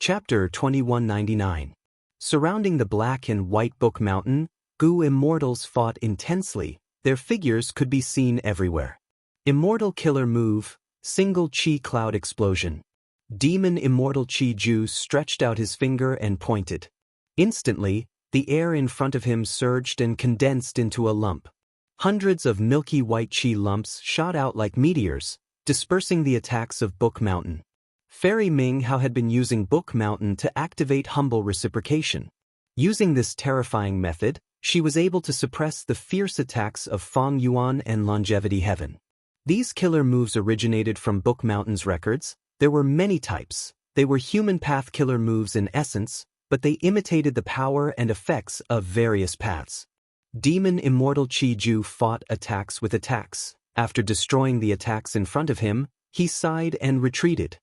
Chapter 2199. Surrounding the Black and White Book Mountain, Gu immortals fought intensely. Their figures could be seen everywhere. Immortal Killer Move, Single Chi Cloud Explosion. Demon Immortal Chi Ju stretched out his finger and pointed. Instantly, the air in front of him surged and condensed into a lump. Hundreds of milky white chi lumps shot out like meteors, dispersing the attacks of Book Mountain. Fairy Ming Hao had been using Book Mountain to activate humble reciprocation. Using this terrifying method, she was able to suppress the fierce attacks of Feng Yuan and Longevity Heaven. These killer moves originated from Book Mountain's records. There were many types. They were human path killer moves in essence, but they imitated the power and effects of various paths. Demon Immortal Chi Ju fought attacks with attacks. After destroying the attacks in front of him, he sighed and retreated.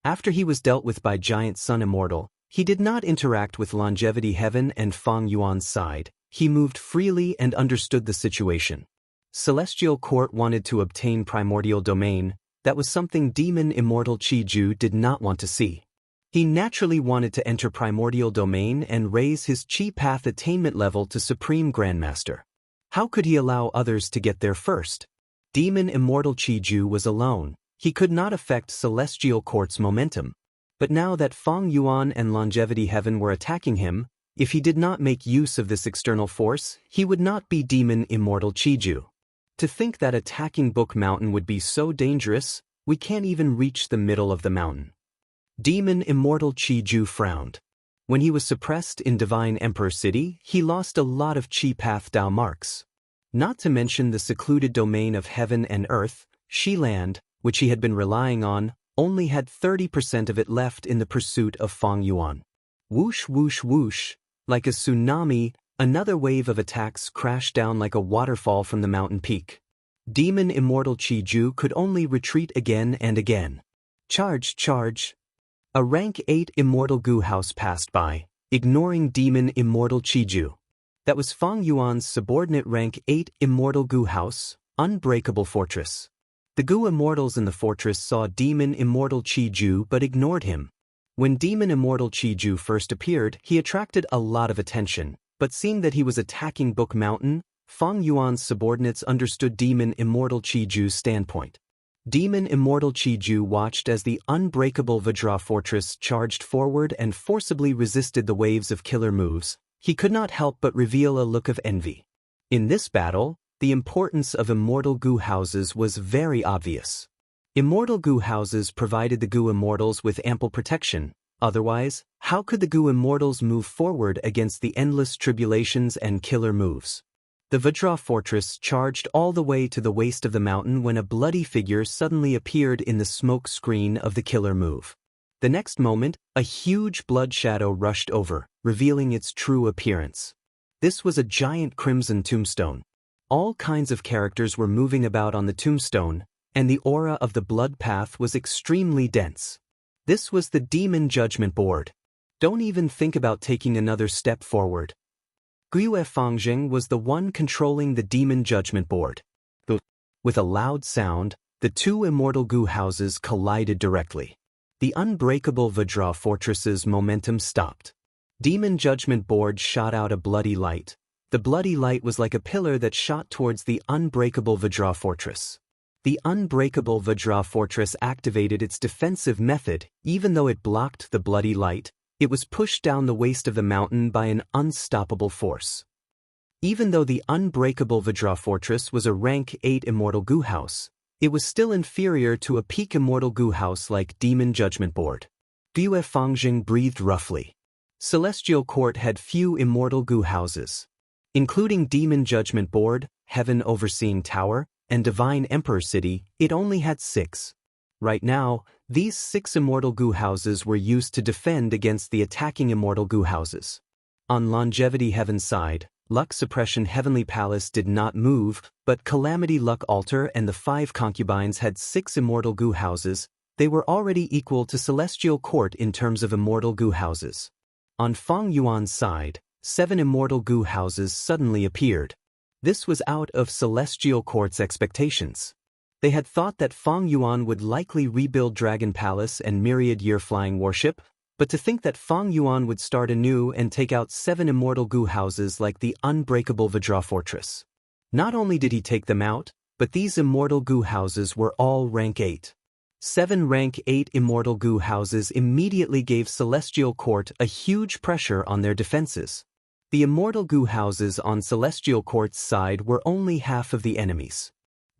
After he was dealt with by Giant Sun Immortal, he did not interact with Longevity Heaven and Feng Yuan's side. He moved freely and understood the situation. Celestial Court wanted to obtain Primordial Domain. That was something Demon Immortal Chi Ju did not want to see. He naturally wanted to enter Primordial Domain and raise his Chi Path attainment level to Supreme Grandmaster. How could he allow others to get there first? Demon Immortal Chi Ju was alone. He could not affect Celestial Court's momentum. But now that Feng Yuan and Longevity Heaven were attacking him, if he did not make use of this external force, he would not be Demon Immortal Chi Ju. To think that attacking Book Mountain would be so dangerous, we can't even reach the middle of the mountain. Demon Immortal Chi Ju frowned. When he was suppressed in Divine Emperor City, he lost a lot of Chi Path Dao marks. Not to mention the secluded domain of heaven and earth, Shi Land, which he had been relying on, only had 30% of it left in the pursuit of Feng Yuan. Whoosh whoosh whoosh, like a tsunami, another wave of attacks crashed down like a waterfall from the mountain peak. Demon Immortal Chi Ju could only retreat again and again. Charge, charge. A rank 8 Immortal Gu House passed by, ignoring Demon Immortal Chi Ju. That was Feng Yuan's subordinate rank 8 Immortal Gu House, Unbreakable Fortress. The Gu Immortals in the fortress saw Demon Immortal Chi Ju but ignored him. When Demon Immortal Chi Ju first appeared, he attracted a lot of attention, but seeing that he was attacking Book Mountain, Feng Yuan's subordinates understood Demon Immortal Chi Ju's standpoint. Demon Immortal Chi Ju watched as the Unbreakable Vajra Fortress charged forward and forcibly resisted the waves of killer moves. He could not help but reveal a look of envy. In this battle, the importance of Immortal Gu Houses was very obvious. Immortal Gu Houses provided the Gu Immortals with ample protection. Otherwise, how could the Gu Immortals move forward against the endless tribulations and killer moves? The Vajra Fortress charged all the way to the waist of the mountain when a bloody figure suddenly appeared in the smoke screen of the killer move. The next moment, a huge blood shadow rushed over, revealing its true appearance. This was a giant crimson tombstone. All kinds of characters were moving about on the tombstone, and the aura of the blood path was extremely dense. This was the Demon Judgment Board. Don't even think about taking another step forward. Guiyue Fangjing was the one controlling the Demon Judgment Board. With a loud sound, the two Immortal Gu Houses collided directly. The Unbreakable Vajra Fortress's momentum stopped. Demon Judgment Board shot out a bloody light. The bloody light was like a pillar that shot towards the Unbreakable Vajra Fortress. The Unbreakable Vajra Fortress activated its defensive method. Even though it blocked the bloody light, it was pushed down the waist of the mountain by an unstoppable force. Even though the Unbreakable Vajra Fortress was a rank 8 Immortal Gu House, it was still inferior to a peak Immortal Gu House like Demon Judgment Board. Guiyue Fangjing breathed roughly. Celestial Court had few Immortal Gu Houses. Including Demon Judgment Board, Heaven Overseeing Tower, and Divine Emperor City, it only had 6. Right now, these 6 Immortal Gu Houses were used to defend against the attacking Immortal Gu Houses. On Longevity Heaven's side, Luck Suppression Heavenly Palace did not move, but Calamity Luck Altar and the 5 concubines had 6 Immortal Gu Houses. They were already equal to Celestial Court in terms of Immortal Gu Houses. On Feng Yuan's side, 7 Immortal Gu Houses suddenly appeared. This was out of Celestial Court's expectations. They had thought that Feng Yuan would likely rebuild Dragon Palace and Myriad Year Flying Warship, But to think that Fang Yuan would start anew and take out 7 immortal goo houses like the unbreakable Vajra fortress. Not only did he take them out, but these immortal goo houses were all rank 8. 7 rank 8 immortal goo houses immediately gave Celestial Court a huge pressure on their defenses. The immortal goo houses on Celestial Court's side were only half of the enemies.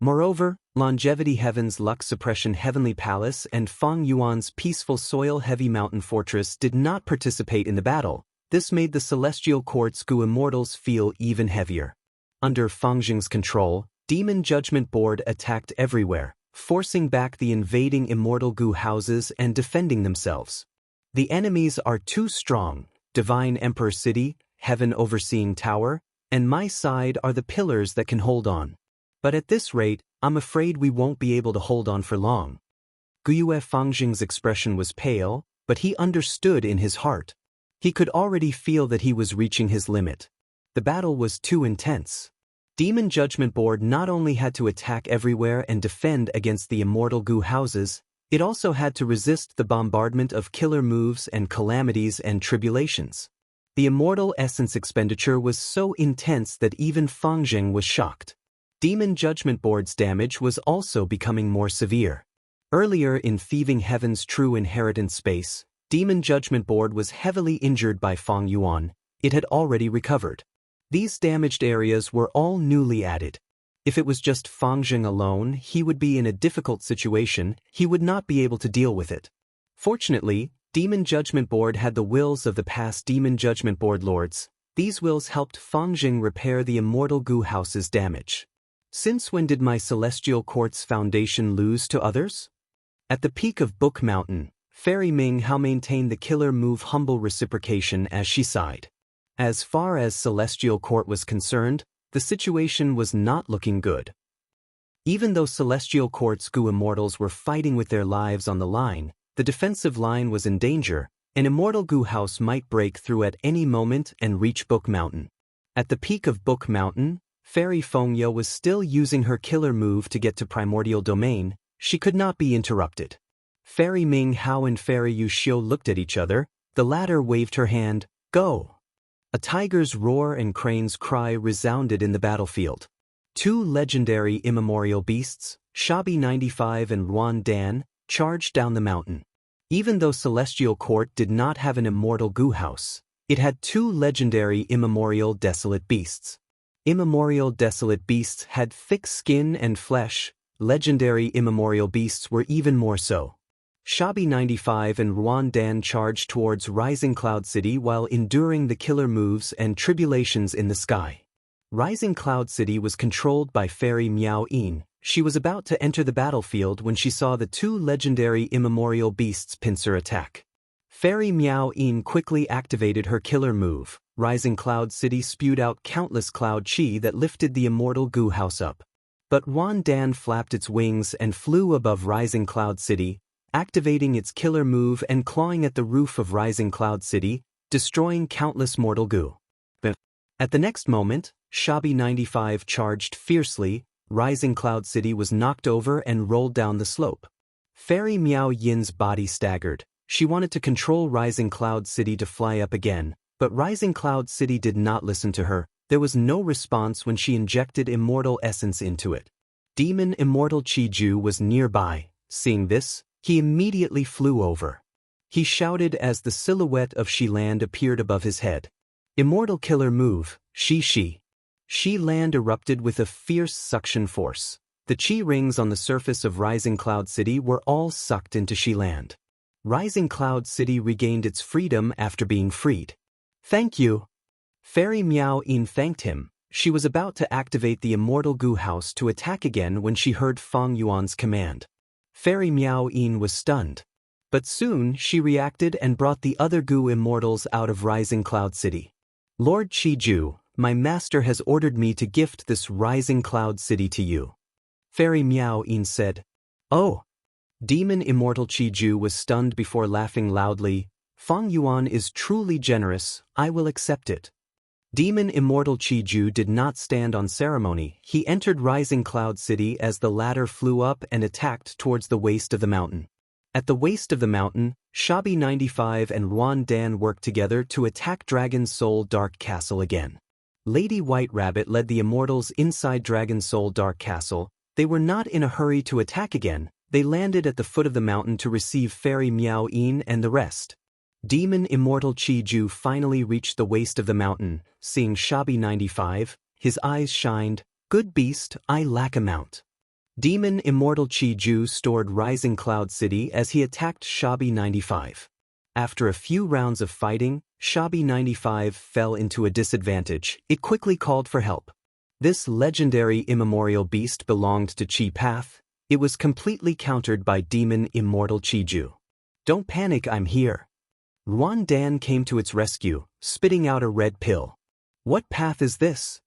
Moreover, Longevity Heaven's Luck Suppression Heavenly Palace and Fang Yuan's Peaceful Soil Heavy Mountain Fortress did not participate in the battle. This made the Celestial Court's goo immortals feel even heavier. Under Fang Jing's control, Demon Judgment Board attacked everywhere, forcing back the invading immortal goo houses and defending themselves. The enemies are too strong: Divine Emperor City, Heaven Overseeing Tower, and my side are the pillars that can hold on. But at this rate, I'm afraid we won't be able to hold on for long. Guyue Fangjing's expression was pale, but he understood in his heart. He could already feel that he was reaching his limit. The battle was too intense. Demon Judgment Board not only had to attack everywhere and defend against the immortal goo houses, it also had to resist the bombardment of killer moves and calamities and tribulations. The immortal essence expenditure was so intense that even Fangjing was shocked. Demon Judgment Board's damage was also becoming more severe. Earlier in Thieving Heaven's True Inheritance space, Demon Judgment Board was heavily injured by Fang Yuan. It had already recovered. These damaged areas were all newly added. If it was just Fangjing alone, he would be in a difficult situation. He would not be able to deal with it. Fortunately, Demon Judgment Board had the wills of the past Demon Judgment Board lords. These wills helped Fangjing repair the immortal goo house's damage. Since when did my Celestial Court's foundation lose to others? At the peak of Book Mountain, Fairy Ming Hao maintained the killer move Humble Reciprocation as she sighed. As far as Celestial Court was concerned, the situation was not looking good. Even though Celestial Court's goo immortals were fighting with their lives on the line, the defensive line was in danger. An immortal goo house might break through at any moment and reach Book Mountain. At the peak of Book Mountain, Fairy Fengyo was still using her killer move to get to Primordial Domain. She could not be interrupted. Fairy Ming Hao and Fairy Yu Xiu looked at each other. The latter waved her hand. Go! A tiger's roar and crane's cry resounded in the battlefield. 2 legendary immemorial beasts, Shabi 95 and Ruan Dan, charged down the mountain. Even though Celestial Court did not have an immortal goo house, it had 2 legendary immemorial desolate beasts. Immemorial desolate beasts had thick skin and flesh. Legendary immemorial beasts were even more so. Shabi 95 and Ruan Dan charged towards Rising Cloud City while enduring the killer moves and tribulations in the sky. Rising Cloud City was controlled by Fairy Miao Yin. She was about to enter the battlefield when she saw the 2 legendary immemorial beasts pincer attack. Fairy Miao Yin quickly activated her killer move. Rising Cloud City spewed out countless cloud chi that lifted the immortal goo house up. But Ruan Dan flapped its wings and flew above Rising Cloud City, activating its killer move and clawing at the roof of Rising Cloud City, destroying countless mortal goo. At the next moment, Shabi 95 charged fiercely. Rising Cloud City was knocked over and rolled down the slope. Fairy Miao Yin's body staggered. She wanted to control Rising Cloud City to fly up again, but Rising Cloud City did not listen to her. There was no response when she injected immortal essence into it. Demon Immortal Chi-Ju was nearby. Seeing this, he immediately flew over. He shouted as the silhouette of Shi-Land appeared above his head. Immortal killer move, Shi-Shi. Shi-Land erupted with a fierce suction force. The chi rings on the surface of Rising Cloud City were all sucked into Shi-Land. Rising Cloud City regained its freedom after being freed. Thank you. Fairy Miao Yin thanked him. She was about to activate the immortal goo house to attack again when she heard Fang Yuan's command. Fairy Miao Yin was stunned. But soon she reacted and brought the other goo immortals out of Rising Cloud City. Lord Chi-Ju, my master has ordered me to gift this Rising Cloud City to you. Fairy Miao Yin said. Oh! Demon Immortal Chi-Ju was stunned before laughing loudly. Fang Yuan is truly generous, I will accept it. Demon Immortal Chi-Ju did not stand on ceremony. He entered Rising Cloud City as the latter flew up and attacked towards the waist of the mountain. At the waist of the mountain, Shabi 95 and Ruan Dan worked together to attack Dragon Soul Dark Castle again. Lady White Rabbit led the immortals inside Dragon Soul Dark Castle. They were not in a hurry to attack again. They landed at the foot of the mountain to receive Fairy Miao Yin and the rest. Demon Immortal Chi Ju finally reached the waist of the mountain. Seeing Shabi 95, his eyes shined. Good beast, I lack a mount. Demon Immortal Chi Ju stored Rising Cloud City as he attacked Shabi 95. After a few rounds of fighting, Shabi 95 fell into a disadvantage. It quickly called for help. This legendary immemorial beast belonged to Chi Path. It was completely countered by Demon Immortal Chi Ju. Don't panic, I'm here. Ruan Dan came to its rescue, spitting out a red pill. What path is this?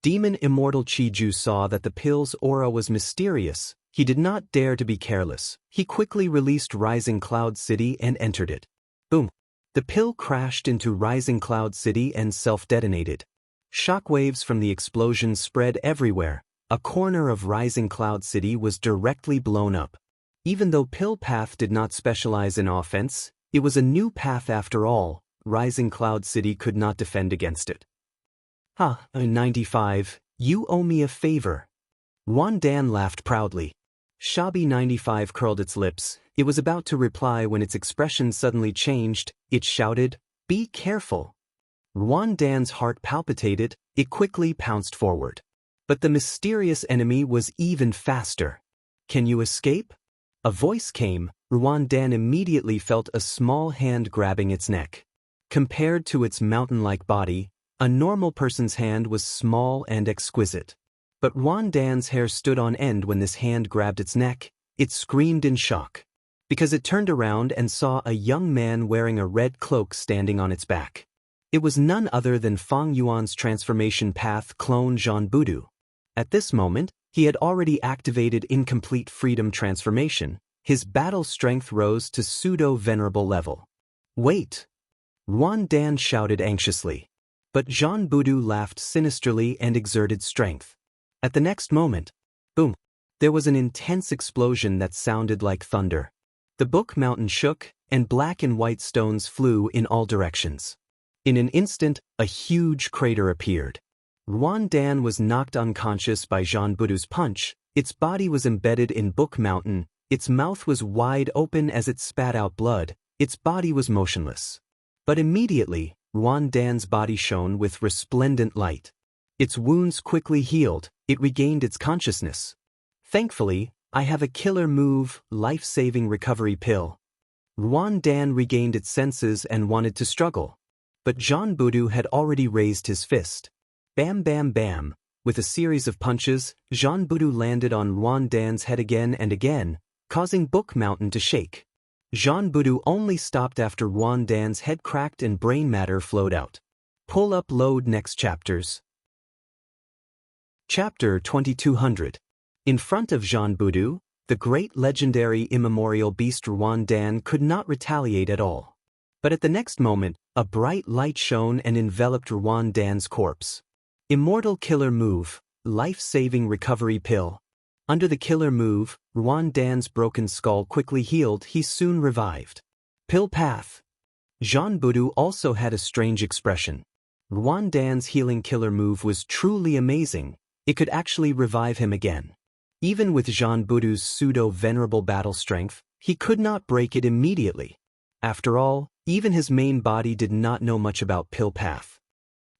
Demon Immortal Chi Ju saw that the pill's aura was mysterious. He did not dare to be careless. He quickly released Rising Cloud City and entered it. Boom! The pill crashed into Rising Cloud City and self-detonated. Shockwaves from the explosion spread everywhere. A corner of Rising Cloud City was directly blown up. Even though Pill Path did not specialize in offense, it was a new path after all. Rising Cloud City could not defend against it. 95, you owe me a favor. Ruan Dan laughed proudly. Shabi 95 curled its lips. It was about to reply when its expression suddenly changed. It shouted, "Be careful." Ruan Dan's heart palpitated. It quickly pounced forward. But the mysterious enemy was even faster. Can you escape? A voice came. Ruan Dan immediately felt a small hand grabbing its neck. Compared to its mountain-like body, a normal person's hand was small and exquisite. But Ruan Dan's hair stood on end when this hand grabbed its neck. It screamed in shock, because it turned around and saw a young man wearing a red cloak standing on its back. It was none other than Fang Yuan's transformation path clone Jean Budu. At this moment, he had already activated Incomplete Freedom Transformation. His battle strength rose to pseudo-venerable level. Wait! Ruan Dan shouted anxiously. But Jean Budu laughed sinisterly and exerted strength. At the next moment, boom! There was an intense explosion that sounded like thunder. The book mountain shook, and black and white stones flew in all directions. In an instant, a huge crater appeared. Ruan Dan was knocked unconscious by Jean Budu's punch. Its body was embedded in Book Mountain. Its mouth was wide open as it spat out blood. Its body was motionless. But immediately, Ruan Dan's body shone with resplendent light. Its wounds quickly healed. It regained its consciousness. Thankfully, I have a killer move, life-saving recovery pill. Ruan Dan regained its senses and wanted to struggle. But Jean Budu had already raised his fist. Bam bam bam. With a series of punches, Jean Budu landed on Ruan Dan's head again and again, causing Book Mountain to shake. Jean Budu only stopped after Ruan Dan's head cracked and brain matter flowed out. Pull up load next chapters. Chapter 2200. In front of Jean Budu, the great legendary immemorial beast Ruan Dan could not retaliate at all. But at the next moment, a bright light shone and enveloped Ruan Dan's corpse. Immortal Killer Move, Life-Saving Recovery Pill. Under the killer move, Ruan Dan's broken skull quickly healed. He soon revived. Pill Path. Jean Budu also had a strange expression. Ruan Dan's healing killer move was truly amazing. It could actually revive him again. Even with Jean Budu's pseudo-venerable battle strength, he could not break it immediately. After all, even his main body did not know much about Pill Path.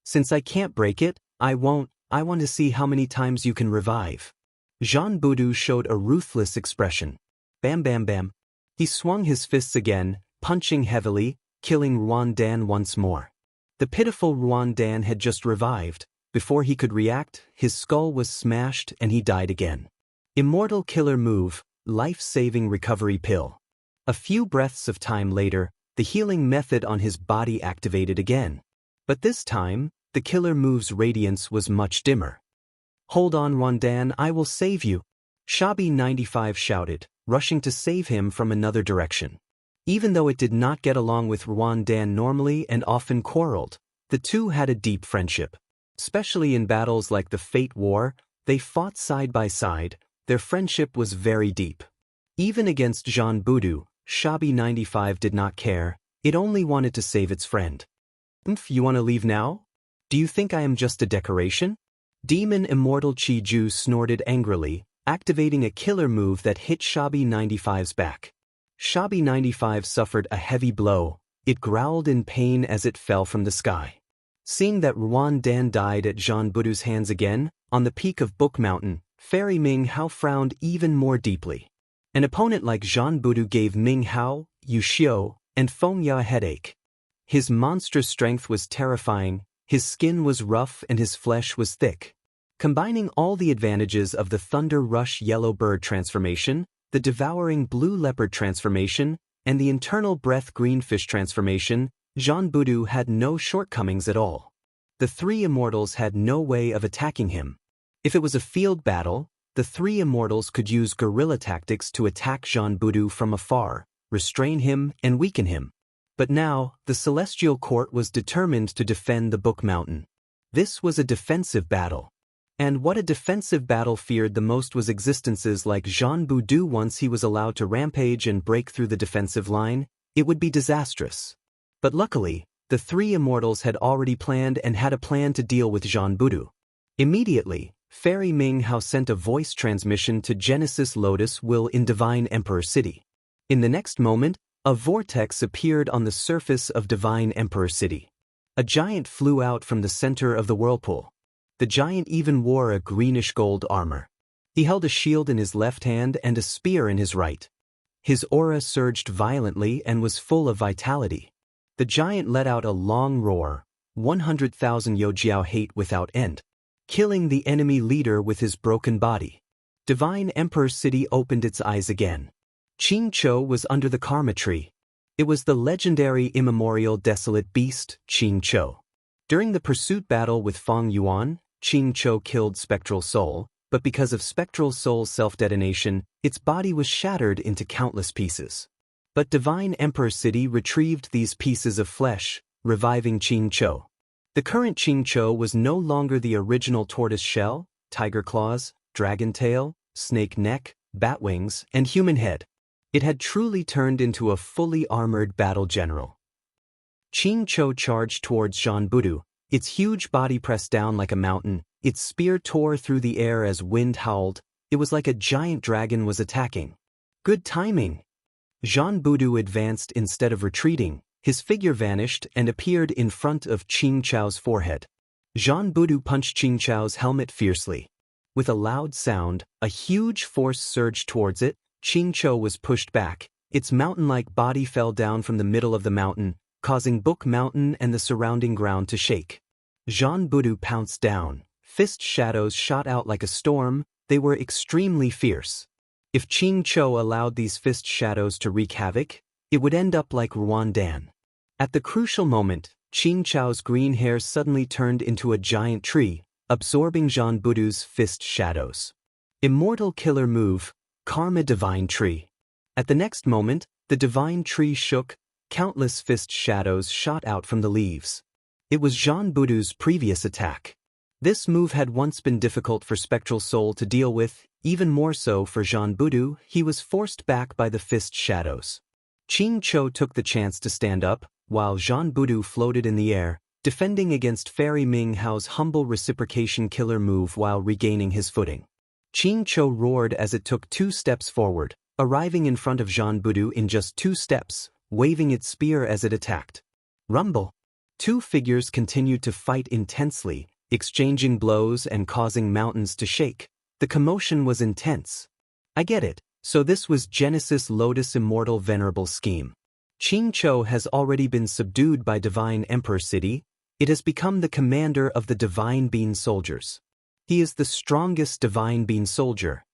Since I can't break it, I won't. I want to see how many times you can revive. Jean Budu showed a ruthless expression. Bam bam bam. He swung his fists again, punching heavily, killing Ruan Dan once more. The pitiful Ruan Dan had just revived. Before he could react, his skull was smashed and he died again. Immortal Killer Move, Life-Saving Recovery Pill. A few breaths of time later, the healing method on his body activated again. But this time, the killer move's radiance was much dimmer. Hold on, Ruan Dan, I will save you. Shabi 95 shouted, rushing to save him from another direction. Even though it did not get along with Ruan Dan normally and often quarreled, the two had a deep friendship. Especially in battles like the Fate War, they fought side by side. Their friendship was very deep. Even against Jean Budu, Shabby 95 did not care, it only wanted to save its friend. You wanna leave now? Do you think I am just a decoration? Demon Immortal Chi-Ju snorted angrily, activating a killer move that hit Shabby 95's back. Shabby 95 suffered a heavy blow, it growled in pain as it fell from the sky. Seeing that Ruan Dan died at Jean Budu's hands again, on the peak of Book Mountain, Fairy Ming Hao frowned even more deeply. An opponent like Jean Budu gave Ming Hao, Yu Xiu, and Feng Ya a headache. His monstrous strength was terrifying, his skin was rough and his flesh was thick. Combining all the advantages of the Thunder Rush Yellow Bird transformation, the Devouring Blue Leopard transformation, and the Internal Breath Green Fish transformation, Jean Budu had no shortcomings at all. The three immortals had no way of attacking him. If it was a field battle, the three immortals could use guerrilla tactics to attack Jean Budu from afar, restrain him, and weaken him. But now, the Celestial Court was determined to defend the Book Mountain. This was a defensive battle. And what a defensive battle feared the most was existences like Jean Budu. Once he was allowed to rampage and break through the defensive line, it would be disastrous. But luckily, the three immortals had already planned and had a plan to deal with Jean Budu. Immediately, Fairy Ming Hao sent a voice transmission to Genesis Lotus Will in Divine Emperor City. In the next moment, a vortex appeared on the surface of Divine Emperor City. A giant flew out from the center of the whirlpool. The giant even wore a greenish-gold armor. He held a shield in his left hand and a spear in his right. His aura surged violently and was full of vitality. The giant let out a long roar, 100,000 Yojiao hate without end, killing the enemy leader with his broken body. Divine Emperor City opened its eyes again. Qing Cho was under the Karma Tree. It was the legendary immemorial desolate beast, Qing Cho. During the pursuit battle with Feng Yuan, Qing Cho killed Spectral Soul, but because of Spectral Soul's self-detonation, its body was shattered into countless pieces. But Divine Emperor City retrieved these pieces of flesh, reviving Qing Cho. The current Qing Cho was no longer the original tortoise shell, tiger claws, dragon tail, snake neck, bat wings, and human head. It had truly turned into a fully armored battle general. Qing Cho charged towards Jean Budu, its huge body pressed down like a mountain, its spear tore through the air as wind howled. It was like a giant dragon was attacking. Good timing! Jean Budu advanced instead of retreating, his figure vanished and appeared in front of Qing Cho's forehead. Jean Budu punched Qing Cho's helmet fiercely. With a loud sound, a huge force surged towards it. Qing Cho was pushed back, its mountain-like body fell down from the middle of the mountain, causing Book Mountain and the surrounding ground to shake. Jean Budu pounced down, fist shadows shot out like a storm, they were extremely fierce. If Qing Cho allowed these fist shadows to wreak havoc, it would end up like Ruan Dan. At the crucial moment, Qing Cho's green hair suddenly turned into a giant tree, absorbing Jean Budu's fist shadows. Immortal killer move, Karma Divine Tree. At the next moment, the Divine Tree shook, countless fist shadows shot out from the leaves. It was Jean Budu's previous attack. This move had once been difficult for Spectral Soul to deal with, even more so for Jean Budu. He was forced back by the fist shadows. Qing Cho took the chance to stand up, while Jean Budu floated in the air, defending against Fairy Ming Hao's humble reciprocation killer move while regaining his footing. Qing Cho roared as it took 2 steps forward, arriving in front of Jean Budu in just 2 steps, waving its spear as it attacked. Rumble! 2 figures continued to fight intensely, exchanging blows and causing mountains to shake. The commotion was intense. I get it, so this was Genesis Lotus Immortal Venerable scheme. Qing Cho has already been subdued by Divine Emperor City. It has become the commander of the Divine Bean Soldiers. He is the strongest Divine Bean Soldier.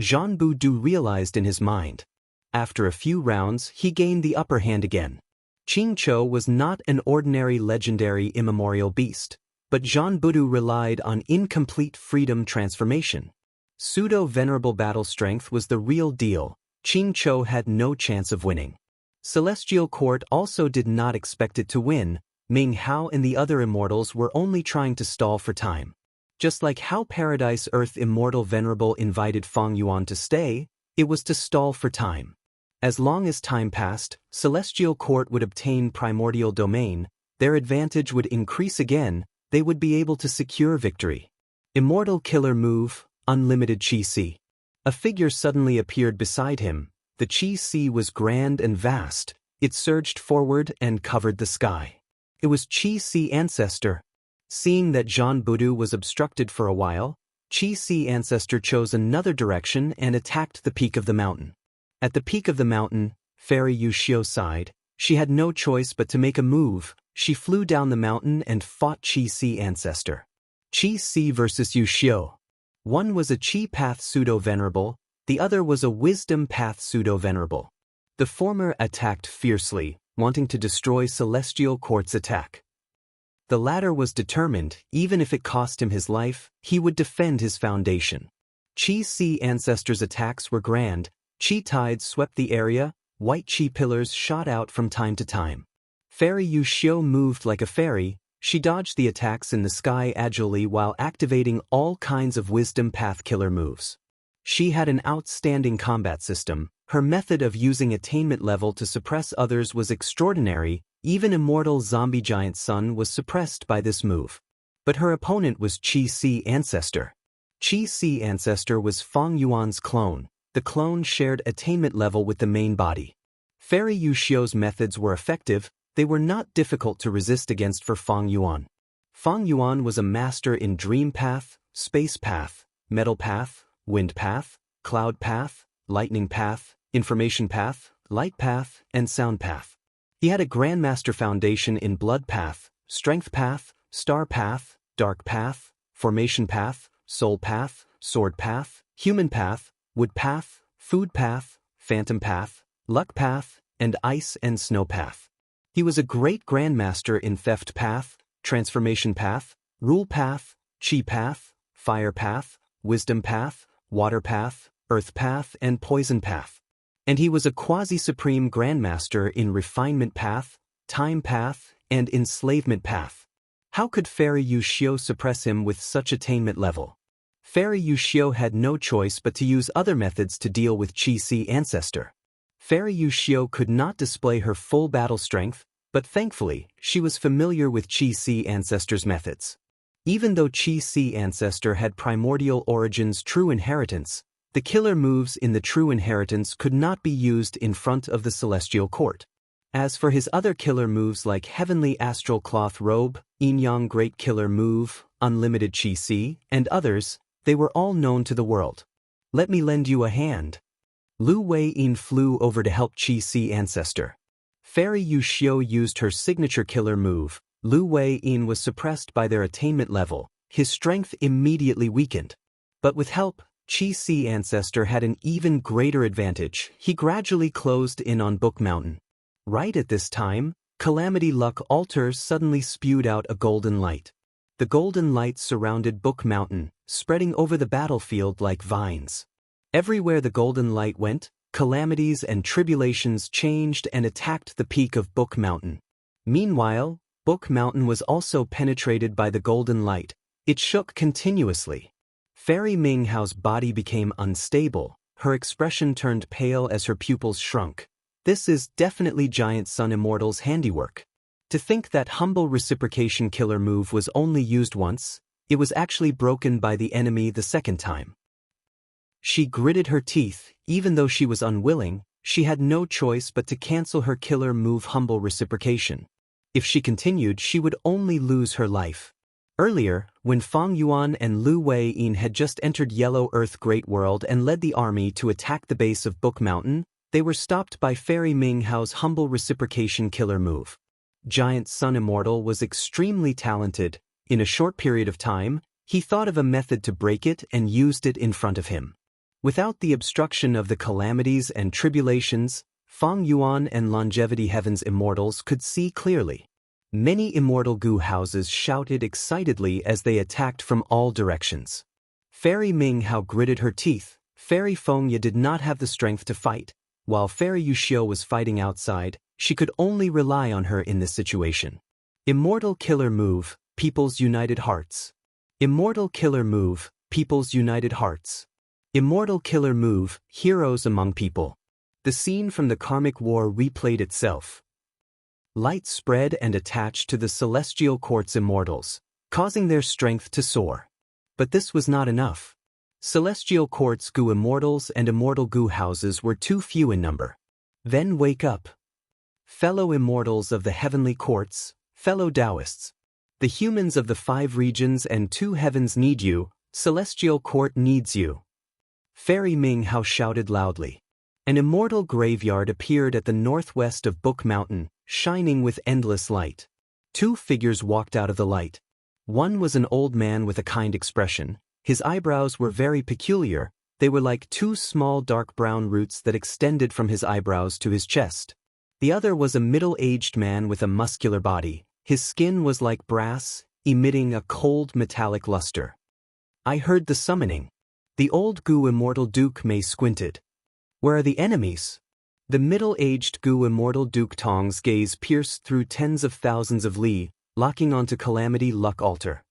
Jean Budu realized in his mind. After a few rounds, he gained the upper hand again. Qing Cho was not an ordinary legendary immemorial beast, but Jean Budu relied on incomplete freedom transformation. Pseudo-venerable battle strength was the real deal. Qing Cho had no chance of winning. Celestial Court also did not expect it to win. Ming Hao and the other immortals were only trying to stall for time. Just like how Paradise Earth Immortal Venerable invited Feng Yuan to stay, it was to stall for time. As long as time passed, Celestial Court would obtain primordial domain, their advantage would increase again, they would be able to secure victory. Immortal Killer Move, Unlimited Chi-Si. A figure suddenly appeared beside him. The Chi-Si was grand and vast, it surged forward and covered the sky. It was Chi-Si Ancestor. Seeing that Jean Budu was obstructed for a while, Chi-Si Ancestor chose another direction and attacked the peak of the mountain. At the peak of the mountain, Fairy Yushio sighed. She had no choice but to make a move. She flew down the mountain and fought Chi-Si Ancestor. Chi-Si versus Yushio. One was a Chi Path Pseudo-Venerable, the other was a Wisdom Path Pseudo-Venerable. The former attacked fiercely, wanting to destroy Celestial Court's attack. The latter was determined, even if it cost him his life, he would defend his foundation. Chi-Si Ancestor's attacks were grand, Chi tides swept the area, white Chi pillars shot out from time to time. Fairy Yushio moved like a fairy, she dodged the attacks in the sky agilely while activating all kinds of Wisdom Path killer moves. She had an outstanding combat system, her method of using attainment level to suppress others was extraordinary, even Immortal Zombie Giant Sun was suppressed by this move. But her opponent was Chi-Si Ancestor. Chi-Si Ancestor was Feng Yuan's clone. The clone shared attainment level with the main body. Fairy Yushio's methods were effective, they were not difficult to resist against for Feng Yuan. Feng Yuan was a master in Dream Path, Space Path, Metal Path, Wind Path, Cloud Path, Lightning Path, Information Path, Light Path, and Sound Path. He had a Grandmaster Foundation in Blood Path, Strength Path, Star Path, Dark Path, Formation Path, Soul Path, Sword Path, Human Path, Wood Path, Food Path, Phantom Path, Luck Path, and Ice and Snow Path. He was a great Grandmaster in Theft Path, Transformation Path, Rule Path, Chi Path, Fire Path, Wisdom Path, Water Path, Earth Path, and Poison Path. And he was a quasi-supreme Grandmaster in Refinement Path, Time Path, and Enslavement Path. How could Fairy Yushio suppress him with such attainment level? Fairy Yushio had no choice but to use other methods to deal with Chi-Si Ancestor. Fairy Yushio could not display her full battle strength, but thankfully, she was familiar with Chi-Si Ancestor's methods. Even though Chi-Si Ancestor had Primordial Origin's True Inheritance, the killer moves in the True Inheritance could not be used in front of the Celestial Court. As for his other killer moves like Heavenly Astral Cloth Robe, Yin-Yang Great Killer Move, Unlimited Chi-Si, and others, they were all known to the world. Let me lend you a hand. Lu Wei-Yin flew over to help Chi-Si Ancestor. Fairy Yushio used her signature killer move. Lu Wei-Yin was suppressed by their attainment level. His strength immediately weakened. But with help, Chi-Si Ancestor had an even greater advantage. He gradually closed in on Book Mountain. Right at this time, Calamity Luck Altar suddenly spewed out a golden light. The golden light surrounded Book Mountain, spreading over the battlefield like vines. Everywhere the golden light went, calamities and tribulations changed and attacked the peak of Book Mountain. Meanwhile, Book Mountain was also penetrated by the golden light. It shook continuously. Fairy Minghao's body became unstable, her expression turned pale as her pupils shrunk. This is definitely Giant Sun Immortal's handiwork. To think that humble reciprocation killer move was only used once, it was actually broken by the enemy the second time. She gritted her teeth, even though she was unwilling, she had no choice but to cancel her killer move humble reciprocation. If she continued, she would only lose her life. Earlier, when Feng Yuan and Lu Wei-Yin had just entered Yellow Earth Great World and led the army to attack the base of Book Mountain, they were stopped by Fairy Minghao's humble reciprocation killer move. Giant Sun Immortal was extremely talented. In a short period of time, he thought of a method to break it and used it in front of him. Without the obstruction of the calamities and tribulations, Feng Yuan and Longevity Heaven's immortals could see clearly. Many immortal Gu houses shouted excitedly as they attacked from all directions. Fairy Minghao gritted her teeth. Fairy Fengya did not have the strength to fight. While Fairy Yushio was fighting outside, she could only rely on her in this situation. Immortal Killer Move, People's United Hearts. Immortal Killer Move, People's United Hearts. Immortal Killer Move, Heroes Among People. The scene from the karmic war replayed itself. Light spread and attached to the celestial court's immortals, causing their strength to soar. But this was not enough. Celestial court's goo immortals and immortal goo houses were too few in number. Then wake up. Fellow immortals of the heavenly courts, fellow Taoists. The humans of the 5 regions and 2 heavens need you, celestial court needs you. Fairy Ming Hao shouted loudly. An immortal graveyard appeared at the northwest of Book Mountain, shining with endless light. 2 figures walked out of the light. One was an old man with a kind expression. His eyebrows were very peculiar. They were like 2 small dark brown roots that extended from his eyebrows to his chest. The other was a middle-aged man with a muscular body. His skin was like brass, emitting a cold metallic luster. I heard the summoning. The old goo immortal Duke Mei squinted. Where are the enemies? The middle-aged goo immortal Duke Tong's gaze pierced through tens of thousands of li, locking onto Calamity Luck Altar.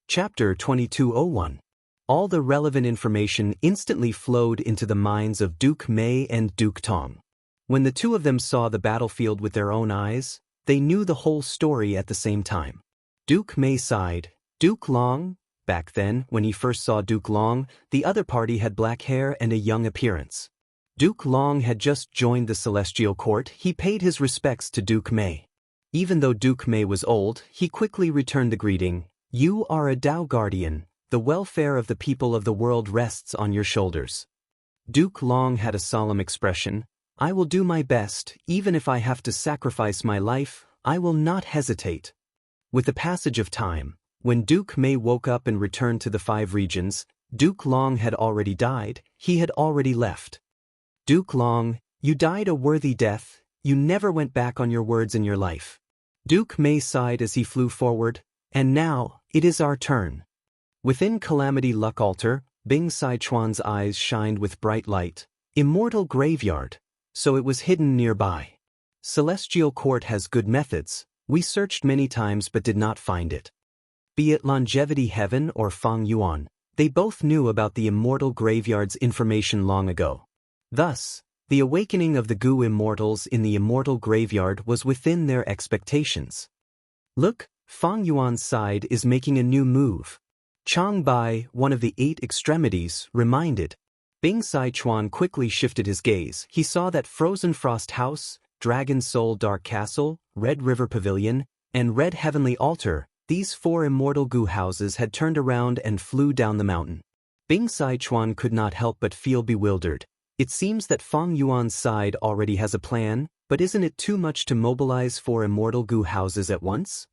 Chapter 2201. All the relevant information instantly flowed into the minds of Duke Mei and Duke Tong. When the 2 of them saw the battlefield with their own eyes, they knew the whole story at the same time. Duke Mei sighed. Duke Long? Back then, when he first saw Duke Long, the other party had black hair and a young appearance. Duke Long had just joined the Celestial Court. He paid his respects to Duke Mei. Even though Duke Mei was old, he quickly returned the greeting. You are a Tao Guardian. The welfare of the people of the world rests on your shoulders. Duke Long had a solemn expression. I will do my best, even if I have to sacrifice my life, I will not hesitate. With the passage of time, when Duke Mei woke up and returned to the 5 regions, Duke Long had already died, he had already left. Duke Long, you died a worthy death, you never went back on your words in your life. Duke Mei sighed as he flew forward, and now, it is our turn. Within Calamity Luck Altar, Bing Sichuan's eyes shined with bright light. Immortal graveyard. So it was hidden nearby. Celestial Court has good methods. We searched many times but did not find it. Be it Longevity Heaven or Fang Yuan, they both knew about the immortal graveyard's information long ago. Thus, the awakening of the goo immortals in the immortal graveyard was within their expectations. Look, Fang Yuan's side is making a new move. Chang Bai, one of the 8 extremities, reminded. Bing Sichuan quickly shifted his gaze. He saw that Frozen Frost House, Dragon Soul Dark Castle, Red River Pavilion, and Red Heavenly Altar, these 4 immortal goo houses had turned around and flew down the mountain. Bing Sichuan could not help but feel bewildered. It seems that Fang Yuan's side already has a plan, but isn't it too much to mobilize 4 immortal goo houses at once?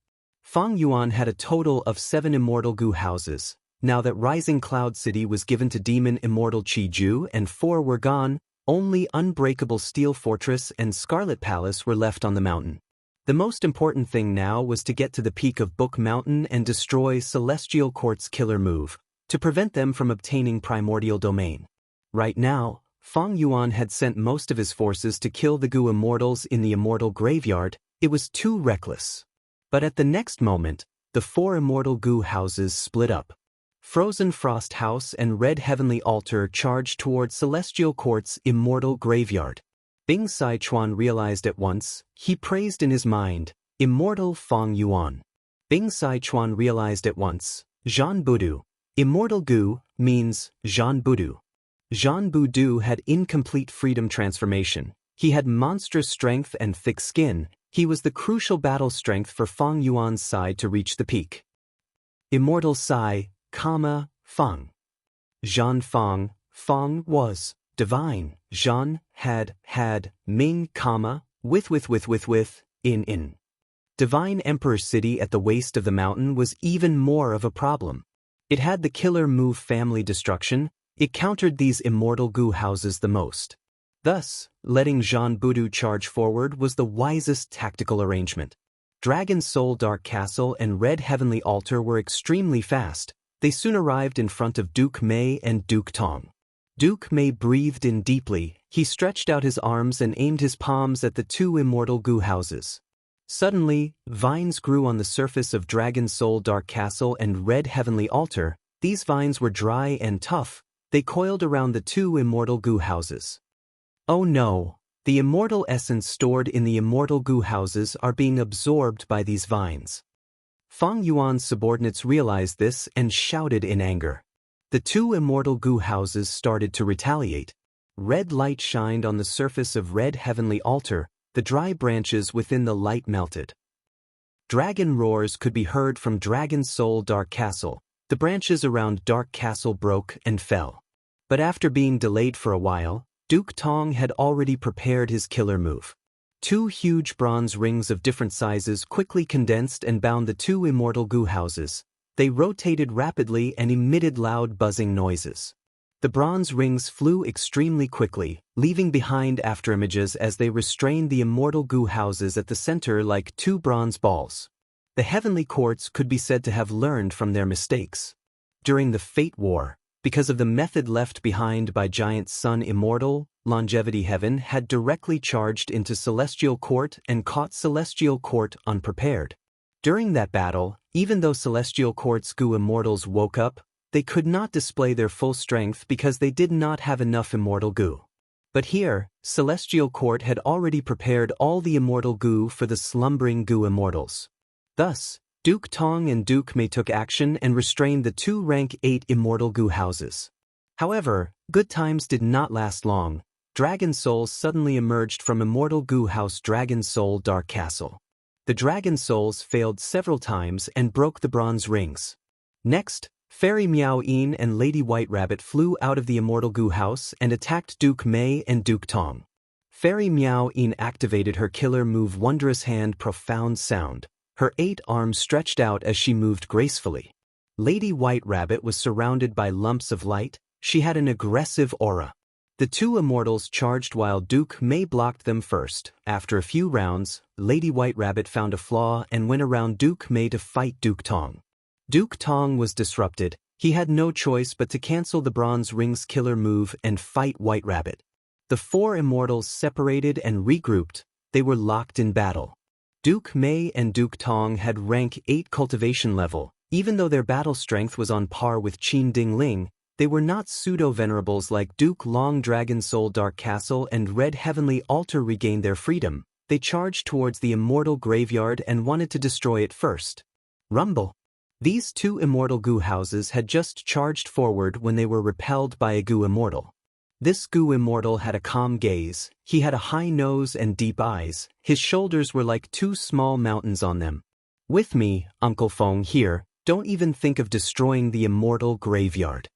Fang Yuan had a total of 7 immortal goo houses. Now that Rising Cloud City was given to Demon Immortal Chi Ju and 4 were gone, only Unbreakable Steel Fortress and Scarlet Palace were left on the mountain. The most important thing now was to get to the peak of Book Mountain and destroy Celestial Court's killer move, to prevent them from obtaining Primordial Domain. Right now, Fang Yuan had sent most of his forces to kill the goo immortals in the immortal graveyard. It was too reckless. But at the next moment, the 4 immortal goo houses split up. Frozen Frost House and Red Heavenly Altar charged toward Celestial Court's immortal graveyard. Bing Sichuan realized at once. He praised in his mind, Immortal Fang Yuan. Bing Sichuan realized at once, Zhan Budu. Immortal goo means Zhan Budu. Zhan Budu had incomplete freedom transformation. He had monstrous strength and thick skin. He was the crucial battle strength for Fang Yuan's side to reach the peak. Immortal Sai, Fang. Zhan Fang was divine. Zhan had Ming, with, in. Divine Emperor City at the waist of the mountain was even more of a problem. It had the killer move family destruction. It countered these immortal goo houses the most. Thus, letting Zhan Budu charge forward was the wisest tactical arrangement. Dragon Soul Dark Castle and Red Heavenly Altar were extremely fast. They soon arrived in front of Duke Mei and Duke Tong. Duke Mei breathed in deeply. He stretched out his arms and aimed his palms at the 2 immortal goo houses. Suddenly, vines grew on the surface of Dragon Soul Dark Castle and Red Heavenly Altar. These vines were dry and tough. they coiled around the two immortal goo houses. Oh no! The immortal essence stored in the immortal goo houses are being absorbed by these vines. Fang Yuan's subordinates realized this and shouted in anger. The two immortal goo houses started to retaliate. Red light shined on the surface of red heavenly altar, the dry branches within the light melted. Dragon roars could be heard from Dragon Soul Dark Castle. The branches around Dark Castle broke and fell. But after being delayed for a while, Duke Tong had already prepared his killer move. Two huge bronze rings of different sizes quickly condensed and bound the two immortal goo houses. They rotated rapidly and emitted loud buzzing noises. The bronze rings flew extremely quickly, leaving behind afterimages as they restrained the immortal goo houses at the center like two bronze balls. The heavenly courts could be said to have learned from their mistakes. During the Fate War, because of the method left behind by Giant Sun Immortal, Longevity Heaven had directly charged into Celestial Court and caught Celestial Court unprepared. During that battle, even though Celestial Court's goo immortals woke up, they could not display their full strength because they did not have enough immortal goo. But here, Celestial Court had already prepared all the immortal goo for the slumbering goo immortals. Thus, Duke Tong and Duke Mei took action and restrained the two rank 8 immortal goo houses. However, good times did not last long. Dragon souls suddenly emerged from immortal goo house Dragon Soul Dark Castle. The dragon souls failed several times and broke the bronze rings. Next, Fairy Miao Yin and Lady White Rabbit flew out of the immortal goo house and attacked Duke Mei and Duke Tong. Fairy Miao Yin activated her killer move Wondrous Hand Profound Sound. Her 8 arms stretched out as she moved gracefully. Lady White Rabbit was surrounded by lumps of light. She had an aggressive aura. The two immortals charged while Duke Mei blocked them first. After a few rounds, Lady White Rabbit found a flaw and went around Duke Mei to fight Duke Tong. Duke Tong was disrupted. He had no choice but to cancel the Bronze Ring's killer move and fight White Rabbit. The 4 immortals separated and regrouped. They were locked in battle. Duke Mei and Duke Tong had rank 8 cultivation level. Even though their battle strength was on par with Qin Ding Ling, they were not pseudo-venerables like Duke Long Dragon Soul Dark Castle and Red Heavenly Altar regained their freedom. They charged towards the immortal graveyard and wanted to destroy it first. Rumble. These two immortal goo houses had just charged forward when they were repelled by a goo immortal. This goo immortal had a calm gaze, he had a high nose and deep eyes, his shoulders were like 2 small mountains on them. With me, Uncle Feng here, don't even think of destroying the immortal graveyard.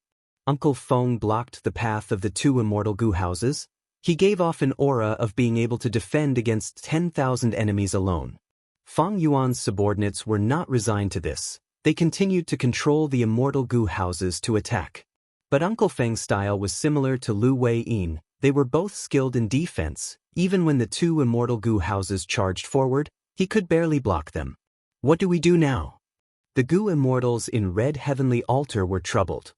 Uncle Feng blocked the path of the 2 immortal goo houses. He gave off an aura of being able to defend against 10,000 enemies alone. Fang Yuan's subordinates were not resigned to this. They continued to control the immortal goo houses to attack. But Uncle Feng's style was similar to Lu Wei-yin. They were both skilled in defense. Even when the 2 immortal goo houses charged forward, he could barely block them. What do we do now? The goo immortals in Red Heavenly Altar were troubled.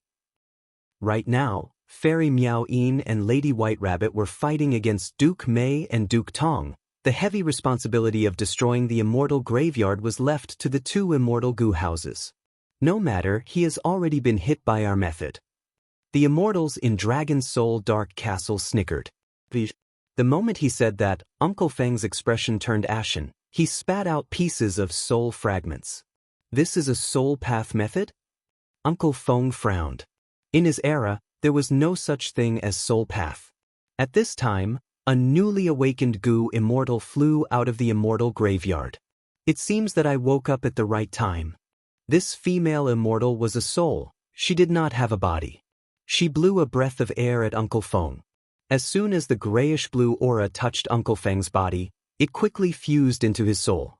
Right now, Fairy Miao Yin and Lady White Rabbit were fighting against Duke Mei and Duke Tong. The heavy responsibility of destroying the immortal graveyard was left to the 2 immortal goo houses. No matter, he has already been hit by our method. The immortals in Dragon Soul Dark Castle snickered. The moment he said that, Uncle Feng's expression turned ashen. He spat out pieces of soul fragments. This is a soul path method? Uncle Feng frowned. In his era, there was no such thing as soul path. At this time, a newly awakened goo immortal flew out of the immortal graveyard. It seems that I woke up at the right time. This female immortal was a soul. She did not have a body. She blew a breath of air at Uncle Feng. As soon as the grayish-blue aura touched Uncle Feng's body, it quickly fused into his soul.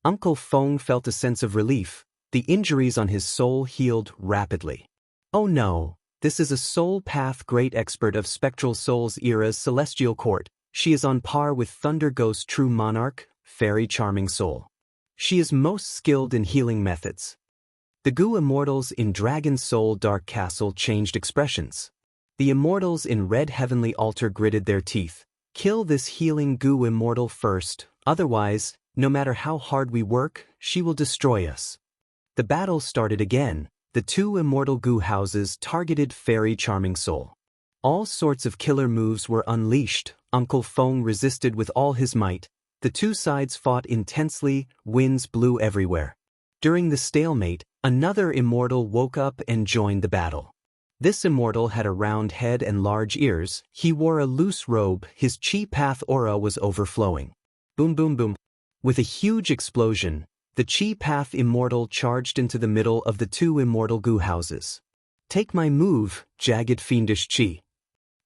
Uncle Feng felt a sense of relief. The injuries on his soul healed rapidly. Oh no, this is a soul path great expert of Spectral Souls era's Celestial Court. She is on par with Thunder Ghost True Monarch, Fairy Charming Soul. She is most skilled in healing methods. The goo immortals in Dragon Soul Dark Castle changed expressions. The immortals in Red Heavenly Altar gritted their teeth. Kill this healing goo immortal first, otherwise, no matter how hard we work, she will destroy us. The battle started again. the two immortal goo houses targeted Fairy Charming Soul. All sorts of killer moves were unleashed. Uncle Feng resisted with all his might. The two sides fought intensely, winds blew everywhere. During the stalemate, another immortal woke up and joined the battle. This immortal had a round head and large ears. He wore a loose robe. His chi path aura was overflowing. Boom boom boom. With a huge explosion, the chi path immortal charged into the middle of the two immortal goo houses. Take my move, jagged fiendish chi.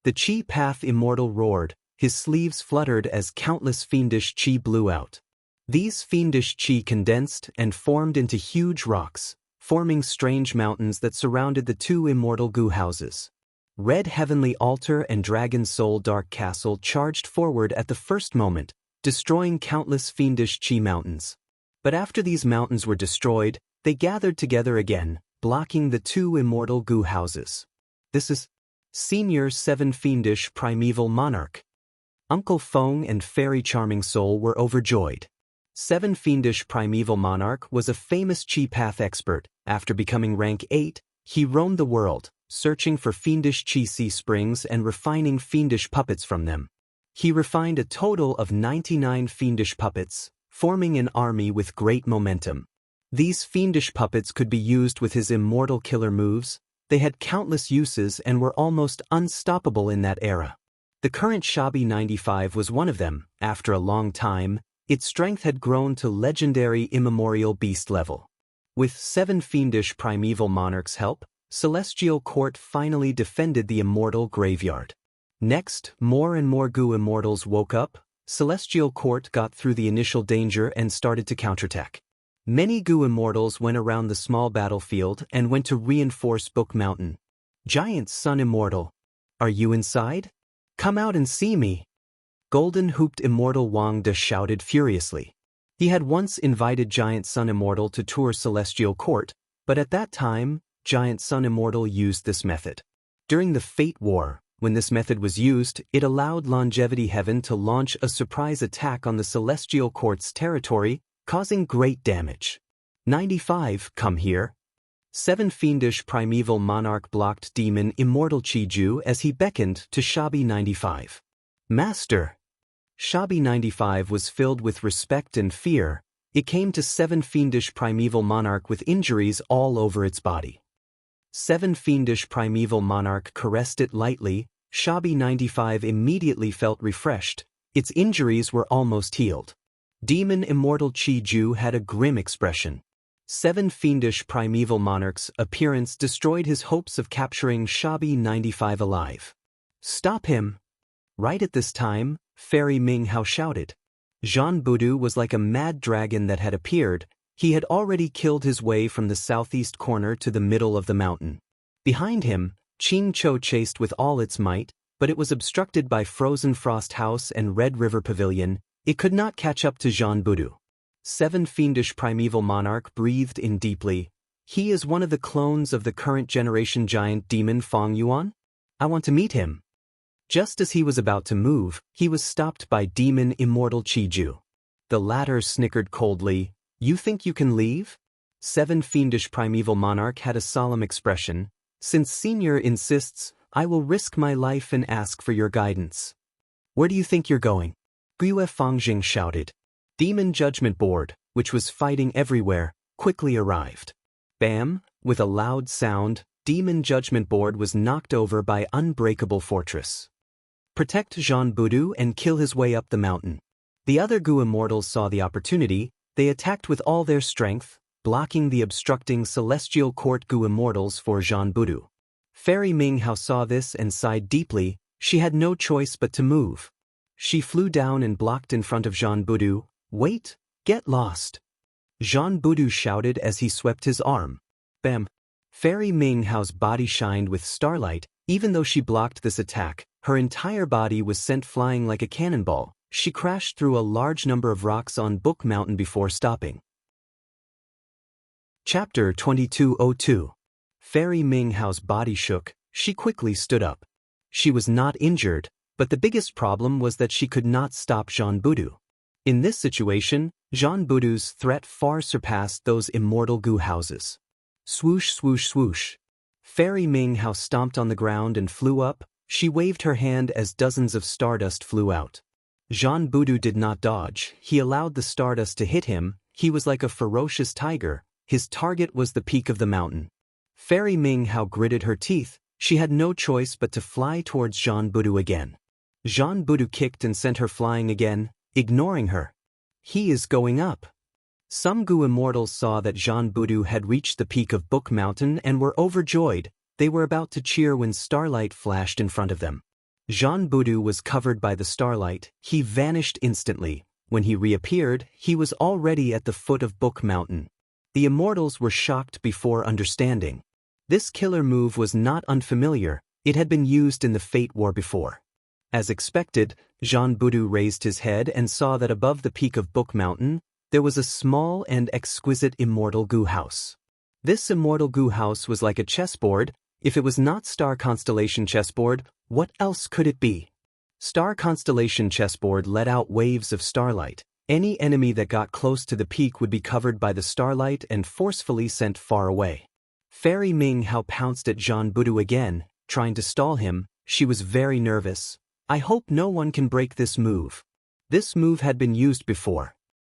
The chi path immortal roared. His sleeves fluttered as countless fiendish chi blew out. These fiendish chi condensed and formed into huge rocks, forming strange mountains that surrounded the two immortal goo houses. Red Heavenly Altar and Dragon Soul Dark Castle charged forward at the first moment, destroying countless fiendish chi mountains. But after these mountains were destroyed, they gathered together again, blocking the two immortal goo houses. This is Senior 7 Fiendish Primeval Monarch. Uncle Feng and Fairy Charming Soul were overjoyed. 7 Fiendish Primeval Monarch was a famous chi path expert. After becoming rank 8, he roamed the world, searching for fiendish chi sea springs and refining fiendish puppets from them. He refined a total of 99 fiendish puppets, forming an army with great momentum. These fiendish puppets could be used with his immortal killer moves. They had countless uses and were almost unstoppable in that era. The current Shabi 95 was one of them. After a long time, its strength had grown to legendary immemorial beast level. With 7 fiendish primeval monarchs' help, Celestial Court finally defended the immortal graveyard. Next, more and more goo immortals woke up. Celestial Court got through the initial danger and started to counterattack. Many goo immortals went around the small battlefield and went to reinforce Book Mountain. Giant Sun Immortal, are you inside? Come out and see me. Golden-hooped immortal Wang De shouted furiously. He had once invited Giant Sun Immortal to tour Celestial Court, but at that time, Giant Sun Immortal used this method. During the Fate War, when this method was used, it allowed Longevity Heaven to launch a surprise attack on the Celestial Court's territory, causing great damage. 95, come here. 7 Fiendish Primeval Monarch blocked Demon Immortal Chiju as he beckoned to Shabi 95. Master! Shabi 95 was filled with respect and fear. It came to 7 Fiendish Primeval Monarch with injuries all over its body. 7 Fiendish Primeval Monarch caressed it lightly. Shabi 95 immediately felt refreshed. Its injuries were almost healed. Demon Immortal Chiju had a grim expression. 7 Fiendish Primeval Monarch's appearance destroyed his hopes of capturing Shabi 95 alive. Stop him! Right at this time, Fairy Ming Hao shouted. Jean Budu was like a mad dragon that had appeared. He had already killed his way from the southeast corner to the middle of the mountain. Behind him, Qing Chou chased with all its might, but it was obstructed by Frozen Frost House and Red River Pavilion. It could not catch up to Jean Budu. 7 Fiendish Primeval Monarch breathed in deeply. He is one of the clones of the current generation giant demon Fang Yuan? I want to meet him. Just as he was about to move, he was stopped by Demon Immortal Chiju. The latter snickered coldly. You think you can leave? 7 Fiendish Primeval Monarch had a solemn expression. Since Senior insists, I will risk my life and ask for your guidance. Where do you think you're going? Guo Fangjing shouted. Demon Judgment Board, which was fighting everywhere, quickly arrived. Bam! With a loud sound, Demon Judgment Board was knocked over by Unbreakable Fortress. Protect Jean Budu and kill his way up the mountain. The other goo immortals saw the opportunity. They attacked with all their strength, blocking the obstructing Celestial Court goo immortals for Jean Budu. Fairy Ming Hao saw this and sighed deeply. She had no choice but to move. She flew down and blocked in front of Jean Budu. Wait, get lost. Jean Budu shouted as he swept his arm. Bam! Fairy Ming Hao's body shined with starlight. Even though she blocked this attack, her entire body was sent flying like a cannonball. She crashed through a large number of rocks on Book Mountain before stopping. Chapter 2202. Fairy Ming Hao's body shook. She quickly stood up. She was not injured, but the biggest problem was that she could not stop Jean Budu. In this situation, Jean Budu's threat far surpassed those immortal goo houses. Swoosh, swoosh, swoosh. Fairy Ming Hao stomped on the ground and flew up. She waved her hand as dozens of stardust flew out. Jean Boudou did not dodge. He allowed the stardust to hit him. He was like a ferocious tiger. His target was the peak of the mountain. Fairy Ming Hao gritted her teeth. She had no choice but to fly towards Jean Boudou again. Jean Boudou kicked and sent her flying again, ignoring her. He is going up. Some Gu immortals saw that Jean Boudou had reached the peak of Book Mountain and were overjoyed. They were about to cheer when starlight flashed in front of them. Jean Boudou was covered by the starlight. He vanished instantly. When he reappeared, he was already at the foot of Book Mountain. The immortals were shocked before understanding. This killer move was not unfamiliar. It had been used in the Fate War before. As expected, Jean Boudou raised his head and saw that above the peak of Book Mountain, there was a small and exquisite immortal Gu house. This immortal Gu house was like a chessboard. If it was not Star Constellation chessboard, what else could it be? Star Constellation chessboard let out waves of starlight. Any enemy that got close to the peak would be covered by the starlight and forcefully sent far away. Fairy Ming Hao pounced at Jean Boudou again, trying to stall him. She was very nervous. I hope no one can break this move. This move had been used before.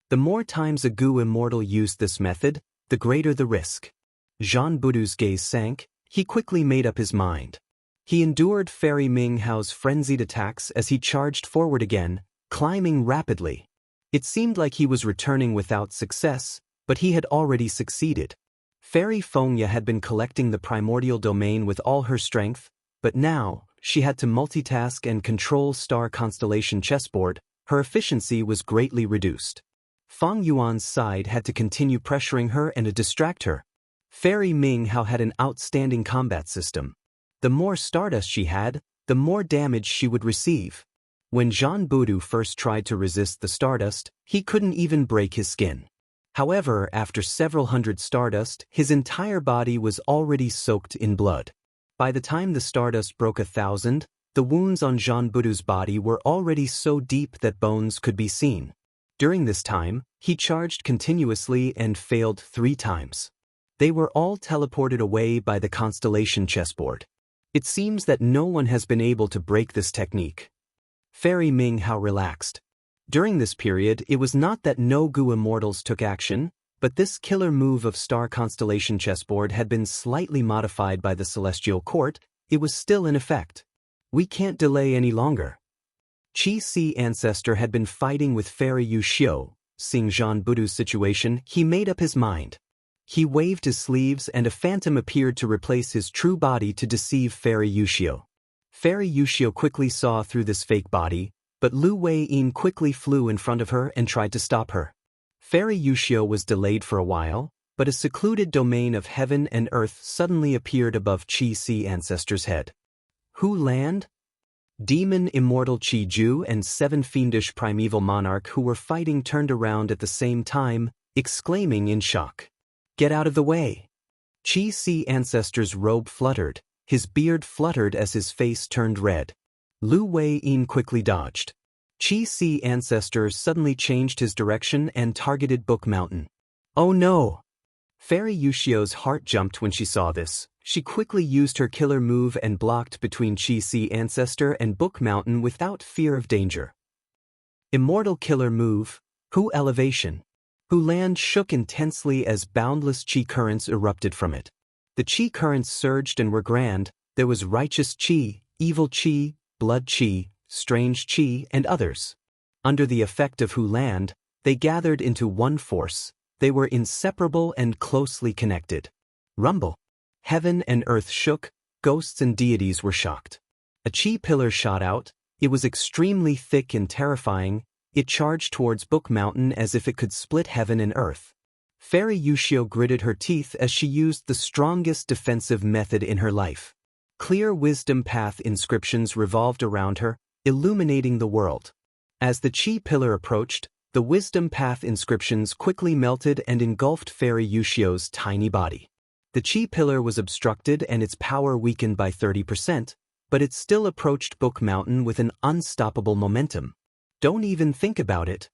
The more times a Gu immortal used this method, the greater the risk. Jean Boudou's gaze sank. He quickly made up his mind. He endured Fairy Ming Hao's frenzied attacks as he charged forward again, climbing rapidly. It seemed like he was returning without success, but he had already succeeded. Fairy Fengya had been collecting the primordial domain with all her strength, but now, she had to multitask and control Star Constellation chessboard. Her efficiency was greatly reduced. Feng Yuan's side had to continue pressuring her and to distract her. Fairy Ming Hao had an outstanding combat system. The more stardust she had, the more damage she would receive. When Jean Boudou first tried to resist the stardust, he couldn't even break his skin. However, after several hundred stardust, his entire body was already soaked in blood. By the time the stardust broke 1,000, the wounds on Jean Boudou's body were already so deep that bones could be seen. During this time, he charged continuously and failed 3 times. They were all teleported away by the constellation chessboard. It seems that no one has been able to break this technique. Fairy Ming Hao relaxed. During this period, it was not that no Gu immortals took action, but this killer move of Star Constellation chessboard had been slightly modified by the Celestial Court. It was still in effect. We can't delay any longer. Qi Si Ancestor had been fighting with Fairy Yu Xiu. Seeing Jean Boudou's situation, he made up his mind. He waved his sleeves and a phantom appeared to replace his true body to deceive Fairy Yu Xiu. Fairy Yu Xiu quickly saw through this fake body, but Lu Wei-yin quickly flew in front of her and tried to stop her. Fairy Yu Xiu was delayed for a while, but a secluded domain of heaven and earth suddenly appeared above Qi Si Ancestor's head. Who land? Demon Immortal Qi Ju and 7 fiendish primeval monarch who were fighting turned around at the same time, exclaiming in shock. Get out of the way! Qi Si Ancestor's robe fluttered, his beard fluttered as his face turned red. Lu Wei-yin quickly dodged. Qi Si Ancestor suddenly changed his direction and targeted Book Mountain. Oh no! Fairy Yu Xiu's heart jumped when she saw this. She quickly used her killer move and blocked between Qi Si Ancestor and Book Mountain without fear of danger. Immortal killer move, Hu Elevation. Hu Land shook intensely as boundless Qi currents erupted from it. The Qi currents surged and were grand. There was righteous Qi, evil Qi, blood Qi, strange Qi, and others. Under the effect of Hu Land, they gathered into one force. They were inseparable and closely connected. Rumble. Heaven and earth shook, ghosts and deities were shocked. A Qi pillar shot out. It was extremely thick and terrifying. It charged towards Book Mountain as if it could split heaven and earth. Fairy Yu Xiu gritted her teeth as she used the strongest defensive method in her life. Clear wisdom path inscriptions revolved around her, illuminating the world. As the Qi pillar approached, the wisdom path inscriptions quickly melted and engulfed Fairy Yu Xiu's tiny body. The Qi pillar was obstructed and its power weakened by 30%, but it still approached Book Mountain with an unstoppable momentum. Don't even think about it.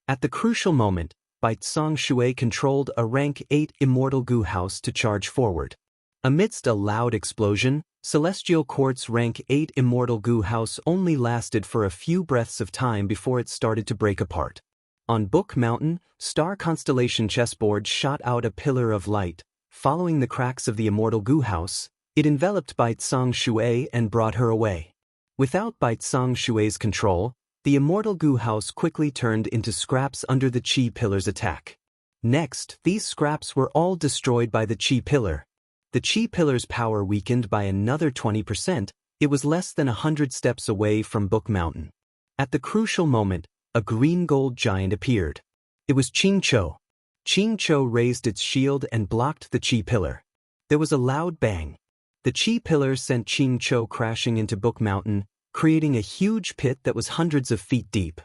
At the crucial moment, Baitsong Shui controlled a rank 8 immortal goo house to charge forward. Amidst a loud explosion, Celestial Court's rank 8 immortal goo house only lasted for a few breaths of time before it started to break apart. On Book Mountain, Star Constellation chessboard shot out a pillar of light. Following the cracks of the immortal goo house, it enveloped Baitsong Shui and brought her away. Without Baitsong Shui's control, the immortal goo house quickly turned into scraps under the Qi pillar's attack. Next, these scraps were all destroyed by the Qi pillar. The Qi pillar's power weakened by another 20%, it was less than 100 steps away from Book Mountain. At the crucial moment, a green-gold giant appeared. It was Qingqiu. Qingqiu raised its shield and blocked the Qi pillar. There was a loud bang. The Qi pillar sent Qingqiu crashing into Book Mountain, creating a huge pit that was hundreds of feet deep.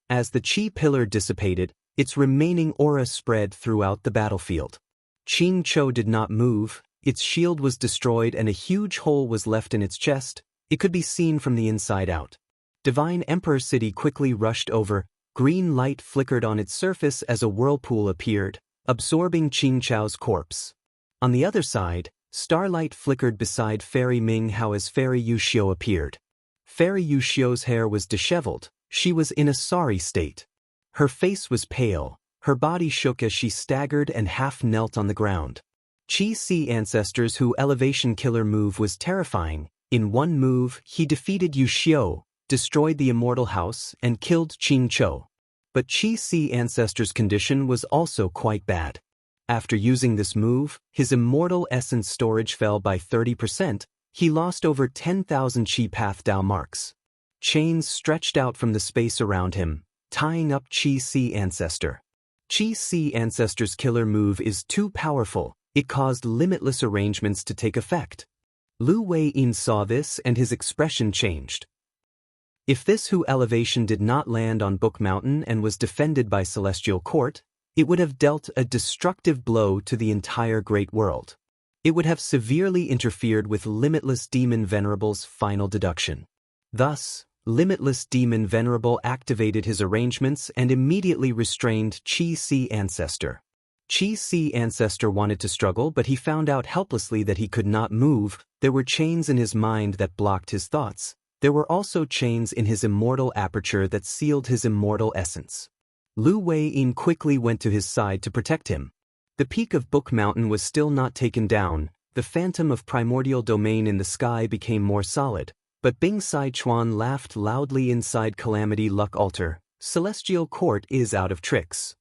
As the Qi pillar dissipated, its remaining aura spread throughout the battlefield. Qingqiu did not move, its shield was destroyed and a huge hole was left in its chest. It could be seen from the inside out. Divine Emperor City quickly rushed over, green light flickered on its surface as a whirlpool appeared, absorbing Qingqiu's corpse. On the other side, starlight flickered beside Fairy Ming Hao as Fairy Yuxiu appeared. Fairy Yuxiu's hair was disheveled, she was in a sorry state. Her face was pale, her body shook as she staggered and half knelt on the ground. Qi Si ancestors whose elevation killer move was terrifying. In one move, he defeated Yuxiu, destroyed the immortal house, and killed Qingqiu. But Qi Si ancestors' condition was also quite bad. After using this move, his immortal essence storage fell by 30%, he lost over 10,000 Qi Path Dao marks. Chains stretched out from the space around him, tying up Qi Si ancestor. Qi Si ancestor's killer move is too powerful, it caused limitless arrangements to take effect. Lu Weiyin saw this and his expression changed. If this Hu elevation did not land on Book Mountain and was defended by Celestial Court, it would have dealt a destructive blow to the entire Great World. It would have severely interfered with Limitless Demon Venerable's final deduction. Thus, Limitless Demon Venerable activated his arrangements and immediately restrained Qi Si ancestor. Qi Si ancestor wanted to struggle, but he found out helplessly that he could not move. There were chains in his mind that blocked his thoughts. There were also chains in his immortal aperture that sealed his immortal essence. Lu Weiyin quickly went to his side to protect him. The peak of Book Mountain was still not taken down, the phantom of primordial domain in the sky became more solid, but Bing Sai Chuan laughed loudly inside Calamity Luck Altar. Celestial Court is out of tricks.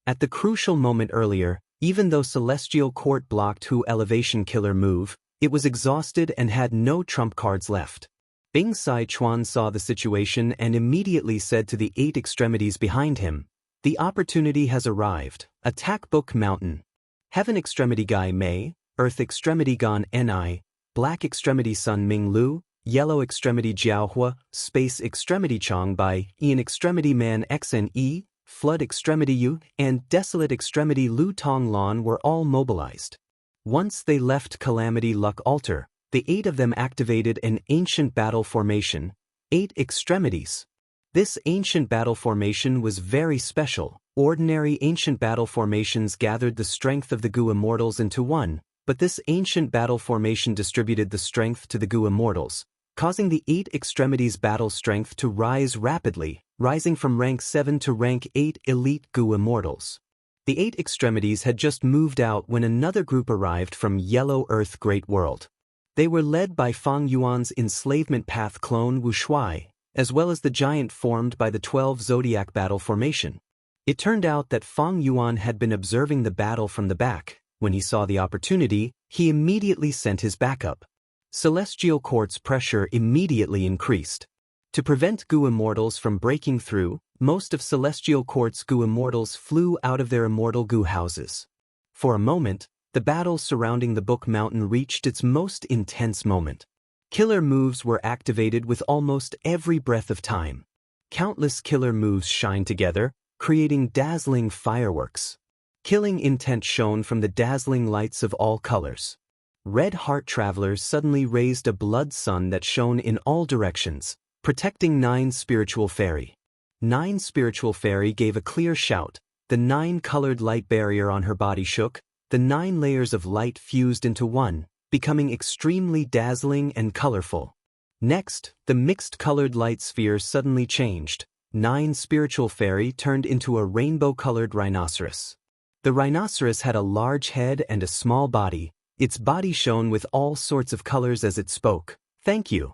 At the crucial moment earlier, even though Celestial Court blocked Hu elevation killer move, it was exhausted and had no trump cards left. Bing Sai Chuan saw the situation and immediately said to the 8 extremities behind him, "The opportunity has arrived. Attack Book Mountain. Heaven Extremity Gai Mei, Earth Extremity Gan Ni, Black Extremity Sun Ming Lu, Yellow Extremity Jiao Hua, Space Extremity Chong Bai, Ian Extremity Man XNE, Flood Extremity Yu, and Desolate Extremity Lu Tong Lan were all mobilized. Once they left Calamity Luck Altar, the 8 of them activated an ancient battle formation, 8 extremities. This ancient battle formation was very special. Ordinary ancient battle formations gathered the strength of the Gu Immortals into one, but this ancient battle formation distributed the strength to the Gu Immortals, causing the 8 extremities battle strength to rise rapidly, rising from rank 7 to rank 8 elite Gu Immortals. The 8 extremities had just moved out when another group arrived from Yellow Earth Great World. They were led by Fang Yuan's enslavement path clone Wu Shuai, as well as the giant formed by the 12 Zodiac battle formation. It turned out that Fang Yuan had been observing the battle from the back. When he saw the opportunity, he immediately sent his backup. Celestial Court's pressure immediately increased. To prevent Gu Immortals from breaking through, most of Celestial Court's Gu Immortals flew out of their immortal Gu houses. For a moment, the battle surrounding the Book Mountain reached its most intense moment. Killer moves were activated with almost every breath of time. Countless killer moves shined together, creating dazzling fireworks. Killing intent shone from the dazzling lights of all colors. Red Heart Travelers suddenly raised a blood sun that shone in all directions, protecting 9 Spiritual Fairy. 9 Spiritual Fairy gave a clear shout. the 9-colored light barrier on her body shook, the 9 layers of light fused into one, becoming extremely dazzling and colorful. Next, the mixed-colored light sphere suddenly changed. 9 spiritual fairy turned into a rainbow-colored rhinoceros. The rhinoceros had a large head and a small body. Its body shone with all sorts of colors as it spoke. "Thank you."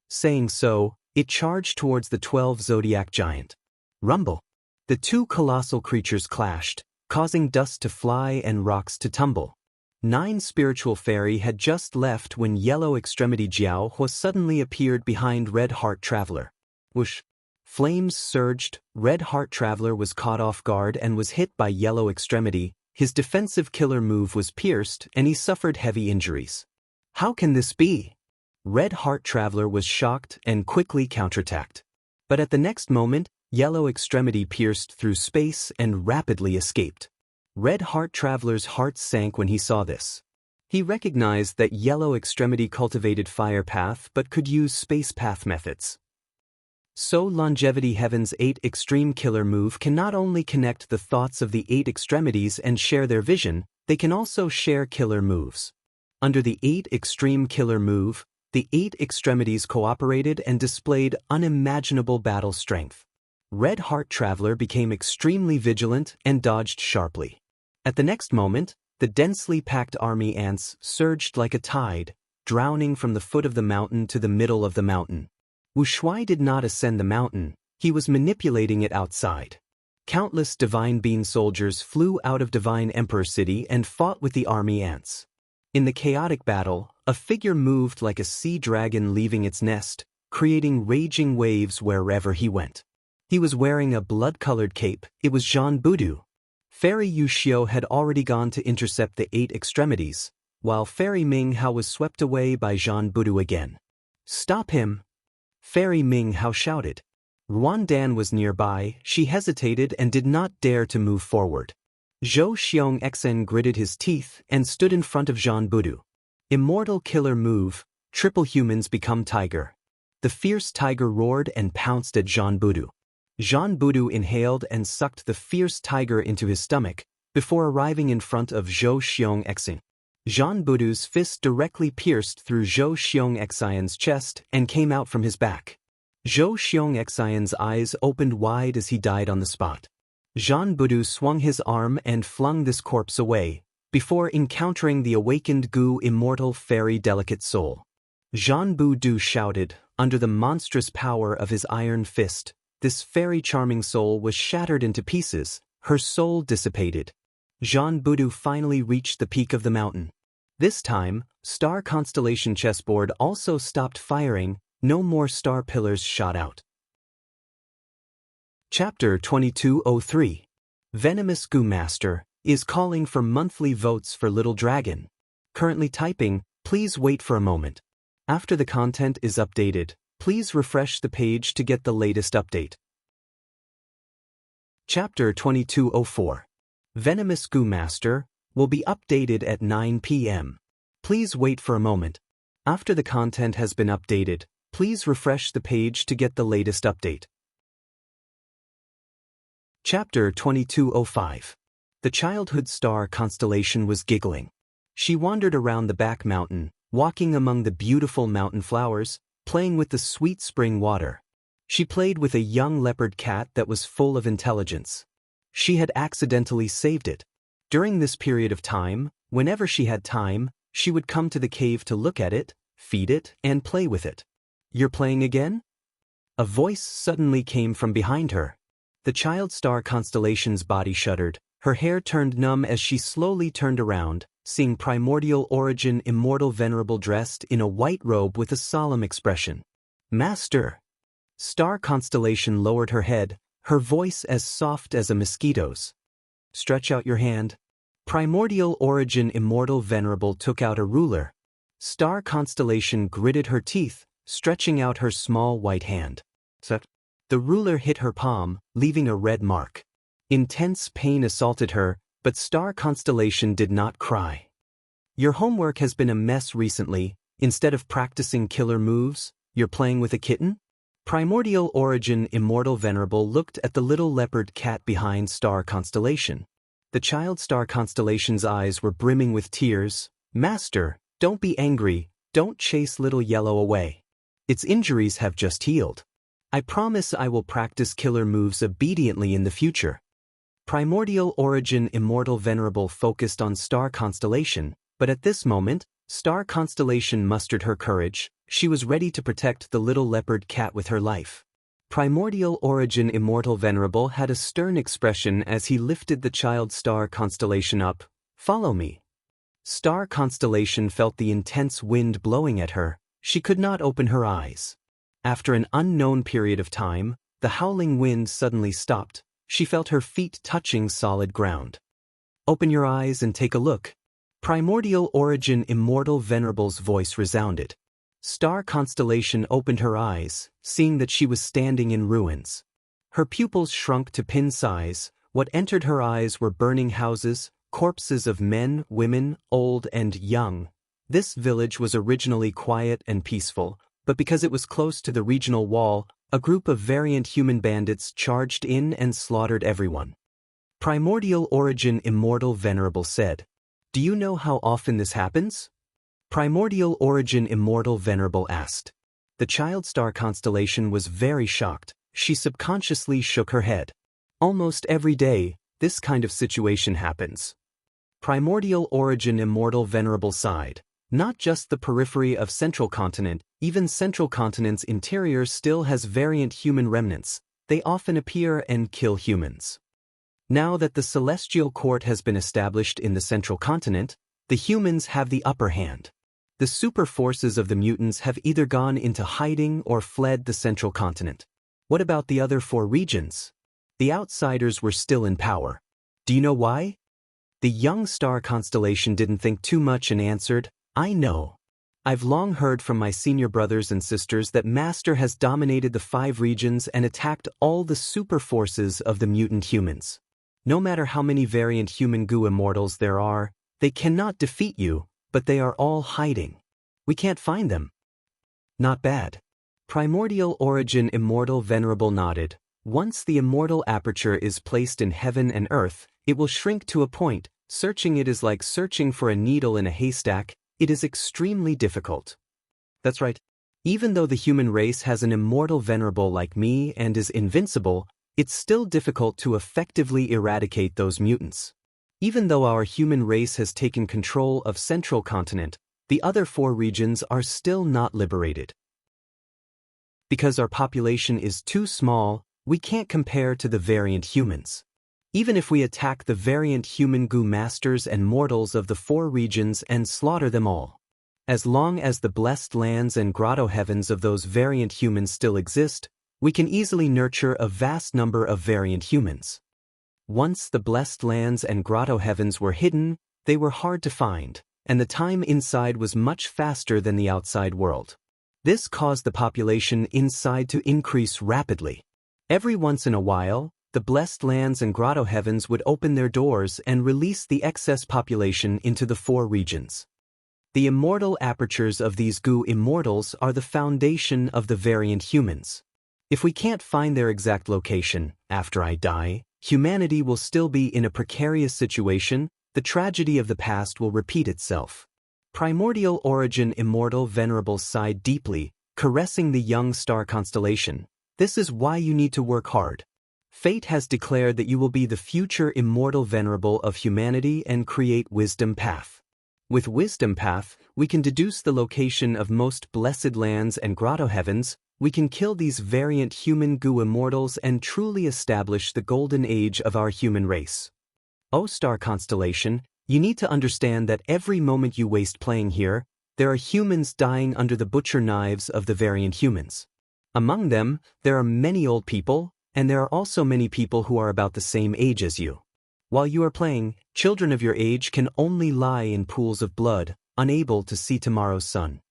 Saying so, it charged towards the 12 zodiac giant. Rumble. The 2 colossal creatures clashed, causing dust to fly and rocks to tumble. 9 spiritual fairy had just left when Yellow Extremity Jiao Hua suddenly appeared behind Red Heart Traveler. Whoosh! Flames surged. Red Heart Traveler was caught off guard and was hit by Yellow Extremity. His defensive killer move was pierced and he suffered heavy injuries. How can this be? Red Heart Traveler was shocked and quickly counterattacked. But at the next moment, Yellow Extremity pierced through space and rapidly escaped. Red Heart Traveler's heart sank when he saw this. He recognized that Yellow Extremity cultivated Fire Path but could use Space Path methods. So Longevity Heaven's 8 Extreme Killer move can not only connect the thoughts of the 8 extremities and share their vision, they can also share killer moves. Under the 8 Extreme Killer move, the 8 extremities cooperated and displayed unimaginable battle strength. Red Heart Traveler became extremely vigilant and dodged sharply. At the next moment, the densely packed army ants surged like a tide, drowning from the foot of the mountain to the middle of the mountain. Wu Shuai did not ascend the mountain, he was manipulating it outside. Countless Divine Being soldiers flew out of Divine Emperor City and fought with the army ants. In the chaotic battle, a figure moved like a sea dragon leaving its nest, creating raging waves wherever he went. He was wearing a blood-colored cape. It was Jean Budu. Fairy Yu Xiu had already gone to intercept the 8 extremities, while Fairy Ming Hao was swept away by Jean Budu again. "Stop him!" Fairy Ming Hao shouted. Ruan Dan was nearby. She hesitated and did not dare to move forward. Zhou Xiong Xen gritted his teeth and stood in front of Jean Budu. Immortal Killer move, Triple Humans Become Tiger. The fierce tiger roared and pounced at Jean Budu. Jean Budu inhaled and sucked the fierce tiger into his stomach, before arriving in front of Zhou Xiong Xen. Jean Budu's fist directly pierced through Zhou Xiong Xen's chest and came out from his back. Zhou Xiong Xen's eyes opened wide as he died on the spot. Jean Budu swung his arm and flung this corpse away, before encountering the awakened Gu Immortal Fairy Delicate Soul. Jean Budu shouted, under the monstrous power of his iron fist, this fairy charming soul was shattered into pieces, her soul dissipated. Jean Budu finally reached the peak of the mountain. This time, Star Constellation Chessboard also stopped firing, no more star pillars shot out. Chapter 2203. Venomous Goo Master is calling for monthly votes for Little Dragon. Currently typing, please wait for a moment. After the content is updated, please refresh the page to get the latest update. Chapter 2204. Venomous Goo Master will be updated at 9 p.m. Please wait for a moment. After the content has been updated, please refresh the page to get the latest update. Chapter 2205. The childhood star constellation was giggling. She wandered around the back mountain, walking among the beautiful mountain flowers, playing with the sweet spring water. She played with a young leopard cat that was full of intelligence. She had accidentally saved it. During this period of time, whenever she had time, she would come to the cave to look at it, feed it, and play with it. "You're playing again?" A voice suddenly came from behind her. The child star constellation's body shuddered, her hair turned numb as she slowly turned around, seeing Primordial Origin Immortal Venerable dressed in a white robe with a solemn expression. "Master!" Star Constellation lowered her head, her voice as soft as a mosquito's. "Stretch out your hand." Primordial Origin Immortal Venerable took out a ruler. Star Constellation gritted her teeth, stretching out her small white hand. The ruler hit her palm, leaving a red mark. Intense pain assaulted her, but Star Constellation did not cry. "Your homework has been a mess recently. Instead of practicing killer moves, you're playing with a kitten?" Primordial origin immortal venerable looked at the little leopard cat behind star constellation. The child star constellation's eyes were brimming with tears. Master, don't be angry, don't chase little yellow away. Its injuries have just healed. I promise I will practice killer moves obediently in the future. Primordial origin immortal venerable focused on star constellation, but at this moment, star constellation mustered her courage. She was ready to protect the little leopard cat with her life. Primordial origin immortal venerable had a stern expression as he lifted the child star constellation up. Follow me. Star constellation felt the intense wind blowing at her. She could not open her eyes. After an unknown period of time, the howling wind suddenly stopped. She felt her feet touching solid ground. Open your eyes and take a look. Primordial origin immortal venerable's voice resounded. Star constellation opened her eyes, seeing that she was standing in ruins. Her pupils shrunk to pin size. What entered her eyes were burning houses, corpses of men, women, old and young. This village was originally quiet and peaceful, but because it was close to the regional wall, a group of variant human bandits charged in and slaughtered everyone. Primordial origin immortal venerable said, "Do you know how often this happens?" Primordial origin immortal venerable asked. The child star constellation was very shocked. She subconsciously shook her head. Almost every day, this kind of situation happens. Primordial origin immortal venerable sighed. Not just the periphery of central continent, even central continent's interior still has variant human remnants. They often appear and kill humans. Now that the celestial court has been established in the central continent, the humans have the upper hand. The super forces of the mutants have either gone into hiding or fled the central continent. What about the other 4 regions? The outsiders were still in power. Do you know why? The young star constellation didn't think too much and answered, I know. I've long heard from my senior brothers and sisters that Master has dominated the 5 regions and attacked all the super forces of the mutant humans. No matter how many variant human goo immortals there are, they cannot defeat you, but they are all hiding. We can't find them. Not bad. Primordial origin immortal venerable nodded. Once the immortal aperture is placed in heaven and earth, it will shrink to a point. Searching it is like searching for a needle in a haystack. It is extremely difficult. That's right. Even though the human race has an immortal venerable like me and is invincible, it's still difficult to effectively eradicate those mutants. Even though our human race has taken control of central continent, the other 4 regions are still not liberated. Because our population is too small, we can't compare to the variant humans. Even if we attack the variant human goo masters and mortals of the 4 regions and slaughter them all. As long as the blessed lands and grotto heavens of those variant humans still exist, we can easily nurture a vast number of variant humans. Once the blessed lands and grotto heavens were hidden, they were hard to find, and the time inside was much faster than the outside world. This caused the population inside to increase rapidly. Every once in a while, the blessed lands and grotto heavens would open their doors and release the excess population into the 4 regions. The immortal apertures of these goo immortals are the foundation of the variant humans. If we can't find their exact location, after I die, humanity will still be in a precarious situation. The tragedy of the past will repeat itself. Primordial origin immortal venerable sighed deeply, caressing the young star constellation. This is why you need to work hard. Fate has declared that you will be the future immortal venerable of humanity and create wisdom path. With wisdom path, we can deduce the location of most blessed lands and grotto heavens. We can kill these variant human goo immortals and truly establish the golden age of our human race. O star constellation, you need to understand that every moment you waste playing here, there are humans dying under the butcher knives of the variant humans. Among them, there are many old people, and there are also many people who are about the same age as you. While you are playing, children of your age can only lie in pools of blood, unable to see tomorrow's sun.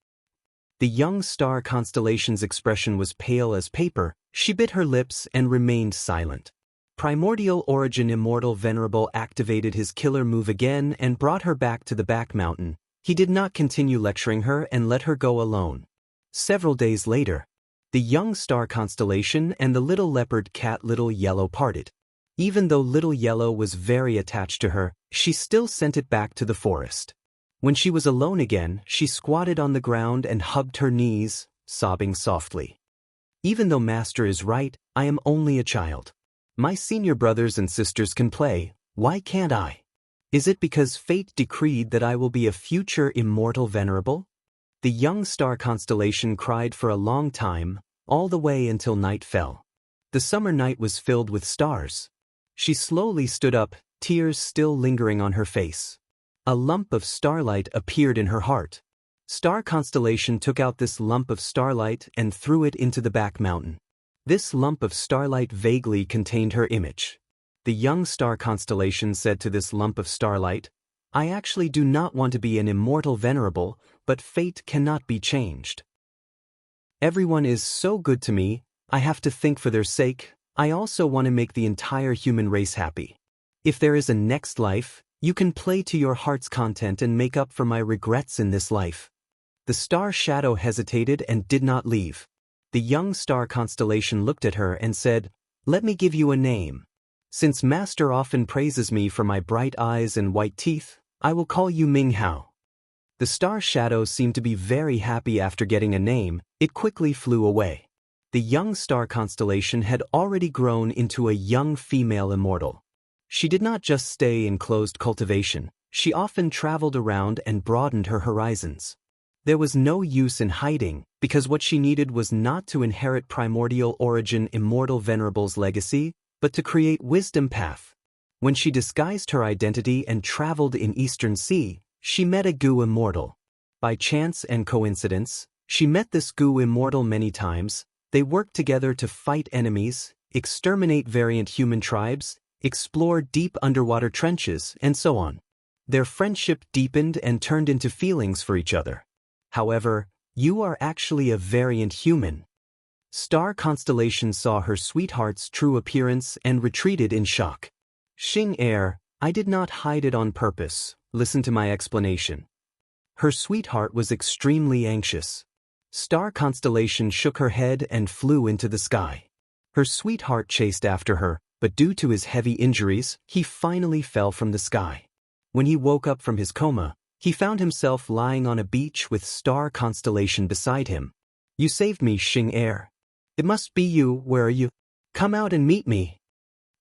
The young star constellation's expression was pale as paper. She bit her lips and remained silent. Primordial origin immortal venerable activated his killer move again and brought her back to the back mountain. He did not continue lecturing her and let her go alone. Several days later, The young star constellation and the little leopard cat Little Yellow parted. Even though Little Yellow was very attached to her, she still sent it back to the forest. When she was alone again, she squatted on the ground and hugged her knees, sobbing softly. Even though Master is right, I am only a child. My senior brothers and sisters can play, why can't I? Is it because fate decreed that I will be a future immortal venerable? The young star constellation cried for a long time, all the way until night fell. The summer night was filled with stars. She slowly stood up, tears still lingering on her face. A lump of starlight appeared in her heart. Star Constellation took out this lump of starlight and threw it into the back mountain. This lump of starlight vaguely contained her image. The young star constellation said to this lump of starlight, I actually do not want to be an immortal venerable, but fate cannot be changed. Everyone is so good to me, I have to think for their sake. I also want to make the entire human race happy. If there is a next life, you can play to your heart's content and make up for my regrets in this life. The star shadow hesitated and did not leave. The young star constellation looked at her and said, Let me give you a name. Since Master often praises me for my bright eyes and white teeth, I will call you Ming Hao. The star shadow seemed to be very happy after getting a name. It quickly flew away. The young star constellation had already grown into a young female immortal. She did not just stay in closed cultivation, she often traveled around and broadened her horizons. There was no use in hiding, because what she needed was not to inherit primordial origin immortal venerable's legacy, but to create wisdom path. When she disguised her identity and traveled in Eastern Sea, she met a Gu immortal. By chance and coincidence, she met this Gu immortal many times. They worked together to fight enemies, exterminate variant human tribes, explore deep underwater trenches, and so on. Their friendship deepened and turned into feelings for each other. However, you are actually a variant human. Star Constellation saw her sweetheart's true appearance and retreated in shock. Xing Er, I did not hide it on purpose, listen to my explanation. Her sweetheart was extremely anxious. Star Constellation shook her head and flew into the sky. Her sweetheart chased after her, but due to his heavy injuries, he finally fell from the sky. When he woke up from his coma, he found himself lying on a beach with Star Constellation beside him. You saved me, Xing Er. It must be you, where are you? Come out and meet me.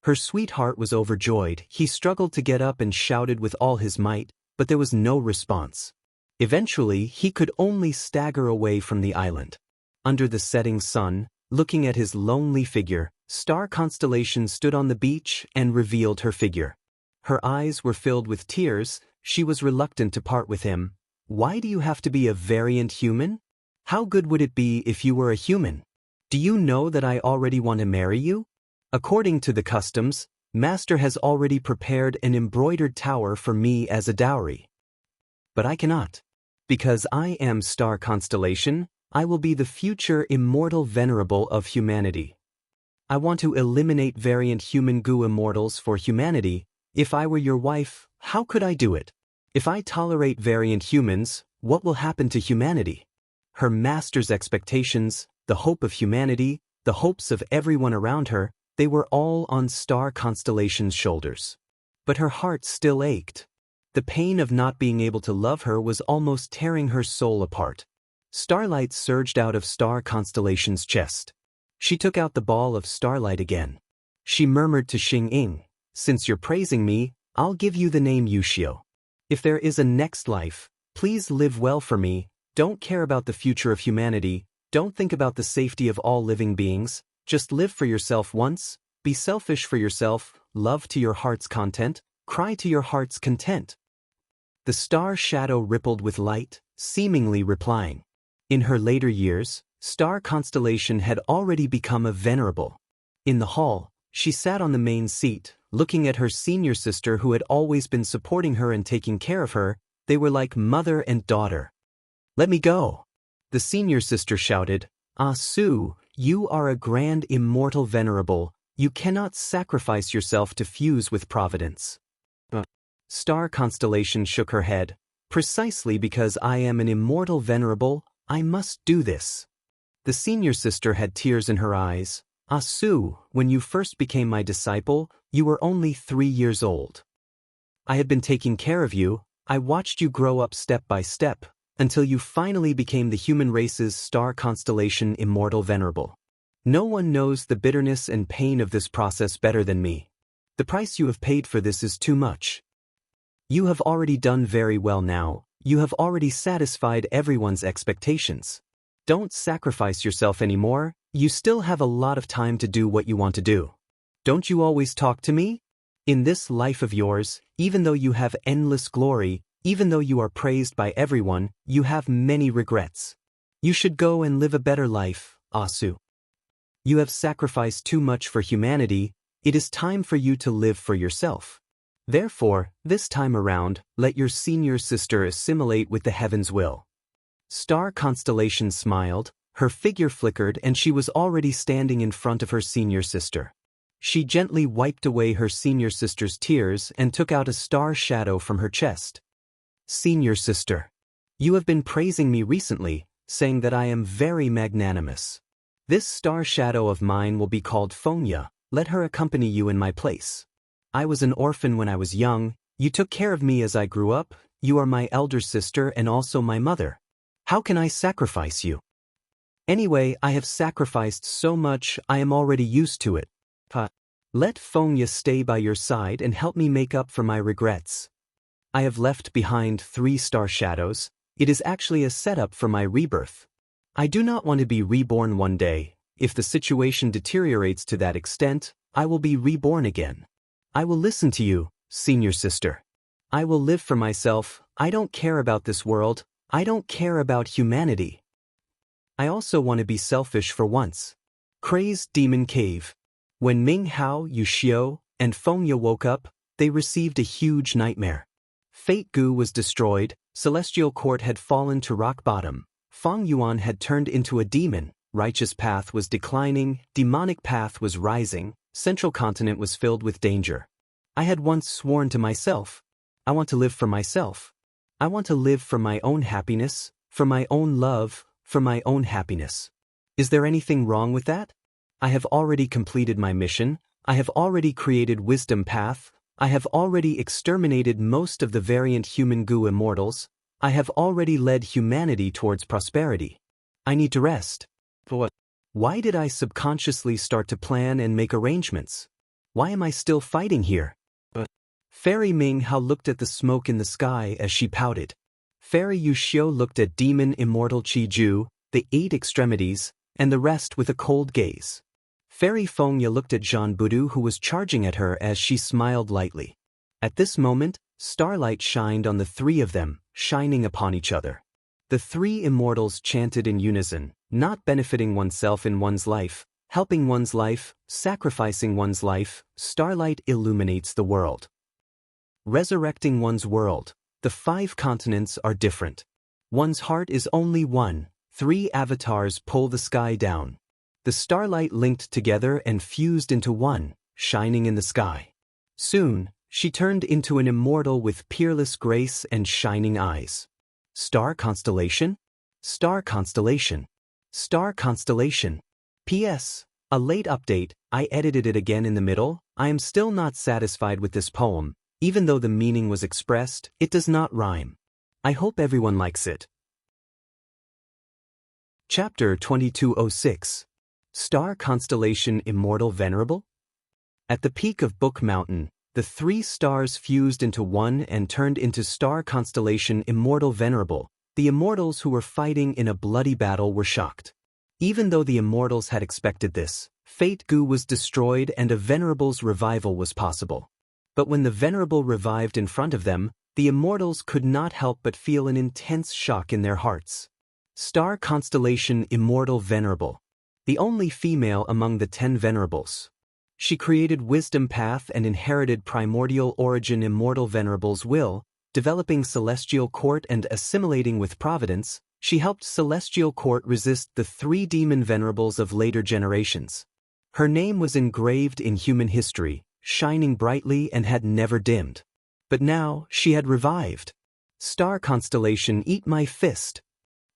Her sweetheart was overjoyed. He struggled to get up and shouted with all his might, but there was no response. Eventually, he could only stagger away from the island. Under the setting sun, looking at his lonely figure, Star Constellation stood on the beach and revealed her figure. Her eyes were filled with tears. She was reluctant to part with him. Why do you have to be a variant human? How good would it be if you were a human? Do you know that I already want to marry you? According to the customs, Master has already prepared an embroidered tower for me as a dowry. But I cannot. Because I am Star Constellation, I will be the future immortal venerable of humanity. I want to eliminate variant human Gu immortals for humanity. If I were your wife, how could I do it? If I tolerate variant humans, what will happen to humanity? Her master's expectations, the hope of humanity, the hopes of everyone around her, they were all on Star Constellation's shoulders. But her heart still ached. The pain of not being able to love her was almost tearing her soul apart. Starlight surged out of Star Constellation's chest. She took out the ball of starlight again. She murmured to Xing Ying, Since you're praising me, I'll give you the name Yushio. If there is a next life, please live well for me, don't care about the future of humanity, don't think about the safety of all living beings, just live for yourself once, be selfish for yourself, love to your heart's content, cry to your heart's content. The star shadow rippled with light, seemingly replying. In her later years, Star Constellation had already become a venerable. In the hall, she sat on the main seat, looking at her senior sister who had always been supporting her and taking care of her. They were like mother and daughter. Let me go! The senior sister shouted, Ah Su, you are a grand immortal venerable, you cannot sacrifice yourself to fuse with Providence. Star Constellation shook her head. Precisely because I am an immortal venerable, I must do this. The senior sister had tears in her eyes. Ah Su, when you first became my disciple, you were only 3 years old. I had been taking care of you, I watched you grow up step by step, until you finally became the human race's star constellation immortal venerable. No one knows the bitterness and pain of this process better than me. The price you have paid for this is too much. You have already done very well now, you have already satisfied everyone's expectations. Don't sacrifice yourself anymore, you still have a lot of time to do what you want to do. Don't you always talk to me? In this life of yours, even though you have endless glory, even though you are praised by everyone, you have many regrets. You should go and live a better life, Asu. You have sacrificed too much for humanity, it is time for you to live for yourself. Therefore, this time around, let your senior sister assimilate with the heaven's will. Star Constellation smiled, her figure flickered and she was already standing in front of her senior sister. She gently wiped away her senior sister's tears and took out a star shadow from her chest. Senior sister. You have been praising me recently, saying that I am very magnanimous. This star shadow of mine will be called Fonya, let her accompany you in my place. I was an orphan when I was young, you took care of me as I grew up, you are my elder sister and also my mother. How can I sacrifice you? Anyway, I have sacrificed so much, I am already used to it. Let Fonya stay by your side and help me make up for my regrets. I have left behind 3 star shadows, it is actually a setup for my rebirth. I do not want to be reborn one day, if the situation deteriorates to that extent, I will be reborn again. I will listen to you, senior sister. I will live for myself, I don't care about this world, I don't care about humanity. I also want to be selfish for once. Crazed Demon Cave. When Ming Hao, Yu Xiao, and Fonya woke up, they received a huge nightmare. Fate Gu was destroyed, Celestial Court had fallen to rock bottom, Feng Yuan had turned into a demon, Righteous Path was declining, Demonic Path was rising, Central Continent was filled with danger. I had once sworn to myself, I want to live for myself. I want to live for my own happiness, for my own love, for my own happiness. Is there anything wrong with that? I have already completed my mission, I have already created Wisdom Path, I have already exterminated most of the variant human goo immortals, I have already led humanity towards prosperity. I need to rest. But why did I subconsciously start to plan and make arrangements? Why am I still fighting here? Fairy Ming Hao looked at the smoke in the sky as she pouted. Fairy Yu Xiao looked at Demon Immortal Qi Ju, the 8 extremities, and the rest with a cold gaze. Fairy Fonya looked at Jean Budu who was charging at her as she smiled lightly. At this moment, starlight shined on the 3 of them, shining upon each other. The 3 immortals chanted in unison, not benefiting oneself in one's life, helping one's life, sacrificing one's life, starlight illuminates the world. Resurrecting one's world, the 5 continents are different. One's heart is only one, 3 avatars pull the sky down. The starlight linked together and fused into one, shining in the sky. Soon, she turned into an immortal with peerless grace and shining eyes. Star constellation? Star constellation. Star constellation. P.S. A late update, I edited it again in the middle, I am still not satisfied with this poem, even though the meaning was expressed, it does not rhyme. I hope everyone likes it. Chapter 2206. Star Constellation Immortal Venerable? At the peak of Book Mountain, the 3 stars fused into one and turned into Star Constellation Immortal Venerable. The immortals who were fighting in a bloody battle were shocked. Even though the immortals had expected this, Fate Gu was destroyed and a Venerable's revival was possible. But when the Venerable revived in front of them, the immortals could not help but feel an intense shock in their hearts. Star Constellation Immortal Venerable. The only female among the 10 Venerables. She created Wisdom Path and inherited Primordial Origin Immortal Venerable's will, developing Celestial Court and assimilating with Providence, she helped Celestial Court resist the 3 demon Venerables of later generations. Her name was engraved in human history, shining brightly and had never dimmed. But now, she had revived. Star Constellation Eat My Fist.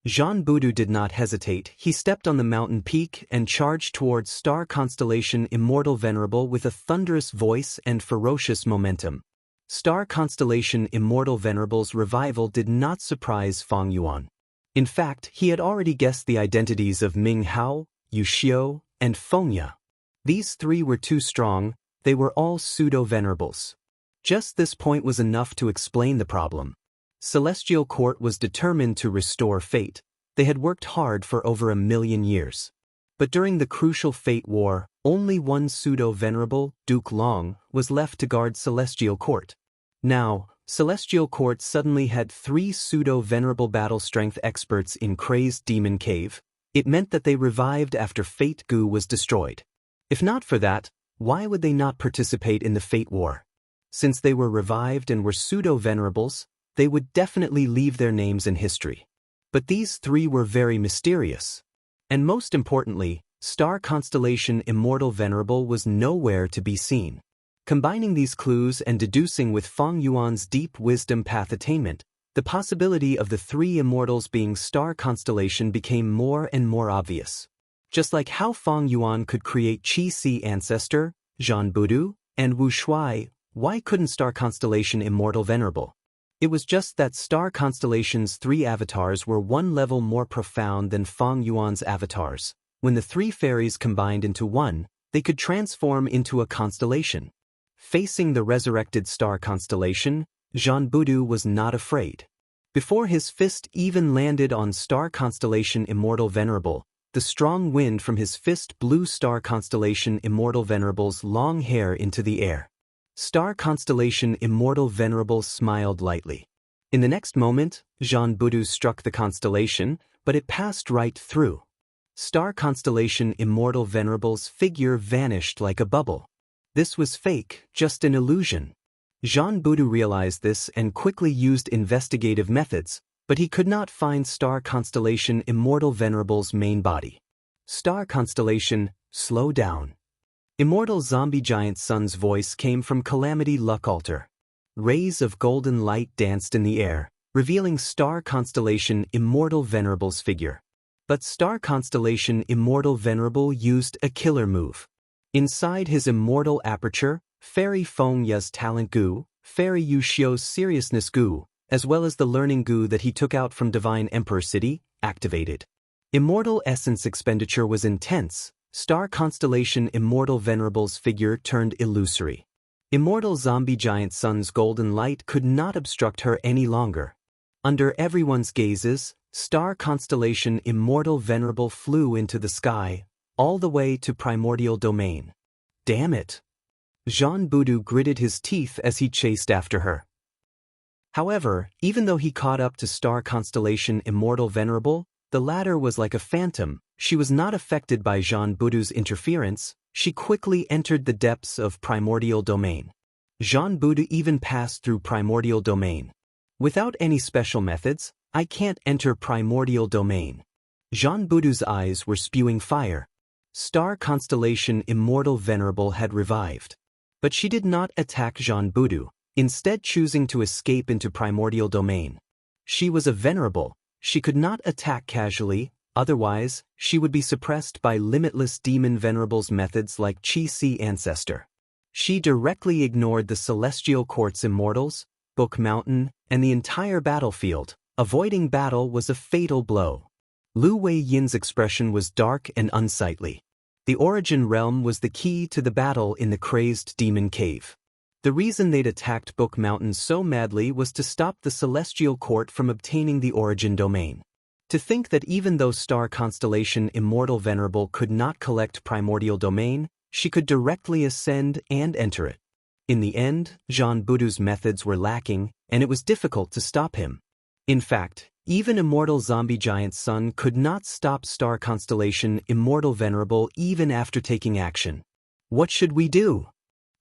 Jean Boudu did not hesitate. He stepped on the mountain peak and charged towards star constellation Immortal Venerable with a thunderous voice and ferocious momentum. Star constellation Immortal Venerable's revival did not surprise Fang Yuan. In fact, he had already guessed the identities of Ming Hao, Yu Xiu, and Feng Ya. These three were too strong. They were all pseudo-venerables. Just this point was enough to explain the problem. Celestial Court was determined to restore fate. They had worked hard for over 1,000,000 years. But during the crucial Fate War, only one pseudo-venerable, Duke Long, was left to guard Celestial Court. Now, Celestial Court suddenly had 3 pseudo-venerable battle-strength experts in Crazed Demon Cave. It meant that they revived after Fate Gu was destroyed. If not for that, why would they not participate in the Fate War? Since they were revived and were pseudo-venerables, they would definitely leave their names in history. But these 3 were very mysterious. And most importantly, star constellation Immortal Venerable was nowhere to be seen. Combining these clues and deducing with Fang Yuan's deep wisdom path attainment, the possibility of the 3 immortals being star constellation became more and more obvious. Just like how Fang Yuan could create Qi Si Ancestor, Jean Boudu, and Wu Shuai, why couldn't star constellation Immortal Venerable? It was just that star constellation's 3 avatars were one level more profound than Fang Yuan's avatars. When the 3 fairies combined into one, they could transform into a constellation. Facing the resurrected star constellation, Jean Boudu was not afraid. Before his fist even landed on star constellation Immortal Venerable, the strong wind from his fist blew star constellation Immortal Venerable's long hair into the air. Star constellation Immortal Venerable smiled lightly. In the next moment, Jean Boudu struck the constellation, but it passed right through. Star constellation Immortal Venerable's figure vanished like a bubble. This was fake, just an illusion. Jean Boudu realized this and quickly used investigative methods, but he could not find star constellation Immortal Venerable's main body. Star constellation, slow down. Immortal Zombie Giant Sun's voice came from Calamity Luck Altar. Rays of golden light danced in the air, revealing star constellation Immortal Venerable's figure. But star constellation Immortal Venerable used a killer move. Inside his immortal aperture, Fairy Feng Ya's talent Gu, Fairy Yu Xiu's seriousness Gu, as well as the learning Gu that he took out from Divine Emperor City, activated. Immortal essence expenditure was intense. Star constellation Immortal Venerable's figure turned illusory. Immortal Zombie Giant Sun's golden light could not obstruct her any longer. Under everyone's gazes, star constellation Immortal Venerable flew into the sky, all the way to primordial domain. Damn it! Jean Boudu gritted his teeth as he chased after her. However, even though he caught up to star constellation Immortal Venerable, the latter was like a phantom. She was not affected by Jean Boudu's interference. She quickly entered the depths of primordial domain. Jean Boudu even passed through primordial domain. Without any special methods, I can't enter primordial domain. Jean Boudu's eyes were spewing fire. Star constellation Immortal Venerable had revived. But she did not attack Jean Boudu, instead choosing to escape into primordial domain. She was a venerable. She could not attack casually, otherwise, she would be suppressed by limitless demon venerables methods like Qi Si Ancestor. She directly ignored the Celestial Court's immortals, Book Mountain, and the entire battlefield. Avoiding battle was a fatal blow. Lu Wei Yin's expression was dark and unsightly. The Origin Realm was the key to the battle in the Crazed Demon Cave. The reason they'd attacked Book Mountain so madly was to stop the Celestial Court from obtaining the Origin Domain. To think that even though star constellation Immortal Venerable could not collect primordial domain, she could directly ascend and enter it. In the end, Jean Boudu's methods were lacking, and it was difficult to stop him. In fact, even Immortal Zombie Giant Sun could not stop star constellation Immortal Venerable even after taking action. What should we do?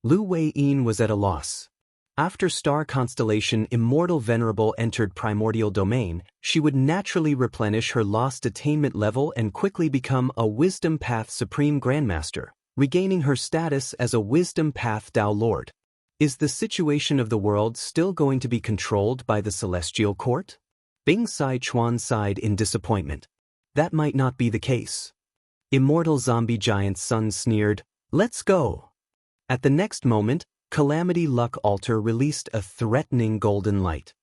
Lu Wei Yin was at a loss. After star constellation Immortal Venerable entered primordial domain, she would naturally replenish her lost attainment level and quickly become a Wisdom Path Supreme Grandmaster, regaining her status as a Wisdom Path Dao Lord. Is the situation of the world still going to be controlled by the Celestial Court? Bing Sai Chuan sighed in disappointment. That might not be the case. Immortal zombie giant's son sneered, "Let's go." At the next moment, Calamity Luck Altar released a threatening golden light.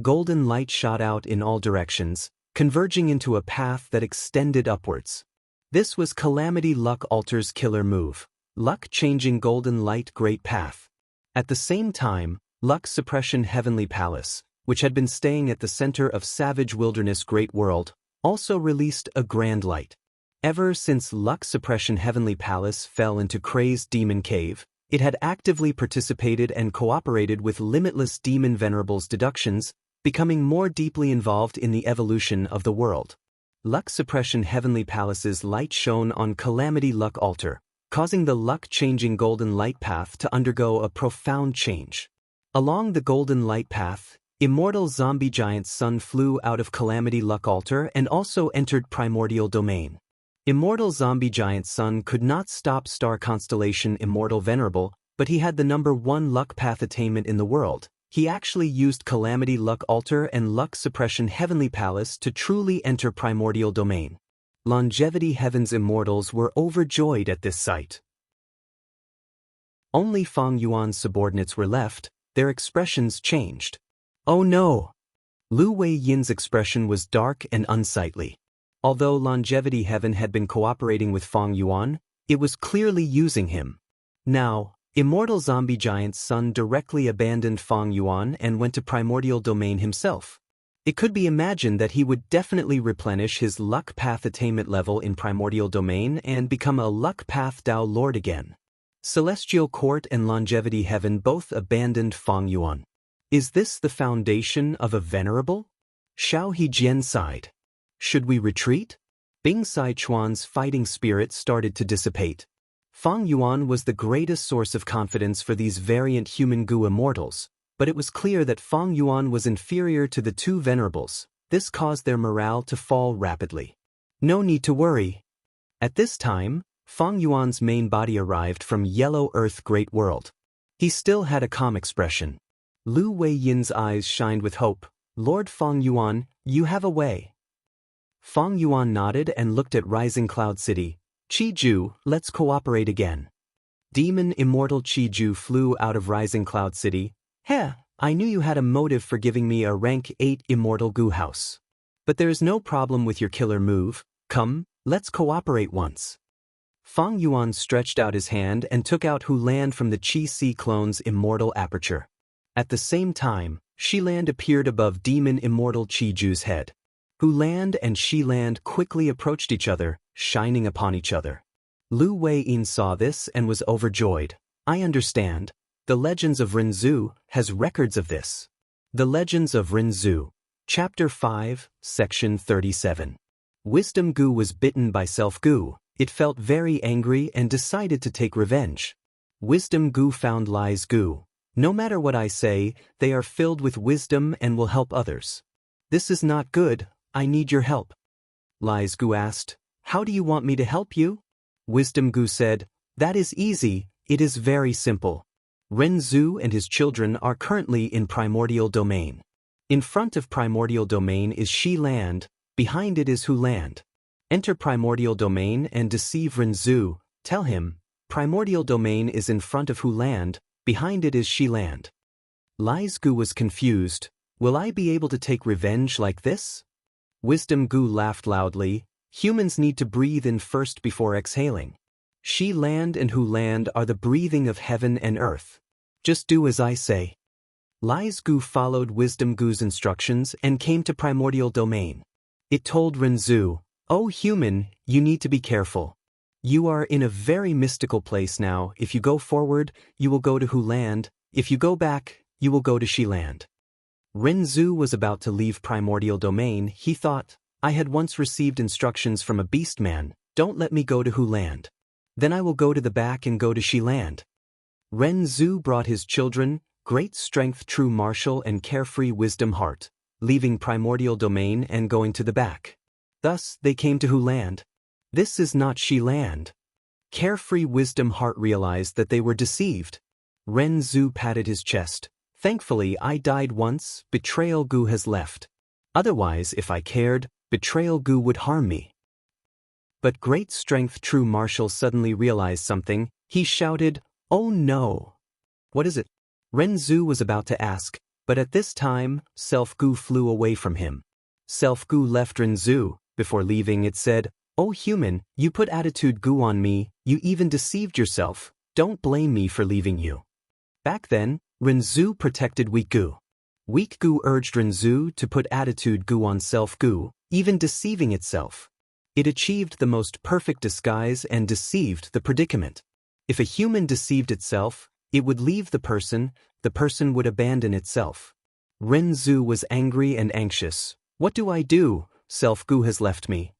Golden light shot out in all directions, converging into a path that extended upwards. This was Calamity Luck Altar's killer move, luck-changing golden light great path. At the same time, Luck Suppression Heavenly Palace, which had been staying at the center of Savage Wilderness Great World, also released a grand light. Ever since Luck Suppression Heavenly Palace fell into Crazed Demon Cave, it had actively participated and cooperated with Limitless Demon Venerable's deductions, becoming more deeply involved in the evolution of the world. Luck Suppression Heavenly Palace's light shone on Calamity Luck Altar, causing the luck-changing golden light path to undergo a profound change. Along the golden light path, Immortal Zombie Giant's son flew out of Calamity Luck Altar and also entered Primordial Domain. Immortal Zombie Giant's son could not stop Star Constellation Immortal Venerable, but he had the #1 luck path attainment in the world. He actually used Calamity Luck Altar and Luck Suppression Heavenly Palace to truly enter Primordial Domain. Longevity Heaven's immortals were overjoyed at this sight. Only Fang Yuan's subordinates were left, their expressions changed. Oh no! Lu Wei Yin's expression was dark and unsightly. Although Longevity Heaven had been cooperating with Fang Yuan, it was clearly using him. Now, Immortal Zombie Giant's son directly abandoned Fang Yuan and went to Primordial Domain himself. It could be imagined that he would definitely replenish his luck path attainment level in Primordial Domain and become a luck path Dao Lord again. Celestial Court and Longevity Heaven both abandoned Fang Yuan. Is this the foundation of a venerable? Xiao Hejian sighed. Should we retreat? Bing Sai Chuan's fighting spirit started to dissipate. Fang Yuan was the greatest source of confidence for these variant human goo immortals, but it was clear that Fang Yuan was inferior to the two venerables. This caused their morale to fall rapidly. No need to worry. At this time, Fang Yuan's main body arrived from Yellow Earth Great World. He still had a calm expression. Lu Wei Yin's eyes shined with hope. Lord Fang Yuan, you have a way. Fang Yuan nodded and looked at Rising Cloud City. Qi Ju, let's cooperate again. Demon Immortal Qi Ju flew out of Rising Cloud City. Heh, I knew you had a motive for giving me a rank 8 Immortal Goo House. But there's no problem with your killer move. Come, let's cooperate once. Fang Yuan stretched out his hand and took out Hu Lan from the Qi Si clone's immortal aperture. At the same time, Shi Land appeared above Demon Immortal Qi Ju's head. Hu Land and Shi Land quickly approached each other, shining upon each other. Lu Wei Yin saw this and was overjoyed. I understand. The Legends of Rinzhu has records of this. The Legends of Rinzhu, Chapter 5, Section 37. Wisdom Goo was bitten by Self-Goo. It felt very angry and decided to take revenge. Wisdom Goo found Lies Goo. No matter what I say, they are filled with wisdom and will help others. This is not good, I need your help. Lies Goo asked, how do you want me to help you? Wisdom Goo said, that is easy, it is very simple. Rinzhu and his children are currently in Primordial Domain. In front of Primordial Domain is Shi Land, behind it is Hu Land. Enter Primordial Domain and deceive Rinzhu, tell him, Primordial Domain is in front of Hu Land, behind it is Shi Land. Lies Goo was confused, will I be able to take revenge like this? Wisdom Goo laughed loudly, humans need to breathe in first before exhaling. Shi Land and Hu Land are the breathing of heaven and earth. Just do as I say. Lies Goo followed Wisdom Goo's instructions and came to Primordial Domain. It told Rinzhu, oh human, you need to be careful. You are in a very mystical place now. If you go forward, you will go to Hu Land. If you go back, you will go to Shi Land. Rinzhu was about to leave Primordial Domain. He thought, I had once received instructions from a beast man, don't let me go to Hu Land. Then I will go to the back and go to Shi Land. Rinzhu brought his children, Great Strength True Martial and Carefree Wisdom Heart, leaving Primordial Domain and going to the back. Thus, they came to Hu Land. This is not Shi Land. Carefree Wisdom Heart realized that they were deceived. Rinzhu patted his chest. Thankfully, I died once, Betrayal Goo has left. Otherwise, if I cared, betrayal Gu would harm me. But great strength true Marshall suddenly realized something. He shouted, "Oh no!" "What is it?" Renzu was about to ask, but at this time, Self-Gu flew away from him. Self-Gu left Renzu. Before leaving it said, "Oh human, you put attitude Gu on me, you even deceived yourself, don't blame me for leaving you." Back then, Renzu protected weak Gu. Weak Gu urged Renzu to put attitude Gu on Self-Gu, even deceiving itself. It achieved the most perfect disguise and deceived the predicament. If a human deceived itself, it would leave the person would abandon itself. Renzu was angry and anxious. "What do I do? Self-Gu has left me.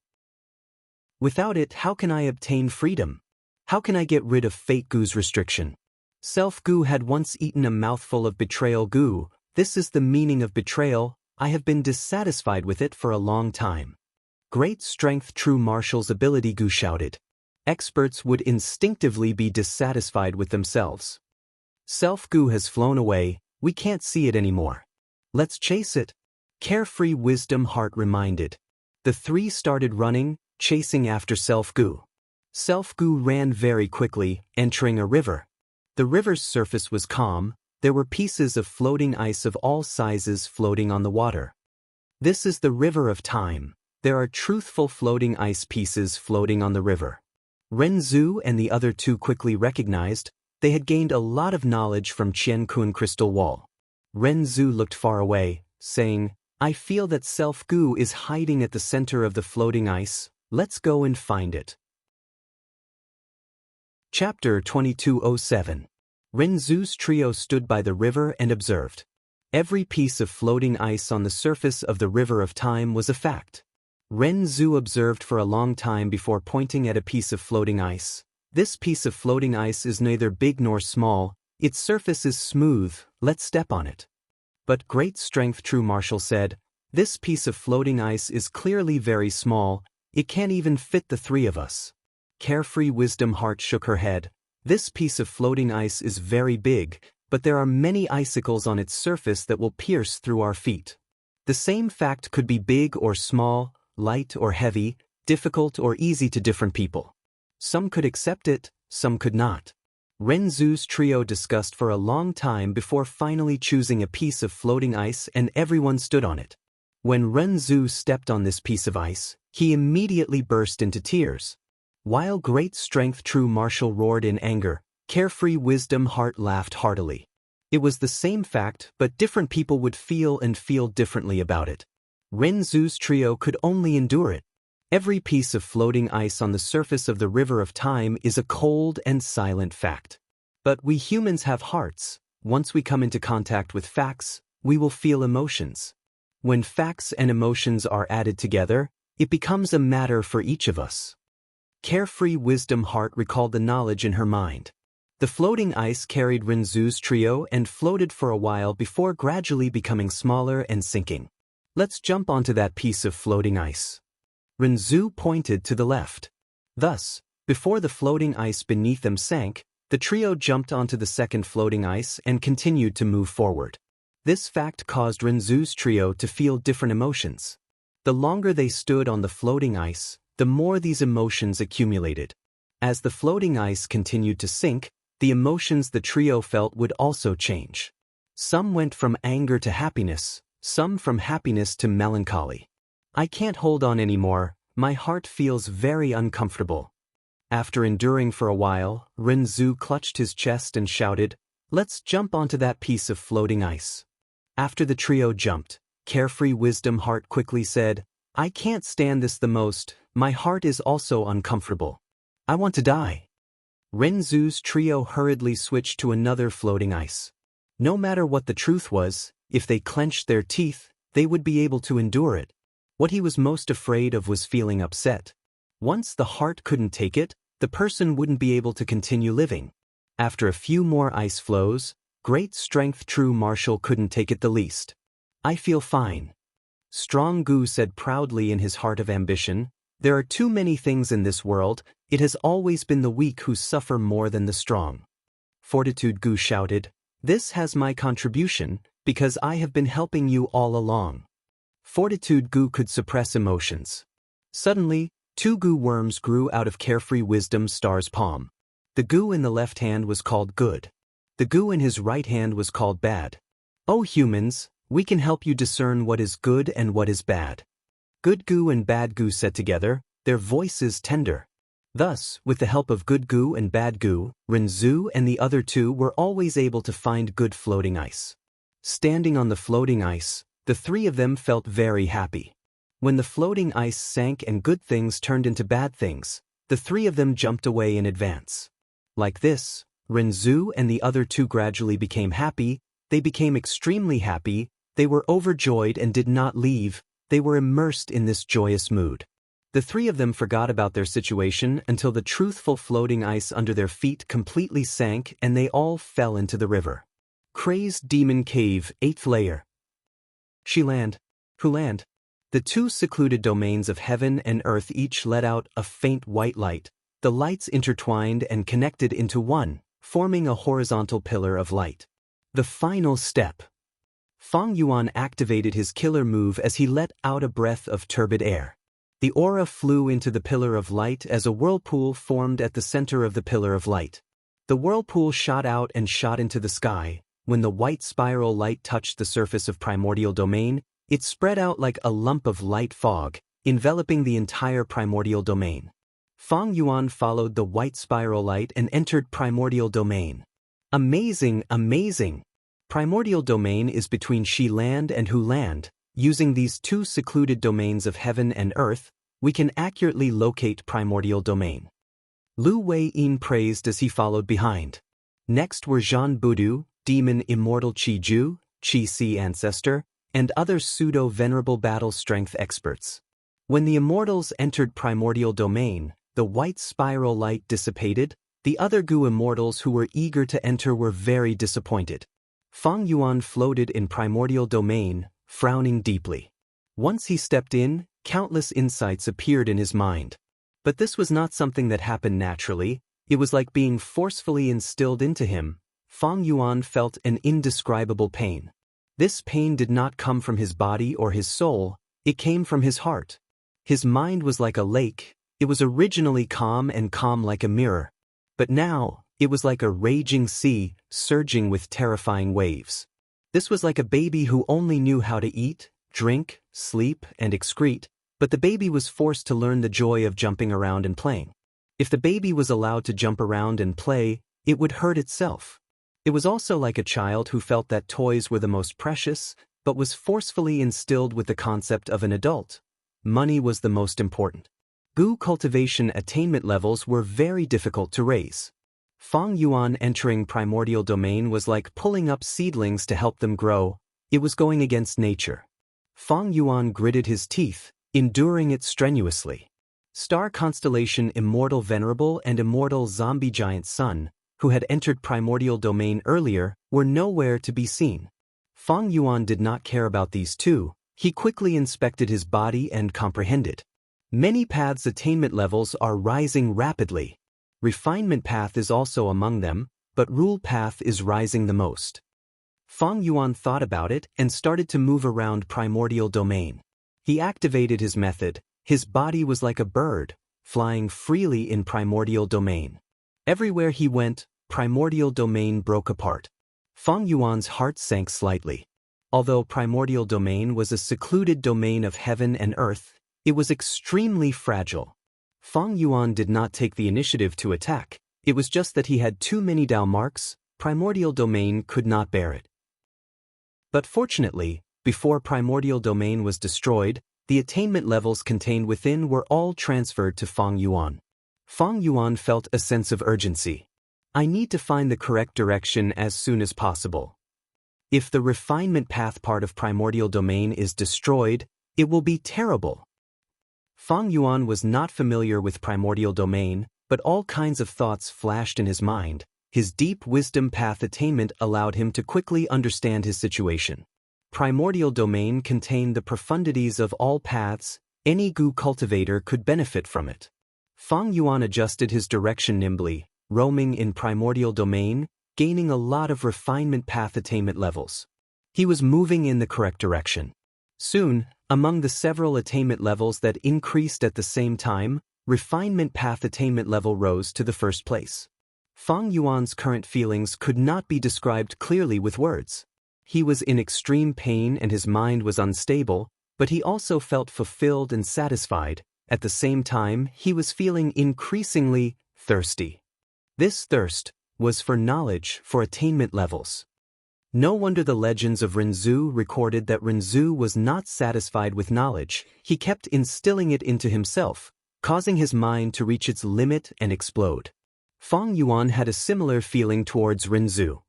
Without it, how can I obtain freedom? How can I get rid of fake Gu's restriction?" Self-Gu had once eaten a mouthful of betrayal Gu. "This is the meaning of betrayal, I have been dissatisfied with it for a long time." Great strength true Marshall's ability Gu shouted. Experts would instinctively be dissatisfied with themselves. Self-Gu has flown away, we can't see it anymore. Let's chase it. Carefree Wisdom Heart reminded. The three started running, chasing after Self-Gu. Self-Gu ran very quickly, entering a river. The river's surface was calm, there were pieces of floating ice of all sizes floating on the water. This is the river of time. There are truthful floating ice pieces floating on the river. Renzu and the other two quickly recognized they had gained a lot of knowledge from Qiankun Crystal Wall. Renzu looked far away, saying, "I feel that Self-Gu is hiding at the center of the floating ice, let's go and find it." Chapter 2207. Renzu's trio stood by the river and observed. Every piece of floating ice on the surface of the river of time was a fact. Renzu observed for a long time before pointing at a piece of floating ice. This piece of floating ice is neither big nor small, its surface is smooth, let's step on it. But great strength true Marshall said, "This piece of floating ice is clearly very small, it can't even fit the three of us." Carefree Wisdom Heart shook her head. "This piece of floating ice is very big, but there are many icicles on its surface that will pierce through our feet. The same fact could be big or small, light or heavy, difficult or easy to different people. Some could accept it, some could not." Renzu's trio discussed for a long time before finally choosing a piece of floating ice and everyone stood on it. When Renzu stepped on this piece of ice, he immediately burst into tears. While great strength true Marshall roared in anger, Carefree Wisdom Heart laughed heartily. It was the same fact, but different people would feel differently about it. Renzu's trio could only endure it. Every piece of floating ice on the surface of the river of time is a cold and silent fact. But we humans have hearts. Once we come into contact with facts, we will feel emotions. When facts and emotions are added together, it becomes a matter for each of us. Carefree Wisdom Heart recalled the knowledge in her mind. The floating ice carried Renzu's trio and floated for a while before gradually becoming smaller and sinking. "Let's jump onto that piece of floating ice." Renzu pointed to the left. Thus, before the floating ice beneath them sank, the trio jumped onto the second floating ice and continued to move forward. This fact caused Renzu's trio to feel different emotions. The longer they stood on the floating ice, the more these emotions accumulated. As the floating ice continued to sink, the emotions the trio felt would also change. Some went from anger to happiness, some from happiness to melancholy. "I can't hold on anymore, my heart feels very uncomfortable." After enduring for a while, Renzu clutched his chest and shouted, "Let's jump onto that piece of floating ice." After the trio jumped, Carefree Wisdom Heart quickly said, "I can't stand this the most, my heart is also uncomfortable. I want to die." Renzu's trio hurriedly switched to another floating ice. No matter what the truth was, if they clenched their teeth, they would be able to endure it. What he was most afraid of was feeling upset. Once the heart couldn't take it, the person wouldn't be able to continue living. After a few more ice flows, great strength true Marshall couldn't take it the least. "I feel fine." Strong Gu said proudly in his heart of ambition, "There are too many things in this world, it has always been the weak who suffer more than the strong." Fortitude Gu shouted, "This has my contribution, because I have been helping you all along." Fortitude Gu could suppress emotions. Suddenly, 2 Gu worms grew out of carefree Wisdom Star's palm. The Gu in the left hand was called good. The Gu in his right hand was called bad. "Oh humans, we can help you discern what is good and what is bad." Good Gu and Bad Gu said together, their voices tender. Thus, with the help of Good Gu and Bad Gu, Renzu and the other 2 were always able to find good floating ice. Standing on the floating ice, the 3 of them felt very happy. When the floating ice sank and good things turned into bad things, the 3 of them jumped away in advance. Like this, Renzu and the other 2 gradually became happy. They became extremely happy. They were overjoyed and did not leave. They were immersed in this joyous mood. The 3 of them forgot about their situation until the truthful floating ice under their feet completely sank and they all fell into the river. Crazed Demon Cave, 8th layer. She-land. Hu-land. The 2 secluded domains of heaven and earth each let out a faint white light. The lights intertwined and connected into one, forming a horizontal pillar of light. The final step. Fang Yuan activated his killer move as he let out a breath of turbid air. The aura flew into the pillar of light as a whirlpool formed at the center of the pillar of light. The whirlpool shot out and shot into the sky. When the white spiral light touched the surface of primordial domain, it spread out like a lump of light fog, enveloping the entire primordial domain. Fang Yuan followed the white spiral light and entered primordial domain. Amazing, amazing! Primordial domain is between She-land and Hu-land. Using these 2 secluded domains of heaven and earth, we can accurately locate primordial domain. Lu Wei-yin praised as he followed behind. Next were Zhan Budu, demon immortal Qi-ju, Qi-si ancestor, and other pseudo-venerable battle strength experts. When the immortals entered primordial domain, the white spiral light dissipated. The other Gu immortals who were eager to enter were very disappointed. Fang Yuan floated in primordial domain, frowning deeply. Once he stepped in, countless insights appeared in his mind. But this was not something that happened naturally. It was like being forcefully instilled into him. Fang Yuan felt an indescribable pain. This pain did not come from his body or his soul, it came from his heart. His mind was like a lake. It was originally calm and calm like a mirror. But now, it was like a raging sea, surging with terrifying waves. This was like a baby who only knew how to eat, drink, sleep, and excrete, but the baby was forced to learn the joy of jumping around and playing. If the baby was allowed to jump around and play, it would hurt itself. It was also like a child who felt that toys were the most precious, but was forcefully instilled with the concept of an adult. Money was the most important. Gu cultivation attainment levels were very difficult to raise. Fang Yuan entering primordial domain was like pulling up seedlings to help them grow. It was going against nature. Fang Yuan gritted his teeth, enduring it strenuously. Star constellation Immortal Venerable and Immortal Zombie Giant Sun, who had entered primordial domain earlier, were nowhere to be seen. Fang Yuan did not care about these 2. He quickly inspected his body and comprehended. Many paths' attainment levels are rising rapidly. Refinement path is also among them, but rule path is rising the most. Fang Yuan thought about it and started to move around primordial domain. He activated his method. His body was like a bird, flying freely in primordial domain. Everywhere he went, primordial domain broke apart. Fang Yuan's heart sank slightly. Although primordial domain was a secluded domain of heaven and earth, it was extremely fragile. Fang Yuan did not take the initiative to attack. It was just that he had too many Dao marks. Primordial domain could not bear it. But fortunately, before primordial domain was destroyed, the attainment levels contained within were all transferred to Fang Yuan. Fang Yuan felt a sense of urgency. I need to find the correct direction as soon as possible. If the refinement path part of primordial domain is destroyed, it will be terrible. Fang Yuan was not familiar with primordial domain, but all kinds of thoughts flashed in his mind. His deep wisdom path attainment allowed him to quickly understand his situation. Primordial domain contained the profundities of all paths. Any Gu cultivator could benefit from it. Fang Yuan adjusted his direction nimbly, roaming in primordial domain, gaining a lot of refinement path attainment levels. He was moving in the correct direction. Soon, among the several attainment levels that increased at the same time, refinement path attainment level rose to the first place. Fang Yuan's current feelings could not be described clearly with words. He was in extreme pain and his mind was unstable, but he also felt fulfilled and satisfied. At the same time, he was feeling increasingly thirsty. This thirst was for knowledge, for attainment levels. No wonder the legends of Renzu recorded that Renzu was not satisfied with knowledge. He kept instilling it into himself, causing his mind to reach its limit and explode. Fang Yuan had a similar feeling towards Renzu.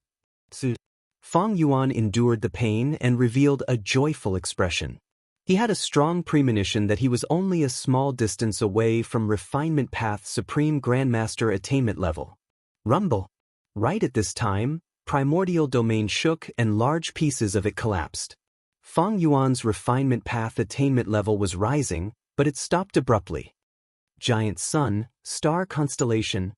Fang Yuan endured the pain and revealed a joyful expression. He had a strong premonition that he was only a small distance away from refinement path supreme grandmaster attainment level. Rumble. Right at this time, primordial domain shook and large pieces of it collapsed. Fang Yuan's refinement path attainment level was rising, but it stopped abruptly. Giant sun, star constellation.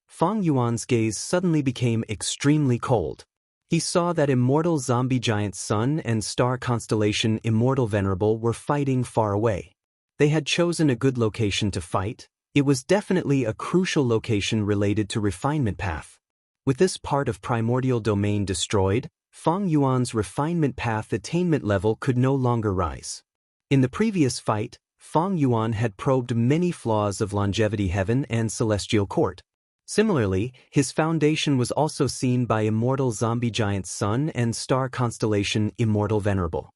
Fang Yuan's gaze suddenly became extremely cold. He saw that immortal zombie giant sun and star constellation immortal venerable were fighting far away. They had chosen a good location to fight. It was definitely a crucial location related to refinement path. With this part of primordial domain destroyed, Fang Yuan's refinement path attainment level could no longer rise. In the previous fight, Fang Yuan had probed many flaws of longevity heaven and celestial court. Similarly, his foundation was also seen by immortal zombie giant sun and star constellation immortal venerable.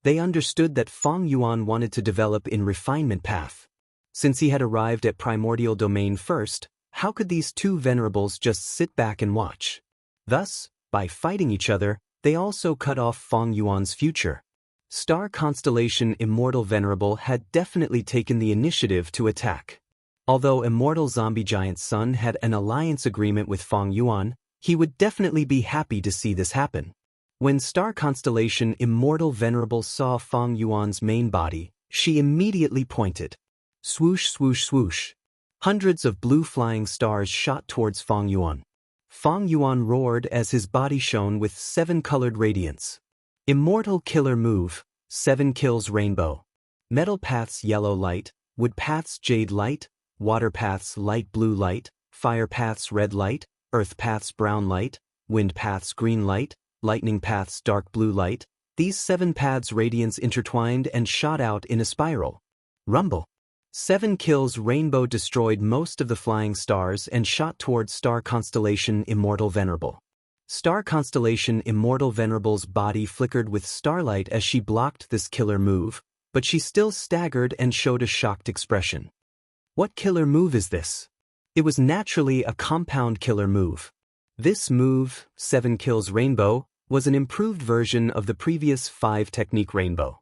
They understood that Fang Yuan wanted to develop in refinement path. Since he had arrived at primordial domain first, how could these two venerables just sit back and watch? Thus, by fighting each other, they also cut off Fang Yuan's future. Star constellation immortal venerable had definitely taken the initiative to attack. Although immortal zombie giant sun had an alliance agreement with Fang Yuan, he would definitely be happy to see this happen. When star constellation immortal venerable saw Fang Yuan's main body, she immediately pointed. Swoosh swoosh swoosh. Hundreds of blue flying stars shot towards Fang Yuan. Fang Yuan roared as his body shone with 7-colored radiance. Immortal killer move, 7 kills rainbow. Metal paths yellow light, wood paths jade light, water paths light blue light, fire paths red light, earth paths brown light, wind paths green light, lightning paths dark blue light. These 7 paths radiance intertwined and shot out in a spiral. Rumble. 7 kills rainbow destroyed most of the flying stars and shot towards star constellation immortal venerable. Star constellation immortal venerable's body flickered with starlight as she blocked this killer move, but she still staggered and showed a shocked expression. What killer move is this? It was naturally a compound killer move. This move, 7 kills rainbow, was an improved version of the previous 5 technique rainbow.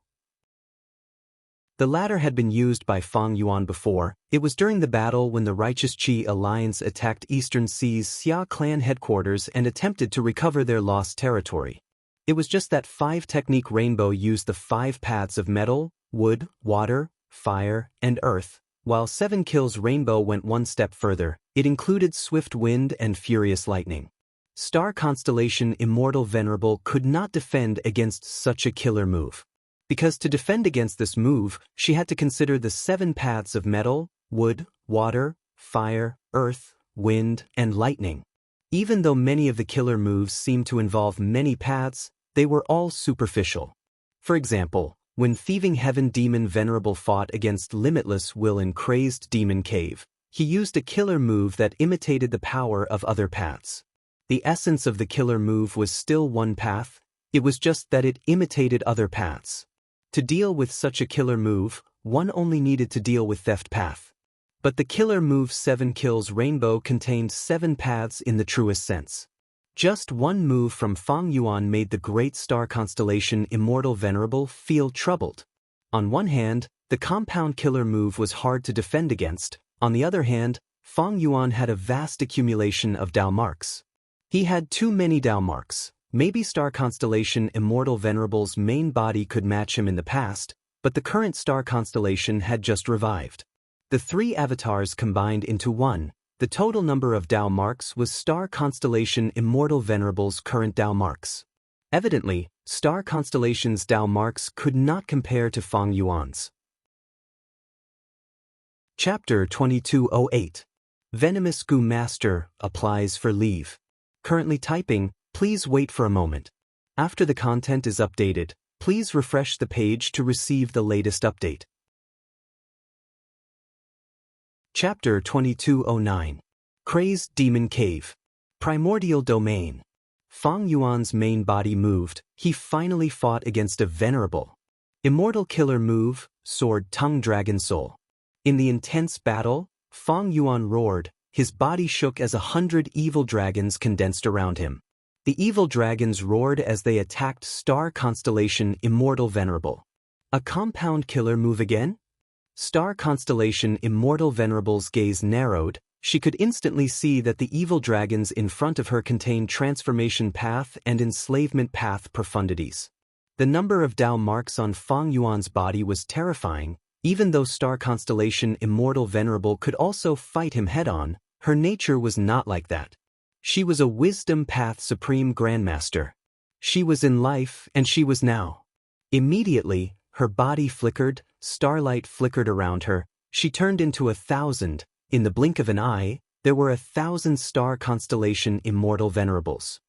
The latter had been used by Fang Yuan before. It was during the battle when the Righteous Qi Alliance attacked Eastern Sea's Xia clan headquarters and attempted to recover their lost territory. It was just that 5 technique rainbow used the 5 paths of metal, wood, water, fire, and earth, while 7 kills rainbow went one step further. It included swift wind and furious lightning. Star constellation immortal venerable could not defend against such a killer move. Because to defend against this move, she had to consider the 7 paths of metal, wood, water, fire, earth, wind, and lightning. Even though many of the killer moves seemed to involve many paths, they were all superficial. For example, when Thieving Heaven Demon Venerable fought against Limitless Will in Crazed Demon Cave, he used a killer move that imitated the power of other paths. The essence of the killer move was still one path, it was just that it imitated other paths. To deal with such a killer move, one only needed to deal with Theft Path. But the killer move 7 kills rainbow contained 7 paths in the truest sense. Just one move from Fang Yuan made the great star constellation immortal venerable feel troubled. On one hand, the compound killer move was hard to defend against. On the other hand, Fang Yuan had a vast accumulation of Dao marks. He had too many Dao marks. Maybe star constellation immortal venerable's main body could match him in the past, but the current star constellation had just revived. The 3 avatars combined into one. The total number of Dao marks was star constellation immortal venerable's current Dao marks. Evidently, Star constellation's Dao marks could not compare to Fang Yuan's. Chapter 2208. Venomous Goo Master applies for leave. Currently typing, please wait for a moment. After the content is updated, please refresh the page to receive the latest update. Chapter 2209. Crazed Demon Cave. Primordial Domain. Fang Yuan's main body moved. He finally fought against a venerable, immortal killer move, Sword Tongue Dragon Soul. In the intense battle, Fang Yuan roared. His body shook as 100 evil dragons condensed around him. The evil dragons roared as they attacked star constellation Immortal Venerable. A compound killer move again? Star constellation Immortal Venerable's gaze narrowed. She could instantly see that the evil dragons in front of her contained transformation path and enslavement path profundities. The number of Dao marks on Fang Yuan's body was terrifying. Even though star constellation Immortal Venerable could also fight him head-on, her nature was not like that. She was a wisdom path supreme grandmaster. She was in life and she was now. Immediately, her body flickered, starlight flickered around her, she turned into 1,000. In the blink of an eye, there were 1,000 star constellation Immortal Venerables.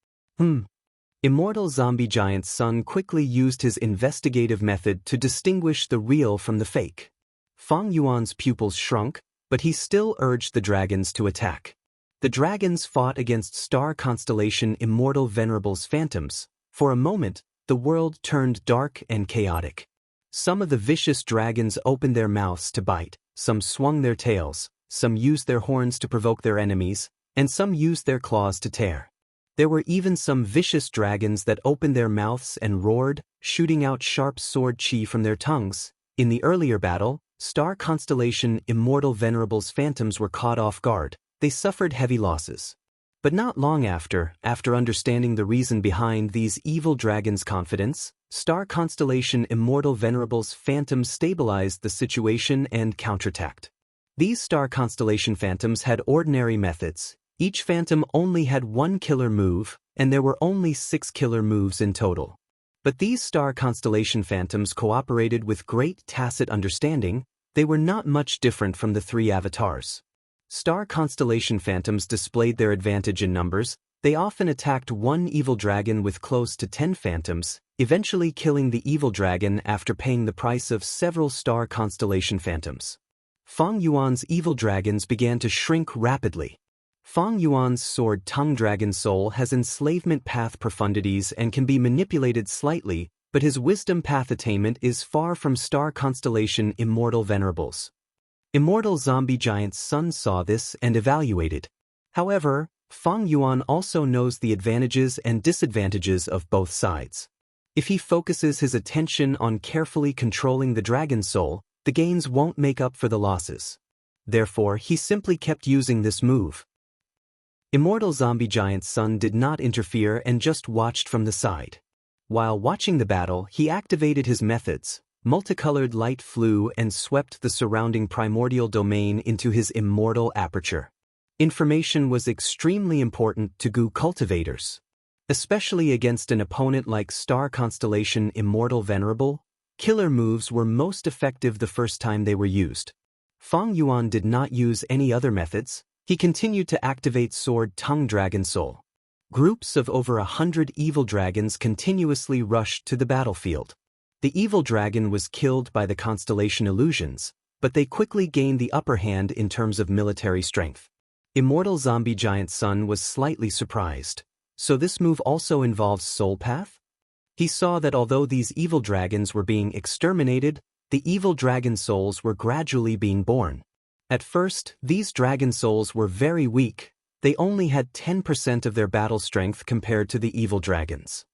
Immortal Zombie Giant's son quickly used his investigative method to distinguish the real from the fake. Fang Yuan's pupils shrunk, but he still urged the dragons to attack. The dragons fought against star constellation Immortal Venerable's phantoms. For a moment, the world turned dark and chaotic. Some of the vicious dragons opened their mouths to bite, some swung their tails, some used their horns to provoke their enemies, and some used their claws to tear. There were even some vicious dragons that opened their mouths and roared, shooting out sharp sword chi from their tongues. In the earlier battle, star constellation Immortal Venerable's phantoms were caught off guard. They suffered heavy losses. But not long after understanding the reason behind these evil dragons' confidence, star constellation Immortal Venerable's phantoms stabilized the situation and counterattacked. These star constellation phantoms had ordinary methods. Each phantom only had one killer move, and there were only 6 killer moves in total. But these star constellation phantoms cooperated with great tacit understanding. They were not much different from the 3 avatars. Star constellation phantoms displayed their advantage in numbers. They often attacked one evil dragon with close to 10 phantoms, eventually killing the evil dragon after paying the price of several star constellation phantoms. Fang Yuan's evil dragons began to shrink rapidly. Fang Yuan's Sword Tongue Dragon Soul has enslavement path profundities and can be manipulated slightly, but his wisdom path attainment is far from star constellation Immortal Venerables. Immortal Zombie Giant's son saw this and evaluated. However, Fang Yuan also knows the advantages and disadvantages of both sides. If he focuses his attention on carefully controlling the Dragon Soul, the gains won't make up for the losses. Therefore, he simply kept using this move. Immortal Zombie Giant's son did not interfere and just watched from the side. While watching the battle, he activated his methods. Multicolored light flew and swept the surrounding primordial domain into his immortal aperture. Information was extremely important to Goo cultivators. Especially against an opponent like star constellation Immortal Venerable, killer moves were most effective the first time they were used. Fang Yuan did not use any other methods. He continued to activate Sword Tongue Dragon Soul. Groups of over 100 evil dragons continuously rushed to the battlefield. The evil dragon was killed by the constellation illusions, but they quickly gained the upper hand in terms of military strength. Immortal Zombie Giant's son was slightly surprised. So this move also involves Soul Path? He saw that although these evil dragons were being exterminated, the evil dragon souls were gradually being born. At first, these dragon souls were very weak. They only had 10% of their battle strength compared to the evil dragons.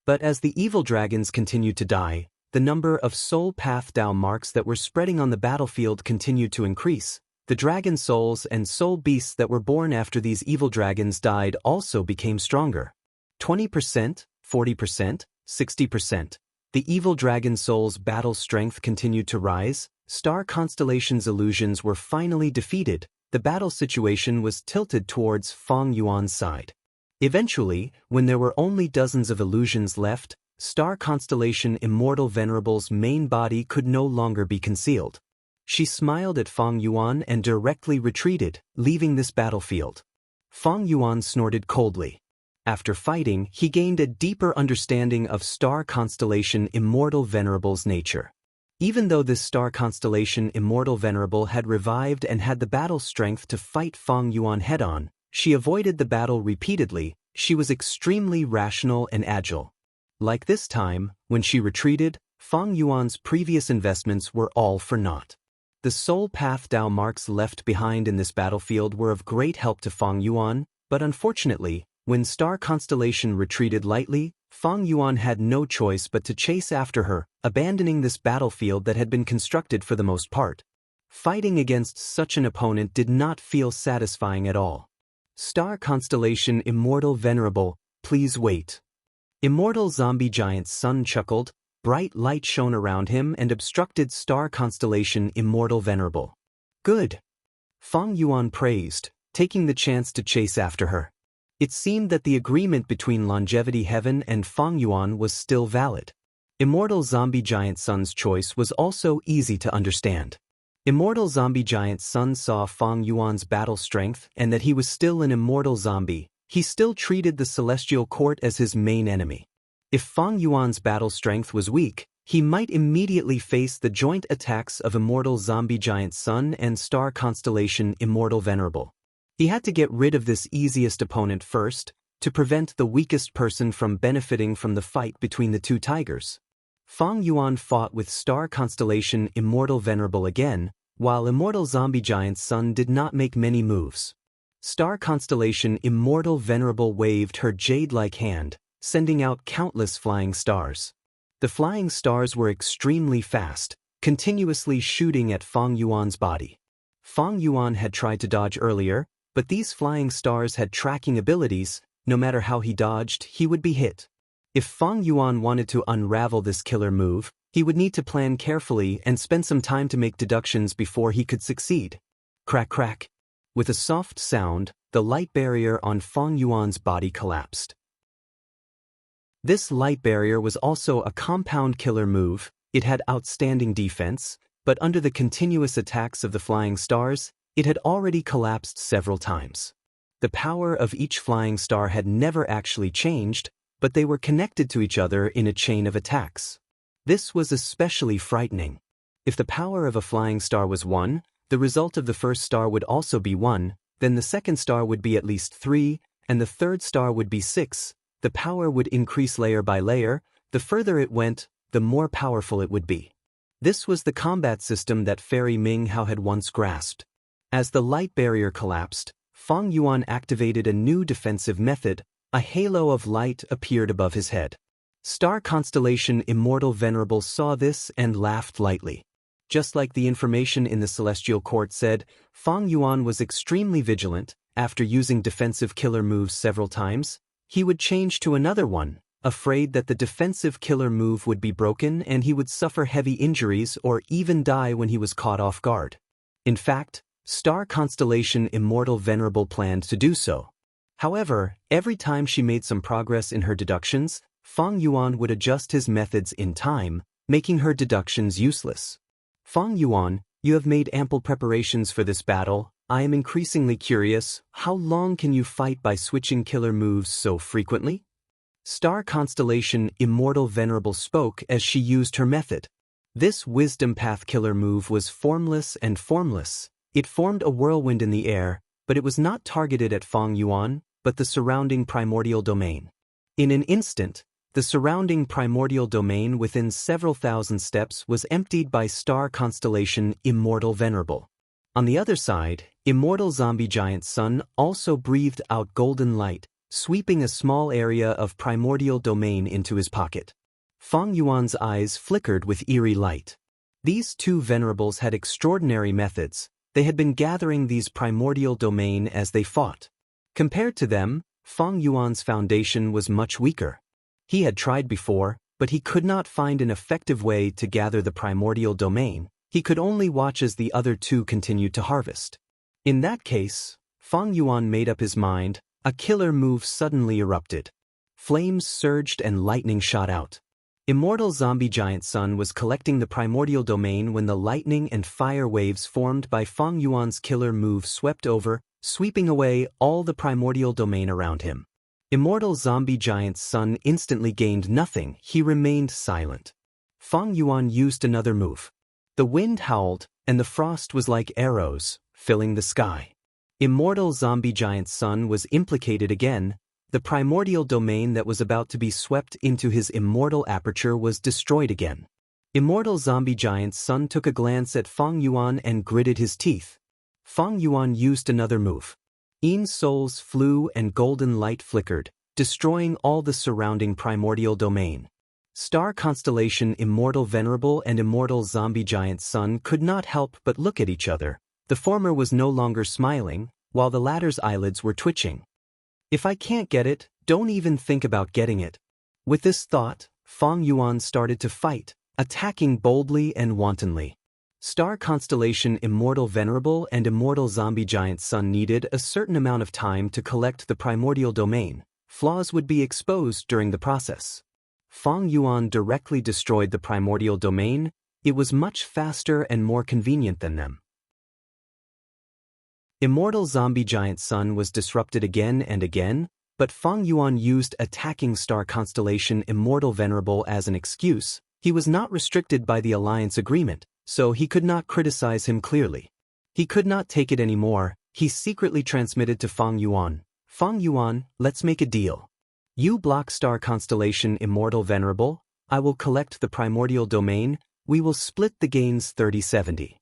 But as the evil dragons continued to die, the number of soul path Dao marks that were spreading on the battlefield continued to increase. The dragon souls and soul beasts that were born after these evil dragons died also became stronger. 20%, 40%, 60%. The evil dragon soul's battle strength continued to rise. Star constellation's illusions were finally defeated. The battle situation was tilted towards Fang Yuan's side. Eventually, when there were only dozens of illusions left, star constellation Immortal Venerable's main body could no longer be concealed. She smiled at Feng Yuan and directly retreated, leaving this battlefield. Feng Yuan snorted coldly. After fighting, he gained a deeper understanding of star constellation Immortal Venerable's nature. Even though this star constellation Immortal Venerable had revived and had the battle strength to fight Feng Yuan head-on, she avoided the battle repeatedly. She was extremely rational and agile. Like this time, when she retreated, Feng Yuan's previous investments were all for naught. The soul path Dao marks left behind in this battlefield were of great help to Feng Yuan, but unfortunately, when star constellation retreated lightly, Feng Yuan had no choice but to chase after her, abandoning this battlefield that had been constructed for the most part. Fighting against such an opponent did not feel satisfying at all. Star constellation Immortal Venerable, please wait. Immortal Zombie Giant's son chuckled. Bright light shone around him and obstructed star constellation Immortal Venerable. Good. Feng Yuan praised, taking the chance to chase after her. It seemed that the agreement between Longevity Heaven and Feng Yuan was still valid. Immortal Zombie Giant's son's choice was also easy to understand. Immortal Zombie Giant's son saw Feng Yuan's battle strength and that he was still an immortal zombie. He still treated the Celestial Court as his main enemy. If Feng Yuan's battle strength was weak, he might immediately face the joint attacks of Immortal Zombie Giant's son and star constellation Immortal Venerable. He had to get rid of this easiest opponent first, to prevent the weakest person from benefiting from the fight between the two tigers. Feng Yuan fought with star constellation Immortal Venerable again, while Immortal Zombie Giant's son did not make many moves. Star constellation Immortal Venerable waved her jade-like hand, sending out countless flying stars. The flying stars were extremely fast, continuously shooting at Feng Yuan's body. Feng Yuan had tried to dodge earlier, but these flying stars had tracking abilities. No matter how he dodged, he would be hit. If Feng Yuan wanted to unravel this killer move, he would need to plan carefully and spend some time to make deductions before he could succeed. Crack crack. With a soft sound, the light barrier on Feng Yuan's body collapsed. This light barrier was also a compound killer move. It had outstanding defense, but under the continuous attacks of the flying stars, it had already collapsed several times. The power of each flying star had never actually changed, but they were connected to each other in a chain of attacks. This was especially frightening. If the power of a flying star was 1, the result of the first star would also be 1, then the second star would be at least 3, and the third star would be 6. The power would increase layer by layer. The further it went, the more powerful it would be. This was the combat system that Fairy Ming Hao had once grasped. As the light barrier collapsed, Feng Yuan activated a new defensive method. A halo of light appeared above his head. Star constellation Immortal Venerable saw this and laughed lightly. Just like the information in the Celestial Court said, Feng Yuan was extremely vigilant. After using defensive killer moves several times, he would change to another one, afraid that the defensive killer move would be broken and he would suffer heavy injuries or even die when he was caught off guard. In fact, star constellation Immortal Venerable planned to do so. However, every time she made some progress in her deductions, Feng Yuan would adjust his methods in time, making her deductions useless. Feng Yuan, you have made ample preparations for this battle. I am increasingly curious, how long can you fight by switching killer moves so frequently? Star constellation Immortal Venerable spoke as she used her method. This wisdom path killer move was formless and formless. It formed a whirlwind in the air, but it was not targeted at Feng Yuan, but the surrounding primordial domain. In an instant, the surrounding primordial domain within several thousand steps was emptied by star constellation Immortal Venerable. On the other side, Immortal Zombie Giant's son also breathed out golden light, sweeping a small area of primordial domain into his pocket. Feng Yuan's eyes flickered with eerie light. These two venerables had extraordinary methods. They had been gathering these primordial domain as they fought. Compared to them, Feng Yuan's foundation was much weaker. He had tried before, but he could not find an effective way to gather the primordial domain. He could only watch as the other two continued to harvest. In that case, Feng Yuan made up his mind. a killer move suddenly erupted. Flames surged and lightning shot out. Immortal zombie giant Sun was collecting the primordial domain when the lightning and fire waves formed by Feng Yuan's killer move swept over, sweeping away all the primordial domain around him. Immortal zombie giant Sun instantly gained nothing, he remained silent. Feng Yuan used another move. The wind howled, and the frost was like arrows, filling the sky. Immortal zombie giant Sun was implicated again. The primordial domain that was about to be swept into his immortal aperture was destroyed again. Immortal zombie giant Sun took a glance at Feng Yuan and gritted his teeth. Feng Yuan used another move. Yin souls flew and golden light flickered, destroying all the surrounding primordial domain. Star constellation Immortal Venerable and Immortal Zombie Giant Sun could not help but look at each other. The former was no longer smiling, while the latter's eyelids were twitching. If I can't get it, don't even think about getting it. With this thought, Feng Yuan started to fight, attacking boldly and wantonly. Star constellation Immortal Venerable and Immortal Zombie Giant Sun needed a certain amount of time to collect the primordial domain. Flaws would be exposed during the process. Feng Yuan directly destroyed the primordial domain. It was much faster and more convenient than them. Immortal Zombie Giant Sun was disrupted again and again, but Feng Yuan used attacking star constellation Immortal Venerable as an excuse. He was not restricted by the alliance agreement, so he could not criticize him clearly. He could not take it anymore. He secretly transmitted to Feng Yuan, "Feng Yuan, let's make a deal. You block star constellation Immortal Venerable, I will collect the primordial domain, we will split the gains 30-70.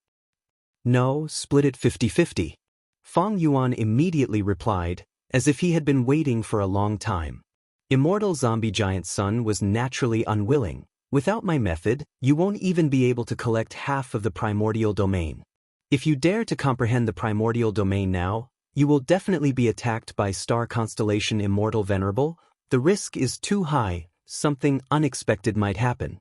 No, split it 50-50. Feng Yuan immediately replied, as if he had been waiting for a long time. Immortal Zombie Giant Sun was naturally unwilling. Without my method, you won't even be able to collect half of the primordial domain. If you dare to comprehend the primordial domain now, you will definitely be attacked by star constellation Immortal Venerable. The risk is too high, something unexpected might happen.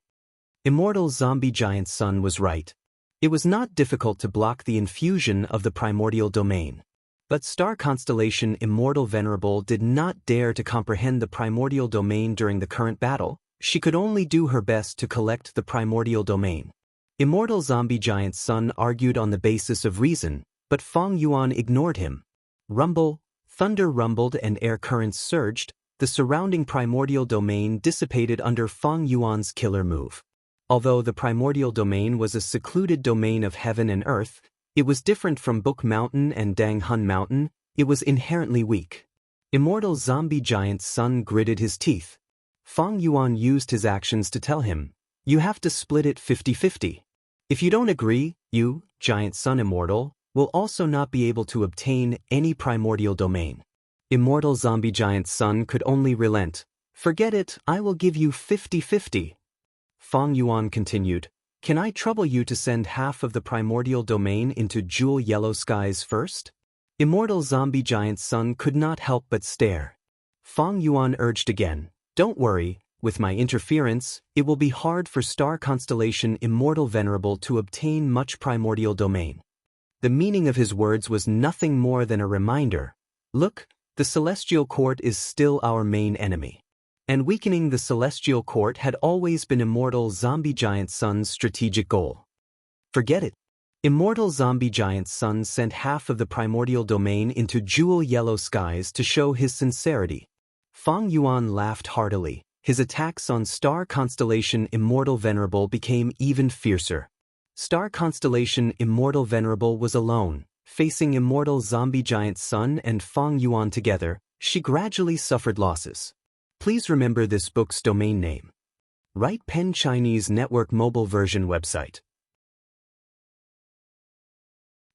Immortal Zombie Giant Sun was right. It was not difficult to block the infusion of the primordial domain. But star constellation Immortal Venerable did not dare to comprehend the primordial domain during the current battle. She could only do her best to collect the primordial domain. Immortal Zombie Giant Sun argued on the basis of reason, but Feng Yuan ignored him. Rumble, thunder rumbled and air currents surged. The surrounding primordial domain dissipated under Feng Yuan's killer move. Although the primordial domain was a secluded domain of heaven and earth, it was different from Book Mountain and Dang Hun Mountain. It was inherently weak. Immortal Zombie Giant Sun gritted his teeth. Feng Yuan used his actions to tell him, you have to split it 50-50. If you don't agree, you, Giant Sun Immortal, will also not be able to obtain any primordial domain. Immortal Zombie Giant Sun could only relent. Forget it, I will give you 50-50. Feng Yuan continued, can I trouble you to send half of the primordial domain into Jewel Yellow Skies first? Immortal Zombie Giant Sun could not help but stare. Feng Yuan urged again, don't worry, with my interference, it will be hard for star constellation Immortal Venerable to obtain much primordial domain. The meaning of his words was nothing more than a reminder. Look, the Celestial Court is still our main enemy. And weakening the Celestial Court had always been Immortal Zombie Giant Sun's strategic goal. Forget it. Immortal Zombie Giant Sun sent half of the primordial domain into Jewel Yellow Skies to show his sincerity. Feng Yuan laughed heartily. His attacks on star constellation Immortal Venerable became even fiercer. Star constellation Immortal Venerable was alone, facing Immortal Zombie Giant Sun and Feng Yuan together. She gradually suffered losses. Please remember this book's domain name. Right Pen Chinese Network Mobile Version Website.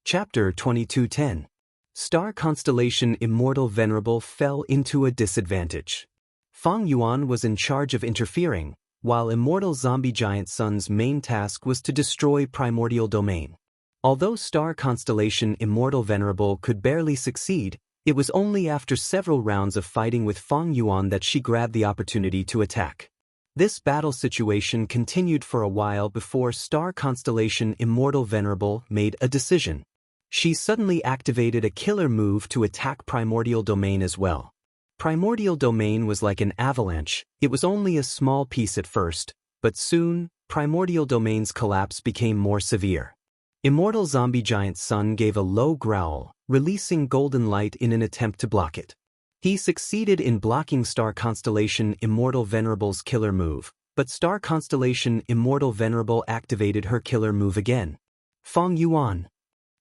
Chapter 2210. Star constellation Immortal Venerable fell into a disadvantage. Feng Yuan was in charge of interfering, while Immortal Zombie Giant Sun's main task was to destroy primordial domain. Although star constellation Immortal Venerable could barely succeed, it was only after several rounds of fighting with Feng Yuan that she grabbed the opportunity to attack. This battle situation continued for a while before star constellation Immortal Venerable made a decision. She suddenly activated a killer move to attack primordial domain as well. Primordial domain was like an avalanche. It was only a small piece at first, but soon, primordial domain's collapse became more severe. Immortal zombie giant sun gave a low growl, releasing golden light in an attempt to block it. He succeeded in blocking star constellation Immortal Venerable's killer move, but star constellation Immortal Venerable activated her killer move again. Feng Yuan.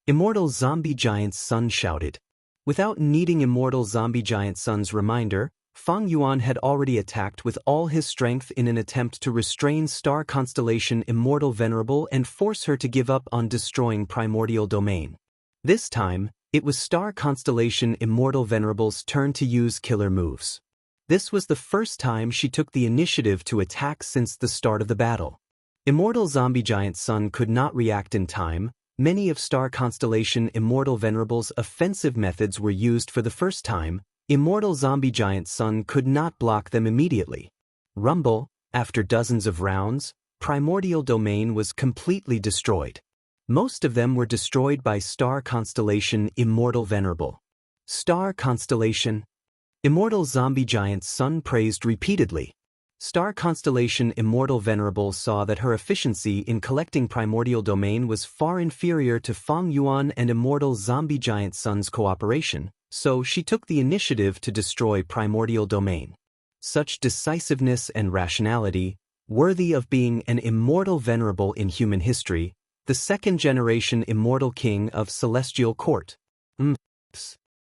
Immortal zombie giant sun shouted. Without needing Immortal zombie giant sun's reminder, Feng Yuan had already attacked with all his strength in an attempt to restrain star constellation Immortal Venerable and force her to give up on destroying primordial domain. This time, it was star constellation Immortal Venerable's turn to use killer moves. This was the first time she took the initiative to attack since the start of the battle. Immortal zombie giant sun could not react in time. Many of star constellation Immortal Venerable's offensive methods were used for the first time. Immortal zombie giant sun could not block them immediately. Rumble, after dozens of rounds, primordial domain was completely destroyed. Most of them were destroyed by star constellation Immortal Venerable. Star constellation. Immortal zombie giant sun praised repeatedly. Star constellation Immortal Venerable saw that her efficiency in collecting primordial domain was far inferior to Feng Yuan and Immortal zombie giant sun's cooperation, so she took the initiative to destroy primordial domain. Such decisiveness and rationality, worthy of being an Immortal Venerable in human history, the second-generation Immortal King of Celestial Court.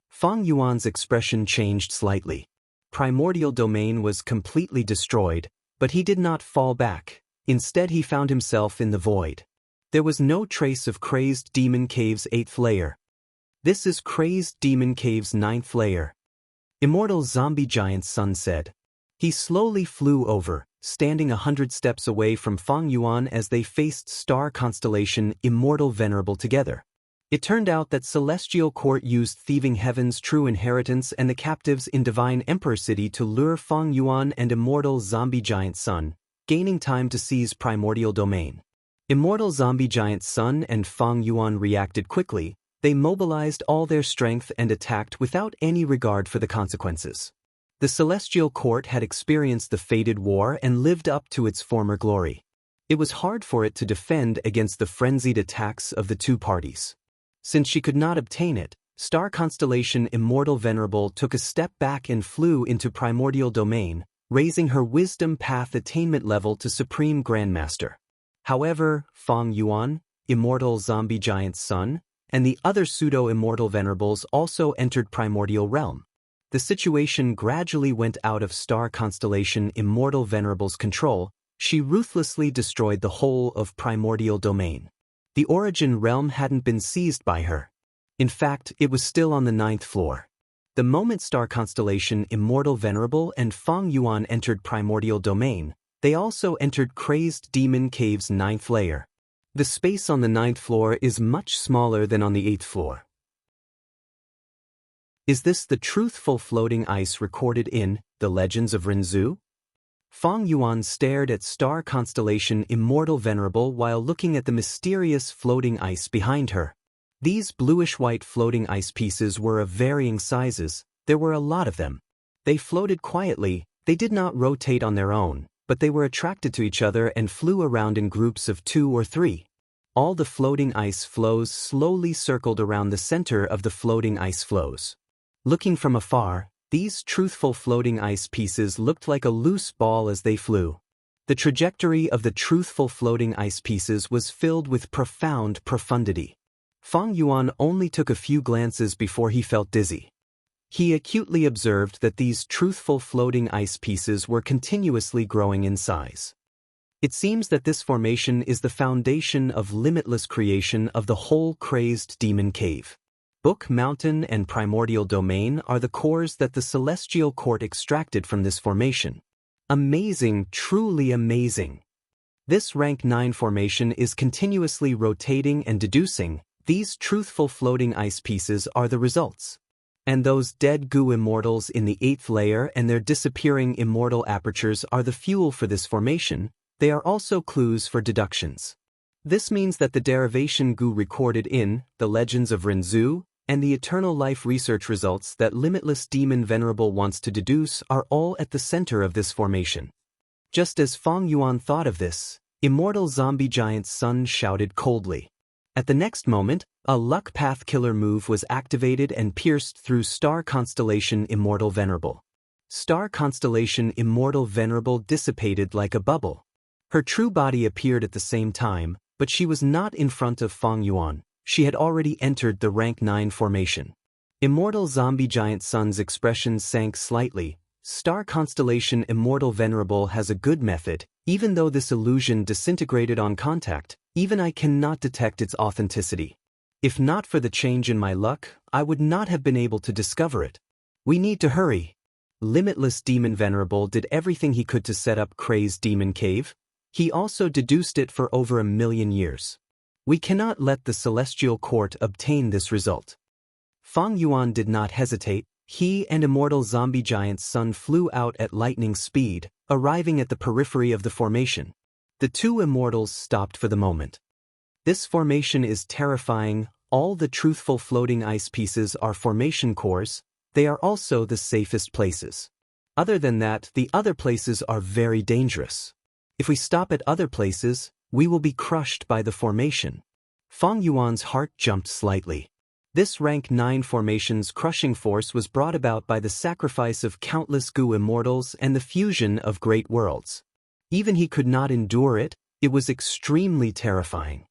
Feng Yuan's expression changed slightly. Primordial domain was completely destroyed, but he did not fall back. Instead, he found himself in the void. There was no trace of Crazed Demon Cave's 8th layer. This is Crazed Demon Cave's 9th layer. Immortal zombie giant sun said. He slowly flew over, standing 100 steps away from Feng Yuan as they faced star constellation Immortal Venerable together. It turned out that Celestial Court used Thieving Heaven's True Inheritance and the captives in Divine Emperor City to lure Feng Yuan and Immortal Zombie Giant Sun, gaining time to seize primordial domain. Immortal Zombie Giant Sun and Feng Yuan reacted quickly. They mobilized all their strength and attacked without any regard for the consequences. The Celestial Court had experienced the fated war and lived up to its former glory. It was hard for it to defend against the frenzied attacks of the two parties. Since she could not obtain it, star constellation Immortal Venerable took a step back and flew into primordial domain, raising her wisdom path attainment level to Supreme Grandmaster. However, Feng Yuan, Immortal Zombie Giant Sun, and the other pseudo-immortal venerables also entered primordial realm. The situation gradually went out of star constellation Immortal Venerable's control. She ruthlessly destroyed the whole of primordial domain. The origin realm hadn't been seized by her. In fact, it was still on the 9th floor. The moment star constellation Immortal Venerable and Feng Yuan entered primordial domain, they also entered Crazed Demon Cave's 9th layer. The space on the 9th floor is much smaller than on the 8th floor. Is this the truthful floating ice recorded in The Legends of Renzu? Feng Yuan stared at star constellation Immortal Venerable while looking at the mysterious floating ice behind her. These bluish-white floating ice pieces were of varying sizes. There were a lot of them. They floated quietly. They did not rotate on their own, but they were attracted to each other and flew around in groups of 2 or 3. All the floating ice flows slowly circled around the center of the floating ice flows. Looking from afar, these truthful floating ice pieces looked like a loose ball as they flew. The trajectory of the truthful floating ice pieces was filled with profound profundity. Feng Yuan only took a few glances before he felt dizzy. He acutely observed that these truthful floating ice pieces were continuously growing in size. It seems that this formation is the foundation of limitless creation of the whole Crazed Demon Cave. Book Mountain and Primordial Domain are the cores that the Celestial Court extracted from this formation. Amazing, truly amazing. This rank 9 formation is continuously rotating and deducing. These truthful floating ice pieces are the results. And those dead goo immortals in the 8th layer and their disappearing immortal apertures are the fuel for this formation. They are also clues for deductions. This means that the derivation goo recorded in The Legends of Renzu, and the eternal life research results that limitless demon venerable wants to deduce are all at the center of this formation. Just as Feng Yuan thought of this, immortal zombie giant Sun shouted coldly. At the next moment, a luck path killer move was activated and pierced through star constellation Immortal Venerable. Star constellation Immortal Venerable dissipated like a bubble. Her true body appeared at the same time, but she was not in front of Feng Yuan. She had already entered the rank 9 formation. Immortal zombie giant Sun's expression sank slightly. Star constellation Immortal Venerable has a good method, even though this illusion disintegrated on contact, even I cannot detect its authenticity. If not for the change in my luck, I would not have been able to discover it. We need to hurry. Limitless Demon Venerable did everything he could to set up Crazed Demon Cave. He also deduced it for over 1,000,000 years. We cannot let the Celestial Court obtain this result. Feng Yuan did not hesitate. He and immortal zombie giant Sun flew out at lightning speed, arriving at the periphery of the formation. The two immortals stopped for the moment. This formation is terrifying. All the truthful floating ice pieces are formation cores. They are also the safest places. Other than that, the other places are very dangerous. If we stop at other places, we will be crushed by the formation. Feng Yuan's heart jumped slightly. This rank 9 formation's crushing force was brought about by the sacrifice of countless Gu immortals and the fusion of great worlds. Even he could not endure it. It was extremely terrifying.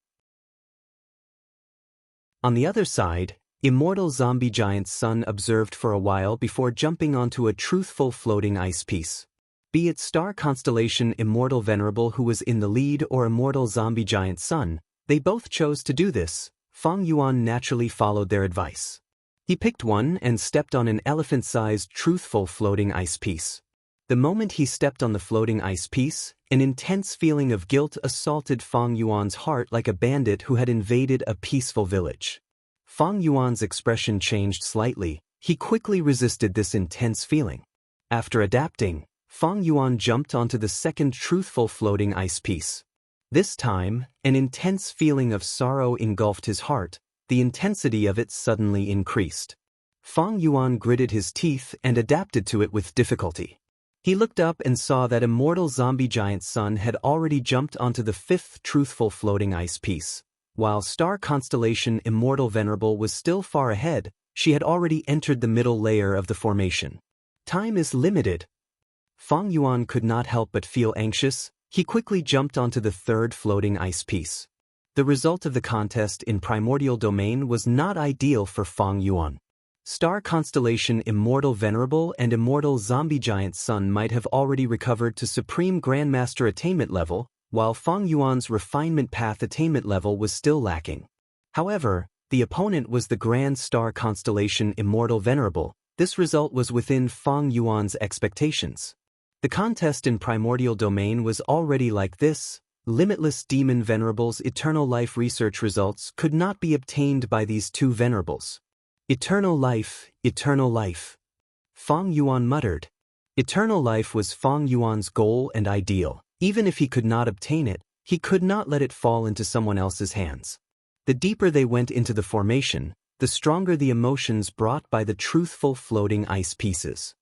On the other side, immortal zombie giant Sun observed for a while before jumping onto a truthful floating ice piece. Be it star constellation Immortal Venerable who was in the lead or immortal zombie giant Sun, they both chose to do this. Feng Yuan naturally followed their advice. He picked one and stepped on an elephant-sized truthful floating ice piece. The moment he stepped on the floating ice piece, an intense feeling of guilt assaulted Feng Yuan's heart like a bandit who had invaded a peaceful village. Feng Yuan's expression changed slightly. He quickly resisted this intense feeling. After adapting, Feng Yuan jumped onto the second truthful floating ice piece. This time, an intense feeling of sorrow engulfed his heart. The intensity of it suddenly increased. Feng Yuan gritted his teeth and adapted to it with difficulty. He looked up and saw that immortal zombie giant Sun had already jumped onto the fifth truthful floating ice piece. While star constellation Immortal Venerable was still far ahead, she had already entered the middle layer of the formation. Time is limited. Feng Yuan could not help but feel anxious. He quickly jumped onto the third floating ice piece. The result of the contest in primordial domain was not ideal for Feng Yuan. Star constellation Immortal Venerable and immortal zombie giant Sun might have already recovered to Supreme Grandmaster attainment level, while Feng Yuan's refinement path attainment level was still lacking. However, the opponent was the Grand Star constellation Immortal Venerable. This result was within Feng Yuan's expectations. The contest in primordial domain was already like this. Limitless Demon Venerable's eternal life research results could not be obtained by these two venerables. Eternal life, eternal life. Feng Yuan muttered. Eternal life was Feng Yuan's goal and ideal. Even if he could not obtain it, he could not let it fall into someone else's hands. The deeper they went into the formation, the stronger the emotions brought by the truthful floating ice pieces.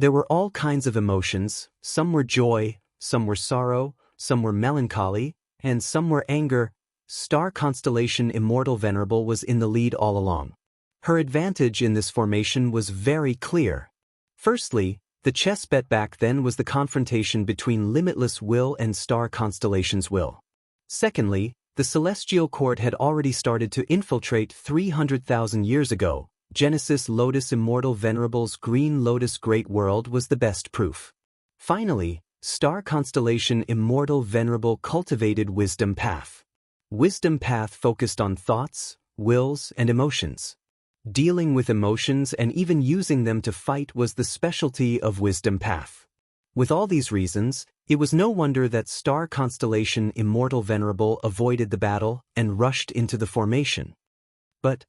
There were all kinds of emotions. Some were joy, some were sorrow, some were melancholy, and some were anger. Star constellation Immortal Venerable was in the lead all along. Her advantage in this formation was very clear. Firstly, the chess bet back then was the confrontation between Limitless Will and Star Constellation's will. Secondly, the Celestial Court had already started to infiltrate 300,000 years ago. Genesis Lotus Immortal Venerable's Green Lotus Great World was the best proof. Finally, Star Constellation Immortal Venerable cultivated Wisdom Path. Wisdom Path focused on thoughts, wills, and emotions. Dealing with emotions and even using them to fight was the specialty of Wisdom Path. With all these reasons, it was no wonder that Star Constellation Immortal Venerable avoided the battle and rushed into the formation. But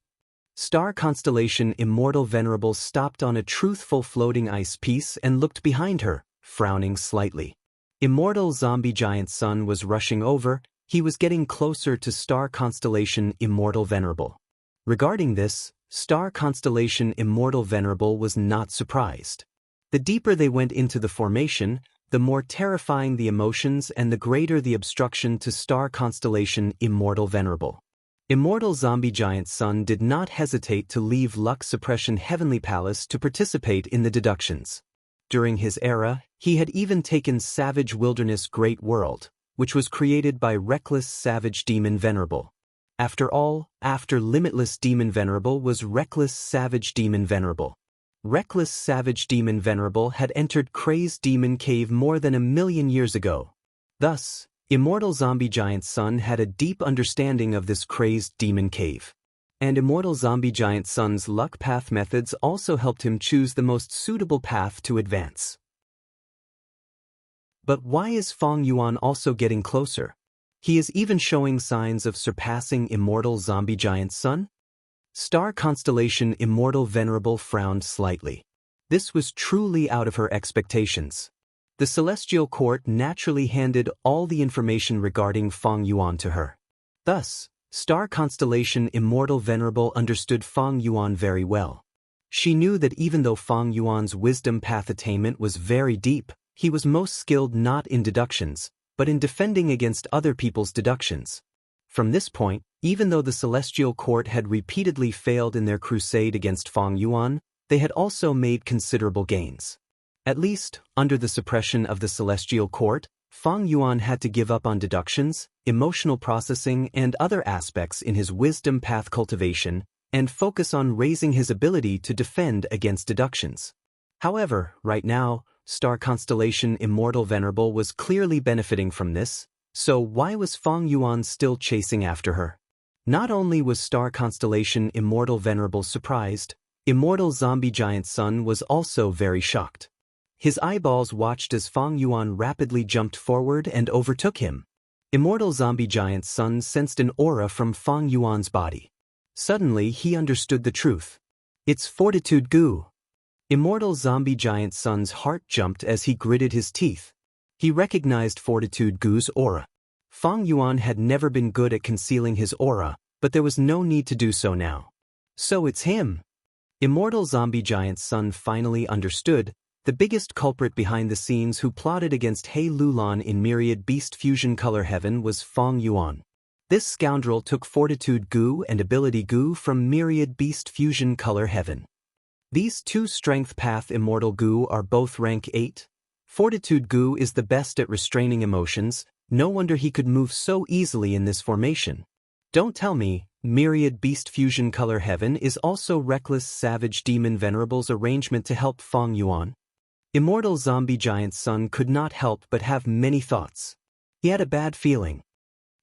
Star Constellation Immortal Venerable stopped on a truthful floating ice piece and looked behind her, frowning slightly. Immortal zombie giant Sun was rushing over. He was getting closer to Star Constellation Immortal Venerable. Regarding this, star constellation Immortal Venerable was not surprised. The deeper they went into the formation, the more terrifying the emotions and the greater the obstruction to star constellation Immortal Venerable. Immortal Zombie Giant Sun did not hesitate to leave Luck Suppression Heavenly Palace to participate in the deductions. During his era, he had even taken Savage Wilderness Great World, which was created by Reckless Savage Demon Venerable. After all, after Limitless Demon Venerable was Reckless Savage Demon Venerable. Reckless Savage Demon Venerable had entered Crazed Demon Cave more than 1,000,000 years ago. Thus, Immortal Zombie Giant Sun had a deep understanding of this Crazed Demon Cave. And Immortal Zombie Giant Sun's luck path methods also helped him choose the most suitable path to advance. But why is Feng Yuan also getting closer? He is even showing signs of surpassing Immortal Zombie Giant Sun? Star constellation Immortal Venerable frowned slightly. This was truly out of her expectations. The Celestial Court naturally handed all the information regarding Feng Yuan to her. Thus, Star constellation Immortal Venerable understood Feng Yuan very well. She knew that even though Feng Yuan's wisdom path attainment was very deep, he was most skilled not in deductions, but in defending against other people's deductions. From this point, even though the Celestial Court had repeatedly failed in their crusade against Feng Yuan, they had also made considerable gains. At least, under the suppression of the Celestial Court, Feng Yuan had to give up on deductions, emotional processing and other aspects in his wisdom path cultivation, and focus on raising his ability to defend against deductions. However, right now, Star constellation Immortal Venerable was clearly benefiting from this, so why was Feng Yuan still chasing after her? Not only was Star constellation Immortal Venerable surprised, Immortal Zombie Giant Sun was also very shocked. His eyeballs watched as Feng Yuan rapidly jumped forward and overtook him. Immortal Zombie Giant Sun sensed an aura from Feng Yuan's body. Suddenly he understood the truth. It's Fortitude Gu. Immortal Zombie Giant Sun's heart jumped as he gritted his teeth. He recognized Fortitude Gu's aura. Feng Yuan had never been good at concealing his aura, but there was no need to do so now. So it's him. Immortal Zombie Giant Sun finally understood. The biggest culprit behind the scenes who plotted against He Lulan in Myriad Beast Fusion Color Heaven was Feng Yuan. This scoundrel took Fortitude Gu and Ability Gu from Myriad Beast Fusion Color Heaven. These two Strength Path Immortal Gu are both rank 8. Fortitude Gu is the best at restraining emotions, no wonder he could move so easily in this formation. Don't tell me, Myriad Beast Fusion Color Heaven is also Reckless Savage Demon Venerable's arrangement to help Feng Yuan. Immortal Zombie Giant Sun could not help but have many thoughts. He had a bad feeling.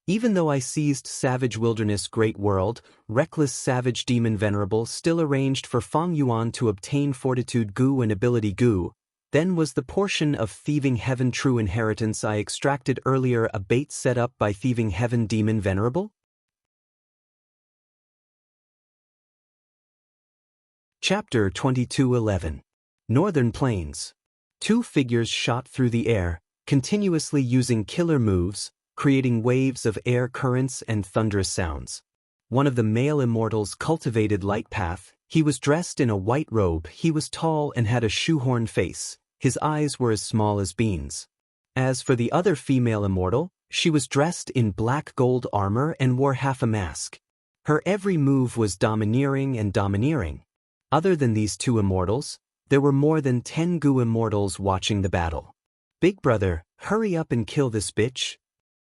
Even though I seized Savage Wilderness Great World, Reckless Savage Demon Venerable still arranged for Feng Yuan to obtain Fortitude Gu and Ability Gu. Then was the portion of Thieving Heaven True Inheritance I extracted earlier a bait set up by Thieving Heaven Demon Venerable? Chapter 22:11. Northern Plains. Two figures shot through the air, continuously using killer moves, creating waves of air currents and thunderous sounds. One of the male immortals cultivated light path. He was dressed in a white robe, he was tall and had a shoehorn face, his eyes were as small as beans. As for the other female immortal, she was dressed in black gold armor and wore half a mask. Her every move was domineering and domineering. Other than these two immortals, there were more than 10 Gu immortals watching the battle. Big brother, hurry up and kill this bitch.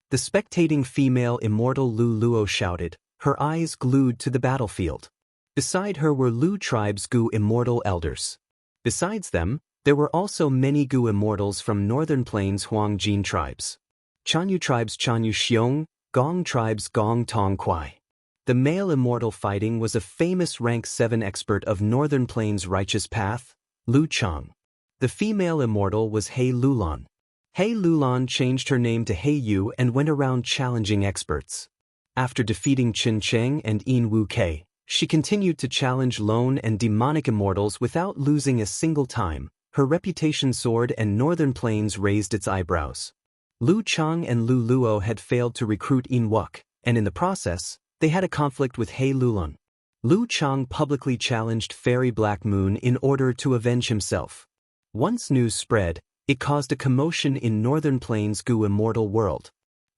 The spectating female immortal Lu Luo shouted, her eyes glued to the battlefield. Beside her were Lu tribe's Gu immortal elders. Besides them, there were also many Gu immortals from Northern Plains Huangjin tribes. Chanyu tribe's Chanyu Xiong, Gong tribe's Gong Tong Kwai. The male immortal fighting was a famous rank 7 expert of Northern Plains Righteous Path, Lu Chang. The female immortal was He Lulan. He Lulan changed her name to He Yu and went around challenging experts. After defeating Qin Cheng and Yin Wu Kei, she continued to challenge lone and demonic immortals without losing a single time. Her reputation soared and Northern Plains raised its eyebrows. Lu Chang and Lu Luo had failed to recruit Yin Wuk, and in the process, they had a conflict with He Lulan. Lu Chang publicly challenged Fairy Black Moon in order to avenge himself. Once news spread, it caused a commotion in Northern Plains' Gu Immortal world.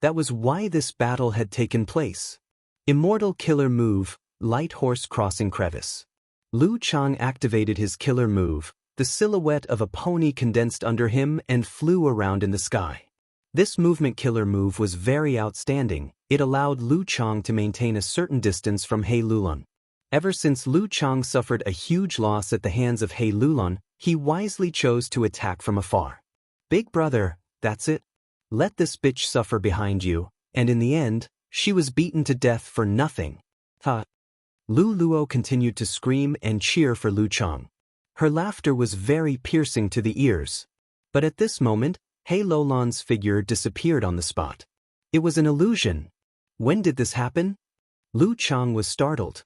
That was why this battle had taken place. Immortal Killer Move, Light Horse Crossing Crevice. Lu Chang activated his killer move. The silhouette of a pony condensed under him and flew around in the sky. This movement killer move was very outstanding. It allowed Lu Chang to maintain a certain distance from He Lulun. Ever since Lu Chang suffered a huge loss at the hands of He Lulun, he wisely chose to attack from afar. Big brother, that's it. Let this bitch suffer behind you, and in the end, she was beaten to death for nothing. Ha! Lu Luo continued to scream and cheer for Lu Chang. Her laughter was very piercing to the ears. But at this moment, He Lulun's figure disappeared on the spot. It was an illusion. When did this happen? Lu Chang was startled.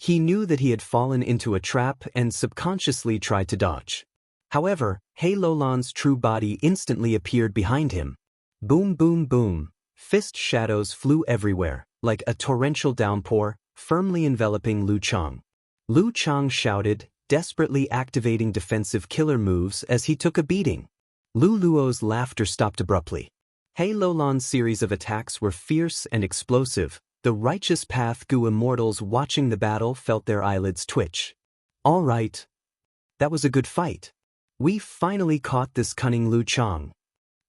He knew that he had fallen into a trap and subconsciously tried to dodge. However, He Lulun's true body instantly appeared behind him. Boom boom boom. Fist shadows flew everywhere, like a torrential downpour, firmly enveloping Lu Chang. Lu Chang shouted, desperately activating defensive killer moves as he took a beating. Lu Luo's laughter stopped abruptly. He Lulun's series of attacks were fierce and explosive. The Righteous Path Gu immortals watching the battle felt their eyelids twitch. All right. That was a good fight. We finally caught this cunning Lu Chang.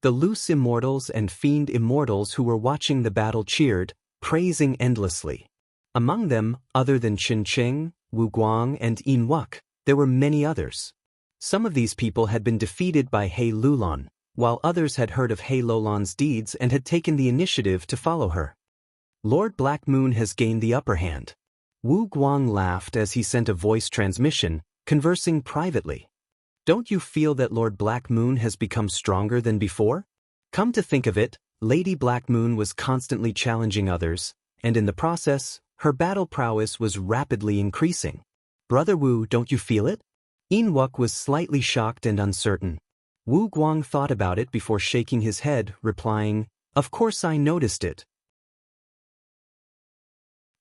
The loose immortals and fiend immortals who were watching the battle cheered, praising endlessly. Among them, other than Qin Cheng, Wu Guang and Yin Wuk, there were many others. Some of these people had been defeated by He Lulun, while others had heard of He Lulun's deeds and had taken the initiative to follow her. Lord Black Moon has gained the upper hand. Wu Guang laughed as he sent a voice transmission, conversing privately. Don't you feel that Lord Black Moon has become stronger than before? Come to think of it, Lady Black Moon was constantly challenging others, and in the process, her battle prowess was rapidly increasing. Brother Wu, don't you feel it? Yin Wuk was slightly shocked and uncertain. Wu Guang thought about it before shaking his head, replying, Of course I noticed it.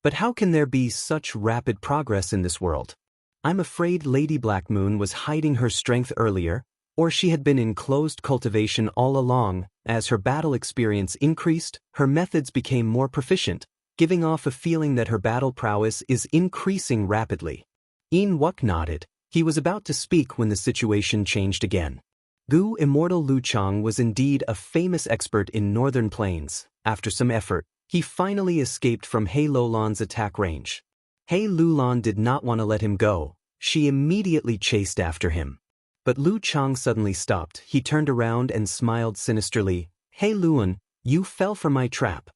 But how can there be such rapid progress in this world? I'm afraid Lady Black Moon was hiding her strength earlier, or she had been in closed cultivation all along. As her battle experience increased, her methods became more proficient, giving off a feeling that her battle prowess is increasing rapidly. Yin Wuk nodded. He was about to speak when the situation changed again. Gu Immortal Lu Chang was indeed a famous expert in Northern Plains. After some effort, he finally escaped from He Lulun's attack range. He Lulun did not want to let him go. She immediately chased after him. But Lu Chang suddenly stopped. He turned around and smiled sinisterly. He Lulun, you fell for my trap.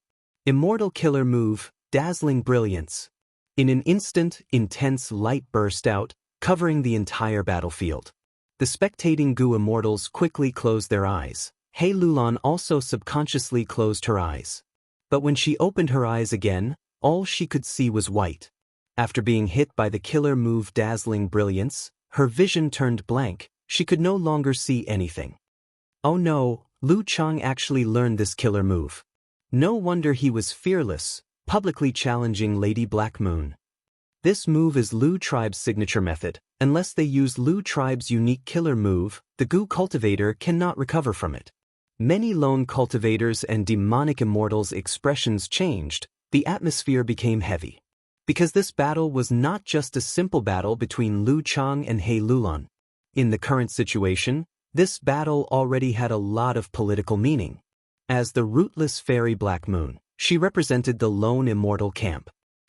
Immortal Killer Move, Dazzling Brilliance. In an instant, intense light burst out, covering the entire battlefield. The spectating Gu immortals quickly closed their eyes. He Lulun also subconsciously closed her eyes. But when she opened her eyes again, all she could see was white. After being hit by the killer move Dazzling Brilliance, her vision turned blank. She could no longer see anything. Oh no, Lu Chang actually learned this killer move. No wonder he was fearless, publicly challenging Lady Black Moon. This move is Lu Tribe's signature method. Unless they use Lu Tribe's unique killer move, the Gu cultivator cannot recover from it. Many lone cultivators and demonic immortals' expressions changed. The atmosphere became heavy. Because this battle was not just a simple battle between Lu Chang and He Lulun. In the current situation, this battle already had a lot of political meaning. As the rootless fairy Black Moon, she represented the lone immortal camp.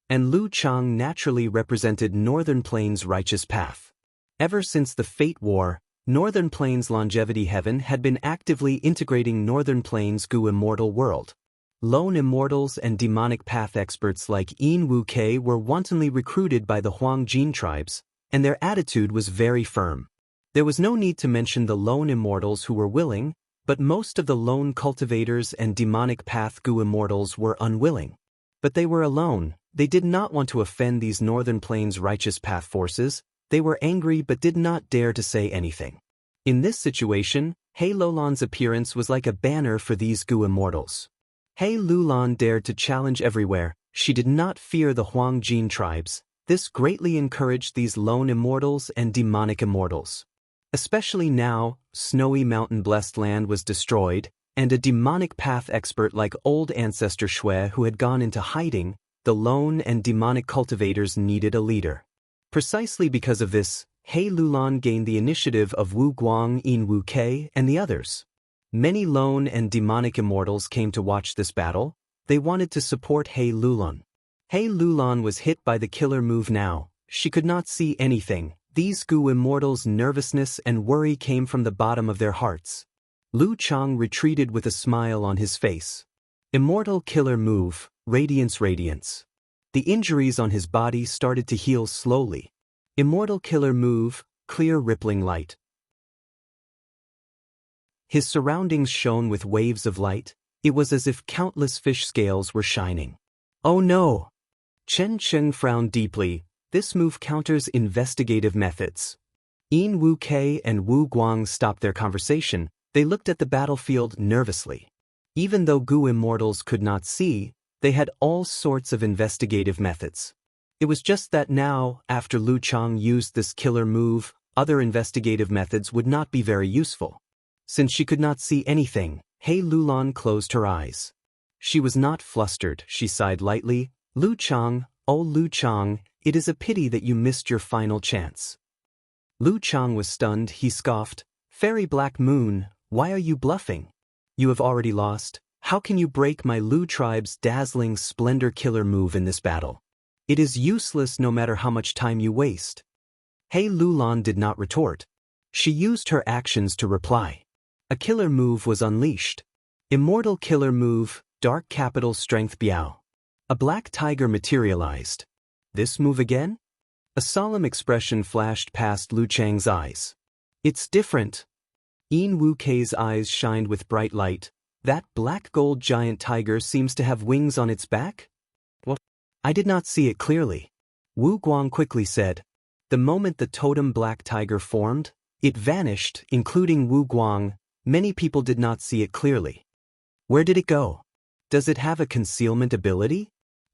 And Lu Chang naturally represented Northern Plains' righteous path. Ever since the Fate War, Northern Plains' Longevity Heaven had been actively integrating Northern Plains' Gu immortal world. Lone immortals and demonic path experts like Yin Wu Kei were wantonly recruited by the Huang Jin tribes, and their attitude was very firm. There was no need to mention the lone immortals who were willing, but most of the lone cultivators and demonic path Gu immortals were unwilling. But they were alone. They did not want to offend these Northern Plains righteous path forces. They were angry but did not dare to say anything. In this situation, He Lulun's appearance was like a banner for these Gu immortals. He Lulun dared to challenge everywhere. She did not fear the Huang Jin tribes. This greatly encouraged these lone immortals and demonic immortals. Especially now, snowy mountain-blessed land was destroyed, and a demonic path expert like old ancestor Shui who had gone into hiding, the lone and demonic cultivators needed a leader. Precisely because of this, He Lulan gained the initiative of Wu Guang, Yin Wu Kei, and the others. Many lone and demonic immortals came to watch this battle. They wanted to support He Lulan. He Lulan was hit by the killer move now. She could not see anything. These Gu immortals' nervousness and worry came from the bottom of their hearts. Lu Chang retreated with a smile on his face. Immortal killer move, radiance. The injuries on his body started to heal slowly. Immortal killer move, clear rippling light. His surroundings shone with waves of light. It was as if countless fish scales were shining. Oh no! Chen Cheng frowned deeply. This move counters investigative methods. Yin Wu Kei and Wu Guang stopped their conversation. They looked at the battlefield nervously. Even though Gu immortals could not see, they had all sorts of investigative methods. It was just that now, after Lu Chang used this killer move, other investigative methods would not be very useful. Since she could not see anything, He Lulan closed her eyes. She was not flustered, she sighed lightly. Lu Chang, oh Lu Chang, it is a pity that you missed your final chance. Lu Chang was stunned. He scoffed, Fairy Black Moon, why are you bluffing? You have already lost. How can you break my Lu tribe's dazzling splendor killer move in this battle? It is useless no matter how much time you waste. He Lulan did not retort. She used her actions to reply. A killer move was unleashed. Immortal killer move, Dark Capital Strength Biao. A black tiger materialized. This move again? A solemn expression flashed past Lu Chang's eyes. It's different. Yin Wu Kei's eyes shined with bright light. That black gold giant tiger seems to have wings on its back? What? I did not see it clearly. Wu Guang quickly said. The moment the totem black tiger formed, it vanished, including Wu Guang. Many people did not see it clearly. Where did it go? Does it have a concealment ability?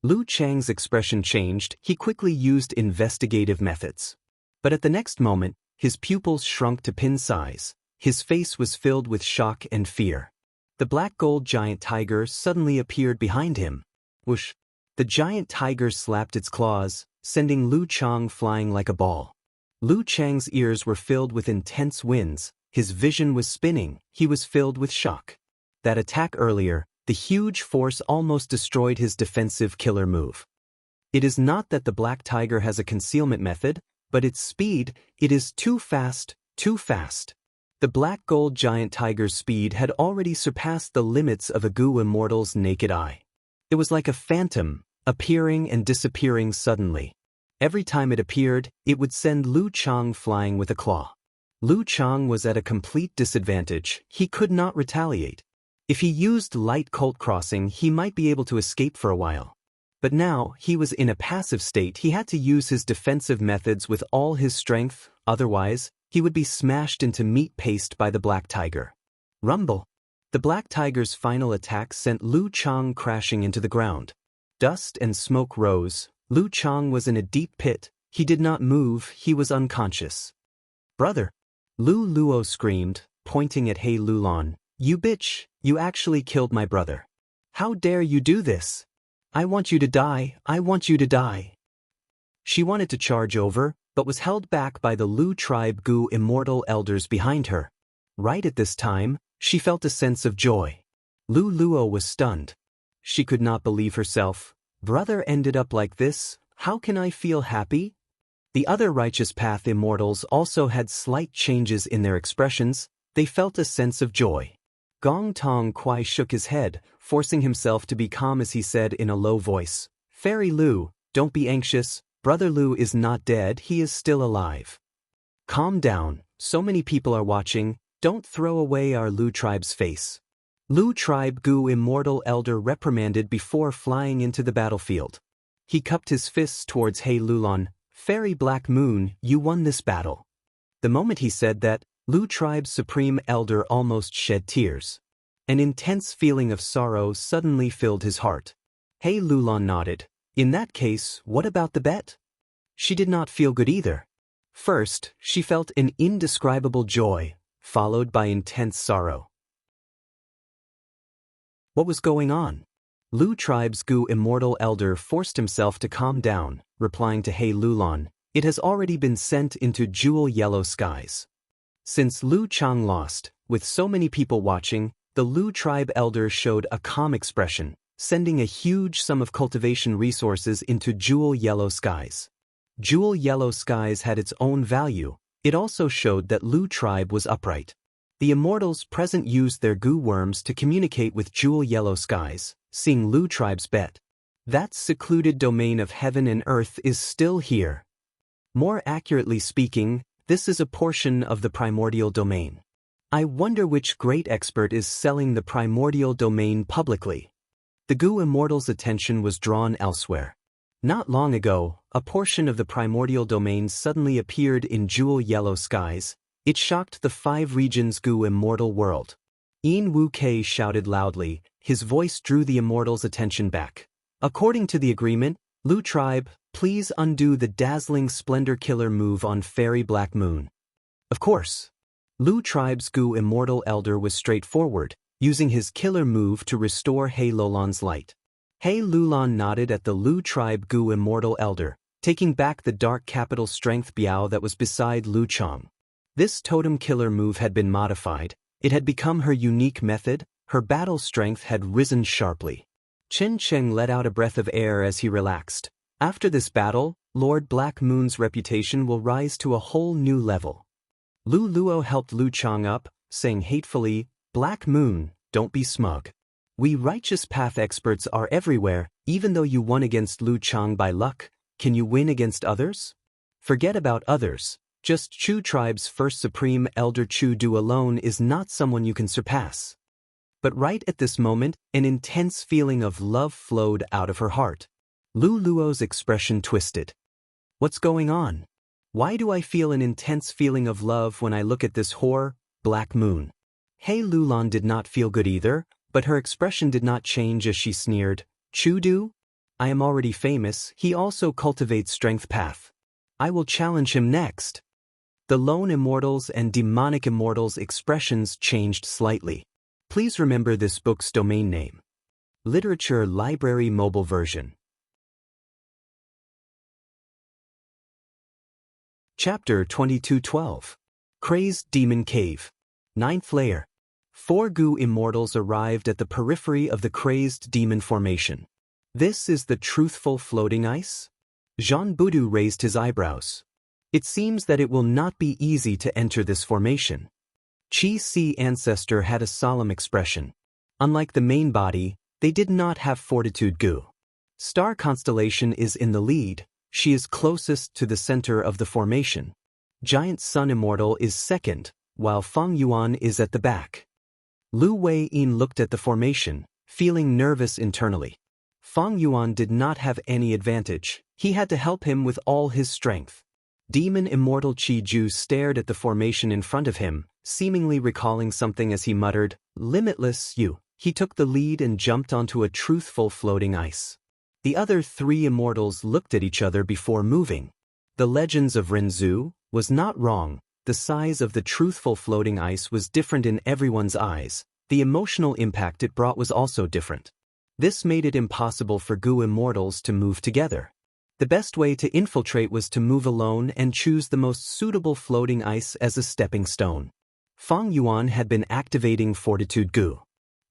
Lu Chang's expression changed. He quickly used investigative methods. But at the next moment, his pupils shrunk to pin size. His face was filled with shock and fear. The black gold giant tiger suddenly appeared behind him. Whoosh! The giant tiger slapped its claws, sending Lu Chang flying like a ball. Lu Chang's ears were filled with intense winds. His vision was spinning. He was filled with shock. That attack earlier, the huge force almost destroyed his defensive killer move. It is not that the black tiger has a concealment method, but its speed, it is too fast, too fast. The black gold giant tiger's speed had already surpassed the limits of a Gu immortal's naked eye. It was like a phantom, appearing and disappearing suddenly. Every time it appeared, it would send Lu Chang flying with a claw. Lu Chang was at a complete disadvantage. He could not retaliate. If he used light cult crossing, he might be able to escape for a while. But now, he was in a passive state. He had to use his defensive methods with all his strength, otherwise, he would be smashed into meat paste by the black tiger. Rumble! The black tiger's final attack sent Lu Chang crashing into the ground. Dust and smoke rose. Lu Chang was in a deep pit. He did not move. He was unconscious. Brother! Lu Luo screamed, pointing at He Lulan. You bitch! You actually killed my brother. How dare you do this? I want you to die. I want you to die. She wanted to charge over, but was held back by the Lu tribe Gu immortal elders behind her. Right at this time, she felt a sense of joy. Lu Luo was stunned. She could not believe herself. Brother ended up like this? How can I feel happy? The other righteous path immortals also had slight changes in their expressions. They felt a sense of joy. Gong Tong Kwai shook his head, forcing himself to be calm as he said in a low voice, Fairy Lu, don't be anxious. Brother Lu is not dead, he is still alive. Calm down, so many people are watching, don't throw away our Lu tribe's face. Lu tribe Gu immortal elder reprimanded before flying into the battlefield. He cupped his fists towards He Lulan. Fairy Black Moon, you won this battle. The moment he said that, Lu tribe's supreme elder almost shed tears. An intense feeling of sorrow suddenly filled his heart. He Lulan nodded. In that case, what about the bet? she did not feel good either. First, she felt an indescribable joy, followed by intense sorrow. What was going on? Lu tribe's Gu immortal elder forced himself to calm down, replying to He Lulon, "It has already been sent into jewel yellow skies." Since Lu Chang lost, with so many people watching, the Lu tribe elder showed a calm expression, sending a huge sum of cultivation resources into jewel yellow skies. Jewel yellow skies had its own value. It also showed that Lu tribe was upright. The immortals present used their Gu worms to communicate with jewel yellow skies, seeing Lu tribe's bet. That secluded domain of heaven and earth is still here. More accurately speaking, this is a portion of the primordial domain. I wonder which great expert is selling the primordial domain publicly. The Gu immortals' attention was drawn elsewhere. Not long ago, a portion of the primordial domain suddenly appeared in jewel yellow skies. It shocked the 5 regions Gu immortal world. Yin Wu Kei shouted loudly, his voice drew the immortals' attention back. According to the agreement, Lu tribe, please undo the dazzling splendor killer move on Fairy Black Moon. Of course. Lu tribe's Gu immortal elder was straightforward, using his killer move to restore He Lulon's light. He Lulon nodded at the Lu tribe Gu immortal elder, taking back the dark capital strength biao that was beside Lu Chang. This totem killer move had been modified, it had become her unique method, her battle strength had risen sharply. Chen Cheng let out a breath of air as he relaxed. After this battle, Lord Black Moon's reputation will rise to a whole new level. Lu Luo helped Lu Chang up, saying hatefully, "Black Moon, don't be smug. We righteous path experts are everywhere. Even though you won against Lu Chang by luck, can you win against others? Forget about others. Just Chu tribe's first supreme elder Chu Du alone is not someone you can surpass." But right at this moment, an intense feeling of love flowed out of her heart. Lu Luo's expression twisted. What's going on? Why do I feel an intense feeling of love when I look at this whore, Black Moon? He Lulon did not feel good either, but her expression did not change as she sneered, "Chu Du? I am already famous, he also cultivates strength path. I will challenge him next." The lone immortals and demonic immortals' expressions changed slightly. Please remember this book's domain name. Literature Library Mobile Version. Chapter 2212. Crazed Demon Cave. 9th Layer. 4 Gu immortals arrived at the periphery of the Crazed Demon Formation. This is the truthful floating ice? Jean Boudou raised his eyebrows. It seems that it will not be easy to enter this formation. Chi Si Ancestor had a solemn expression. Unlike the main body, they did not have fortitude Gu. Star Constellation is in the lead. She is closest to the center of the formation. Giant Sun Immortal is second, while Feng Yuan is at the back. Lu Wei-yin looked at the formation, feeling nervous internally. Feng Yuan did not have any advantage. He had to help him with all his strength. Demon Immortal Chi Ju stared at the formation in front of him, seemingly recalling something as he muttered, "Limitless you." He took the lead and jumped onto a truthful floating ice. The other 3 immortals looked at each other before moving. The legends of Renzu was not wrong. The size of the truthful floating ice was different in everyone's eyes. The emotional impact it brought was also different. This made it impossible for Gu immortals to move together. The best way to infiltrate was to move alone and choose the most suitable floating ice as a stepping stone. Feng Yuan had been activating Fortitude Gu.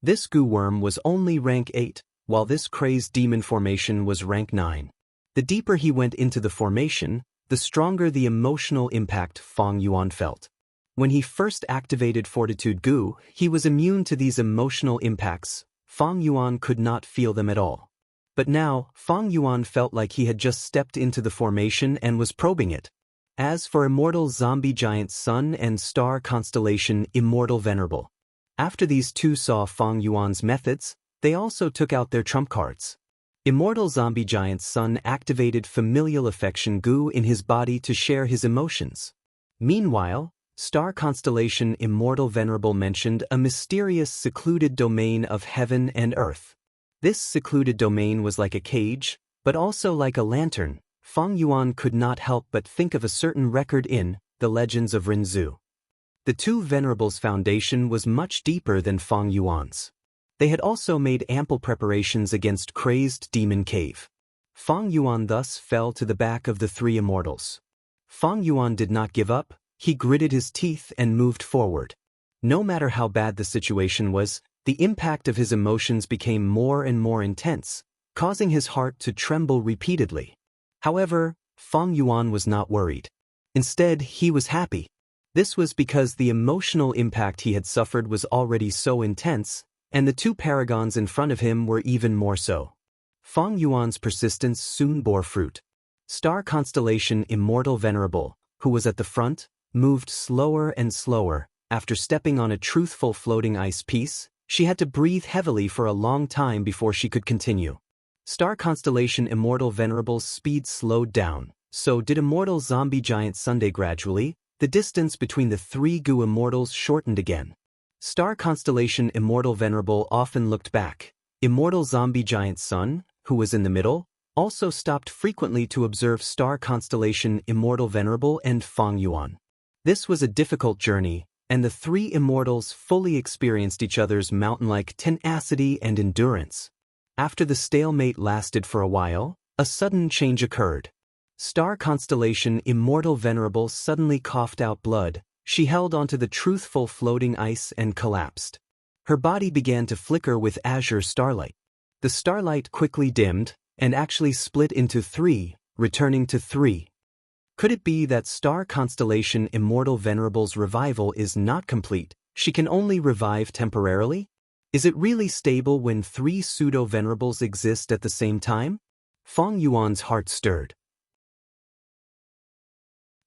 This Gu worm was only rank 8, while this Crazed Demon formation was rank 9. The deeper he went into the formation, the stronger the emotional impact Feng Yuan felt. When he first activated Fortitude Gu, he was immune to these emotional impacts. Feng Yuan could not feel them at all. But now, Feng Yuan felt like he had just stepped into the formation and was probing it. As for Immortal Zombie Giant Sun and Star Constellation Immortal Venerable. After these 2 saw Feng Yuan's methods, they also took out their trump cards. Immortal Zombie Giant Sun activated Familial Affection Gu in his body to share his emotions. Meanwhile, Star Constellation Immortal Venerable mentioned a mysterious secluded domain of heaven and earth. This secluded domain was like a cage, but also like a lantern, Fang Yuan could not help but think of a certain record in The Legends of Rinzhu. The two venerables' foundation was much deeper than Fang Yuan's. They had also made ample preparations against crazed demon cave. Fang Yuan thus fell to the back of the three immortals. Fang Yuan did not give up, he gritted his teeth and moved forward. No matter how bad the situation was, the impact of his emotions became more and more intense, causing his heart to tremble repeatedly. However, Fang Yuan was not worried. Instead, he was happy. This was because the emotional impact he had suffered was already so intense, and the two paragons in front of him were even more so. Fang Yuan's persistence soon bore fruit. Star constellation Immortal Venerable, who was at the front, moved slower and slower. After stepping on a truthful floating ice piece, she had to breathe heavily for a long time before she could continue. Star constellation Immortal Venerable's speed slowed down. So did Immortal Zombie Giant Sunday. Gradually, the distance between the three Gu immortals shortened again. Star constellation Immortal Venerable often looked back. Immortal Zombie Giant Sun, who was in the middle, also stopped frequently to observe star constellation Immortal Venerable and Fang Yuan. This was a difficult journey, and the three immortals fully experienced each other's mountain-like tenacity and endurance. After the stalemate lasted for a while, a sudden change occurred. Star constellation Immortal Venerable suddenly coughed out blood. She held onto the truthful floating ice and collapsed. Her body began to flicker with azure starlight. The starlight quickly dimmed, and actually split into three, returning to three. Could it be that star constellation Immortal Venerable's revival is not complete? She can only revive temporarily? Is it really stable when three pseudo-venerables exist at the same time? Fang Yuan's heart stirred.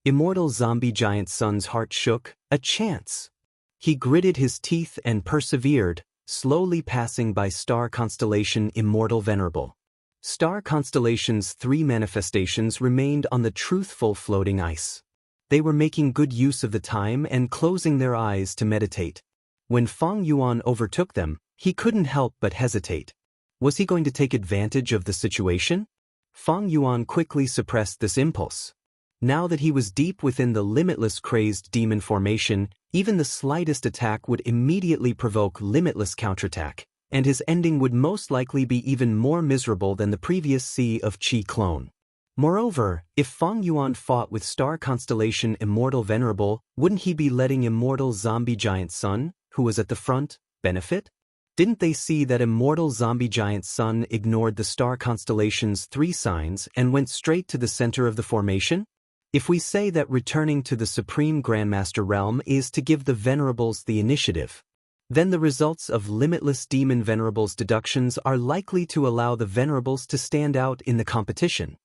Immortal Zombie Giant Sun's heart shook. A chance. He gritted his teeth and persevered, slowly passing by star constellation Immortal Venerable. Star constellation's three manifestations remained on the truthful floating ice. They were making good use of the time and closing their eyes to meditate. When Fang Yuan overtook them, he couldn't help but hesitate. Was he going to take advantage of the situation? Fang Yuan quickly suppressed this impulse. Now that he was deep within the limitless crazed demon formation, even the slightest attack would immediately provoke limitless counterattack, and his ending would most likely be even more miserable than the previous Sea of Qi clone. Moreover, if Fang Yuan fought with star constellation Immortal Venerable, wouldn't he be letting Immortal Zombie Giant Sun, who was at the front, benefit? Didn't they see that Immortal Zombie Giant Sun ignored the star constellation's three signs and went straight to the center of the formation? If we say that returning to the Supreme Grandmaster realm is to give the Venerables the initiative, then the results of Limitless Demon Venerables deductions are likely to allow the Venerables to stand out in the competition.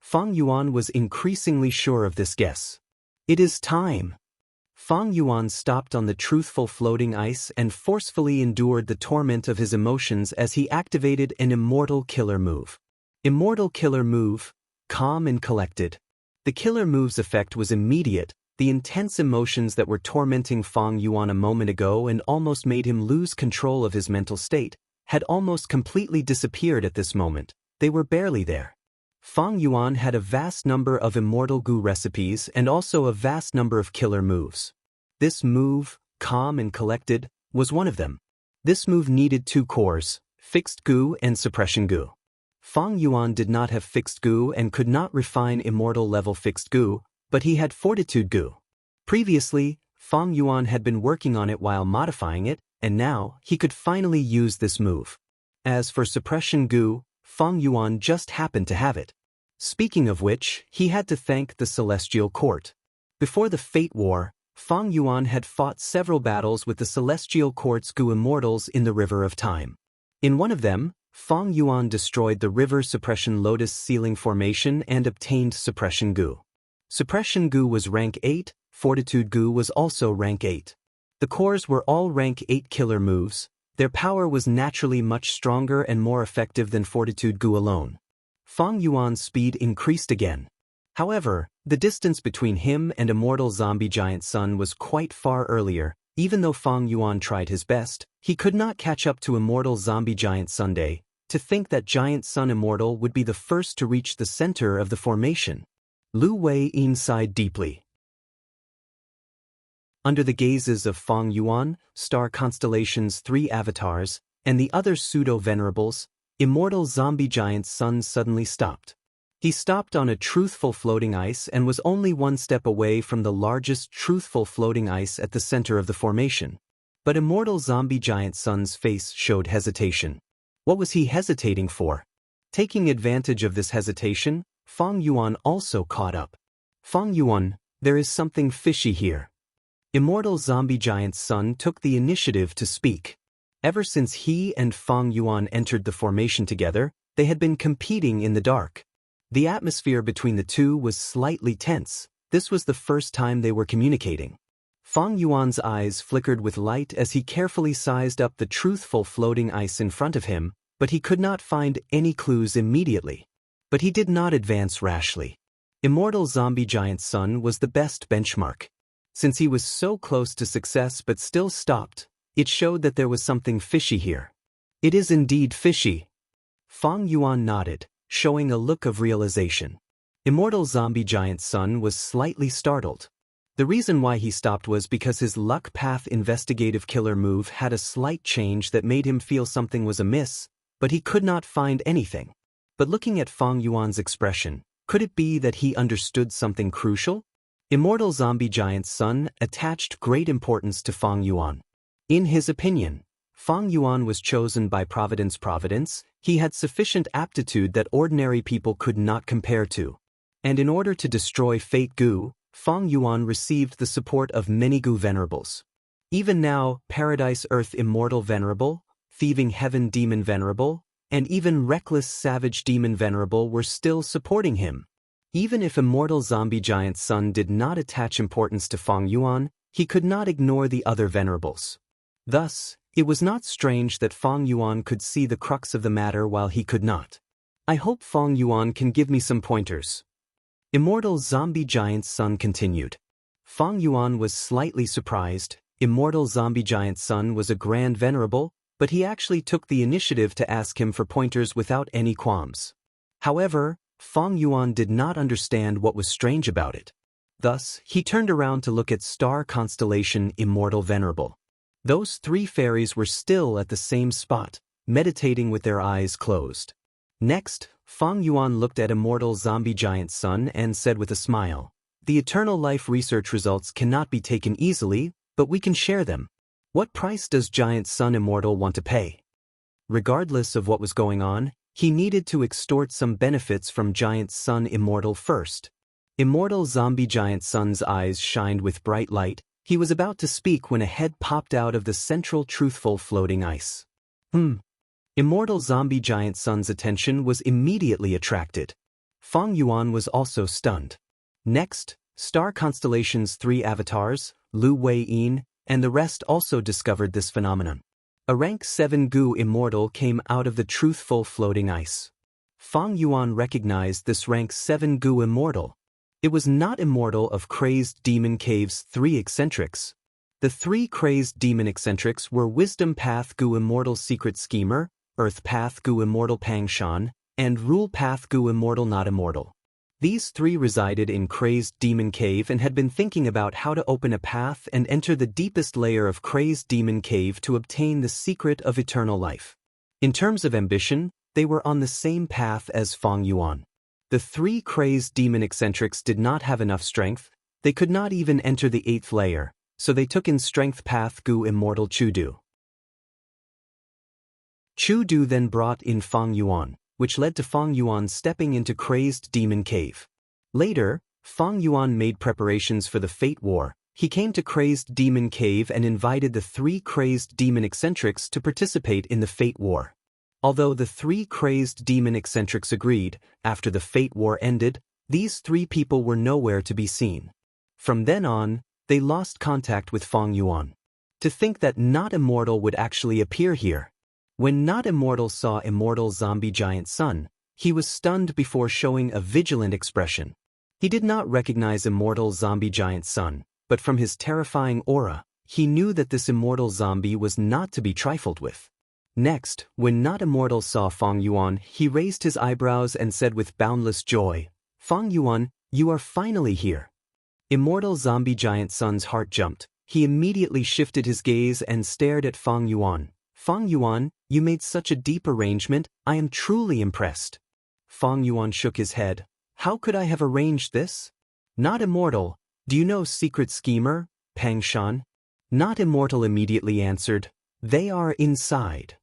Fang Yuan was increasingly sure of this guess. It is time. Fang Yuan stopped on the truthful floating ice and forcefully endured the torment of his emotions as he activated an Immortal Killer Move. Immortal Killer Move, calm and collected. The killer move's effect was immediate. The intense emotions that were tormenting Fang Yuan a moment ago and almost made him lose control of his mental state had almost completely disappeared at this moment. They were barely there. Fang Yuan had a vast number of Immortal Gu recipes and also a vast number of killer moves. This move, calm and collected, was one of them. This move needed two cores, Fixed Gu and Suppression Gu. Fang Yuan did not have Fixed Gu and could not refine Immortal level Fixed Gu, but he had Fortitude Gu. Previously, Fang Yuan had been working on it while modifying it, and now he could finally use this move. As for Suppression Gu, Fang Yuan just happened to have it. Speaking of which, he had to thank the Celestial Court. Before the Fate War, Fang Yuan had fought several battles with the Celestial Court's Gu Immortals in the River of Time. In one of them, Fang Yuan destroyed the River Suppression Lotus Ceiling Formation and obtained Suppression Gu. Suppression Gu was rank 8, Fortitude Gu was also rank 8. The cores were all rank 8 killer moves. Their power was naturally much stronger and more effective than Fortitude Gu alone. Fang Yuan's speed increased again. However, the distance between him and Immortal Zombie Giant Sun was quite far earlier. Even though Fang Yuan tried his best, he could not catch up to Immortal Zombie Giant Sunday. To think that Giant Sun Immortal would be the first to reach the center of the formation. Lu Wei-yin sighed deeply. Under the gazes of Feng Yuan, Star Constellation's 3 avatars, and the other pseudo-venerables, immortal zombie Giant Sun suddenly stopped. He stopped on a truthful floating ice and was only 1 step away from the largest truthful floating ice at the center of the formation. But immortal zombie Giant Sun's face showed hesitation. What was he hesitating for? Taking advantage of this hesitation, Feng Yuan also caught up. Feng Yuan, there is something fishy here. Immortal zombie Giant Sun took the initiative to speak. Ever since he and Feng Yuan entered the formation together, they had been competing in the dark. The atmosphere between the two was slightly tense. This was the first time they were communicating. Feng Yuan's eyes flickered with light as he carefully sized up the truthful floating ice in front of him, but he could not find any clues immediately. But he did not advance rashly. Immortal zombie Giant Sun was the best benchmark. Since he was so close to success but still stopped, it showed that there was something fishy here. It is indeed fishy. Feng Yuan nodded, showing a look of realization. Immortal zombie Giant Sun was slightly startled. The reason why he stopped was because his luck path investigative killer move had a slight change that made him feel something was amiss, but he could not find anything. But looking at Feng Yuan's expression, could it be that he understood something crucial? Immortal zombie Giant Sun attached great importance to Feng Yuan. In his opinion, Feng Yuan was chosen by Providence. He had sufficient aptitude that ordinary people could not compare to. And in order to destroy Fate Gu, Feng Yuan received the support of many Gu venerables. Even now, Paradise Earth Immortal Venerable, Thieving Heaven Demon Venerable, and even Reckless Savage Demon Venerable were still supporting him. Even if Immortal Zombie Giant Sun did not attach importance to Feng Yuan, he could not ignore the other venerables. Thus, it was not strange that Feng Yuan could see the crux of the matter while he could not. I hope Feng Yuan can give me some pointers. Immortal Zombie Giant Sun continued. Feng Yuan was slightly surprised. Immortal Zombie Giant Sun was a grand venerable, but he actually took the initiative to ask him for pointers without any qualms. However, Feng Yuan did not understand what was strange about it. Thus, he turned around to look at Star Constellation Immortal Venerable. Those 3 fairies were still at the same spot, meditating with their eyes closed. Next, Feng Yuan looked at Immortal Zombie Giant Sun and said with a smile, "The Eternal Life research results cannot be taken easily, but we can share them. What price does Giant Sun Immortal want to pay?" Regardless of what was going on, he needed to extort some benefits from Giant Sun Immortal first. Immortal Zombie Giant Sun's eyes shined with bright light. He was about to speak when a head popped out of the central truthful floating ice. Immortal Zombie Giant Sun's attention was immediately attracted. Feng Yuan was also stunned. Next, Star Constellation's 3 avatars, Lu Wei-yin, and the rest also discovered this phenomenon. A rank 7 Gu immortal came out of the truthful floating ice. Feng Yuan recognized this rank 7 Gu immortal. It was not immortal of Crazed Demon Cave's 3 eccentrics. The 3 Crazed Demon eccentrics were Wisdom Path Gu Immortal Secret Schemer, Earth Path Gu Immortal Pang Shan, and Rule Path Gu Immortal Not Immortal. These 3 resided in Crazed Demon Cave and had been thinking about how to open a path and enter the deepest layer of Crazed Demon Cave to obtain the secret of eternal life. In terms of ambition, they were on the same path as Feng Yuan. The 3 Crazed Demon eccentrics did not have enough strength. They could not even enter the 8th layer, so they took in Strength Path Gu Immortal Chudu. Chudu then brought in Feng Yuan, which led to Feng Yuan stepping into Crazed Demon Cave. Later, Feng Yuan made preparations for the Fate War. He came to Crazed Demon Cave and invited the 3 Crazed Demon eccentrics to participate in the Fate War. Although the 3 Crazed Demon eccentrics agreed, after the Fate War ended, these 3 people were nowhere to be seen. From then on, they lost contact with Feng Yuan. To think that Not Immortal would actually appear here. When Not Immortal saw Immortal Zombie Giant Sun, he was stunned before showing a vigilant expression. He did not recognize Immortal Zombie Giant Sun, but from his terrifying aura, he knew that this immortal zombie was not to be trifled with. Next, when Not Immortal saw Fang Yuan, he raised his eyebrows and said with boundless joy, "Fang Yuan, you are finally here." Immortal Zombie Giant Sun's heart jumped. He immediately shifted his gaze and stared at Fang Yuan. "Fang Yuan, you made such a deep arrangement, I am truly impressed." Fang Yuan shook his head. "How could I have arranged this?" "Not Immortal, do you know Secret Schemer, Pang Shan?" Not Immortal immediately answered, "They are inside."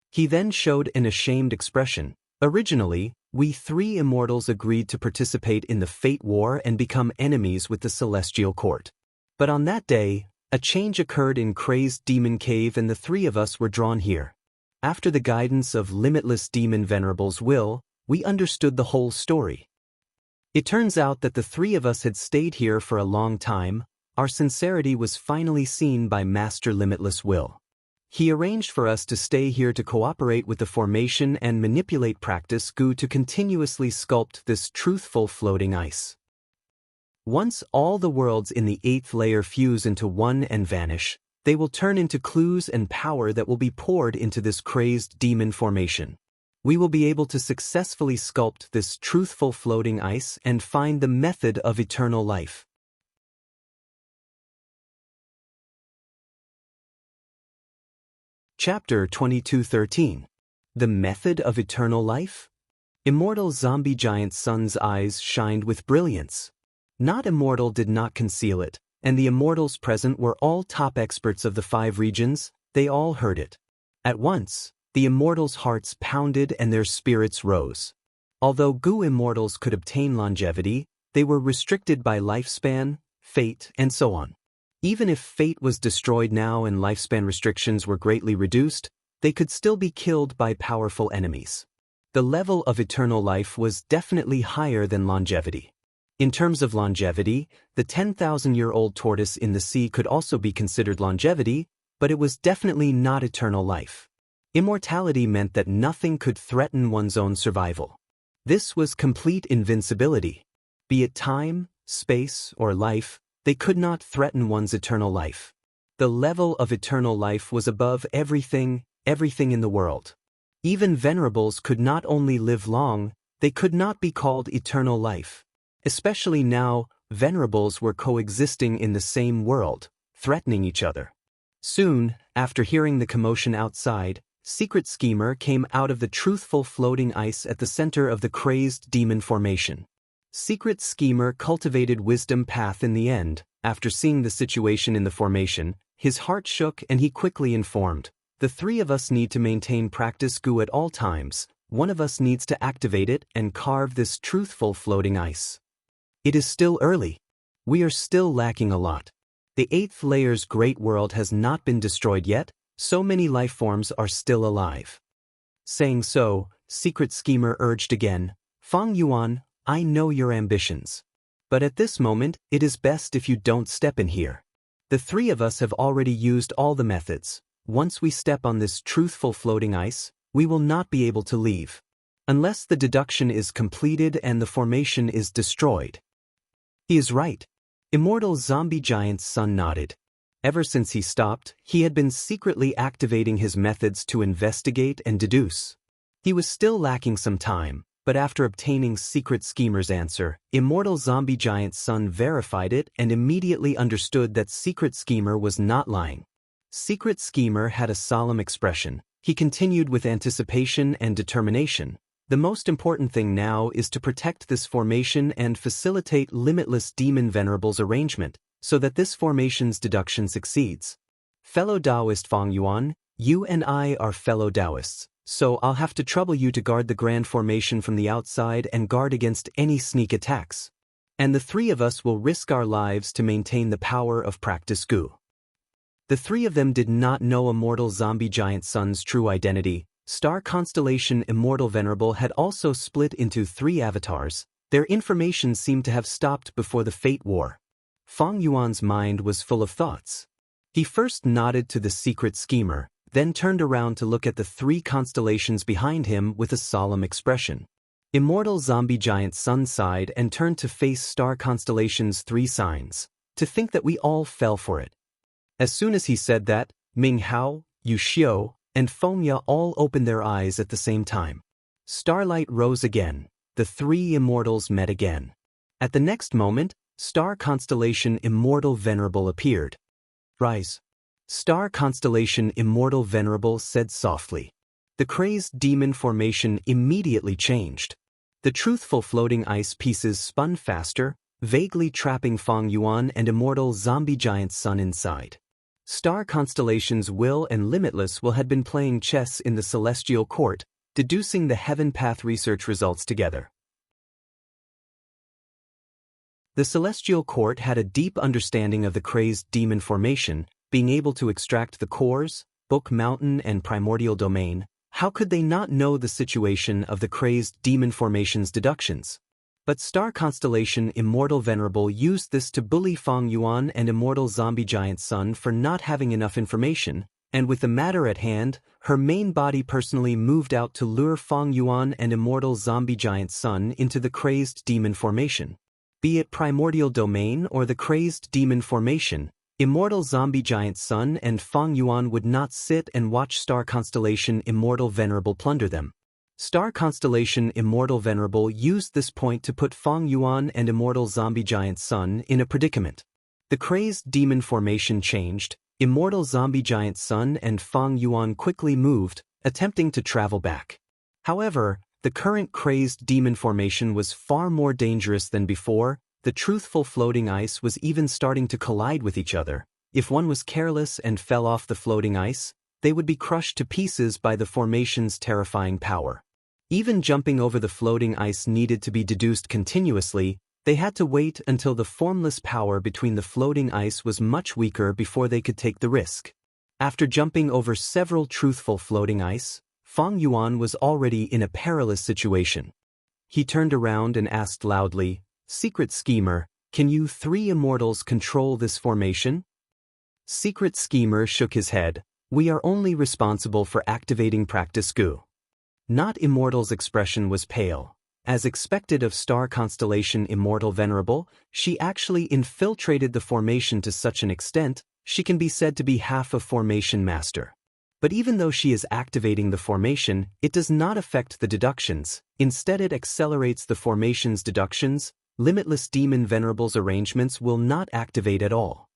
He then showed an ashamed expression. "Originally, we three immortals agreed to participate in the Fate War and become enemies with the Celestial Court. But on that day, a change occurred in Crazed Demon Cave and the three of us were drawn here. After the guidance of Limitless Demon Venerable's will, we understood the whole story. It turns out that the three of us had stayed here for a long time. Our sincerity was finally seen by Master Limitless Will. He arranged for us to stay here to cooperate with the formation and manipulate Practice Gu to continuously sculpt this truthful floating ice. Once all the worlds in the 8th layer fuse into one and vanish, they will turn into clues and power that will be poured into this crazed demon formation. We will be able to successfully sculpt this truthful floating ice and find the method of eternal life. Chapter 22:13. The Method of Eternal Life? Immortal Zombie Giant Sun's eyes shined with brilliance. Not Immortal did not conceal it, and the immortals present were all top experts of the 5 regions. They all heard it. At once, the immortals' hearts pounded and their spirits rose. Although Gu immortals could obtain longevity, they were restricted by lifespan, fate, and so on. Even if fate was destroyed now and lifespan restrictions were greatly reduced, they could still be killed by powerful enemies. The level of eternal life was definitely higher than longevity. In terms of longevity, the 10,000-year-old tortoise in the sea could also be considered longevity, but it was definitely not eternal life. Immortality meant that nothing could threaten one's own survival. This was complete invincibility. Be it time, space, or life, they could not threaten one's eternal life. The level of eternal life was above everything in the world. Even venerables could not only live long, they could not be called eternal life. Especially now, venerables were coexisting in the same world, threatening each other. Soon, after hearing the commotion outside, Secret Schemer came out of the truthful floating ice at the center of the crazed demon formation. Secret Schemer cultivated wisdom path in the end. After seeing the situation in the formation, his heart shook and he quickly informed, "The 3 of us need to maintain Practice Gu at all times. One of us needs to activate it and carve this truthful floating ice. It is still early. We are still lacking a lot. The 8th layer's great world has not been destroyed yet, so many life forms are still alive." Saying so, Secret Schemer urged again, "Fang Yuan, I know your ambitions. But at this moment, it is best if you don't step in here. The 3 of us have already used all the methods. Once we step on this truthful floating ice, we will not be able to leave. Unless the deduction is completed and the formation is destroyed." He is right. Immortal Zombie Giant's son nodded. Ever since he stopped, he had been secretly activating his methods to investigate and deduce. He was still lacking some time, but after obtaining Secret Schemer's answer, Immortal Zombie Giant's son verified it and immediately understood that Secret Schemer was not lying. Secret Schemer had a solemn expression. He continued with anticipation and determination. "The most important thing now is to protect this formation and facilitate Limitless Demon Venerable's arrangement, so that this formation's deduction succeeds. Fellow Taoist Fang Yuan, you and I are fellow Taoists. So I'll have to trouble you to guard the grand formation from the outside and guard against any sneak attacks. And the 3 of us will risk our lives to maintain the power of Practice Gu." The 3 of them did not know Immortal Zombie Giant Sun's true identity. Star Constellation Immortal Venerable had also split into 3 avatars. Their information seemed to have stopped before the Fate War. Fang Yuan's mind was full of thoughts. He first nodded to the Secret Schemer, then turned around to look at the 3 constellations behind him with a solemn expression. Immortal Zombie Giant Sun sighed and turned to face Star Constellation's 3 signs. "To think that we all fell for it." As soon as he said that, Ming Hao, Yu Xiu, and Fengya all opened their eyes at the same time. Starlight rose again. The three immortals met again. At the next moment, star constellation Immortal Venerable appeared. Rise. Star constellation Immortal Venerable said softly. The crazed demon formation immediately changed. The truthful floating ice pieces spun faster, vaguely trapping Feng Yuan and Immortal Zombie Giant Sun inside. Star constellations Will and Limitless Will had been playing chess in the Celestial Court, deducing the Heaven Path research results together. The Celestial Court had a deep understanding of the crazed demon formation, being able to extract the cores, Book Mountain and Primordial Domain. How could they not know the situation of the crazed demon formation's deductions? But star constellation Immortal Venerable used this to bully Feng Yuan and Immortal Zombie Giant Sun for not having enough information, and with the matter at hand, her main body personally moved out to lure Feng Yuan and Immortal Zombie Giant Sun into the crazed demon formation. Be it Primordial Domain or the crazed demon formation, Immortal Zombie Giant Sun and Feng Yuan would not sit and watch star constellation Immortal Venerable plunder them. Star constellation Immortal Venerable used this point to put Feng Yuan and Immortal Zombie Giant Sun in a predicament. The crazed demon formation changed. Immortal Zombie Giant Sun and Feng Yuan quickly moved, attempting to travel back. However, the current crazed demon formation was far more dangerous than before. The truthful floating ice was even starting to collide with each other. If one was careless and fell off the floating ice, they would be crushed to pieces by the formation's terrifying power. Even jumping over the floating ice needed to be deduced continuously. They had to wait until the formless power between the floating ice was much weaker before they could take the risk. After jumping over several truthful floating ice, Feng Yuan was already in a perilous situation. He turned around and asked loudly, "Secret Schemer, can you three immortals control this formation?" Secret Schemer shook his head. "We are only responsible for activating Practice Gu." Not Immortal's expression was pale. As expected of star constellation Immortal Venerable, she actually infiltrated the formation to such an extent, she can be said to be half a formation master. But even though she is activating the formation, it does not affect the deductions. Instead, it accelerates the formation's deductions. Limitless Demon Venerable's arrangements will not activate at all.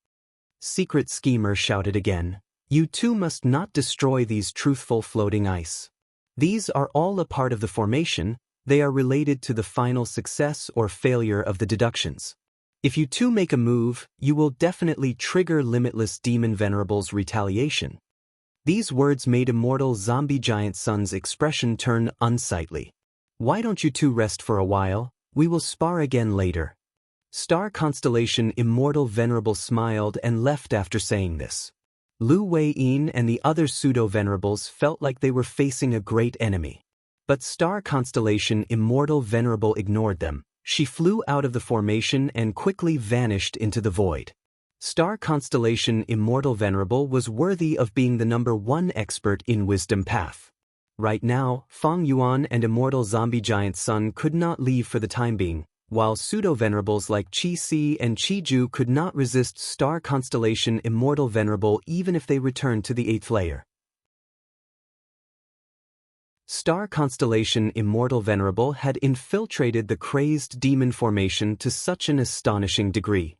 Secret Schemer shouted again. "You too must not destroy these truthful floating ice. These are all a part of the formation. They are related to the final success or failure of the deductions. If you two make a move, you will definitely trigger Limitless Demon Venerable's retaliation." These words made Immortal Zombie Giant Sun's expression turn unsightly. "Why don't you two rest for a while? We will spar again later." Star constellation Immortal Venerable smiled and left after saying this. Lu Wei-yin and the other pseudo-venerables felt like they were facing a great enemy. But star constellation Immortal Venerable ignored them. She flew out of the formation and quickly vanished into the void. Star constellation Immortal Venerable was worthy of being the #1 expert in Wisdom Path. Right now, Feng Yuan and Immortal Zombie Giant Sun could not leave for the time being, while pseudo-venerables like Qi Si and Qi Ju could not resist star constellation Immortal Venerable even if they returned to the 8th layer. Star constellation Immortal Venerable had infiltrated the crazed demon formation to such an astonishing degree.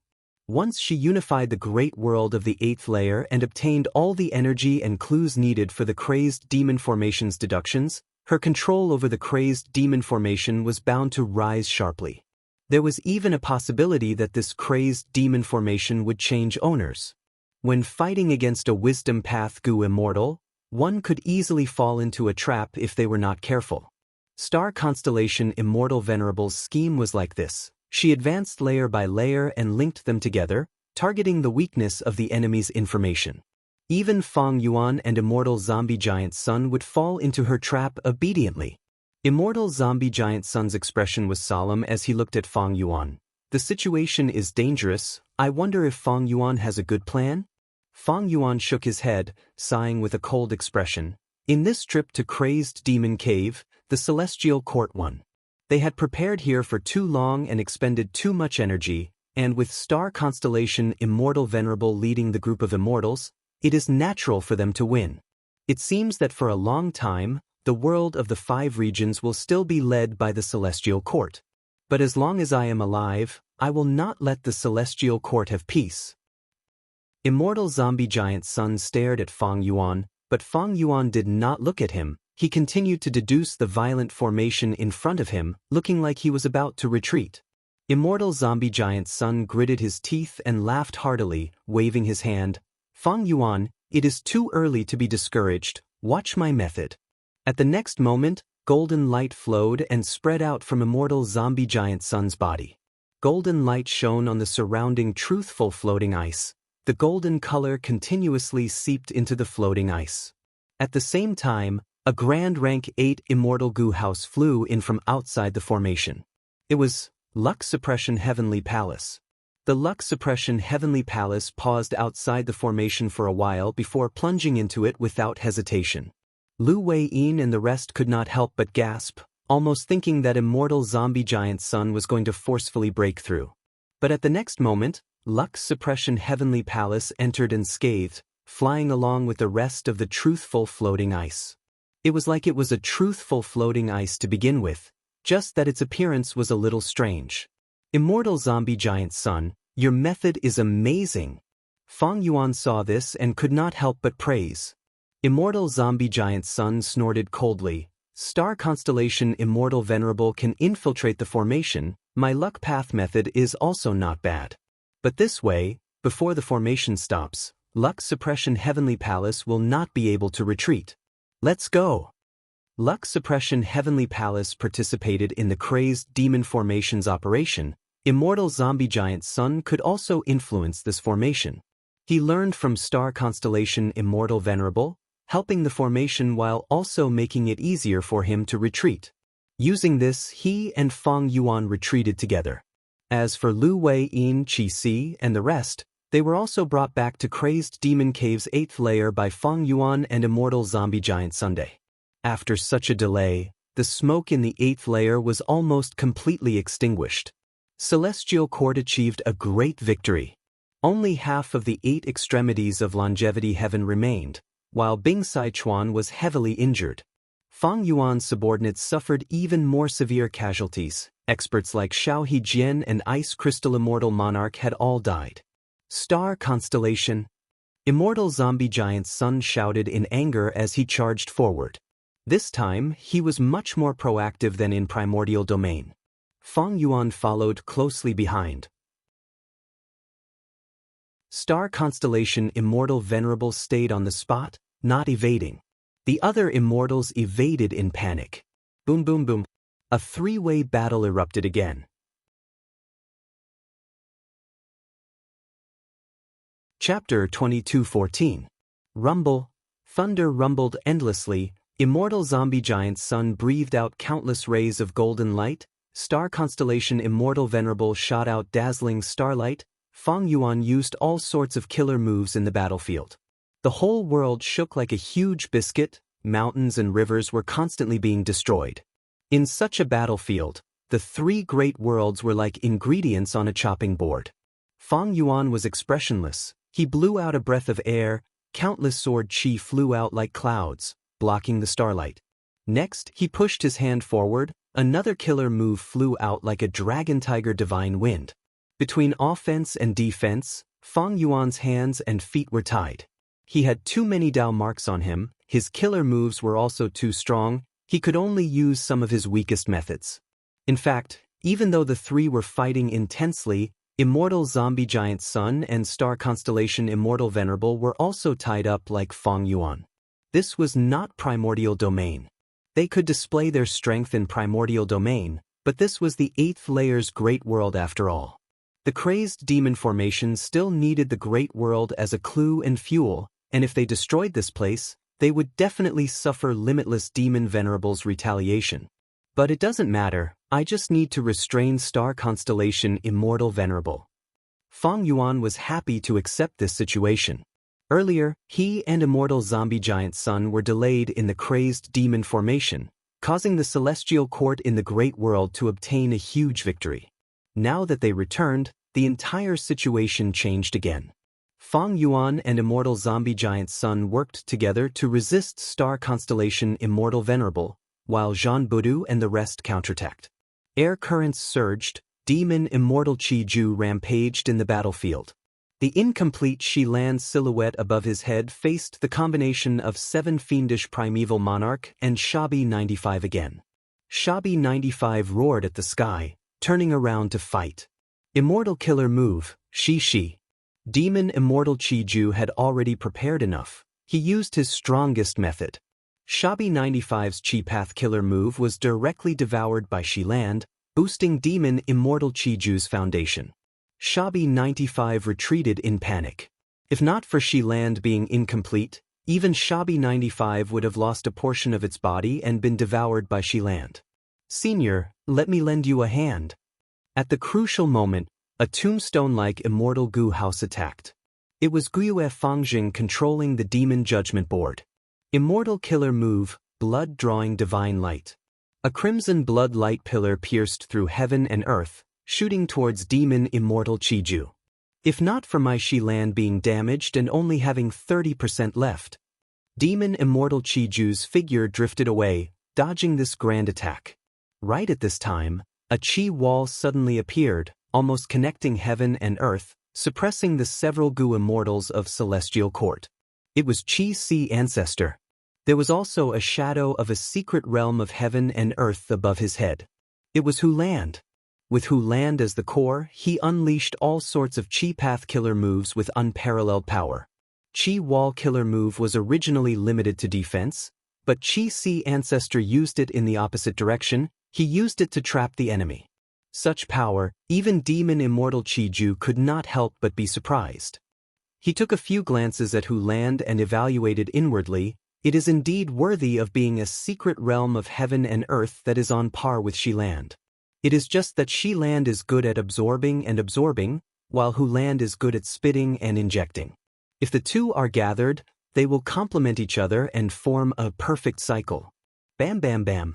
Once she unified the great world of the 8th layer and obtained all the energy and clues needed for the crazed demon formation's deductions, her control over the crazed demon formation was bound to rise sharply. There was even a possibility that this crazed demon formation would change owners. When fighting against a Wisdom Path Gu Immortal, one could easily fall into a trap if they were not careful. Star constellation Immortal Venerable's scheme was like this. She advanced layer by layer and linked them together, targeting the weakness of the enemy's information. Even Feng Yuan and Immortal Zombie Giant Sun would fall into her trap obediently. Immortal Zombie Giant Sun's expression was solemn as he looked at Feng Yuan. "The situation is dangerous. I wonder if Feng Yuan has a good plan?" Feng Yuan shook his head, sighing with a cold expression. In this trip to Crazed Demon Cave, the Celestial Court won. They had prepared here for too long and expended too much energy, and with star constellation Immortal Venerable leading the group of immortals, it is natural for them to win. It seems that for a long time, the world of the 5 regions will still be led by the Celestial Court. But as long as I am alive, I will not let the Celestial Court have peace. Immortal zombie giant Sun stared at Feng Yuan, but Feng Yuan did not look at him. He continued to deduce the violent formation in front of him, looking like he was about to retreat. Immortal zombie giant Sun gritted his teeth and laughed heartily, waving his hand. Feng Yuan, it is too early to be discouraged. Watch my method. At the next moment, golden light flowed and spread out from immortal zombie giant Sun's body. Golden light shone on the surrounding truthful floating ice. The golden color continuously seeped into the floating ice. At the same time, a grand rank 8 immortal goo house flew in from outside the formation. It was Lux Suppression Heavenly Palace. The Lux Suppression Heavenly Palace paused outside the formation for a while before plunging into it without hesitation. Lu Wei-yin and the rest could not help but gasp, almost thinking that immortal zombie giant Sun was going to forcefully break through. But at the next moment, Lux Suppression Heavenly Palace entered unscathed, flying along with the rest of the truthful floating ice. It was like it was a truthful floating ice to begin with, just that its appearance was a little strange. Immortal zombie giant Sun, your method is amazing. Feng Yuan saw this and could not help but praise. Immortal zombie giant Sun snorted coldly. Star constellation Immortal Venerable can infiltrate the formation. My luck path method is also not bad. But this way, before the formation stops, Lux Suppression Heavenly Palace will not be able to retreat. Let's go. Lux Suppression Heavenly Palace participated in the crazed demon formation's operation. Immortal zombie giant Sun could also influence this formation. He learned from star constellation Immortal Venerable, helping the formation while also making it easier for him to retreat. Using this, he and Feng Yuan retreated together. As for Lu Wei-yin, Qi Si, and the rest, they were also brought back to Crazed Demon Cave's 8th layer by Feng Yuan and Immortal Zombie Giant Sunday. After such a delay, the smoke in the 8th layer was almost completely extinguished. Celestial Court achieved a great victory. Only half of the 8 extremities of Longevity Heaven remained, while Bing Saichuan was heavily injured. Feng Yuan's subordinates suffered even more severe casualties. Experts like Xiao Hejian and Ice Crystal Immortal Monarch had all died. Star Constellation. Immortal Zombie Giant Sun shouted in anger as he charged forward. This time, he was much more proactive than in Primordial Domain. Feng Yuan followed closely behind. Star Constellation Immortal Venerable stayed on the spot, not evading. The other immortals evaded in panic. Boom boom boom. A 3-way battle erupted again. Chapter 22:14. Rumble. Thunder rumbled endlessly. Immortal Zombie Giant Sun breathed out countless rays of golden light. Star Constellation Immortal Venerable shot out dazzling starlight. Feng Yuan used all sorts of killer moves in the battlefield. The whole world shook like a huge biscuit. Mountains and rivers were constantly being destroyed. In such a battlefield, the 3 great worlds were like ingredients on a chopping board. Feng Yuan was expressionless. He blew out a breath of air. Countless sword chi flew out like clouds, blocking the starlight. Next, he pushed his hand forward. Another killer move flew out like a dragon tiger divine wind. Between offense and defense, Feng Yuan's hands and feet were tied. He had too many Dao marks on him. His killer moves were also too strong. He could only use some of his weakest methods. In fact, even though the 3 were fighting intensely, Immortal Zombie Giant Sun and Star Constellation Immortal Venerable were also tied up like Feng Yuan. This was not Primordial Domain. They could display their strength in Primordial Domain, but this was the 8th layer's Great World after all. The crazed demon formation still needed the Great World as a clue and fuel, and if they destroyed this place, they would definitely suffer Limitless Demon Venerable's retaliation. But it doesn't matter, I just need to restrain Star Constellation Immortal Venerable. Feng Yuan was happy to accept this situation. Earlier, he and Immortal Zombie Giant Sun were delayed in the crazed demon formation, causing the Celestial Court in the Great World to obtain a huge victory. Now that they returned, the entire situation changed again. Feng Yuan and immortal zombie giant Sun worked together to resist star constellation Immortal Venerable, while Jean Budu and the rest counterattacked. Air currents surged, demon Immortal Qi Ju rampaged in the battlefield. The incomplete Shi Lan silhouette above his head faced the combination of 7 fiendish primeval monarch and Shabi 95 again. Shabi 95 roared at the sky, turning around to fight. Immortal killer move, Shi. Demon Immortal Qi Ju had already prepared enough. He used his strongest method. Shabi 95's Qi Path killer move was directly devoured by Shi Lan, boosting Demon Immortal Qi Ju's foundation. Shabi 95 retreated in panic. If not for Shi Lan being incomplete, even Shabi 95 would have lost a portion of its body and been devoured by Shi Lan. Senior, let me lend you a hand. At the crucial moment, a tombstone-like immortal Gu house attacked. It was Guiyue Fangjing controlling the demon judgment board. Immortal killer move, blood-drawing divine light. A crimson blood light pillar pierced through heaven and earth, shooting towards demon Immortal Qi Ju. If not for my Shi Lan being damaged and only having 30% left. Demon Immortal Qi Ju's figure drifted away, dodging this grand attack. Right at this time, a Qi wall suddenly appeared, almost connecting heaven and earth, suppressing the several Gu immortals of Celestial Court. It was Qi Si ancestor. There was also a shadow of a secret realm of heaven and earth above his head. It was Hu Land. With Hu Land as the core, he unleashed all sorts of Qi Path killer moves with unparalleled power. Qi Wall killer move was originally limited to defense, but Qi Si ancestor used it in the opposite direction. He used it to trap the enemy. Such power, even Demon Immortal Qi Ju could not help but be surprised. He took a few glances at Hu Land and evaluated inwardly. It is indeed worthy of being a secret realm of heaven and earth that is on par with Shi Land. It is just that Shi Land is good at absorbing and absorbing, while Hu Land is good at spitting and injecting. If the two are gathered, they will complement each other and form a perfect cycle. Bam bam bam.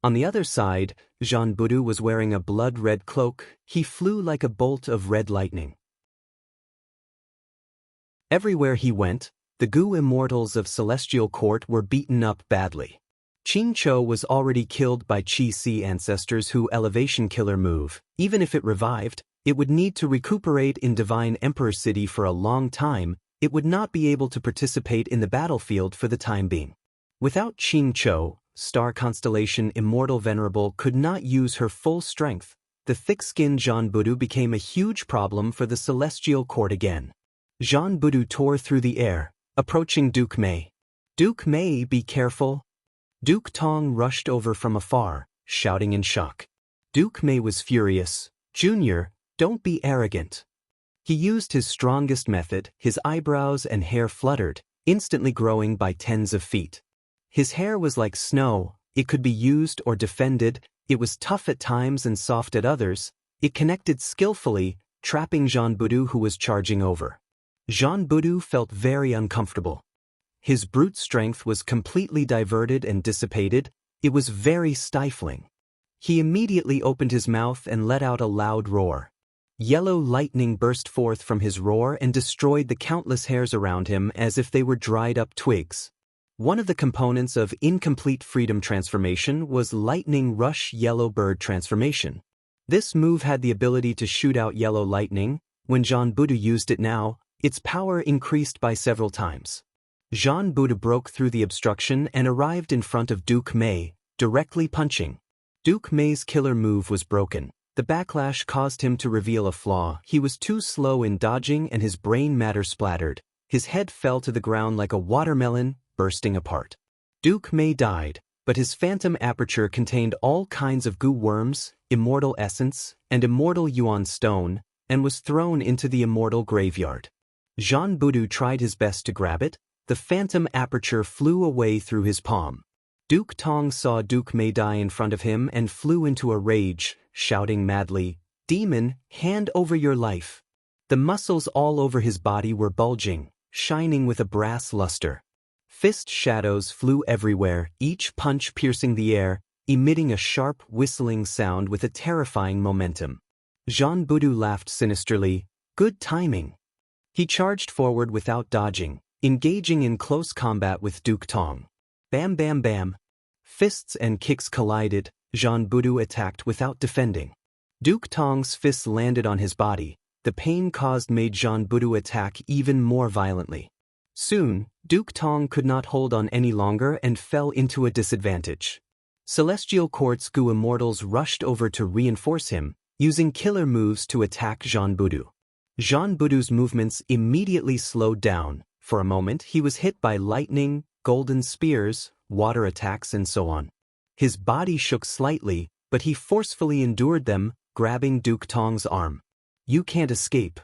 On the other side, Jean Budu was wearing a blood-red cloak. He flew like a bolt of red lightning. Everywhere he went, the Gu immortals of Celestial Court were beaten up badly. Qing Chou was already killed by Qi Si ancestors who elevation killer move. Even if it revived, it would need to recuperate in Divine Emperor City for a long time. It would not be able to participate in the battlefield for the time being. Without Qing Chou, Star Constellation Immortal Venerable could not use her full strength. The thick-skinned Jean Budu became a huge problem for the Celestial Court again. Jean Budu tore through the air, approaching Duke Mei. Duke Mei, be careful. Duke Tong rushed over from afar, shouting in shock. Duke Mei was furious. Junior, don't be arrogant. He used his strongest method. His eyebrows and hair fluttered, instantly growing by tens of feet. His hair was like snow. It could be used or defended. It was tough at times and soft at others. It connected skillfully, trapping Jean Budu who was charging over. Jean Budu felt very uncomfortable. His brute strength was completely diverted and dissipated. It was very stifling. He immediately opened his mouth and let out a loud roar. Yellow lightning burst forth from his roar and destroyed the countless hairs around him as if they were dried-up twigs. One of the components of incomplete freedom transformation was Lightning Rush Yellow Bird transformation. This move had the ability to shoot out yellow lightning. When Jean Budu used it now, its power increased by several times. Jean Budu broke through the obstruction and arrived in front of Duke Mei, directly punching. Duke Mei's killer move was broken. The backlash caused him to reveal a flaw. He was too slow in dodging and his brain matter splattered. His head fell to the ground like a watermelon, bursting apart. Duke Mei died, but his phantom aperture contained all kinds of Gu worms, immortal essence, and immortal Yuan stone, and was thrown into the immortal graveyard. Jean Budu tried his best to grab it. The phantom aperture flew away through his palm. Duke Tong saw Duke Mei die in front of him and flew into a rage, shouting madly, "Demon, hand over your life." The muscles all over his body were bulging, shining with a brass luster. Fist shadows flew everywhere, each punch piercing the air, emitting a sharp whistling sound with a terrifying momentum. Jean Budu laughed sinisterly. Good timing. He charged forward without dodging, engaging in close combat with Duke Tong. Bam bam bam. Fists and kicks collided. Jean Budu attacked without defending. Duke Tong's fists landed on his body. The pain caused made Jean Budu attack even more violently. Soon, Duke Tong could not hold on any longer and fell into a disadvantage. Celestial Court's Gu Immortals rushed over to reinforce him, using killer moves to attack Jean Budu. Jean Budu's movements immediately slowed down. For a moment he was hit by lightning, golden spears, water attacks and so on. His body shook slightly, but he forcefully endured them, grabbing Duke Tong's arm. "You can't escape."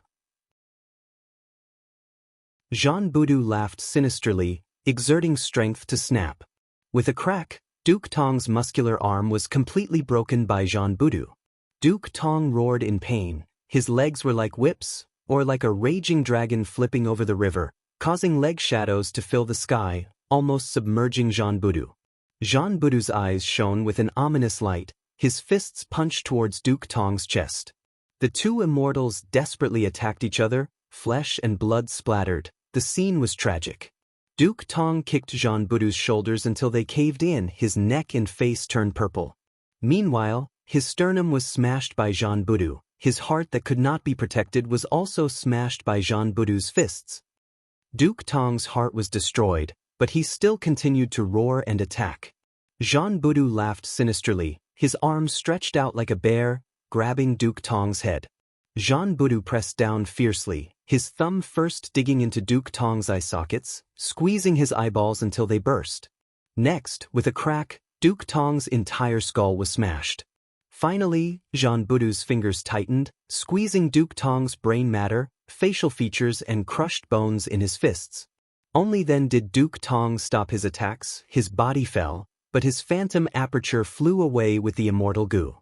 Jean Budu laughed sinisterly, exerting strength to snap. With a crack, Duke Tong's muscular arm was completely broken by Jean Budu. Duke Tong roared in pain. His legs were like whips, or like a raging dragon flipping over the river, causing leg shadows to fill the sky, almost submerging Jean Budu. Jean Budu's eyes shone with an ominous light. His fists punched towards Duke Tong's chest. The two immortals desperately attacked each other, flesh and blood splattered. The scene was tragic. Duke Tong kicked Jean Budu's shoulders until they caved in. His neck and face turned purple. Meanwhile, his sternum was smashed by Jean Budu. His heart that could not be protected was also smashed by Jean Budu's fists. Duke Tong's heart was destroyed, but he still continued to roar and attack. Jean Budu laughed sinisterly, his arms stretched out like a bear, grabbing Duke Tong's head. Jean Budu pressed down fiercely, his thumb first digging into Duke Tong's eye sockets, squeezing his eyeballs until they burst. Next, with a crack, Duke Tong's entire skull was smashed. Finally, Jean Budu's fingers tightened, squeezing Duke Tong's brain matter, facial features and crushed bones in his fists. Only then did Duke Tong stop his attacks. His body fell, but his phantom aperture flew away with the immortal Gu.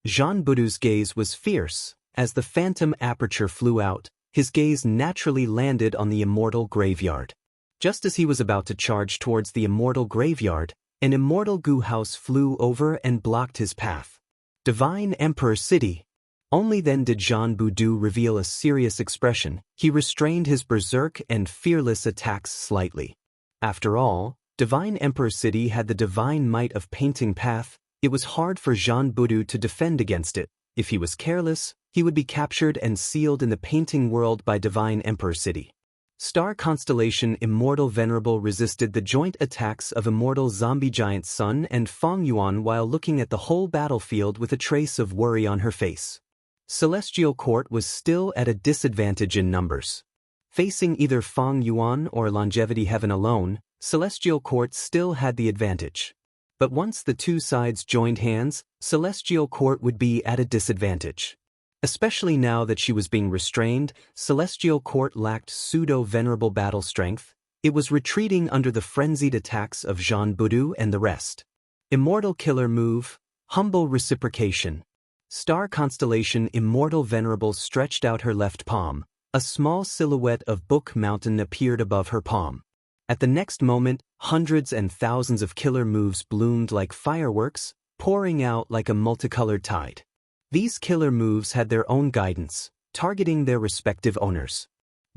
Jean Budu's gaze was fierce. As the phantom aperture flew out, his gaze naturally landed on the immortal graveyard. Just as he was about to charge towards the immortal graveyard, an immortal Gu house flew over and blocked his path. Divine Emperor City. Only then did Jean Budu reveal a serious expression. He restrained his berserk and fearless attacks slightly. After all, Divine Emperor City had the divine might of painting path. It was hard for Jean Budu to defend against it. If he was careless, he would be captured and sealed in the painting world by Divine Emperor City. Star Constellation Immortal Venerable resisted the joint attacks of Immortal Zombie Giant Sun and Fong Yuan while looking at the whole battlefield with a trace of worry on her face. Celestial Court was still at a disadvantage in numbers. Facing either Fong Yuan or Longevity Heaven alone, Celestial Court still had the advantage. But once the two sides joined hands, Celestial Court would be at a disadvantage. Especially now that she was being restrained, Celestial Court lacked pseudo-venerable battle strength. It was retreating under the frenzied attacks of Jean Budu and the rest. Immortal Killer Move, Humble Reciprocation. Star Constellation Immortal Venerable stretched out her left palm. A small silhouette of Book Mountain appeared above her palm. At the next moment, hundreds and thousands of killer moves bloomed like fireworks, pouring out like a multicolored tide. These killer moves had their own guidance, targeting their respective owners.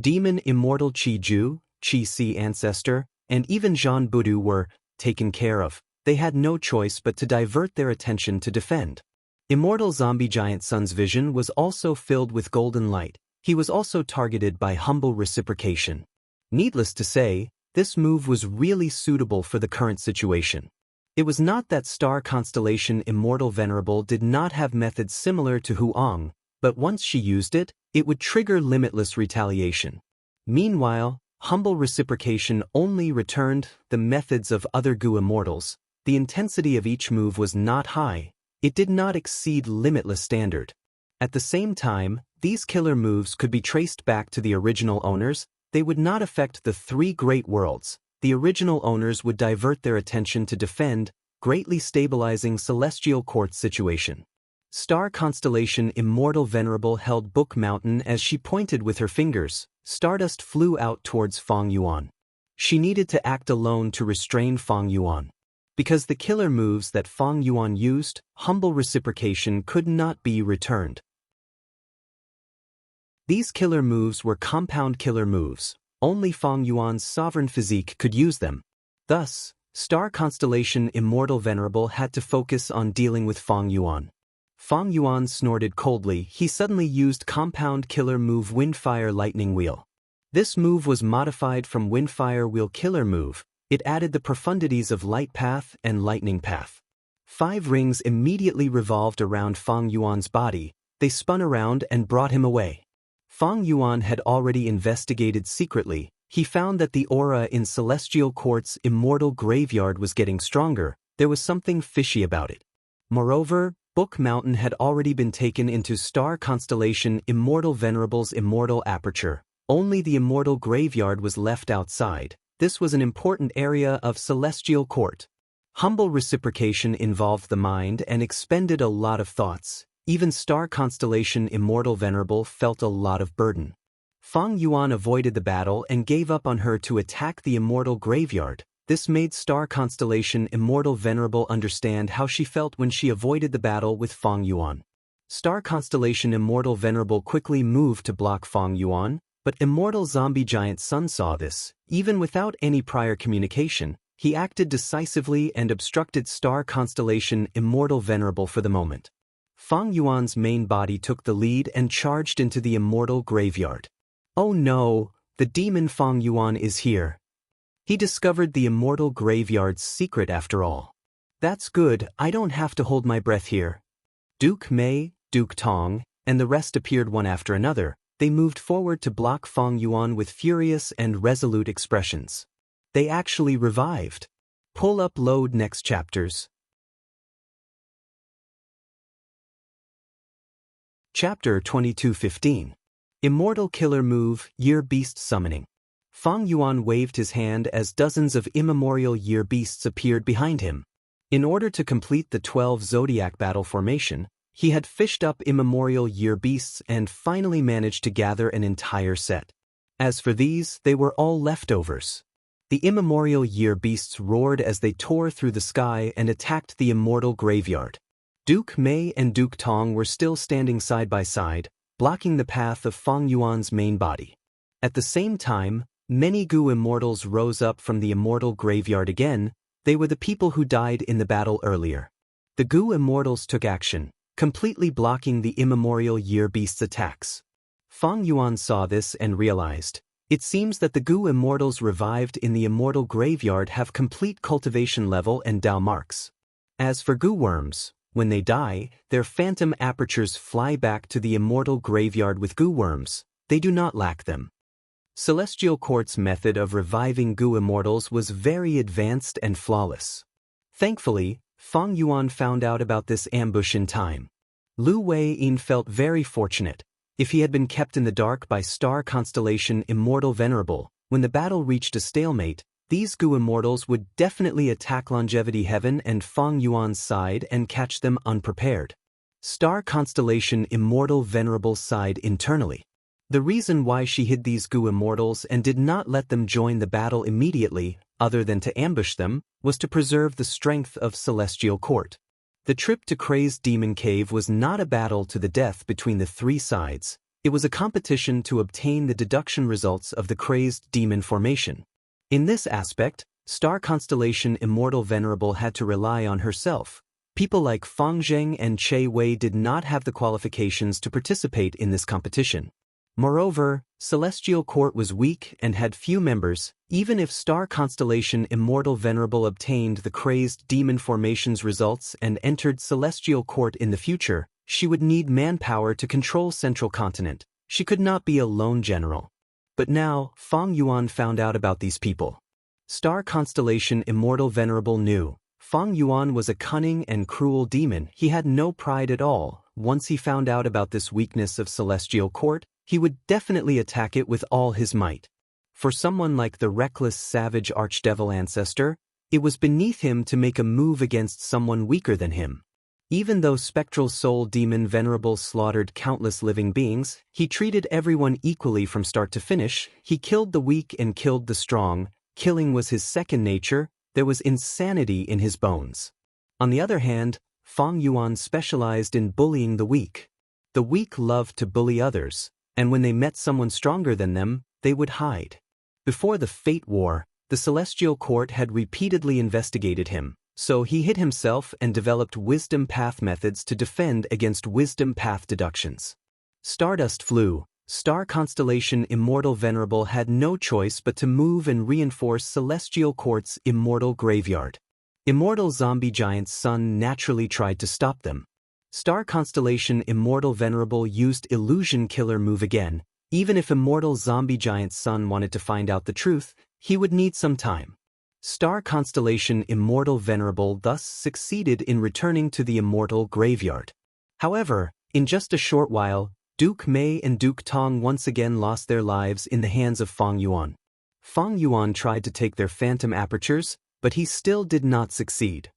Demon Immortal Chi-Ju, Chi-Si Ancestor, and even Jean Budu were taken care of. They had no choice but to divert their attention to defend. Immortal Zombie Giant Sun's vision was also filled with golden light. He was also targeted by Humble Reciprocation. Needless to say, this move was really suitable for the current situation. It was not that Star Constellation Immortal Venerable did not have methods similar to Huang, but once she used it, it would trigger limitless retaliation. Meanwhile, Humble Reciprocation only returned the methods of other Gu Immortals. The intensity of each move was not high. It did not exceed limitless standard. At the same time, these killer moves could be traced back to the original owners. They would not affect the three great worlds. The original owners would divert their attention to defend, greatly stabilizing Celestial Court's situation. Star Constellation Immortal Venerable held Book Mountain as she pointed with her fingers. Stardust flew out towards Fong Yuan. She needed to act alone to restrain Fong Yuan. Because the killer moves that Fong Yuan used, Humble Reciprocation could not be returned. These killer moves were compound killer moves. Only Fang Yuan's sovereign physique could use them. Thus, star constellation Immortal Venerable had to focus on dealing with Fang Yuan. Fang Yuan snorted coldly. He suddenly used compound killer move Windfire Lightning Wheel. This move was modified from Windfire Wheel Killer move. It added the profundities of Light Path and Lightning Path. 5 rings immediately revolved around Fang Yuan's body. They spun around and brought him away. Fang Yuan had already investigated secretly. He found that the aura in Celestial Court's Immortal Graveyard was getting stronger. There was something fishy about it. Moreover, Book Mountain had already been taken into star constellation Immortal Venerable's Immortal Aperture. Only the Immortal Graveyard was left outside. This was an important area of Celestial Court. Humble reciprocation involved the mind and expended a lot of thoughts. Even star constellation Immortal Venerable felt a lot of burden. Fang Yuan avoided the battle and gave up on her to attack the Immortal Graveyard. This made star constellation Immortal Venerable understand how she felt when she avoided the battle with Fang Yuan. Star constellation Immortal Venerable quickly moved to block Fang Yuan, but Immortal Zombie Giant Sun saw this. Even without any prior communication, he acted decisively and obstructed star constellation Immortal Venerable for the moment. Fang Yuan's main body took the lead and charged into the Immortal Graveyard. Oh no, the demon Fang Yuan is here. He discovered the Immortal Graveyard's secret after all. That's good, I don't have to hold my breath here. Duke Mei, Duke Tong, and the rest appeared one after another. They moved forward to block Fang Yuan with furious and resolute expressions. They actually revived. Pull up load next chapters. Chapter 22:15. Immortal Killer Move, Year Beast Summoning. Fang Yuan waved his hand as dozens of immemorial year beasts appeared behind him. In order to complete the 12 Zodiac battle formation, he had fished up immemorial year beasts and finally managed to gather an entire set. As for these, they were all leftovers. The immemorial year beasts roared as they tore through the sky and attacked the Immortal Graveyard. Duke Mei and Duke Tong were still standing side by side, blocking the path of Fang Yuan's main body. At the same time, many Gu Immortals rose up from the Immortal Graveyard again. They were the people who died in the battle earlier. The Gu Immortals took action, completely blocking the immemorial year beast's attacks. Fang Yuan saw this and realized, it seems that the Gu Immortals revived in the Immortal Graveyard have complete cultivation level and Dao marks. As for Gu Worms, when they die, their phantom apertures fly back to the Immortal Graveyard with Gu Worms. They do not lack them. Celestial Court's method of reviving Gu Immortals was very advanced and flawless. Thankfully, Fang Yuan found out about this ambush in time. Lu Wei-yin felt very fortunate. If he had been kept in the dark by star constellation Immortal Venerable, when the battle reached a stalemate, these Gu Immortals would definitely attack Longevity Heaven and Fang Yuan's side and catch them unprepared. Star constellation Immortal Venerable's side internally. The reason why she hid these Gu Immortals and did not let them join the battle immediately, other than to ambush them, was to preserve the strength of Celestial Court. The trip to Crazed Demon Cave was not a battle to the death between the 3 sides. It was a competition to obtain the deduction results of the Crazed Demon formation. In this aspect, star constellation Immortal Venerable had to rely on herself. People like Fang Zheng and Che Wei did not have the qualifications to participate in this competition. Moreover, Celestial Court was weak and had few members. Even if star constellation Immortal Venerable obtained the Crazed Demon formation's results and entered Celestial Court in the future, she would need manpower to control Central Continent. She could not be a lone general. But now, Fang Yuan found out about these people. Star constellation Immortal Venerable knew. Fang Yuan was a cunning and cruel demon. He had no pride at all. Once he found out about this weakness of Celestial Court, he would definitely attack it with all his might. For someone like the reckless savage archdevil ancestor, it was beneath him to make a move against someone weaker than him. Even though Spectral Soul Demon Venerable slaughtered countless living beings, he treated everyone equally from start to finish. He killed the weak and killed the strong. Killing was his second nature. There was insanity in his bones. On the other hand, Fang Yuan specialized in bullying the weak. The weak loved to bully others. and when they met someone stronger than them, they would hide. Before the Fate War, the Celestial Court had repeatedly investigated him, so he hid himself and developed wisdom path methods to defend against wisdom path deductions. Stardust flew. Star constellation Immortal Venerable had no choice but to move and reinforce Celestial Court's immortal graveyard. Immortal Zombie Giant's son naturally tried to stop them. Star constellation Immortal Venerable used Illusion Killer move again. Even if Immortal Zombie Giant's son wanted to find out the truth, he would need some time. Star constellation Immortal Venerable thus succeeded in returning to the immortal graveyard. However, in just a short while, Duke Mei and Duke Tong once again lost their lives in the hands of Feng Yuan. Feng Yuan tried to take their phantom apertures, but he still did not succeed.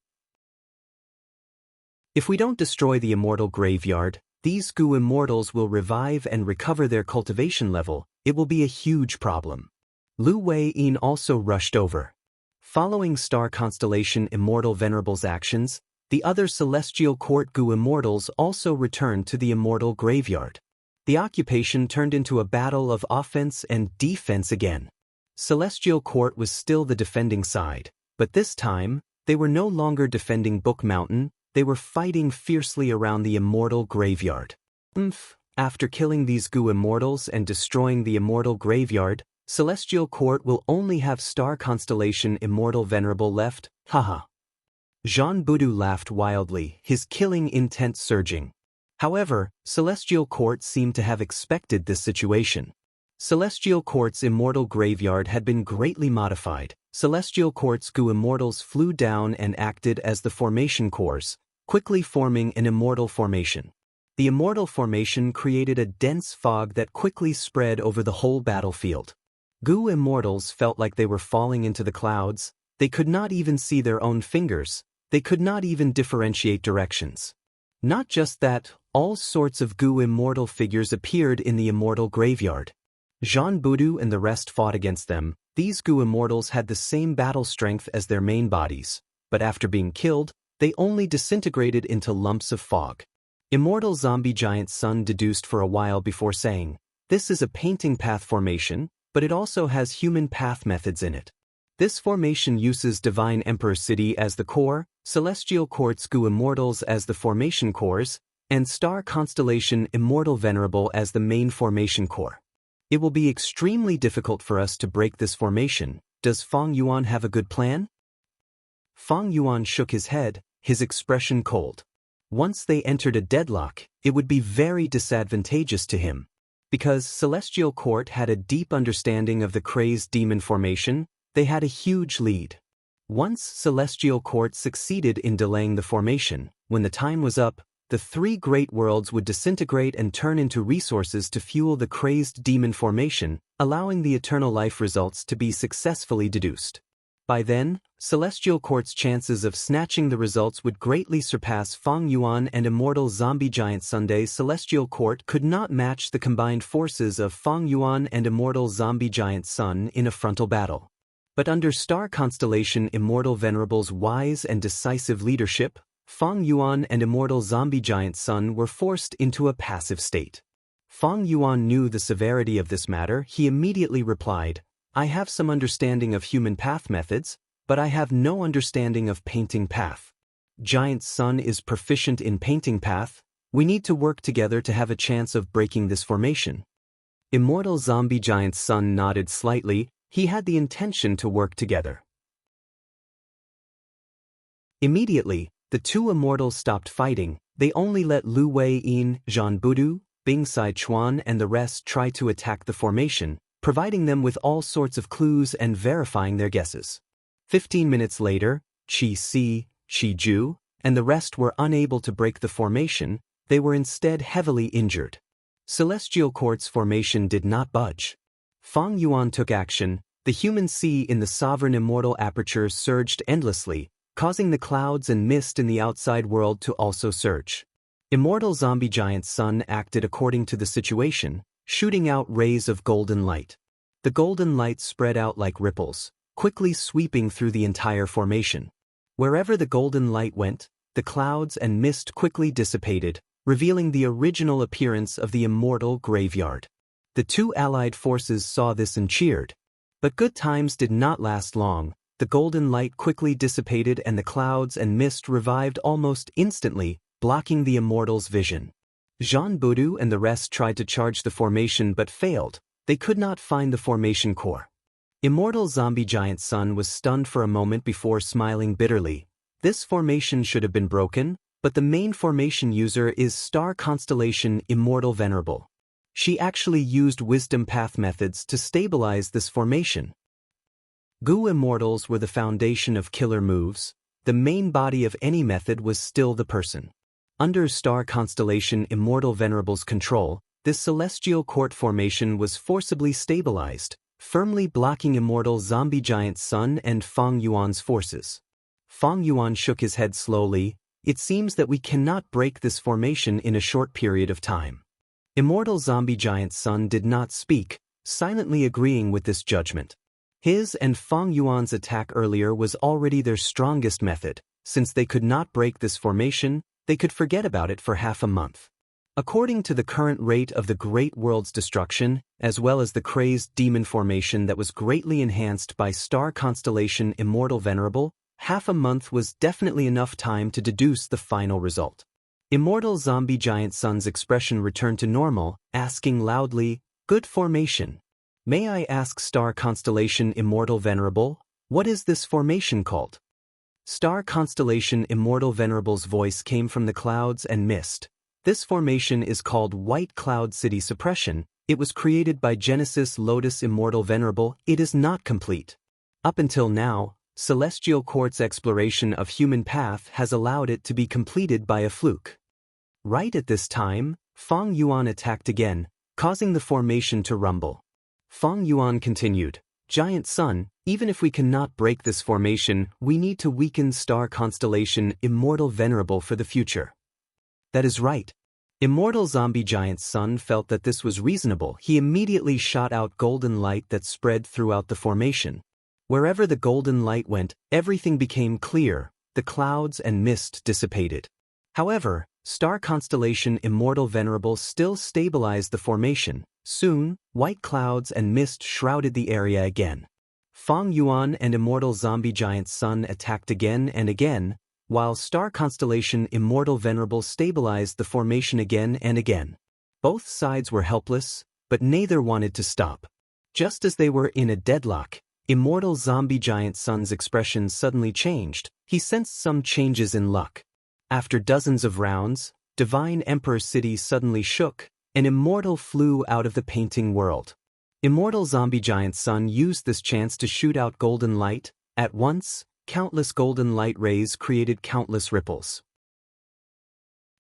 If we don't destroy the immortal graveyard, these Gu immortals will revive and recover their cultivation level. It will be a huge problem. Lu Wei-yin also rushed over. Following star constellation Immortal Venerable's actions, the other Celestial Court Gu immortals also returned to the immortal graveyard. The occupation turned into a battle of offense and defense again. Celestial Court was still the defending side, but this time, they were no longer defending Book Mountain, they were fighting fiercely around the immortal graveyard. After killing these Gu immortals and destroying the immortal graveyard, Celestial Court will only have star constellation Immortal Venerable left, haha. Jean Budu laughed wildly, his killing intent surging. However, Celestial Court seemed to have expected this situation. Celestial Court's immortal graveyard had been greatly modified. Celestial Court's Gu immortals flew down and acted as the formation cores, quickly forming an immortal formation. The immortal formation created a dense fog that quickly spread over the whole battlefield. Gu immortals felt like they were falling into the clouds. They could not even see their own fingers. They could not even differentiate directions. Not just that, all sorts of Gu immortal figures appeared in the immortal graveyard. Jean Budu and the rest fought against them. These Gu immortals had the same battle strength as their main bodies, but after being killed, they only disintegrated into lumps of fog. Immortal Zombie Giant's son deduced for a while before saying, "This is a painting path formation, but it also has human path methods in it." This formation uses Divine Emperor City as the core, Celestial Court's Gu immortals as the formation cores, and Star Constellation Immortal Venerable as the main formation core. It will be extremely difficult for us to break this formation. Does Feng Yuan have a good plan? Feng Yuan shook his head, his expression cold. Once they entered a deadlock, it would be very disadvantageous to him. Because Celestial Court had a deep understanding of the crazed demon formation, they had a huge lead. Once Celestial Court succeeded in delaying the formation, when the time was up, the three great worlds would disintegrate and turn into resources to fuel the crazed demon formation, allowing the eternal life results to be successfully deduced. By then, Celestial Court's chances of snatching the results would greatly surpass Feng Yuan and Immortal Zombie Giant Sunday. Celestial Court could not match the combined forces of Feng Yuan and Immortal Zombie Giant Sun in a frontal battle. But under Star Constellation Immortal Venerable's wise and decisive leadership, Feng Yuan and Immortal Zombie Giant Sun were forced into a passive state. Feng Yuan knew the severity of this matter. He immediately replied, "I have some understanding of human path methods, but I have no understanding of painting path. Giant Sun is proficient in painting path. We need to work together to have a chance of breaking this formation." Immortal Zombie Giant Sun nodded slightly. He had the intention to work together. Immediately, the two immortals stopped fighting. They only let Lu Wei-yin, Jean Budu, Bing Sai Chuan and the rest try to attack the formation, providing them with all sorts of clues and verifying their guesses. 15 minutes later, Qi Si, Qi Ju, and the rest were unable to break the formation. They were instead heavily injured. Celestial Court's formation did not budge. Feng Yuan took action. The human sea in the sovereign immortal aperture surged endlessly, causing the clouds and mist in the outside world to also surge. Immortal Zombie Giant Sun acted according to the situation, shooting out rays of golden light. The golden light spread out like ripples, quickly sweeping through the entire formation. Wherever the golden light went, the clouds and mist quickly dissipated, revealing the original appearance of the immortal graveyard. The two allied forces saw this and cheered. But good times did not last long. The golden light quickly dissipated and the clouds and mist revived almost instantly, blocking the immortals' vision. Jean Boudou and the rest tried to charge the formation but failed. They could not find the formation core. Immortal zombie giant Sun was stunned for a moment before smiling bitterly. This formation should have been broken, but the main formation user is star constellation Immortal Venerable. She actually used wisdom path methods to stabilize this formation. Gu Immortals were the foundation of killer moves. The main body of any method was still the person. Under star constellation Immortal Venerable's control, this celestial court formation was forcibly stabilized, firmly blocking immortal zombie giant Sun and Feng Yuan's forces. Feng Yuan shook his head slowly. It seems that we cannot break this formation in a short period of time. Immortal zombie giant Sun did not speak, silently agreeing with this judgment. His and Feng Yuan's attack earlier was already their strongest method. Since they could not break this formation, they could forget about it for half a month. According to the current rate of the Great World's destruction, as well as the crazed demon formation that was greatly enhanced by star constellation Immortal Venerable, half a month was definitely enough time to deduce the final result. Immortal zombie giant Sun's expression returned to normal, asking loudly, "Good formation. May I ask star constellation Immortal Venerable, what is this formation called?" Star constellation Immortal Venerable's voice came from the clouds and mist. This formation is called White Cloud City Suppression. It was created by Genesis Lotus Immortal Venerable. It is not complete. Up until now, Celestial Court's exploration of human path has allowed it to be completed by a fluke. Right at this time, Feng Yuan attacked again, causing the formation to rumble. Feng Yuan continued, "Giant Sun, even if we cannot break this formation, we need to weaken star constellation Immortal Venerable for the future." That is right. Immortal zombie giant Sun felt that this was reasonable. He immediately shot out golden light that spread throughout the formation. Wherever the golden light went, everything became clear. The clouds and mist dissipated. However, star constellation Immortal Venerable still stabilized the formation. Soon, white clouds and mist shrouded the area again. Feng Yuan and Immortal zombie giant Sun attacked again and again, while star constellation Immortal Venerable stabilized the formation again and again. Both sides were helpless, but neither wanted to stop. Just as they were in a deadlock, Immortal zombie giant Sun's expression suddenly changed. He sensed some changes in luck. After dozens of rounds, Divine Emperor City suddenly shook. An immortal flew out of the painting world. Immortal zombie giant Sun used this chance to shoot out golden light. At once, countless golden light rays created countless ripples.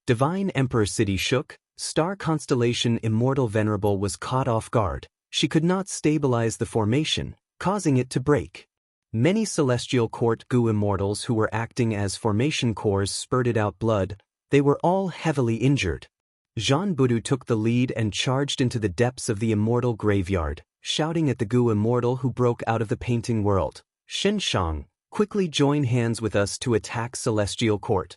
Divine Emperor City shook. Star constellation Immortal Venerable was caught off guard. She could not stabilize the formation, causing it to break. Many Celestial Court Gu Immortals who were acting as formation cores spurted out blood. They were all heavily injured. Jean Boudou took the lead and charged into the depths of the immortal graveyard, shouting at the Gu Immortal who broke out of the painting world, "Xin Shang, quickly join hands with us to attack Celestial Court."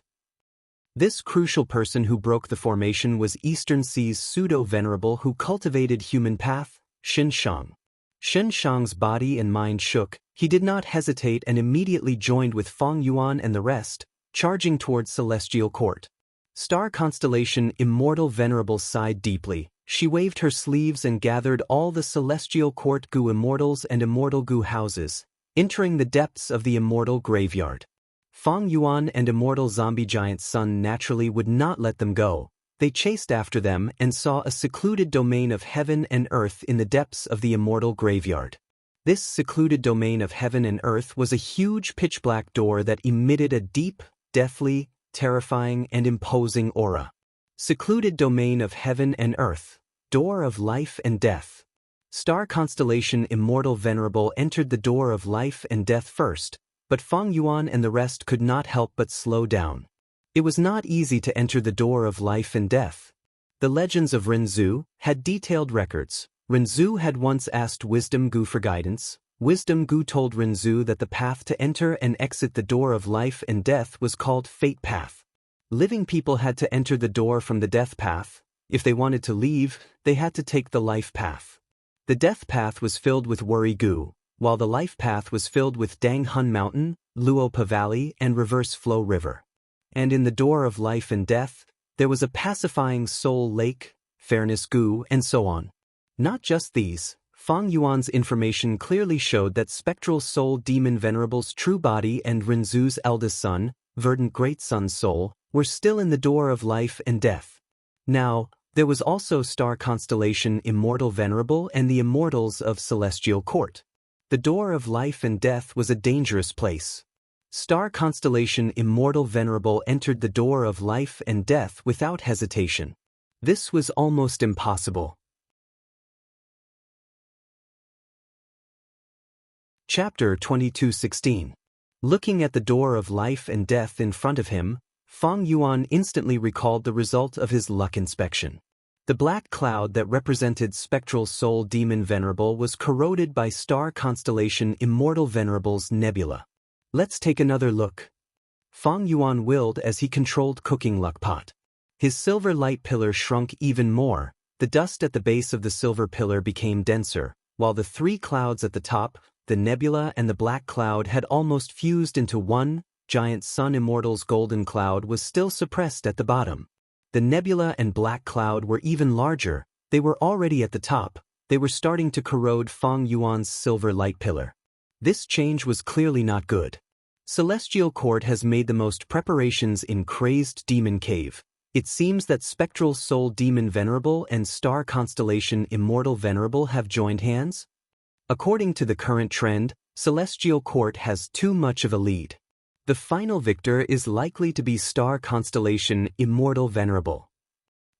This crucial person who broke the formation was Eastern Sea's pseudo-venerable who cultivated human path, Xin Shang. Xin Shang's body and mind shook. He did not hesitate and immediately joined with Feng Yuan and the rest, charging towards Celestial Court. Star constellation Immortal Venerable sighed deeply. She waved her sleeves and gathered all the Celestial Court Gu Immortals and Immortal Gu houses, entering the depths of the immortal graveyard. Feng Yuan and Immortal Zombie Giant Sun naturally would not let them go. They chased after them and saw a secluded domain of heaven and earth in the depths of the immortal graveyard. This secluded domain of heaven and earth was a huge pitch-black door that emitted a deep, deathly, terrifying and imposing aura. Secluded domain of heaven and earth, door of life and death. Star constellation Immortal Venerable entered the door of life and death first, but Feng Yuan and the rest could not help but slow down. It was not easy to enter the door of life and death. The legends of Renzu had detailed records. Renzu had once asked Wisdom Gu for guidance. Wisdom Gu told Renzu that the path to enter and exit the door of life and death was called Fate Path. Living people had to enter the door from the death path. If they wanted to leave, they had to take the life path. The death path was filled with Worry Gu, while the life path was filled with Dang Hun Mountain, Luopa Valley, and Reverse Flow River. And in the door of life and death, there was a pacifying Soul Lake, Fairness Gu, and so on. Not just these, Fang Yuan's information clearly showed that Spectral Soul Demon Venerable's true body and Renzu's eldest son, Verdant Great Sun's soul, were still in the door of life and death. Now, there was also Star Constellation Immortal Venerable and the Immortals of Celestial Court. The door of life and death was a dangerous place. Star Constellation Immortal Venerable entered the door of life and death without hesitation. This was almost impossible. Chapter 22:16. Looking at the door of life and death in front of him, Fang Yuan instantly recalled the result of his luck inspection. The black cloud that represented Spectral Soul Demon Venerable was corroded by Star Constellation Immortal Venerable's nebula. Let's take another look. Fang Yuan willed as he controlled Cooking Luck Pot. His silver light pillar shrunk even more, the dust at the base of the silver pillar became denser, while the three clouds at the top, the nebula and the black cloud had almost fused into one. Giant Sun Immortal's golden cloud was still suppressed at the bottom. The nebula and black cloud were even larger, they were already at the top, they were starting to corrode Fang Yuan's silver light pillar. This change was clearly not good. Celestial Court has made the most preparations in Crazed Demon Cave. It seems that Spectral Soul Demon Venerable and Star Constellation Immortal Venerable have joined hands? According to the current trend, Celestial Court has too much of a lead. The final victor is likely to be Star Constellation Immortal Venerable.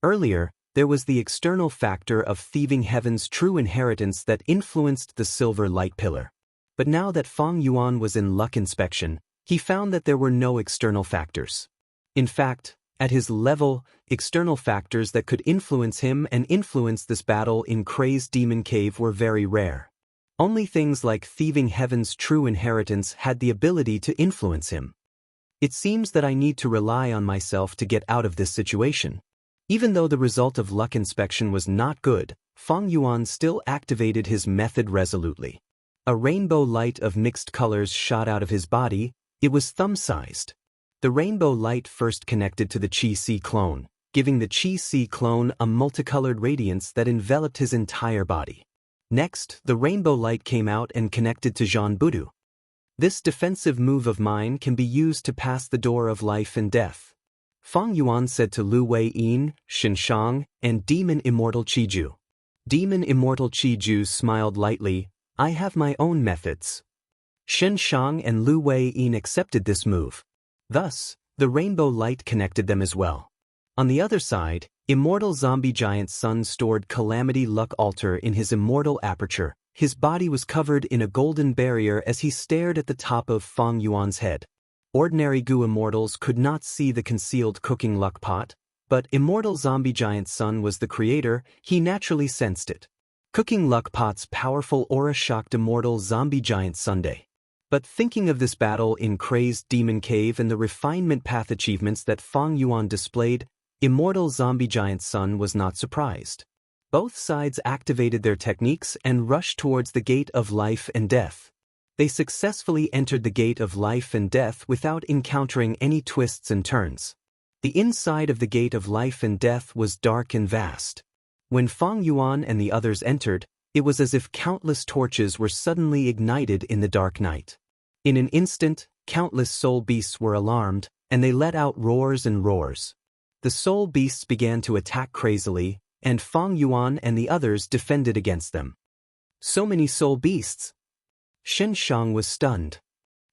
Earlier, there was the external factor of Thieving Heaven's true inheritance that influenced the silver light pillar. But now that Fang Yuan was in luck inspection, he found that there were no external factors. In fact, at his level, external factors that could influence him and influence this battle in Crazed Demon Cave were very rare. Only things like Thieving Heaven's true inheritance had the ability to influence him. It seems that I need to rely on myself to get out of this situation. Even though the result of luck inspection was not good, Fang Yuan still activated his method resolutely. A rainbow light of mixed colors shot out of his body. It was thumb-sized. The rainbow light first connected to the Qi-Si clone, giving the Qi-Si clone a multicolored radiance that enveloped his entire body. Next, the rainbow light came out and connected to Zhan Budu. This defensive move of mine can be used to pass the door of life and death. Fang Yuan said to Lu Wei-yin, Shenshang, and Demon Immortal Qiju. Demon Immortal Qiju smiled lightly. I have my own methods. Shenshang and Lu Wei-yin accepted this move. Thus, the rainbow light connected them as well. On the other side, Immortal Zombie Giant Sun stored Calamity Luck Altar in his immortal aperture. His body was covered in a golden barrier as he stared at the top of Fang Yuan's head. Ordinary Gu Immortals could not see the concealed Cooking Luck Pot, but Immortal Zombie Giant Sun was the creator, he naturally sensed it. Cooking Luck Pot's powerful aura shocked Immortal Zombie Giant Sunday. But thinking of this battle in Crazed Demon Cave and the refinement path achievements that Fang Yuan displayed, Immortal Zombie Giant Sun was not surprised. Both sides activated their techniques and rushed towards the gate of life and death. They successfully entered the gate of life and death without encountering any twists and turns. The inside of the gate of life and death was dark and vast. When Fang Yuan and the others entered, it was as if countless torches were suddenly ignited in the dark night. In an instant, countless soul beasts were alarmed, and they let out roars and roars. The soul beasts began to attack crazily, and Fang Yuan and the others defended against them. So many soul beasts! Shenshang was stunned.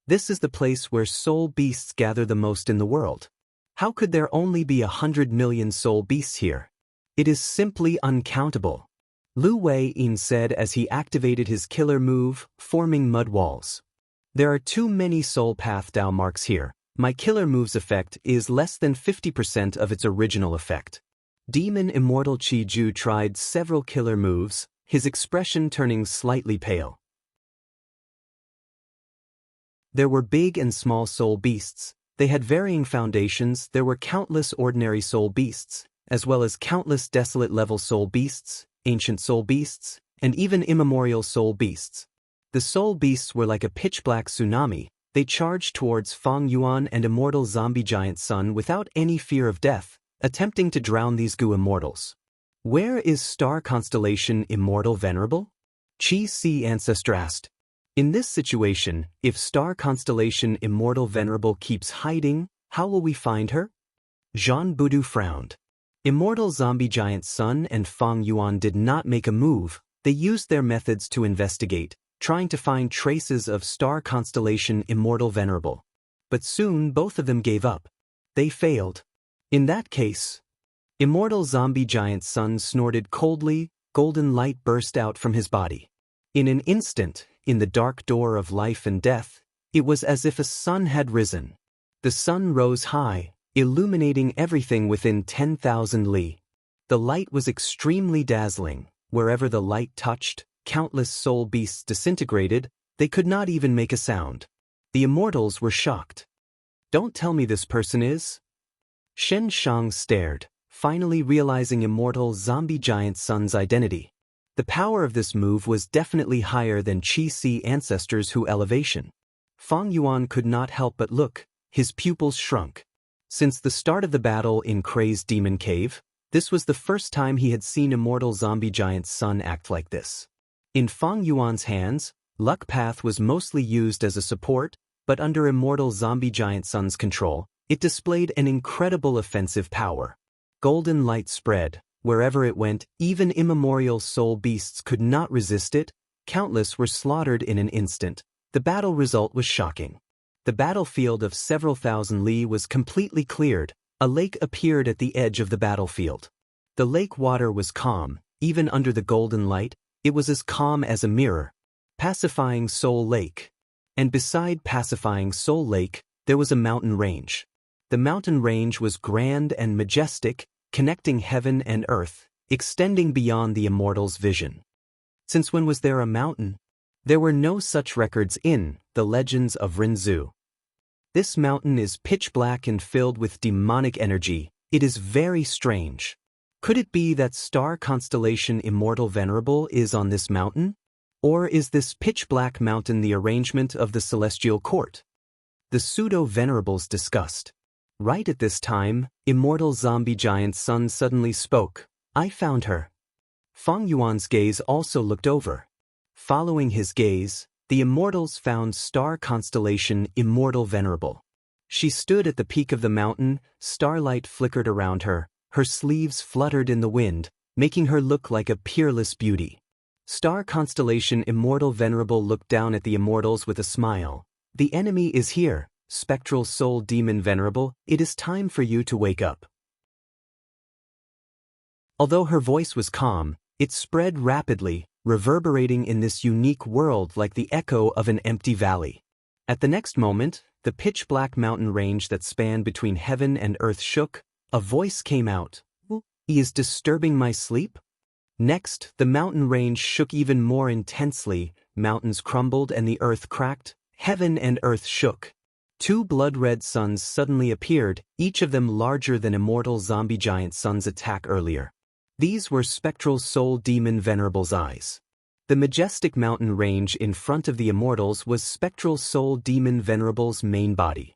This is the place where soul beasts gather the most in the world. How could there only be 100 million soul beasts here? It is simply uncountable. Lu Wei-yin said as he activated his killer move, forming mud walls. There are too many soul path Dao marks here. My killer move's effect is less than 50% of its original effect. Demon Immortal Qiju tried several killer moves, his expression turning slightly pale. There were big and small soul beasts. They had varying foundations. There were countless ordinary soul beasts, as well as countless desolate-level soul beasts, ancient soul beasts, and even immemorial soul beasts. The soul beasts were like a pitch-black tsunami. They charged towards Fang Yuan and immortal zombie giant Sun without any fear of death, attempting to drown these Gu immortals. Where is star constellation Immortal Venerable? Qi Si Ancestor asked. In this situation, if star constellation Immortal Venerable keeps hiding, how will we find her? Jean Budu frowned. Immortal zombie giant Sun and Fang Yuan did not make a move. They used their methods to investigate, trying to find traces of star constellation Immortal Venerable. But soon both of them gave up. They failed. In that case, immortal zombie giant Sun snorted coldly. Golden light burst out from his body. In an instant, in the dark door of life and death, it was as if a sun had risen. The sun rose high, illuminating everything within 10,000 li. The light was extremely dazzling. Wherever the light touched, countless soul beasts disintegrated. They could not even make a sound. The immortals were shocked. Don't tell me this person is? Shen Shang stared, finally realizing immortal zombie giant Sun's identity. The power of this move was definitely higher than Qi Si Ancestor's Hu elevation. Fang Yuan could not help but look. His pupils shrunk. Since the start of the battle in Crazed Demon Cave, this was the first time he had seen immortal zombie giant Sun act like this. In Fang Yuan's hands, Luck Path was mostly used as a support, but under immortal zombie giant Sun's control, it displayed an incredible offensive power. Golden light spread. Wherever it went, even immemorial soul beasts could not resist it. Countless were slaughtered in an instant. The battle result was shocking. The battlefield of several thousand li was completely cleared. A lake appeared at the edge of the battlefield. The lake water was calm. Even under the golden light, it was as calm as a mirror. Pacifying Soul Lake. And beside Pacifying Soul Lake, there was a mountain range. The mountain range was grand and majestic, connecting heaven and earth, extending beyond the immortal's vision. Since when was there a mountain? There were no such records in the legends of Rinzhu. This mountain is pitch black and filled with demonic energy. It is very strange. Could it be that star constellation Immortal Venerable is on this mountain? Or is this pitch-black mountain the arrangement of the celestial court? The pseudo-venerables discussed. Right at this time, immortal zombie giant Sun suddenly spoke. I found her. Fang Yuan's gaze also looked over. Following his gaze, the immortals found star constellation Immortal Venerable. She stood at the peak of the mountain. Starlight flickered around her. Her sleeves fluttered in the wind, making her look like a peerless beauty. Star constellation Immortal Venerable looked down at the immortals with a smile. The enemy is here, spectral soul demon Venerable. It is time for you to wake up. Although her voice was calm, it spread rapidly, reverberating in this unique world like the echo of an empty valley. At the next moment, the pitch-black mountain range that spanned between heaven and earth shook. A voice came out. He is disturbing my sleep? Next, the mountain range shook even more intensely. Mountains crumbled and the earth cracked. Heaven and earth shook. Two blood-red suns suddenly appeared, each of them larger than immortal zombie giant Sun's attack earlier. These were spectral soul demon Venerable's eyes. The majestic mountain range in front of the immortals was spectral soul demon Venerable's main body.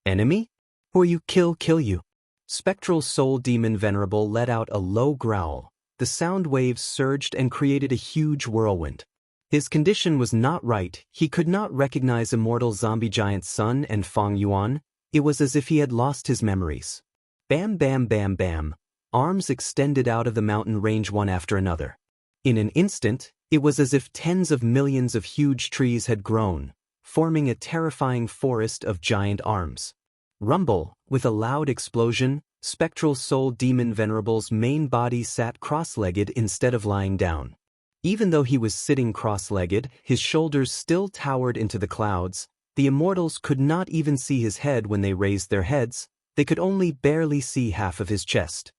Enemy? Or you kill you. Spectral soul demon Venerable let out a low growl. The sound waves surged and created a huge whirlwind. His condition was not right. He could not recognize immortal zombie giant Sun and Fang Yuan. It was as if he had lost his memories. Bam bam bam bam. Arms extended out of the mountain range one after another. In an instant, it was as if tens of millions of huge trees had grown, forming a terrifying forest of giant arms. Rumble, with a loud explosion, spectral soul demon Venerable's main body sat cross-legged instead of lying down. Even though he was sitting cross-legged, his shoulders still towered into the clouds. The immortals could not even see his head when they raised their heads. They could only barely see half of his chest.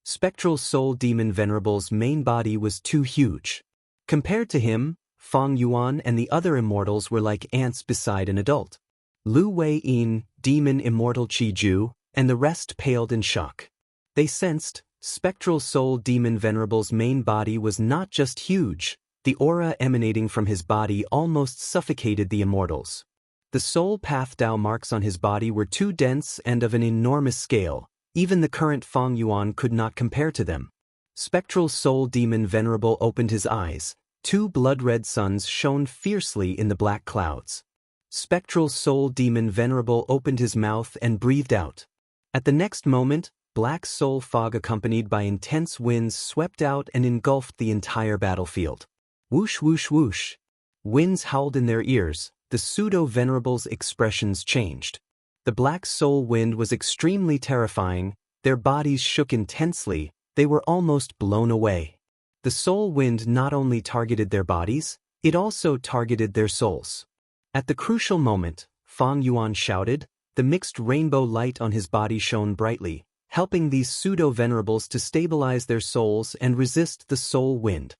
Spectral soul demon Venerable's main body was too huge. Compared to him, Fang Yuan and the other immortals were like ants beside an adult. Lu Wei-yin, demon immortal Qi Ju, and the rest paled in shock. They sensed, spectral soul demon Venerable's main body was not just huge, the aura emanating from his body almost suffocated the immortals. The soul path Dao marks on his body were too dense and of an enormous scale, even the current Feng Yuan could not compare to them. Spectral soul demon Venerable opened his eyes, two blood-red suns shone fiercely in the black clouds. Spectral soul demon Venerable opened his mouth and breathed out. At the next moment, black soul fog accompanied by intense winds swept out and engulfed the entire battlefield. Whoosh whoosh whoosh. Winds howled in their ears, the pseudo-Venerable's expressions changed. The black soul wind was extremely terrifying, their bodies shook intensely, they were almost blown away. The soul wind not only targeted their bodies, it also targeted their souls. At the crucial moment, Feng Yuan shouted, the mixed rainbow light on his body shone brightly, helping these pseudo-venerables to stabilize their souls and resist the soul wind.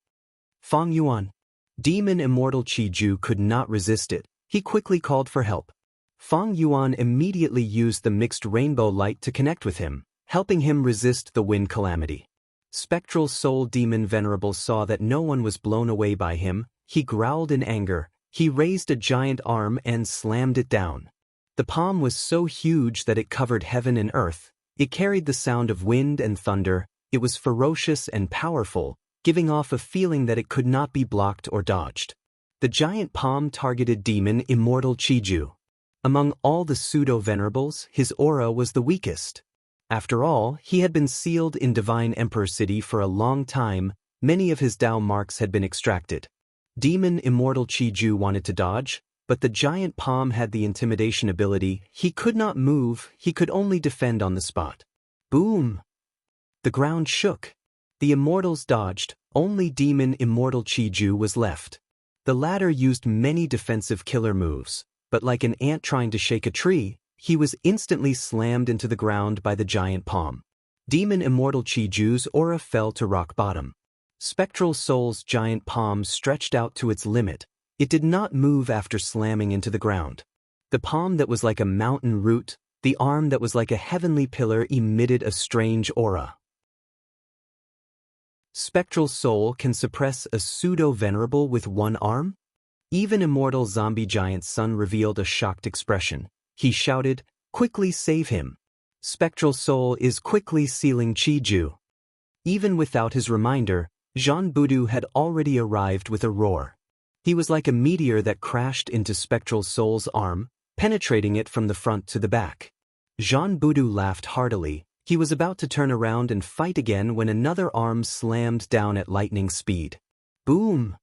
Feng Yuan. Demon Immortal Qiju could not resist it, he quickly called for help. Feng Yuan immediately used the mixed rainbow light to connect with him, helping him resist the wind calamity. Spectral soul demon Venerable saw that no one was blown away by him, he growled in anger, he raised a giant arm and slammed it down. The palm was so huge that it covered heaven and earth, it carried the sound of wind and thunder, it was ferocious and powerful, giving off a feeling that it could not be blocked or dodged. The giant palm targeted demon Immortal Qiju. Among all the pseudo-venerables, his aura was the weakest. After all, he had been sealed in Divine Emperor City for a long time, many of his Dao marks had been extracted. Demon Immortal Qiju wanted to dodge, but the giant palm had the intimidation ability, he could not move, he could only defend on the spot. Boom! The ground shook. The immortals dodged, only Demon Immortal Qiju was left. The latter used many defensive killer moves, but like an ant trying to shake a tree, he was instantly slammed into the ground by the giant palm. Demon Immortal Qiju's aura fell to rock bottom. Spectral Soul's giant palm stretched out to its limit. It did not move after slamming into the ground. The palm that was like a mountain root, the arm that was like a heavenly pillar emitted a strange aura. Spectral Soul can suppress a pseudo-venerable with one arm? Even Immortal Zombie Giant Sun revealed a shocked expression. He shouted, "Quickly save him! Spectral Soul is quickly sealing Qiju." Even without his reminder, Jean Budu had already arrived with a roar. He was like a meteor that crashed into Spectral Soul's arm, penetrating it from the front to the back. Jean Budu laughed heartily. He was about to turn around and fight again when another arm slammed down at lightning speed. Boom!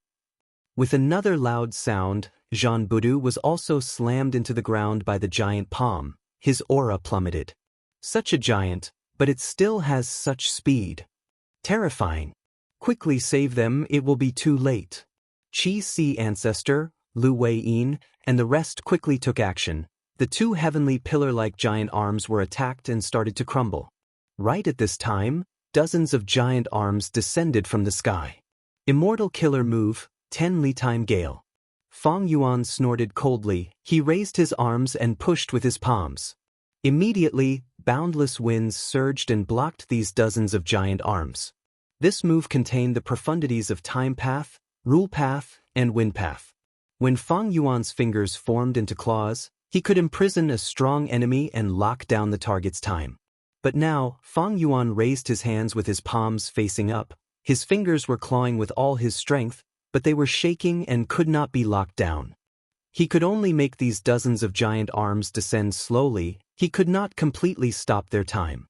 With another loud sound, Jean Budu was also slammed into the ground by the giant palm. His aura plummeted. Such a giant, but it still has such speed. Terrifying. Quickly save them, it will be too late. Qi Si Ancestor, Lu Wei-yin, and the rest quickly took action. The two heavenly pillar-like giant arms were attacked and started to crumble. Right at this time, dozens of giant arms descended from the sky. Immortal Killer Move, 10 Li Time Gale. Feng Yuan snorted coldly, he raised his arms and pushed with his palms. Immediately, boundless winds surged and blocked these dozens of giant arms. This move contained the profundities of Time Path, Rule Path, and Wind Path. When Feng Yuan's fingers formed into claws, he could imprison a strong enemy and lock down the target's time. But now, Feng Yuan raised his hands with his palms facing up. His fingers were clawing with all his strength, but they were shaking and could not be locked down. He could only make these dozens of giant arms descend slowly, he could not completely stop their time.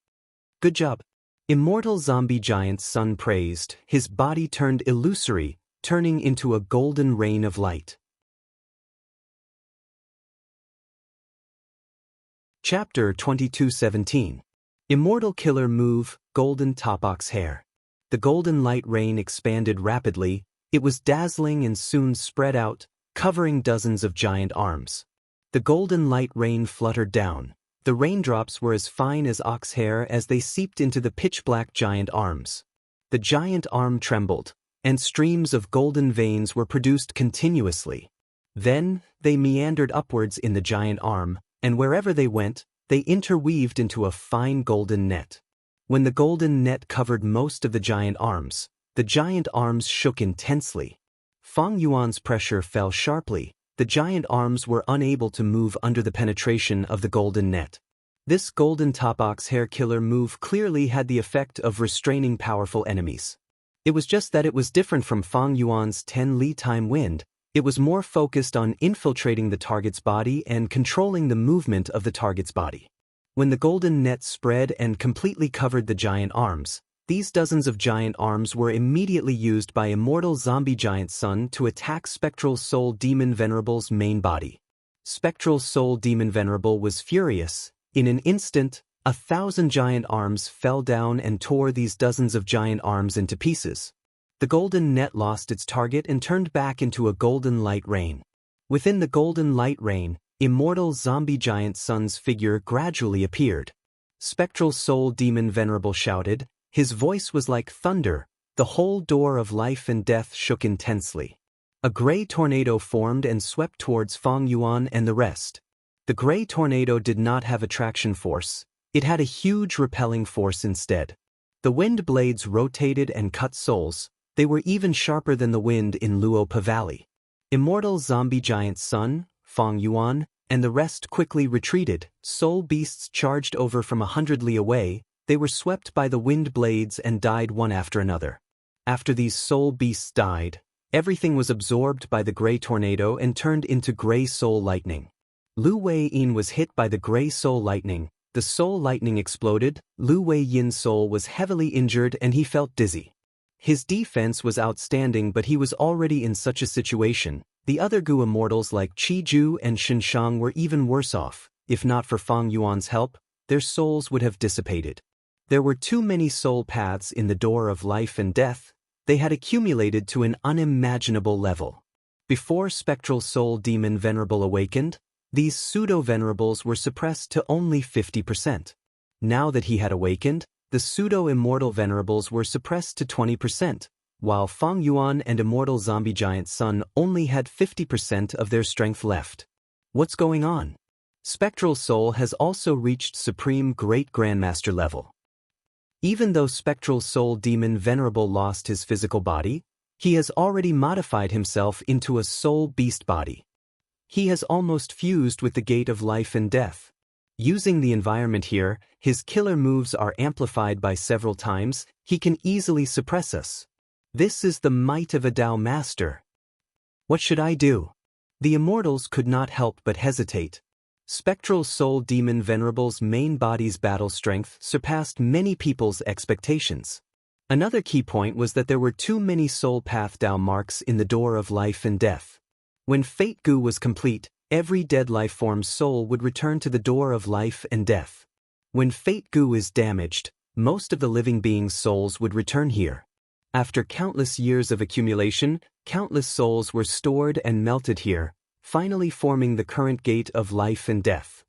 Good job. Immortal Zombie Giant Sun praised, his body turned illusory, turning into a golden rain of light. Chapter 22:17. Immortal Killer Move, Golden Topox Hair. The golden light rain expanded rapidly, it was dazzling and soon spread out, covering dozens of giant arms. The golden light rain fluttered down. The raindrops were as fine as ox hair as they seeped into the pitch-black giant arms. The giant arm trembled, and streams of golden veins were produced continuously. Then, they meandered upwards in the giant arm, and wherever they went, they interweaved into a fine golden net. When the golden net covered most of the giant arms shook intensely. Fang Yuan's pressure fell sharply. The giant arms were unable to move under the penetration of the golden net. This golden top-ox hair killer move clearly had the effect of restraining powerful enemies. It was just that it was different from Fang Yuan's 10 Li time wind. It was more focused on infiltrating the target's body and controlling the movement of the target's body. When the golden net spread and completely covered the giant arms, these dozens of giant arms were immediately used by immortal zombie giant Sun to attack Spectral Soul Demon Venerable's main body. Spectral Soul Demon Venerable was furious. In an instant, 1,000 giant arms fell down and tore these dozens of giant arms into pieces. The golden net lost its target and turned back into a golden light rain. Within the golden light rain, immortal zombie giant Sun's figure gradually appeared. Spectral Soul Demon Venerable shouted. His voice was like thunder. The whole door of life and death shook intensely. A gray tornado formed and swept towards Fang Yuan and the rest. The gray tornado did not have attraction force. It had a huge repelling force instead. The wind blades rotated and cut souls. They were even sharper than the wind in Luopa Valley. Immortal zombie giant Sun, Fang Yuan, and the rest quickly retreated. Soul beasts charged over from 100 li away. They were swept by the wind blades and died one after another. After these soul beasts died, everything was absorbed by the gray tornado and turned into gray soul lightning. Lu Wei-yin was hit by the gray soul lightning. The soul lightning exploded. Lu Wei-yin's soul was heavily injured and he felt dizzy. His defense was outstanding, but he was already in such a situation. The other Gu immortals like Qi-ju and Shenshang were even worse off. If not for Fang Yuan's help, their souls would have dissipated. There were too many soul paths in the door of life and death. They had accumulated to an unimaginable level. Before Spectral Soul Demon Venerable awakened, these pseudo-venerables were suppressed to only 50%. Now that he had awakened, the pseudo-immortal venerables were suppressed to 20%, while Fang Yuan and immortal zombie giant Sun only had 50% of their strength left. What's going on? Spectral Soul has also reached Supreme Great Grandmaster level. Even though Spectral Soul Demon Venerable lost his physical body, he has already modified himself into a soul beast body. He has almost fused with the gate of life and death. Using the environment here, his killer moves are amplified by several times. He can easily suppress us. This is the might of a Tao master. What should I do? The immortals could not help but hesitate. Spectral Soul Demon Venerable's main body's battle strength surpassed many people's expectations. Another key point was that there were too many soul path Tao marks in the door of life and death. When Fate Gu was complete, every dead life form's soul would return to the door of life and death. When Fate Gu is damaged, most of the living beings' souls would return here. After countless years of accumulation, countless souls were stored and melted here, finally forming the current gate of life and death.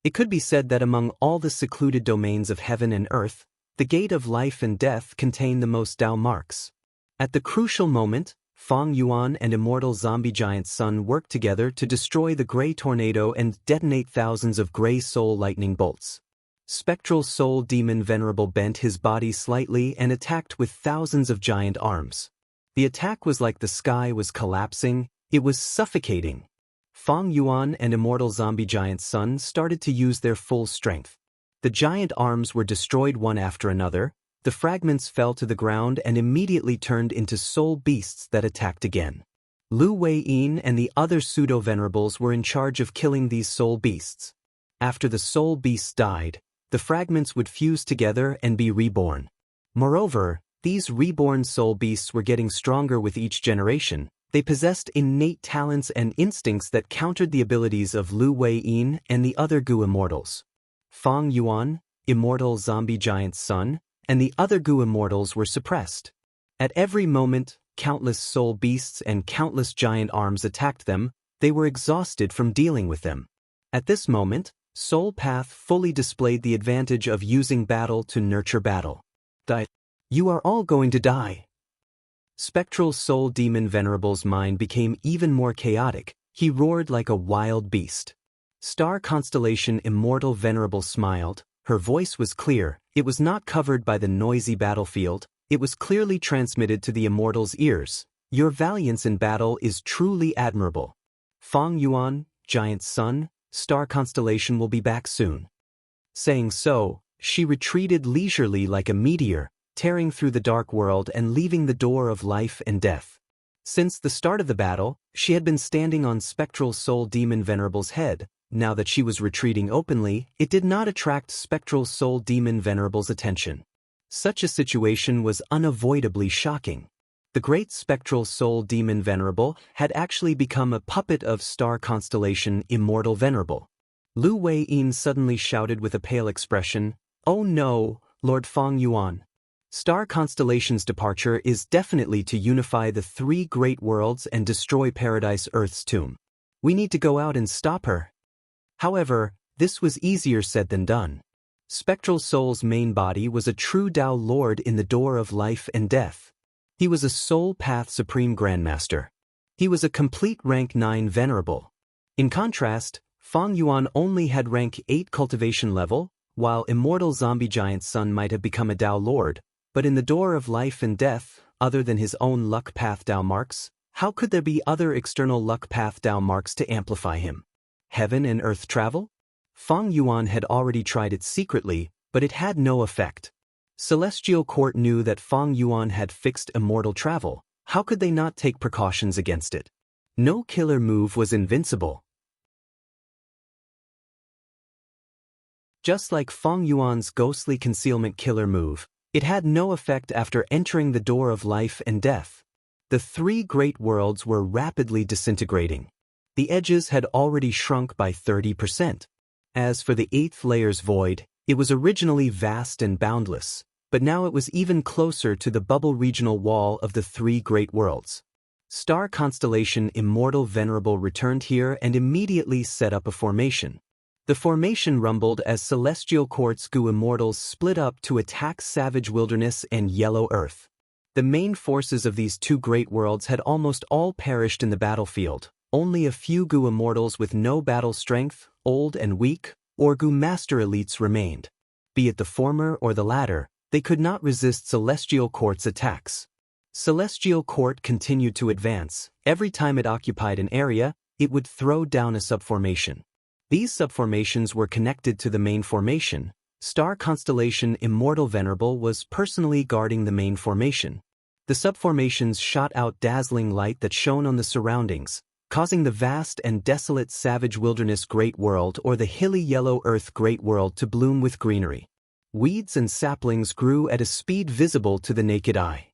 It could be said that among all the secluded domains of heaven and earth, the gate of life and death contain the most Tao marks. At the crucial moment, Fang Yuan and immortal zombie giant Sun worked together to destroy the gray tornado and detonate thousands of gray soul lightning bolts. Spectral Soul Demon Venerable bent his body slightly and attacked with thousands of giant arms. The attack was like the sky was collapsing. It was suffocating. Fang Yuan and immortal zombie giant Sun started to use their full strength. The giant arms were destroyed one after another. The fragments fell to the ground and immediately turned into soul beasts that attacked again. Lu Wei-yin and the other pseudo-venerables were in charge of killing these soul beasts. After the soul beasts died, the fragments would fuse together and be reborn. Moreover, these reborn soul beasts were getting stronger with each generation. They possessed innate talents and instincts that countered the abilities of Lu Wei-yin and the other Gu immortals. Fang Yuan, immortal zombie giant Sun, and the other Gu immortals were suppressed. At every moment, countless soul beasts and countless giant arms attacked them. They were exhausted from dealing with them. At this moment, Soul Path fully displayed the advantage of using battle to nurture battle. You are all going to die. Spectral Soul Demon Venerable's mind became even more chaotic. He roared like a wild beast. Star constellation Immortal Venerable smiled. Her voice was clear. It was not covered by the noisy battlefield. It was clearly transmitted to the immortal's ears. Your valiance in battle is truly admirable. Feng Yuan, giant sun, star constellation will be back soon. Saying so, she retreated leisurely like a meteor, tearing through the dark world and leaving the door of life and death. Since the start of the battle, she had been standing on Spectral Soul Demon Venerable's head. Now that she was retreating openly, it did not attract Spectral Soul Demon Venerable's attention. Such a situation was unavoidably shocking. The great Spectral Soul Demon Venerable had actually become a puppet of star constellation Immortal Venerable. Lu Wei-yin suddenly shouted with a pale expression, "Oh no, Lord Feng Yuan. Star Constellation's departure is definitely to unify the three great worlds and destroy Paradise Earth's tomb. We need to go out and stop her." However, this was easier said than done. Spectral Soul's main body was a true Tao Lord in the door of life and death. He was a Soul Path Supreme Grandmaster. He was a complete rank 9 Venerable. In contrast, Feng Yuan only had rank 8 cultivation level, while Immortal Zombie Giant Sun might have become a Tao Lord, but in the door of life and death, other than his own luck path Tao marks, how could there be other external luck path Tao marks to amplify him? Heaven and earth travel? Feng Yuan had already tried it secretly, but it had no effect. Celestial Court knew that Feng Yuan had fixed immortal travel. How could they not take precautions against it? No killer move was invincible. Just like Feng Yuan's ghostly concealment killer move, it had no effect after entering the door of life and death. The three great worlds were rapidly disintegrating. The edges had already shrunk by 30%. As for the 8th layer's void, it was originally vast and boundless, but now it was even closer to the bubble regional wall of the three great worlds. Star constellation Immortal Venerable returned here and immediately set up a formation. The formation rumbled as Celestial Court's Gu Immortals split up to attack Savage Wilderness and Yellow Earth. The main forces of these two great worlds had almost all perished in the battlefield. Only a few Gu Immortals with no battle strength, old and weak, or Gu Master Elites remained. Be it the former or the latter, they could not resist Celestial Court's attacks. Celestial Court continued to advance. Every time it occupied an area, it would throw down a subformation. These subformations were connected to the main formation. Star constellation Immortal Venerable was personally guarding the main formation. The subformations shot out dazzling light that shone on the surroundings, causing the vast and desolate Savage Wilderness Great World or the hilly Yellow Earth Great World to bloom with greenery. Weeds and saplings grew at a speed visible to the naked eye.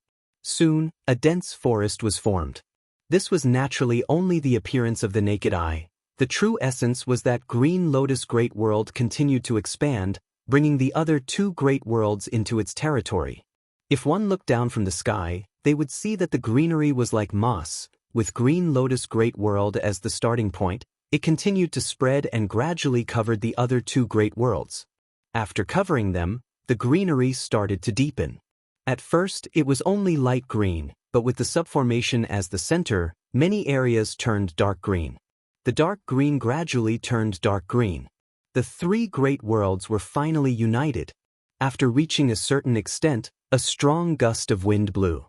Soon, a dense forest was formed. This was naturally only the appearance of the naked eye. The true essence was that Green Lotus Great World continued to expand, bringing the other two great worlds into its territory. If one looked down from the sky, they would see that the greenery was like moss. With Green Lotus Great World as the starting point, it continued to spread and gradually covered the other two great worlds. After covering them, the greenery started to deepen. At first, it was only light green, but with the subformation as the center, many areas turned dark green. The dark green gradually turned dark green. The three great worlds were finally united. After reaching a certain extent, a strong gust of wind blew.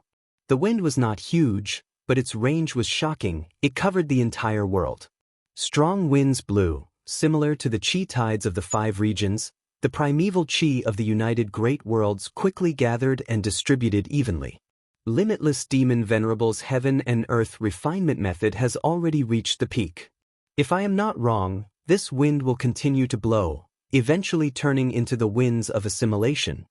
The wind was not huge, but its range was shocking. It covered the entire world. Strong winds blew, similar to the chi tides of the 5 regions. The primeval chi of the united great worlds quickly gathered and distributed evenly. Limitless Demon Venerable's heaven and earth refinement method has already reached the peak. If I am not wrong, this wind will continue to blow, eventually turning into the winds of assimilation.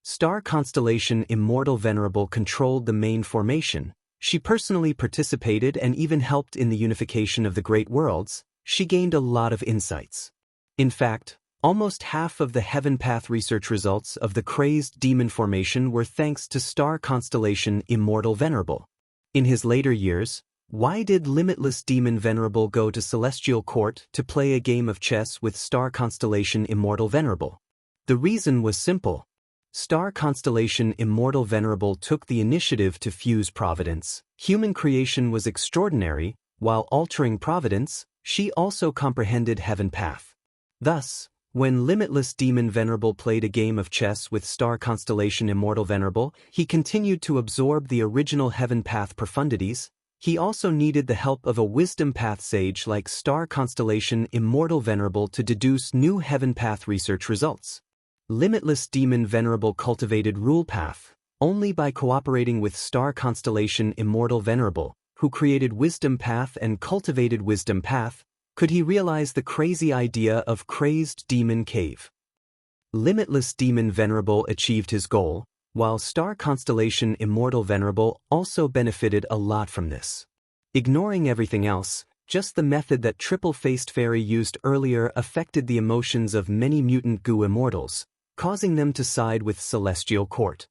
Star constellation Immortal Venerable controlled the main formation. She personally participated and even helped in the unification of the great worlds. She gained a lot of insights. In fact, almost half of the Heaven Path research results of the crazed demon formation were thanks to star constellation Immortal Venerable. In his later years, why did Limitless Demon Venerable go to Celestial Court to play a game of chess with star constellation Immortal Venerable? The reason was simple. Star constellation Immortal Venerable took the initiative to fuse providence. Human creation was extraordinary, while altering providence, she also comprehended heaven path. Thus, when limitless demon Venerable played a game of chess with star constellation Immortal Venerable, he continued to absorb the original heaven path profundities. He also needed the help of a wisdom path sage like star constellation Immortal Venerable to deduce new heaven path research results. Limitless demon Venerable cultivated rule path only by cooperating with star constellation Immortal Venerable, who created wisdom path and cultivated wisdom path, could he realize the crazy idea of crazed demon cave. Limitless demon Venerable achieved his goal, while star constellation Immortal Venerable also benefited a lot from this. Ignoring everything else, just the method that triple-faced fairy used earlier affected the emotions of many mutant goo immortals, causing them to side with Celestial Court.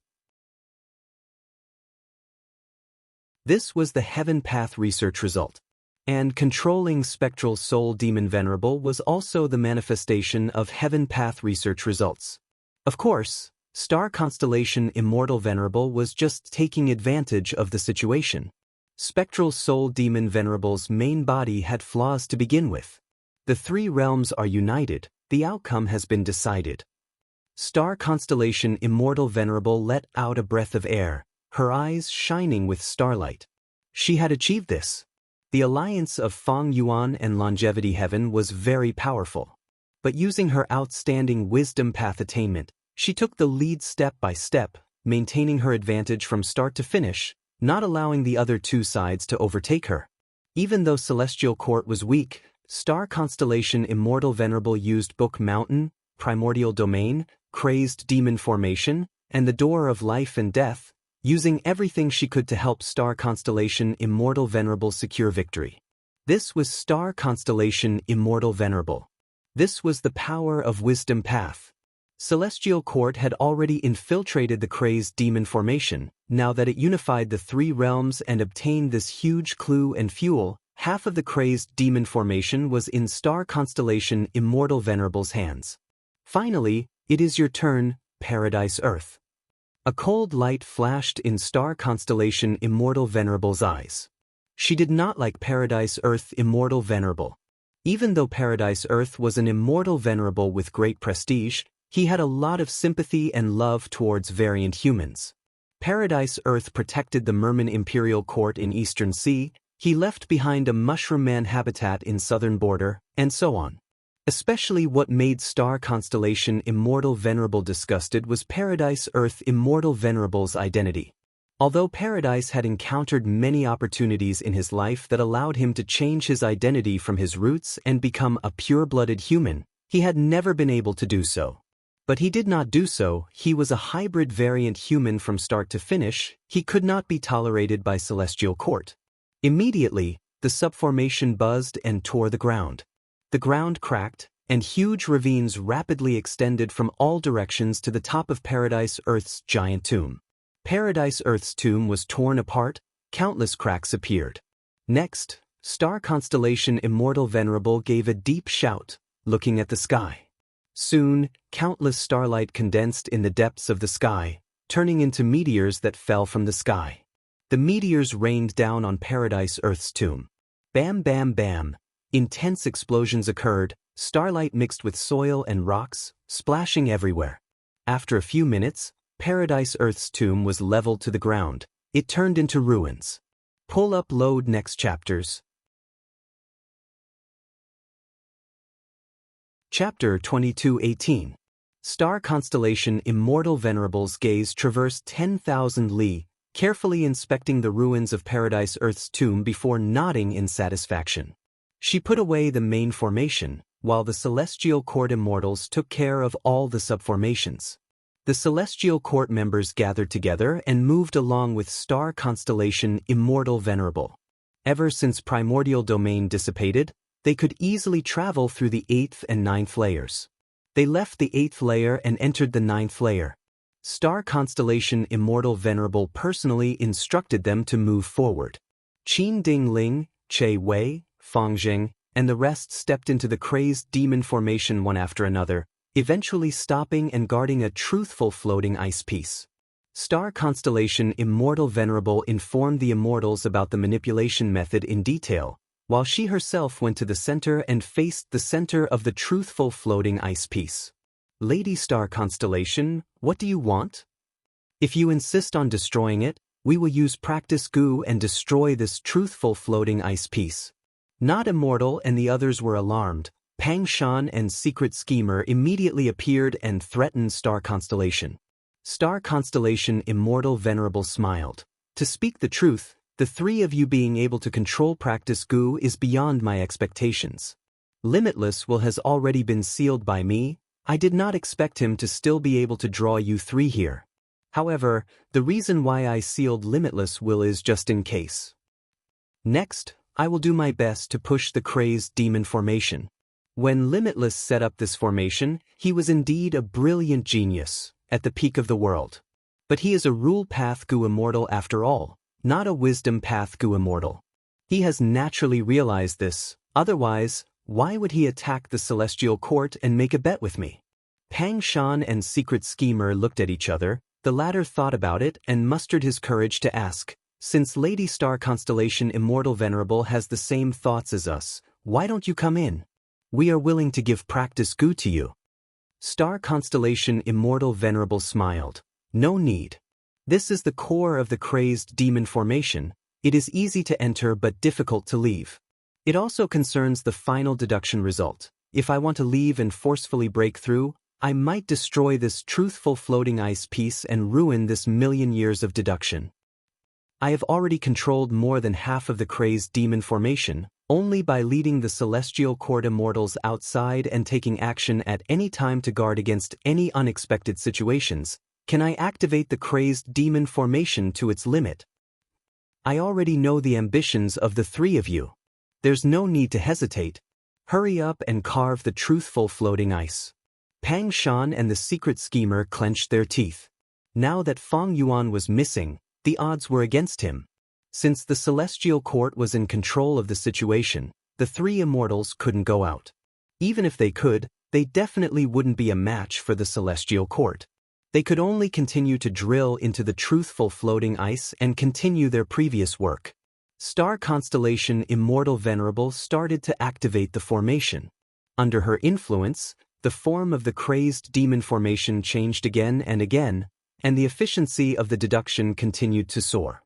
This was the Heaven Path research result. And controlling Spectral Soul Demon Venerable was also the manifestation of Heaven Path research results. Of course, Star Constellation Immortal Venerable was just taking advantage of the situation. Spectral Soul Demon Venerable's main body had flaws to begin with. The three realms are united, the outcome has been decided. Star Constellation Immortal Venerable let out a breath of air, her eyes shining with starlight. She had achieved this. The alliance of Feng Yuan and Longevity Heaven was very powerful. But using her outstanding wisdom path attainment, she took the lead step by step, maintaining her advantage from start to finish, not allowing the other two sides to overtake her. Even though Celestial Court was weak, Star Constellation Immortal Venerable used Book Mountain, Primordial Domain, Crazed Demon Formation, and the Door of Life and Death, using everything she could to help Star Constellation Immortal Venerable secure victory. This was Star Constellation Immortal Venerable. This was the power of Wisdom Path. Celestial Court had already infiltrated the Crazed Demon Formation. Now that it unified the three realms and obtained this huge clue and fuel, half of the Crazed Demon Formation was in Star Constellation Immortal Venerable's hands. Finally, it is your turn, Paradise Earth. A cold light flashed in Star Constellation Immortal Venerable's eyes. She did not like Paradise Earth Immortal Venerable. Even though Paradise Earth was an Immortal Venerable with great prestige, he had a lot of sympathy and love towards variant humans. Paradise Earth protected the Merman Imperial Court in Eastern Sea, he left behind a Mushroom Man habitat in Southern Border, and so on. Especially what made Star Constellation Immortal Venerable disgusted was Paradise Earth Immortal Venerable's identity. Although Paradise had encountered many opportunities in his life that allowed him to change his identity from his roots and become a pure-blooded human, he had never been able to do so. But he did not do so, he was a hybrid variant human from start to finish, he could not be tolerated by Celestial Court. Immediately, the subformation buzzed and tore the ground. The ground cracked, and huge ravines rapidly extended from all directions to the top of Paradise Earth's giant tomb. Paradise Earth's tomb was torn apart, countless cracks appeared. Next, Star Constellation Immortal Venerable gave a deep shout, looking at the sky. Soon, countless starlight condensed in the depths of the sky, turning into meteors that fell from the sky. The meteors rained down on Paradise Earth's tomb. Bam, bam, bam. Intense explosions occurred, starlight mixed with soil and rocks, splashing everywhere. After a few minutes, Paradise Earth's tomb was leveled to the ground. It turned into ruins. Pull up load next chapters. Chapter 2218. Star Constellation Immortal Venerable's gaze traversed 10,000 li, carefully inspecting the ruins of Paradise Earth's tomb before nodding in satisfaction. She put away the main formation, while the Celestial Court Immortals took care of all the subformations. The Celestial Court members gathered together and moved along with Star Constellation Immortal Venerable. Ever since Primordial Domain dissipated, they could easily travel through the 8th and 9th layers. They left the 8th layer and entered the 9th layer. Star Constellation Immortal Venerable personally instructed them to move forward. Qin Ding Ling, Che Wei, Fang Jing, and the rest stepped into the Crazed Demon Formation one after another, eventually stopping and guarding a truthful floating ice piece. Star Constellation Immortal Venerable informed the Immortals about the manipulation method in detail, while she herself went to the center and faced the center of the truthful floating ice piece. Lady Star Constellation, what do you want? If you insist on destroying it, we will use practice goo and destroy this truthful floating ice piece. Not Immortal and the others were alarmed. Pang Shan and Secret Schemer immediately appeared and threatened Star Constellation. Star Constellation Immortal Venerable smiled. To speak the truth, the three of you being able to control practice goo is beyond my expectations. Limitless will has already been sealed by me. I did not expect him to still be able to draw you three here. However, the reason why I sealed Limitless will is just in case. Next, I will do my best to push the crazed demon formation. When Limitless set up this formation, he was indeed a brilliant genius, at the peak of the world. But he is a rule path goo immortal after all, not a wisdom path goo immortal. He has naturally realized this, otherwise, why would he attack the Celestial Court and make a bet with me? Pang Shan and Secret Schemer looked at each other. The latter thought about it and mustered his courage to ask, since Lady Star Constellation Immortal Venerable has the same thoughts as us, why don't you come in? We are willing to give practice goo to you. Star Constellation Immortal Venerable smiled. No need. This is the core of the crazed demon formation. It is easy to enter but difficult to leave. It also concerns the final deduction result. If I want to leave and forcefully break through, I might destroy this truthful floating ice piece and ruin this million years of deduction. I have already controlled more than half of the crazed demon formation, only by leading the Celestial Court Immortals outside and taking action at any time to guard against any unexpected situations, can I activate the crazed demon formation to its limit. I already know the ambitions of the three of you. There's no need to hesitate. Hurry up and carve the truthful floating ice. Pang Shan and the Secret Schemer clenched their teeth. Now that Feng Yuan was missing, the odds were against him. Since the Celestial Court was in control of the situation, the three immortals couldn't go out. Even if they could, they definitely wouldn't be a match for the Celestial Court. They could only continue to drill into the truthful floating ice and continue their previous work. Star Constellation Immortal Venerable started to activate the formation. Under her influence, the form of the crazed demon formation changed again, and the efficiency of the deduction continued to soar.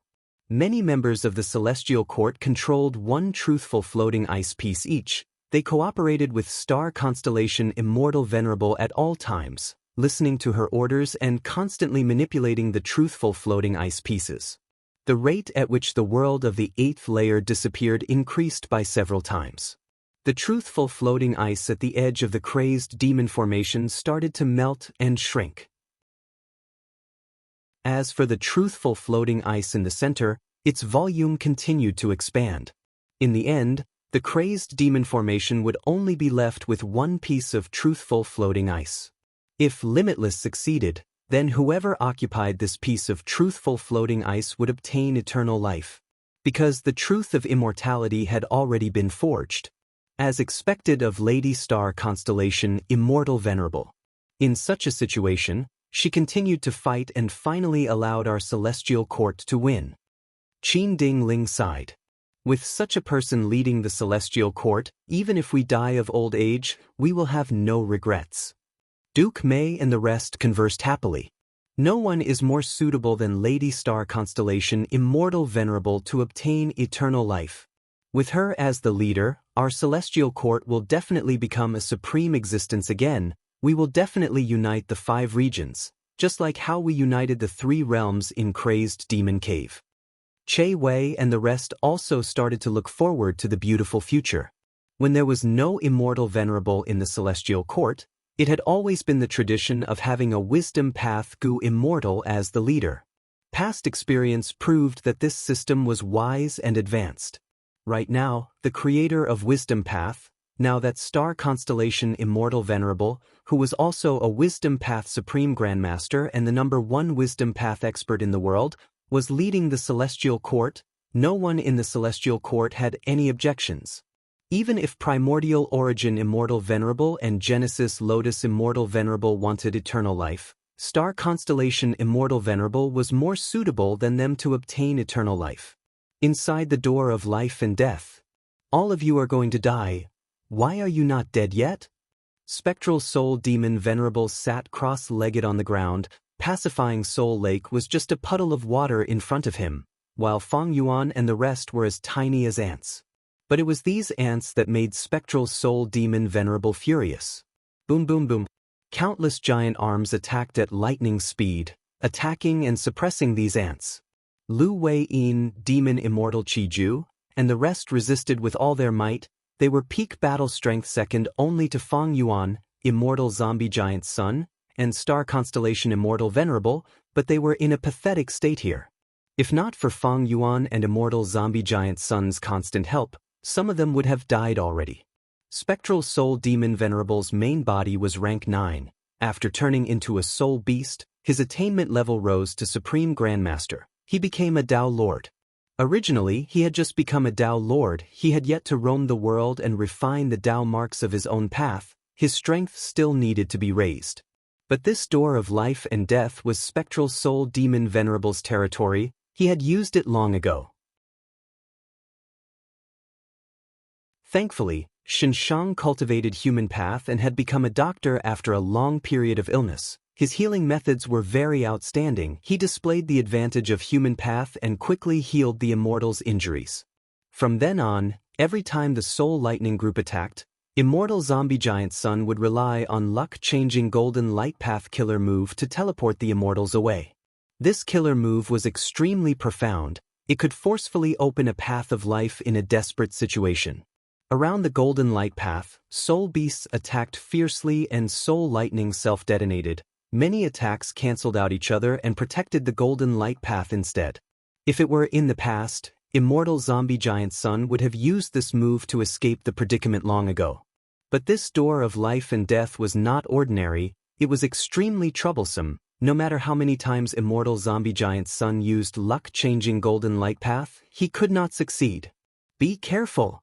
Many members of the Celestial Court controlled one truthful floating ice piece each. They cooperated with Star Constellation Immortal Venerable at all times, listening to her orders and constantly manipulating the truthful floating ice pieces. The rate at which the world of the 8th layer disappeared increased by several times. The truthful floating ice at the edge of the crazed demon formation started to melt and shrink. As for the truthful floating ice in the center, its volume continued to expand. In the end, the crazed demon formation would only be left with one piece of truthful floating ice. If Limitless succeeded, then whoever occupied this piece of truthful floating ice would obtain eternal life, because the truth of immortality had already been forged. As expected of Lady Star Constellation Immortal Venerable. In such a situation, she continued to fight and finally allowed our Celestial Court to win. Qin Ding Ling sighed. With such a person leading the Celestial Court, even if we die of old age, we will have no regrets. Duke Mei and the rest conversed happily. No one is more suitable than Lady Star Constellation Immortal Venerable to obtain eternal life. With her as the leader, our Celestial Court will definitely become a supreme existence again. We will definitely unite the 5 regions, just like how we united the 3 realms in Crazed Demon Cave. Che Wei and the rest also started to look forward to the beautiful future. When there was no Immortal Venerable in the Celestial Court, it had always been the tradition of having a Wisdom Path Gu Immortal as the leader. Past experience proved that this system was wise and advanced. Right now, the creator of Wisdom Path, now that Star Constellation Immortal Venerable, who was also a Wisdom Path Supreme Grandmaster and the #1 Wisdom Path expert in the world, was leading the Celestial Court. No one in the Celestial Court had any objections. Even if Primordial Origin Immortal Venerable and Genesis Lotus Immortal Venerable wanted eternal life, Star Constellation Immortal Venerable was more suitable than them to obtain eternal life. Inside the door of life and death. All of you are going to die. Why are you not dead yet? Spectral Soul Demon Venerable sat cross-legged on the ground. Pacifying Soul Lake was just a puddle of water in front of him, while Feng Yuan and the rest were as tiny as ants. But it was these ants that made Spectral Soul Demon Venerable furious. Boom boom boom. Countless giant arms attacked at lightning speed, attacking and suppressing these ants. Lu Wei-yin, Demon Immortal Qiju, and the rest resisted with all their might. They were peak battle strength second only to Feng Yuan, Immortal Zombie Giant Sun, and Star Constellation Immortal Venerable, but they were in a pathetic state here. If not for Feng Yuan and Immortal Zombie Giant Sun's constant help, some of them would have died already. Spectral Soul Demon Venerable's main body was rank 9. After turning into a soul beast, his attainment level rose to Supreme Grandmaster. He became a Tao Lord. Originally, he had just become a Tao Lord. He had yet to roam the world and refine the Tao marks of his own path. His strength still needed to be raised. But this door of life and death was Spectral Soul Demon Venerable's territory. He had used it long ago. Thankfully, Shenshang cultivated human path and had become a doctor after a long period of illness. His healing methods were very outstanding. He displayed the advantage of human path and quickly healed the Immortal's injuries. From then on, every time the Soul Lightning group attacked, Immortal Zombie Giant Sun would rely on luck-changing Golden Light Path killer move to teleport the Immortals away. This killer move was extremely profound. It could forcefully open a path of life in a desperate situation. Around the Golden Light Path, Soul Beasts attacked fiercely and Soul Lightning self-detonated. Many attacks cancelled out each other and protected the Golden Light Path instead. If it were in the past, Immortal Zombie Giant Sun would have used this move to escape the predicament long ago. But this door of life and death was not ordinary. It was extremely troublesome. No matter how many times Immortal Zombie Giant Sun used luck-changing Golden Light Path, he could not succeed. Be careful!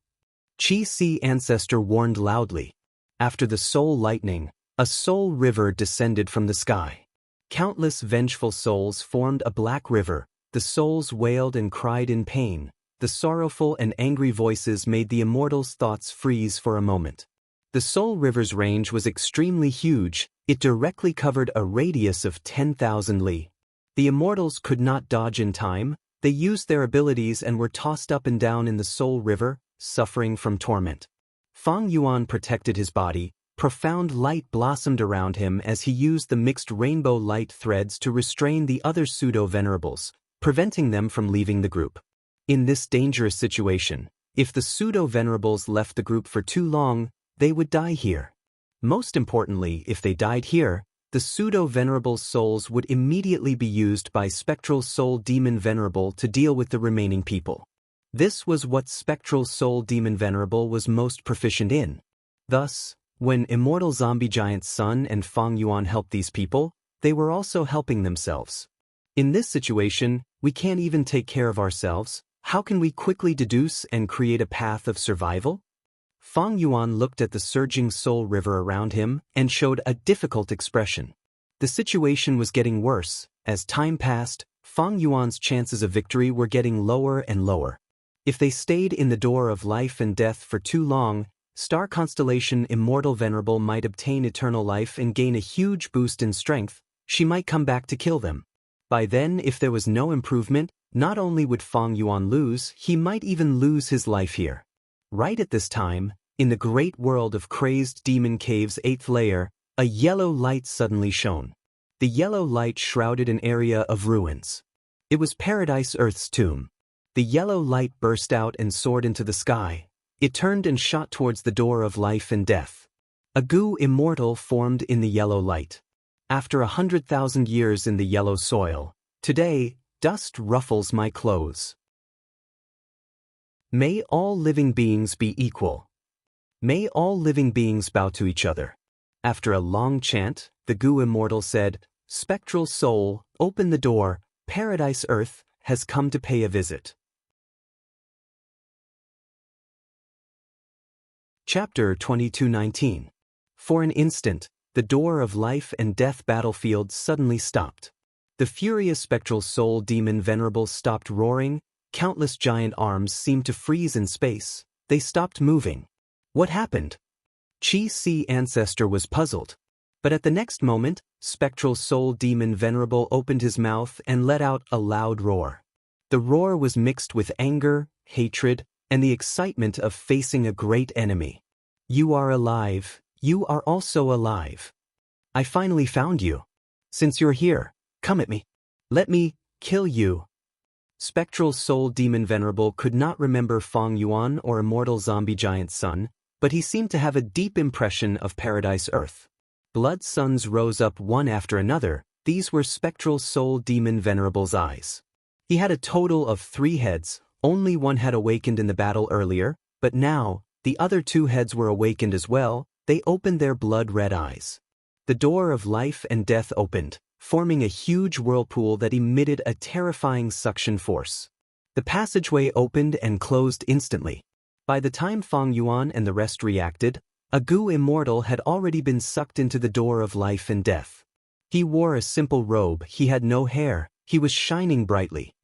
Qi Si Ancestor warned loudly. After the Soul Lightning, a soul river descended from the sky. Countless vengeful souls formed a black river. The souls wailed and cried in pain. The sorrowful and angry voices made the Immortals' thoughts freeze for a moment. The Soul River's range was extremely huge. It directly covered a radius of 10,000 li. The Immortals could not dodge in time. They used their abilities and were tossed up and down in the Soul River, suffering from torment. Feng Yuan protected his body. Profound light blossomed around him as he used the mixed rainbow light threads to restrain the other pseudo-venerables, preventing them from leaving the group. In this dangerous situation, if the pseudo-venerables left the group for too long, they would die here. Most importantly, if they died here, the pseudo-venerable souls would immediately be used by Spectral Soul Demon Venerable to deal with the remaining people. This was what Spectral Soul Demon Venerable was most proficient in. Thus, when Immortal Zombie Giant Sun and Feng Yuan helped these people, they were also helping themselves. In this situation, we can't even take care of ourselves. How can we quickly deduce and create a path of survival? Feng Yuan looked at the surging soul river around him and showed a difficult expression. The situation was getting worse. As time passed, Feng Yuan's chances of victory were getting lower and lower. If they stayed in the door of life and death for too long, Star Constellation Immortal Venerable might obtain eternal life and gain a huge boost in strength. She might come back to kill them. By then, if there was no improvement, not only would Feng Yuan lose, he might even lose his life here. Right at this time, in the great world of Crazed Demon Cave's 8th layer, a yellow light suddenly shone. The yellow light shrouded an area of ruins. It was Paradise Earth's tomb. The yellow light burst out and soared into the sky. It turned and shot towards the door of life and death. A goo immortal formed in the yellow light. After 100,000 years in the yellow soil, today, dust ruffles my clothes. May all living beings be equal. May all living beings bow to each other. After a long chant, the goo immortal said, "Spectral soul, open the door. Paradise Earth has come to pay a visit." Chapter 22:19. For an instant, the door of life and death battlefield suddenly stopped. The furious spectral soul demon venerable stopped roaring. Countless giant arms seemed to freeze in space. They stopped moving. What happened? Chi-Si ancestor was puzzled. But at the next moment, spectral soul demon Venerable opened his mouth and let out a loud roar. The roar was mixed with anger, hatred, and the excitement of facing a great enemy. You are alive. You are also alive. I finally found you. Since you're here, come at me. Let me kill you. Spectral soul demon Venerable could not remember Feng Yuan or immortal zombie giant's son, but he seemed to have a deep impression of Paradise Earth. Blood suns rose up one after another. These were spectral soul demon Venerable's eyes. He had a total of 3 heads. Only one had awakened in the battle earlier, but now, the other 2 heads were awakened as well. They opened their blood-red eyes. The door of life and death opened, forming a huge whirlpool that emitted a terrifying suction force. The passageway opened and closed instantly. By the time Feng Yuan and the rest reacted, a Gu immortal had already been sucked into the door of life and death. He wore a simple robe, he had no hair, he was shining brightly.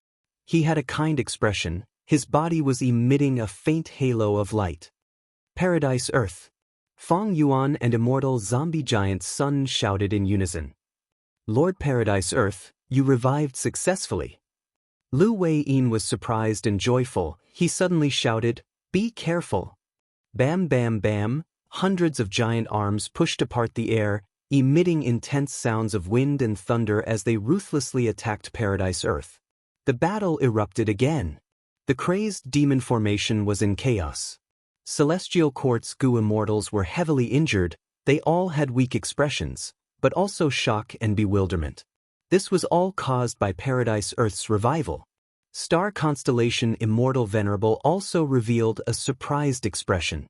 He had a kind expression, his body was emitting a faint halo of light. Paradise Earth. Feng Yuan and immortal zombie giant's son shouted in unison. Lord Paradise Earth, you revived successfully. Lu Wei-yin was surprised and joyful. He suddenly shouted, be careful. Bam bam bam. Hundreds of giant arms pushed apart the air, emitting intense sounds of wind and thunder as they ruthlessly attacked Paradise Earth. The battle erupted again. The crazed demon formation was in chaos. Celestial Court's Gu immortals were heavily injured. They all had weak expressions, but also shock and bewilderment. This was all caused by Paradise Earth's revival. Star Constellation Immortal Venerable also revealed a surprised expression.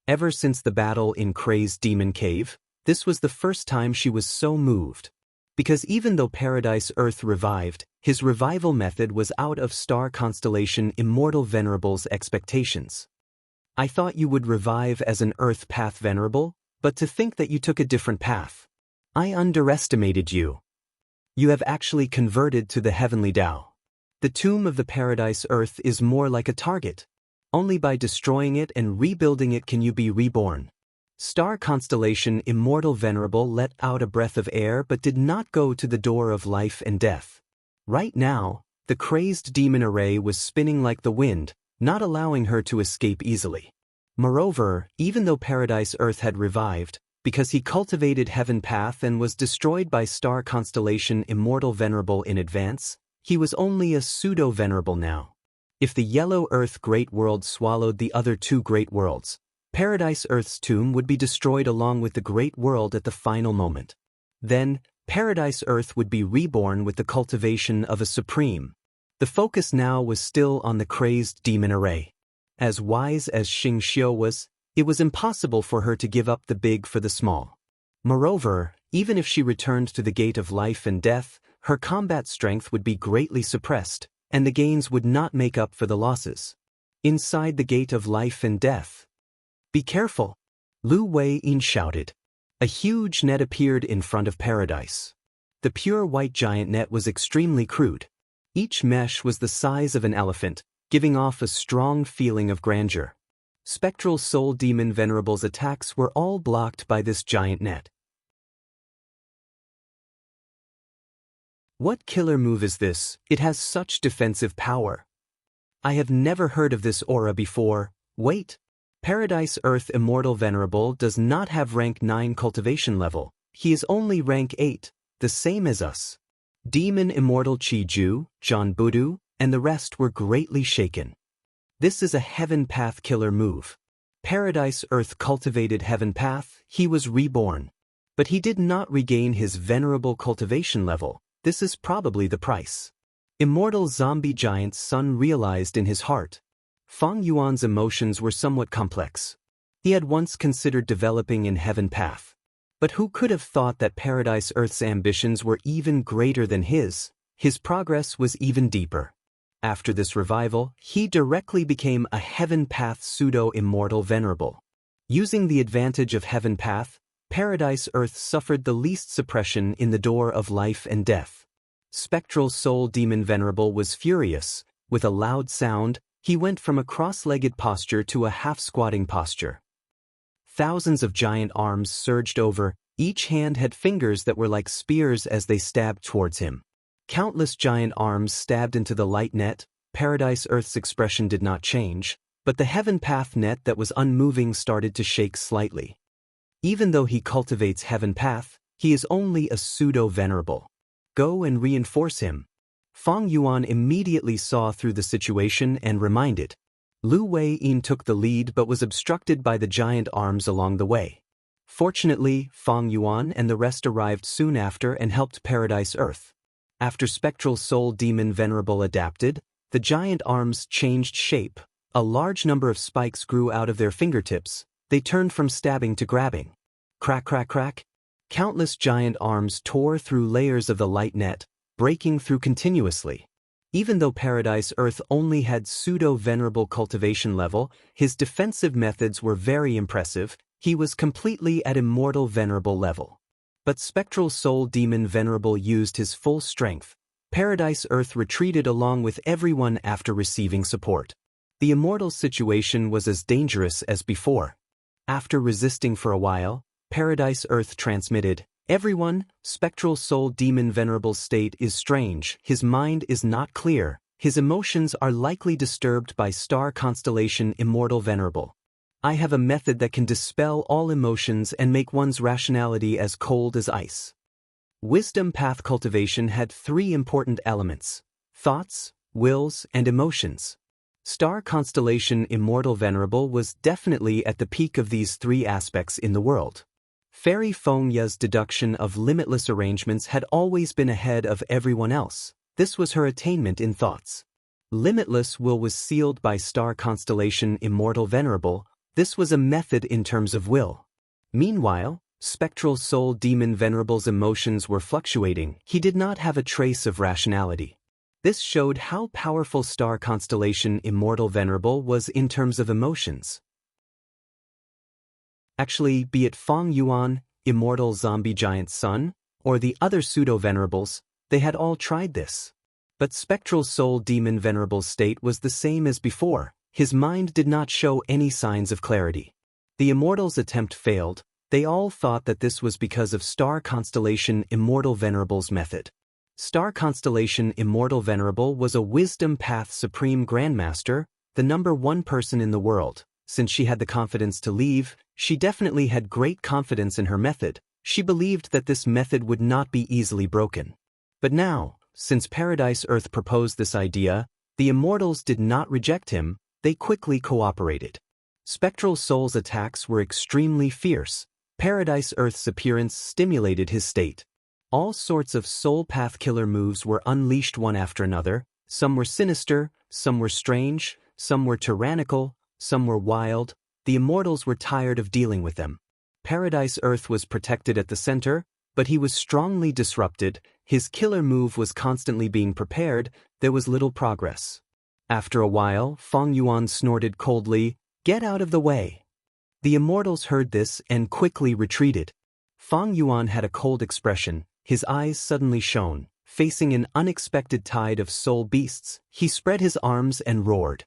Ever since the battle in Crazed Demon Cave, this was the first time she was so moved. Because even though Paradise Earth revived, his revival method was out of Star Constellation Immortal Venerable's expectations. I thought you would revive as an Earth Path Venerable, but to think that you took a different path. I underestimated you. You have actually converted to the Heavenly Tao. The tomb of the Paradise Earth is more like a target. Only by destroying it and rebuilding it can you be reborn. Star Constellation Immortal Venerable let out a breath of air but did not go to the door of life and death. Right now, the crazed demon array was spinning like the wind, not allowing her to escape easily. Moreover, even though Paradise Earth had revived, because he cultivated Heaven Path and was destroyed by Star Constellation Immortal Venerable in advance, he was only a pseudo-venerable now. If the Yellow Earth Great World swallowed the other 2 Great Worlds, Paradise Earth's tomb would be destroyed along with the Great World at the final moment. Then, Paradise Earth would be reborn with the cultivation of a Supreme. The focus now was still on the crazed demon array. As wise as Xing Xiu was, it was impossible for her to give up the big for the small. Moreover, even if she returned to the gate of life and death, her combat strength would be greatly suppressed, and the gains would not make up for the losses. Inside the gate of life and death. Be careful! Lu Wei-yin shouted. A huge net appeared in front of Paradise. The pure white giant net was extremely crude. Each mesh was the size of an elephant, giving off a strong feeling of grandeur. Spectral Soul Demon Venerable's attacks were all blocked by this giant net. What killer move is this? It has such defensive power. I have never heard of this aura before. Wait. Paradise Earth Immortal Venerable does not have rank 9 cultivation level. He is only rank 8, the same as us. Demon Immortal Chi-Ju, John Budu, and the rest were greatly shaken. This is a Heaven Path killer move. Paradise Earth cultivated Heaven Path, he was reborn. But he did not regain his venerable cultivation level. This is probably the price. Immortal zombie giant's son realized in his heart. Feng Yuan's emotions were somewhat complex. He had once considered developing in Heaven Path. But who could have thought that Paradise Earth's ambitions were even greater than his? His progress was even deeper. After this revival, he directly became a Heaven Path pseudo-immortal venerable. Using the advantage of Heaven Path, Paradise Earth suffered the least suppression in the door of life and death. Spectral Soul Demon Venerable was furious. With a loud sound, He went from a cross-legged posture to a half-squatting posture. Thousands of giant arms surged over, each hand had fingers that were like spears as they stabbed towards him. Countless giant arms stabbed into the light net. Paradise Earth's expression did not change, but the heaven path net that was unmoving started to shake slightly. Even though he cultivates heaven path, he is only a pseudo-venerable. Go and reinforce him. Fang Yuan immediately saw through the situation and reminded. Lu Wei-yin took the lead but was obstructed by the giant arms along the way. Fortunately, Fang Yuan and the rest arrived soon after and helped Paradise Earth. After Spectral Soul Demon Venerable adapted, the giant arms changed shape. A large number of spikes grew out of their fingertips. They turned from stabbing to grabbing. Crack, crack, crack. Countless giant arms tore through layers of the light net, breaking through continuously. Even though Paradise Earth only had pseudo-venerable cultivation level, his defensive methods were very impressive. He was completely at immortal venerable level. But Spectral Soul Demon Venerable used his full strength. Paradise Earth retreated along with everyone after receiving support. The immortal situation was as dangerous as before. After resisting for a while, Paradise Earth transmitted, "Everyone, Spectral Soul Demon Venerable's state is strange, his mind is not clear, his emotions are likely disturbed by star constellation Immortal Venerable. I have a method that can dispel all emotions and make one's rationality as cold as ice." Wisdom path cultivation had three important elements: thoughts, wills, and emotions. Star constellation Immortal Venerable was definitely at the peak of these three aspects in the world. Fairy Feng Ye's deduction of limitless arrangements had always been ahead of everyone else. This was her attainment in thoughts. Limitless will was sealed by star constellation Immortal Venerable. This was a method in terms of will. Meanwhile, Spectral Soul Demon Venerable's emotions were fluctuating. He did not have a trace of rationality. This showed how powerful star constellation Immortal Venerable was in terms of emotions. Actually, be it Fang Yuan, Immortal Zombie Giant Sun, or the other pseudo-venerables, they had all tried this. But Spectral Soul Demon Venerable's state was the same as before. His mind did not show any signs of clarity. The Immortals' attempt failed. They all thought that this was because of star constellation Immortal Venerable's method. Star constellation Immortal Venerable was a wisdom path supreme grandmaster, the #1 person in the world. Since she had the confidence to leave, she definitely had great confidence in her method. She believed that this method would not be easily broken. But now, since Paradise Earth proposed this idea, the Immortals did not reject him. They quickly cooperated. Spectral Soul's attacks were extremely fierce. Paradise Earth's appearance stimulated his state. All sorts of soul path killer moves were unleashed one after another. Some were sinister, some were strange, some were tyrannical, some were wild. The Immortals were tired of dealing with them. Paradise Earth was protected at the center, but he was strongly disrupted. His killer move was constantly being prepared. There was little progress. After a while, Fang Yuan snorted coldly, "Get out of the way." The Immortals heard this and quickly retreated. Fang Yuan had a cold expression. His eyes suddenly shone. Facing an unexpected tide of soul beasts, he spread his arms and roared.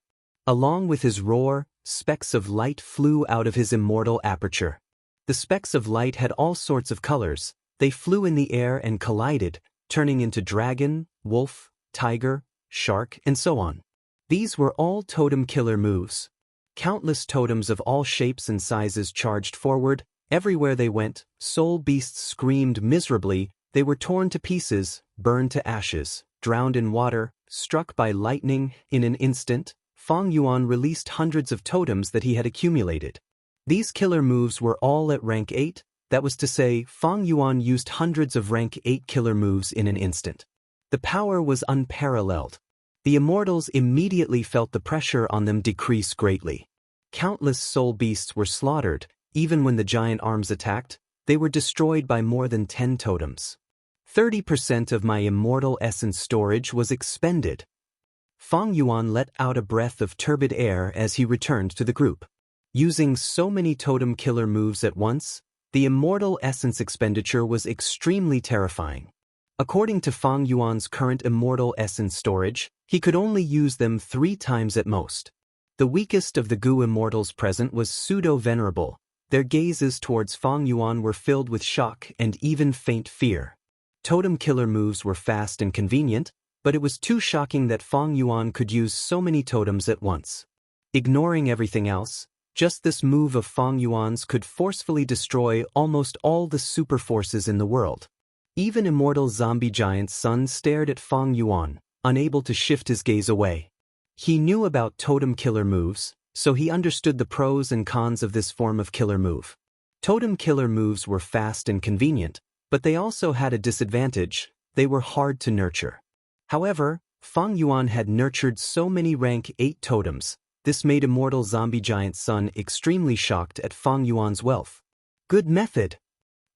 Along with his roar, specks of light flew out of his immortal aperture. The specks of light had all sorts of colors. They flew in the air and collided, turning into dragon, wolf, tiger, shark, and so on. These were all totem killer moves. Countless totems of all shapes and sizes charged forward. Everywhere they went, soul beasts screamed miserably. They were torn to pieces, burned to ashes, drowned in water, struck by lightning. In an instant, Fang Yuan released hundreds of totems that he had accumulated. These killer moves were all at rank 8. That was to say, Fang Yuan used hundreds of rank 8 killer moves in an instant. The power was unparalleled. The Immortals immediately felt the pressure on them decrease greatly. Countless soul beasts were slaughtered. Even when the giant arms attacked, they were destroyed by more than 10 totems. 30% of my immortal essence storage was expended. Fang Yuan let out a breath of turbid air as he returned to the group. Using so many totem killer moves at once, the immortal essence expenditure was extremely terrifying. According to Fang Yuan's current immortal essence storage, He could only use them 3 times at most. The weakest of the Gu immortals present was pseudo-venerable. Their gazes towards Fang Yuan were filled with shock and even faint fear. Totem killer moves were fast and convenient, but it was too shocking that Fang Yuan could use so many totems at once. Ignoring everything else, just this move of Fang Yuan's could forcefully destroy almost all the super forces in the world. Even immortal zombie giant Sun stared at Fang Yuan, unable to shift his gaze away. He knew about totem killer moves, so he understood the pros and cons of this form of killer move. Totem killer moves were fast and convenient, but they also had a disadvantage: they were hard to nurture. However, Fang Yuan had nurtured so many rank 8 totems. This made immortal zombie giant Sun extremely shocked at Fang Yuan's wealth. Good method.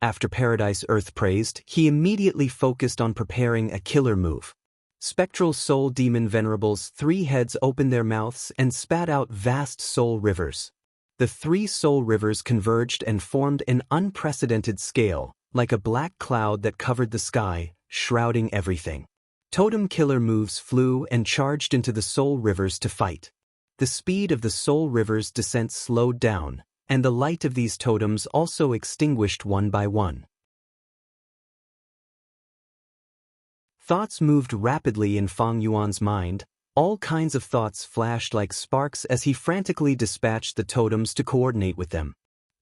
After Paradise Earth praised, he immediately focused on preparing a killer move. Spectral Soul Demon Venerable's 3 heads opened their mouths and spat out vast soul rivers. The 3 soul rivers converged and formed an unprecedented scale, like a black cloud that covered the sky, shrouding everything. Totem killer moves flew and charged into the soul rivers to fight. The speed of the soul rivers' descent slowed down, and the light of these totems also extinguished one by one. Thoughts moved rapidly in Fang Yuan's mind. All kinds of thoughts flashed like sparks as he frantically dispatched the totems to coordinate with them.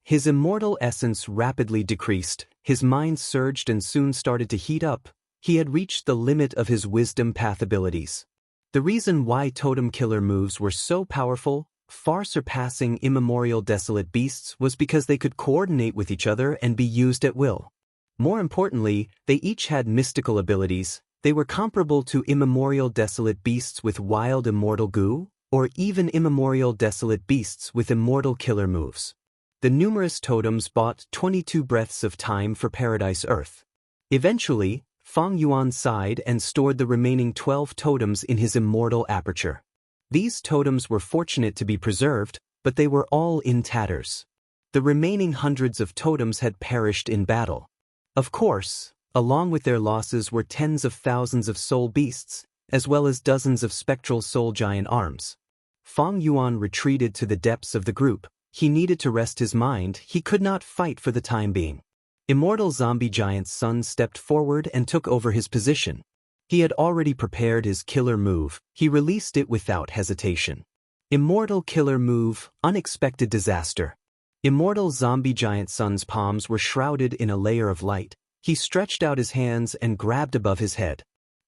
His immortal essence rapidly decreased, his mind surged and soon started to heat up. He had reached the limit of his wisdom path abilities. The reason why totem killer moves were so powerful, far surpassing immemorial desolate beasts, was because they could coordinate with each other and be used at will. More importantly, they each had mystical abilities. They were comparable to immemorial desolate beasts with wild immortal Gu, or even immemorial desolate beasts with immortal killer moves. The numerous totems bought 22 breaths of time for Paradise Earth. Eventually, Fang Yuan sighed and stored the remaining 12 totems in his immortal aperture. These totems were fortunate to be preserved, but they were all in tatters. The remaining hundreds of totems had perished in battle. Of course, along with their losses were tens of thousands of soul beasts, as well as dozens of spectral soul giant arms. Fang Yuan retreated to the depths of the group. He needed to rest his mind. He could not fight for the time being. Immortal zombie giant Sun stepped forward and took over his position. He had already prepared his killer move. He released it without hesitation. Immortal killer move, unexpected disaster. Immortal zombie giant Sun's palms were shrouded in a layer of light. He stretched out his hands and grabbed above his head.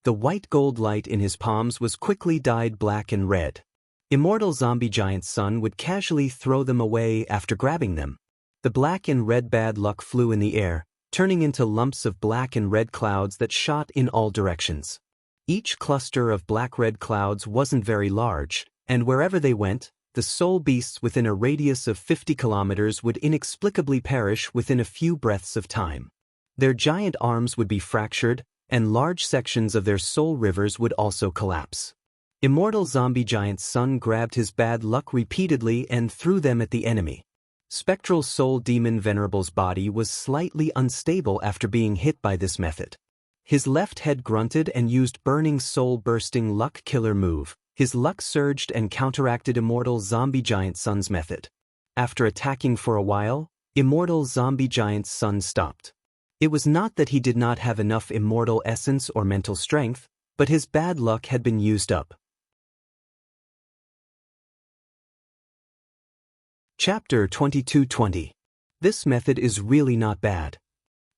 The white gold light in his palms was quickly dyed black and red. Immortal zombie giant Sun would casually throw them away after grabbing them. The black and red bad luck flew in the air, turning into lumps of black and red clouds that shot in all directions. Each cluster of black-red clouds wasn't very large, and wherever they went, the soul beasts within a radius of 50 kilometers would inexplicably perish within a few breaths of time. Their giant arms would be fractured, and large sections of their soul rivers would also collapse. Immortal zombie giant Sun grabbed his bad luck repeatedly and threw them at the enemy. Spectral Soul Demon Venerable's body was slightly unstable after being hit by this method. His left head grunted and used Burning Soul-bursting Luck Killer move. His luck surged and counteracted Immortal Zombie Giant Sun's method. After attacking for a while, Immortal Zombie Giant Sun stopped. It was not that he did not have enough immortal essence or mental strength, but his bad luck had been used up. Chapter 2220. This method is really not bad.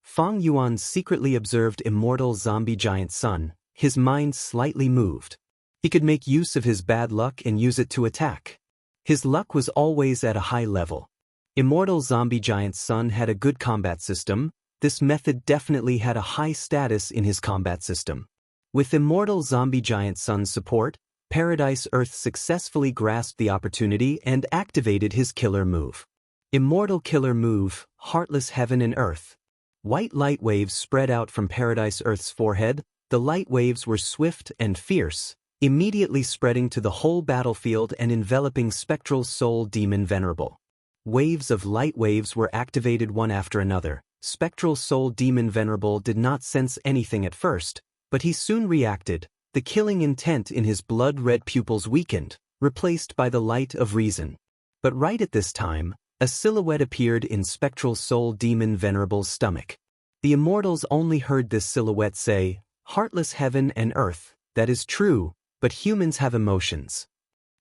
Fang Yuan secretly observed Immortal Zombie Giant Sun. His mind slightly moved. He could make use of his bad luck and use it to attack. His luck was always at a high level. Immortal Zombie Giant Sun had a good combat system. This method definitely had a high status in his combat system. With Immortal Zombie Giant Sun's support, Paradise Earth successfully grasped the opportunity and activated his killer move. Immortal killer move, Heartless Heaven and Earth. White light waves spread out from Paradise Earth's forehead. The light waves were swift and fierce, immediately spreading to the whole battlefield and enveloping Spectral Soul Demon Venerable. Waves of light waves were activated one after another. Spectral Soul Demon Venerable did not sense anything at first, but he soon reacted. The killing intent in his blood-red pupils weakened, replaced by the light of reason. But right at this time, a silhouette appeared in spectral soul demon Venerable's stomach. The immortals only heard this silhouette say, "Heartless heaven and earth, that is true, but humans have emotions."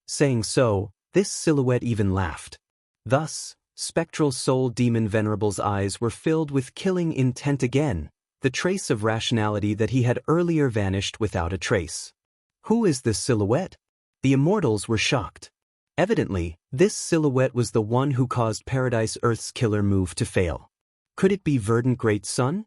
Saying so, this silhouette even laughed. Thus, spectral soul demon Venerable's eyes were filled with killing intent again, the trace of rationality that he had earlier vanished without a trace. Who is this silhouette? The immortals were shocked. Evidently, this silhouette was the one who caused Paradise Earth's killer move to fail. Could it be Verdant Great Sun?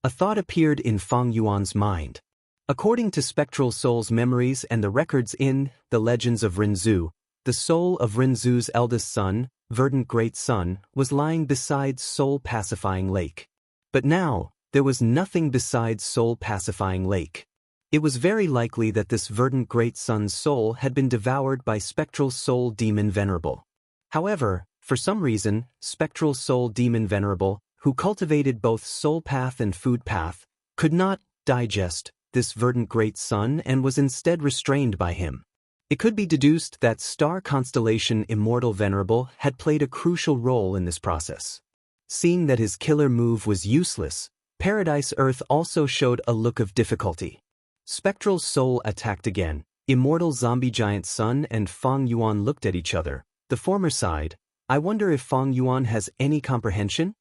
A thought appeared in Fang Yuan's mind. According to Spectral Soul's memories and the records in The Legends of Rinzhu, the soul of Rinzhu's eldest son, Verdant Great Sun, was lying beside Soul Pacifying Lake. But now, there was nothing besides Soul Pacifying Lake. It was very likely that this Verdant Great Sun's soul had been devoured by Spectral Soul Demon Venerable. However, for some reason, Spectral Soul Demon Venerable, who cultivated both Soul Path and Food Path, could not digest this Verdant Great Sun and was instead restrained by him. It could be deduced that star constellation Immortal Venerable had played a crucial role in this process. Seeing that his killer move was useless, Paradise Earth also showed a look of difficulty. Spectral Soul attacked again. Immortal Zombie Giant Sun and Fang Yuan looked at each other. The former sighed, "I wonder if Fang Yuan has any comprehension?"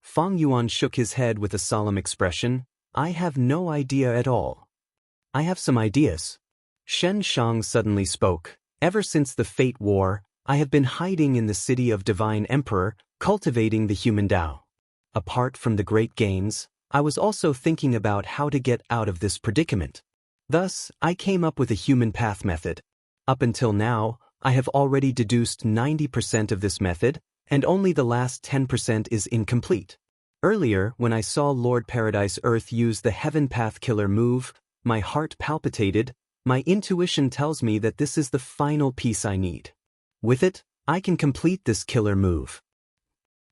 Fang Yuan shook his head with a solemn expression. "I have no idea at all." "I have some ideas." Shen Shang suddenly spoke. "Ever since the Fate War, I have been hiding in the city of Divine Emperor, cultivating the human Tao. Apart from the great gains, I was also thinking about how to get out of this predicament. Thus, I came up with a human path method. Up until now, I have already deduced 90% of this method, and only the last 10% is incomplete. Earlier, when I saw Lord Paradise Earth use the Heaven Path Killer move, my heart palpitated. My intuition tells me that this is the final piece I need. With it, I can complete this killer move."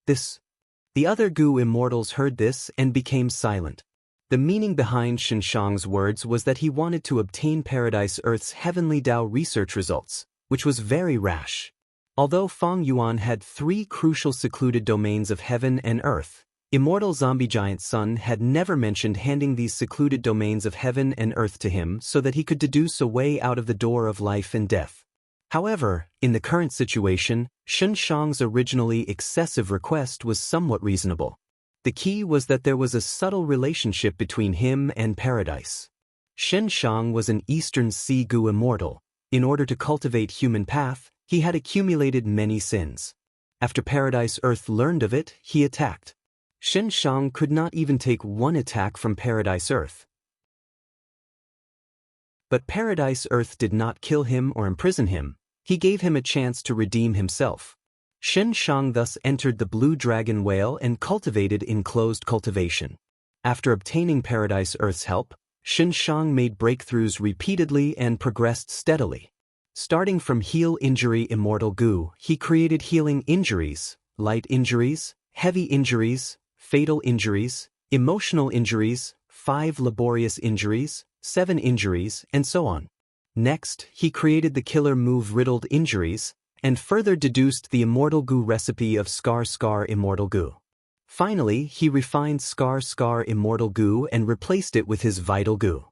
The other Gu immortals heard this and became silent. The meaning behind Shen Shang's words was that he wanted to obtain Paradise Earth's Heavenly Tao research results, which was very rash. Although Fang Yuan had 3 crucial secluded domains of heaven and earth, Immortal Zombie Giant Sun had never mentioned handing these secluded domains of heaven and earth to him so that he could deduce a way out of the door of life and death. However, in the current situation, Shen Shang's originally excessive request was somewhat reasonable. The key was that there was a subtle relationship between him and paradise. Shen Shang was an Eastern Sea Gu immortal. In order to cultivate human path, he had accumulated many sins. After Paradise Earth learned of it, he attacked. Shen Shang could not even take one attack from Paradise Earth. But Paradise Earth did not kill him or imprison him. He gave him a chance to redeem himself. Shen Shang thus entered the Blue Dragon Whale and cultivated enclosed cultivation. After obtaining Paradise Earth's help, Shen Shang made breakthroughs repeatedly and progressed steadily. Starting from Heal Injury Immortal Gu, he created healing injuries, light injuries, heavy injuries, fatal injuries, emotional injuries, 5 laborious injuries, 7 injuries, and so on. Next, he created the killer move Riddled Injuries, and further deduced the Immortal Gu recipe of Scar Immortal Gu. Finally, he refined Scar Immortal Gu and replaced it with his Vital Gu.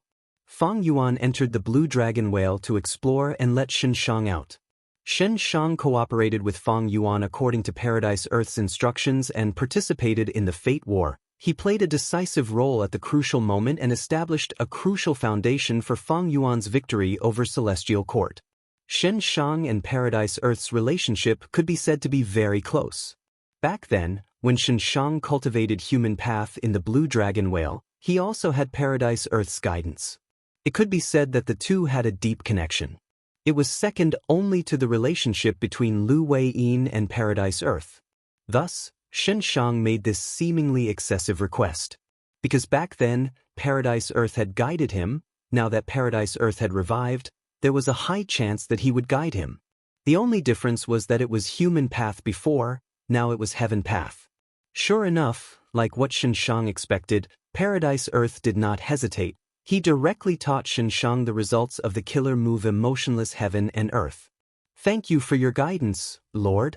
Fang Yuan entered the Blue Dragon Whale to explore and let Shen Shang out. Shen Shang cooperated with Fang Yuan according to Paradise Earth's instructions and participated in the Fate War. He played a decisive role at the crucial moment and established a crucial foundation for Fang Yuan's victory over Celestial Court. Shen Shang and Paradise Earth's relationship could be said to be very close. Back then, when Shen Shang cultivated human path in the Blue Dragon Whale, he also had Paradise Earth's guidance. It could be said that the two had a deep connection. It was second only to the relationship between Lu Wei-yin and Paradise Earth. Thus, Shen Shang made this seemingly excessive request. Because back then, Paradise Earth had guided him, now that Paradise Earth had revived, there was a high chance that he would guide him. The only difference was that it was human path before, now it was heaven path. Sure enough, like what Shen Shang expected, Paradise Earth did not hesitate. He directly taught Shenshang the results of the killer move Emotionless Heaven and Earth. "Thank you for your guidance, Lord."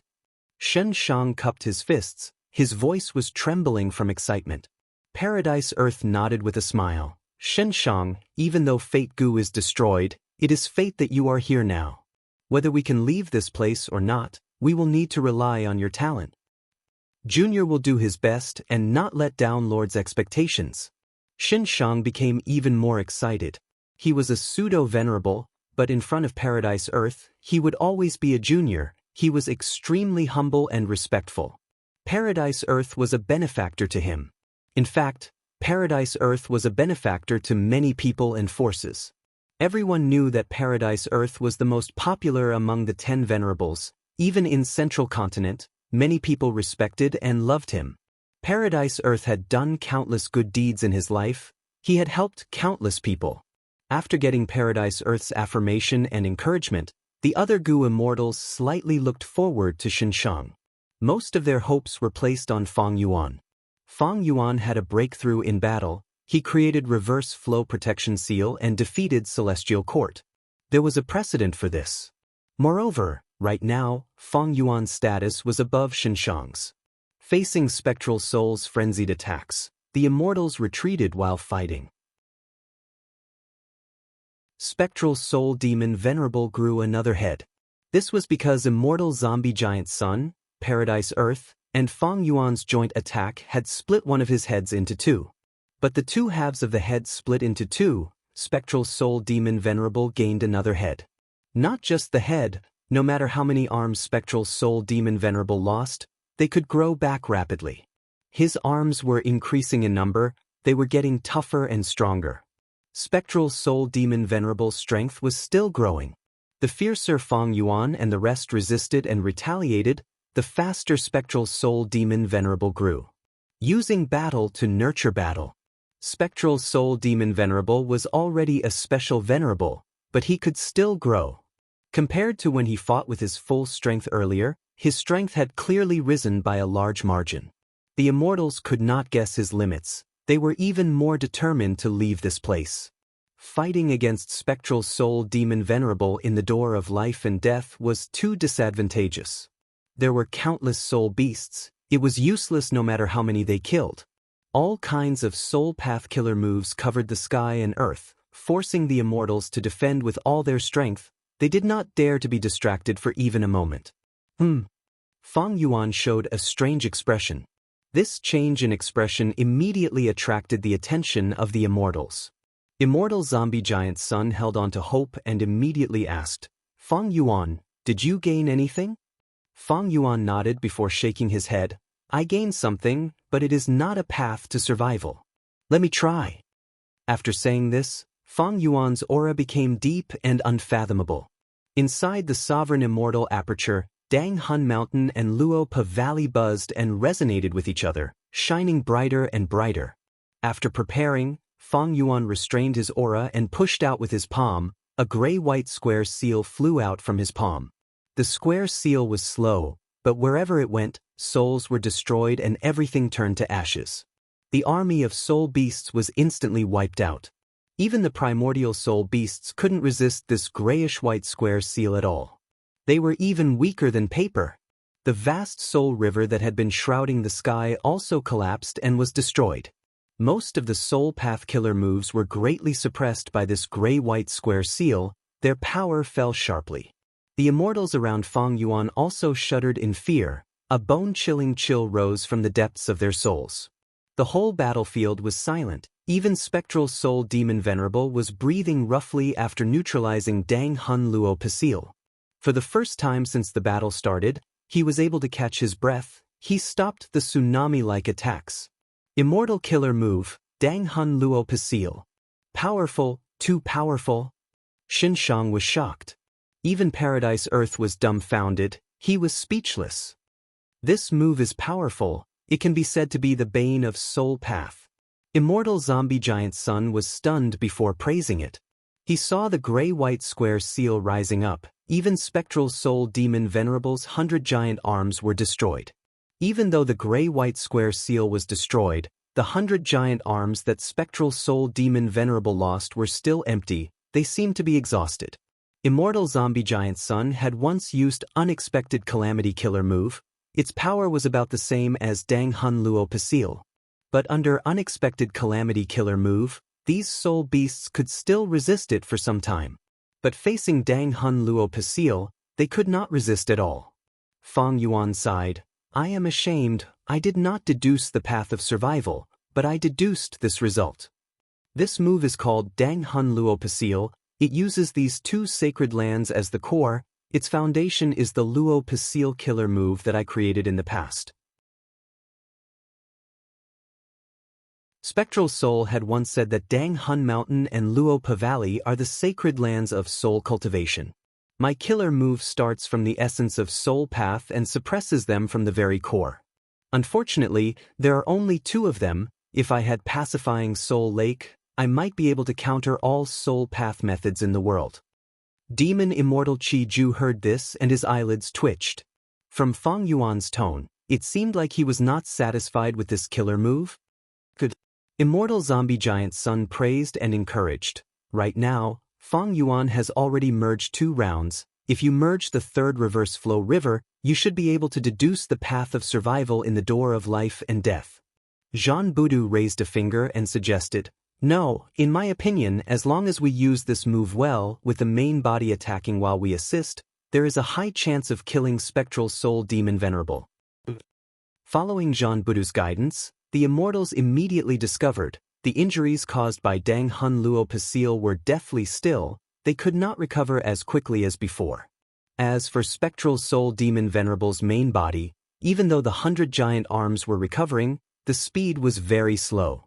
Shenshang cupped his fists, his voice was trembling from excitement. Paradise Earth nodded with a smile. "Shenshang, even though Fate Gu is destroyed, it is fate that you are here now. Whether we can leave this place or not, we will need to rely on your talent. Junior will do his best and not let down Lord's expectations." Shenshang became even more excited. He was a pseudo-venerable, but in front of Paradise Earth, he would always be a junior. He was extremely humble and respectful. Paradise Earth was a benefactor to him. In fact, Paradise Earth was a benefactor to many people and forces. Everyone knew that Paradise Earth was the most popular among the 10 venerables. Even in Central Continent, many people respected and loved him. Paradise Earth had done countless good deeds in his life. He had helped countless people. After getting Paradise Earth's affirmation and encouragement, the other Gu immortals slightly looked forward to Shenshang. Most of their hopes were placed on Fang Yuan. Fang Yuan had a breakthrough in battle. He created Reverse Flow Protection Seal and defeated Celestial Court. There was a precedent for this. Moreover, right now, Fang Yuan's status was above Shenshang's. Facing Spectral Soul's frenzied attacks, the immortals retreated while fighting. Spectral Soul Demon Venerable grew another head. This was because Immortal Zombie Giant Sun, Paradise Earth, and Fang Yuan's joint attack had split one of his heads into two. But the two halves of the head split into two. Spectral Soul Demon Venerable gained another head. Not just the head, no matter how many arms Spectral Soul Demon Venerable lost, they could grow back rapidly. His arms were increasing in number, they were getting tougher and stronger. Spectral Soul Demon Venerable's strength was still growing. The fiercer Fang Yuan and the rest resisted and retaliated, the faster Spectral Soul Demon Venerable grew. Using battle to nurture battle. Spectral Soul Demon Venerable was already a special venerable, but he could still grow. Compared to when he fought with his full strength earlier, his strength had clearly risen by a large margin. The immortals could not guess his limits. They were even more determined to leave this place. Fighting against Spectral Soul Demon Venerable in the door of life and death was too disadvantageous. There were countless soul beasts. It was useless no matter how many they killed. All kinds of soul path killer moves covered the sky and earth, forcing the immortals to defend with all their strength. They did not dare to be distracted for even a moment. Fang Yuan showed a strange expression. This change in expression immediately attracted the attention of the immortals. Immortal Zombie Giant Sun held on to hope and immediately asked, "Fang Yuan, did you gain anything?" Fang Yuan nodded before shaking his head. "I gained something, but it is not a path to survival. Let me try." After saying this, Fang Yuan's aura became deep and unfathomable. Inside the sovereign immortal aperture, Dang Hun Mountain and Luo Pa Valley buzzed and resonated with each other, shining brighter and brighter. After preparing, Fang Yuan restrained his aura and pushed out with his palm. A gray-white square seal flew out from his palm. The square seal was slow, but wherever it went, souls were destroyed and everything turned to ashes. The army of soul beasts was instantly wiped out. Even the primordial soul beasts couldn't resist this grayish-white square seal at all. They were even weaker than paper. The vast soul river that had been shrouding the sky also collapsed and was destroyed. Most of the soul path killer moves were greatly suppressed by this gray-white square seal. Their power fell sharply. The immortals around Fang Yuan also shuddered in fear. A bone-chilling chill rose from the depths of their souls. The whole battlefield was silent. Even Spectral Soul Demon Venerable was breathing roughly after neutralizing Dang Hun Luo Pa Seal. For the first time since the battle started, he was able to catch his breath. He stopped the tsunami-like attacks. Immortal killer move, Dang Hun Luo Pa Seal. Powerful, too powerful. Shenshang was shocked. Even Paradise Earth was dumbfounded. He was speechless. This move is powerful. It can be said to be the bane of Soul Path. Immortal Zombie Giant Sun was stunned before praising it. He saw the gray-white square seal rising up. Even Spectral Soul Demon Venerable's 100 giant arms were destroyed. Even though the gray-white square seal was destroyed, The 100 giant arms that Spectral Soul Demon Venerable lost were still empty, they seemed to be exhausted. Immortal Zombie Giant Sun had once used Unexpected Calamity Killer move. Its power was about the same as Dang Hun Luo Pasil. But under Unexpected Calamity Killer move, these soul beasts could still resist it for some time. But facing Dang Hun Luo Pasil, they could not resist at all. Fang Yuan sighed. I am ashamed, I did not deduce the path of survival, but I deduced this result. This move is called Dang Hun Luo Pasil. It uses these two sacred lands as the core. Its foundation is the Luo Pasil killer move that I created in the past. Spectral Soul had once said that Dang Hun Mountain and Luo Pa Valley are the sacred lands of soul cultivation. My killer move starts from the essence of soul path and suppresses them from the very core. Unfortunately, there are only 2 of them. If I had Pacifying Soul Lake, I might be able to counter all soul path methods in the world. Demon Immortal Chi Ju heard this and his eyelids twitched. From Fang Yuan's tone, it seemed like he was not satisfied with this killer move. Good. Immortal Zombie Giant Sun praised and encouraged. Right now, Fang Yuan has already merged 2 rounds. If you merge the 3rd reverse flow river, you should be able to deduce the path of survival in the door of life and death. Jean Boudou raised a finger and suggested, no, in my opinion, as long as we use this move well, with the main body attacking while we assist, there is a high chance of killing Spectral Soul Demon Venerable. Following Jean Boudou's guidance, the Immortals immediately discovered the injuries caused by Dang Hun Luo Pasil were deathly still. They could not recover as quickly as before. As for Spectral Soul Demon Venerable's main body, even though the 100 giant arms were recovering, the speed was very slow.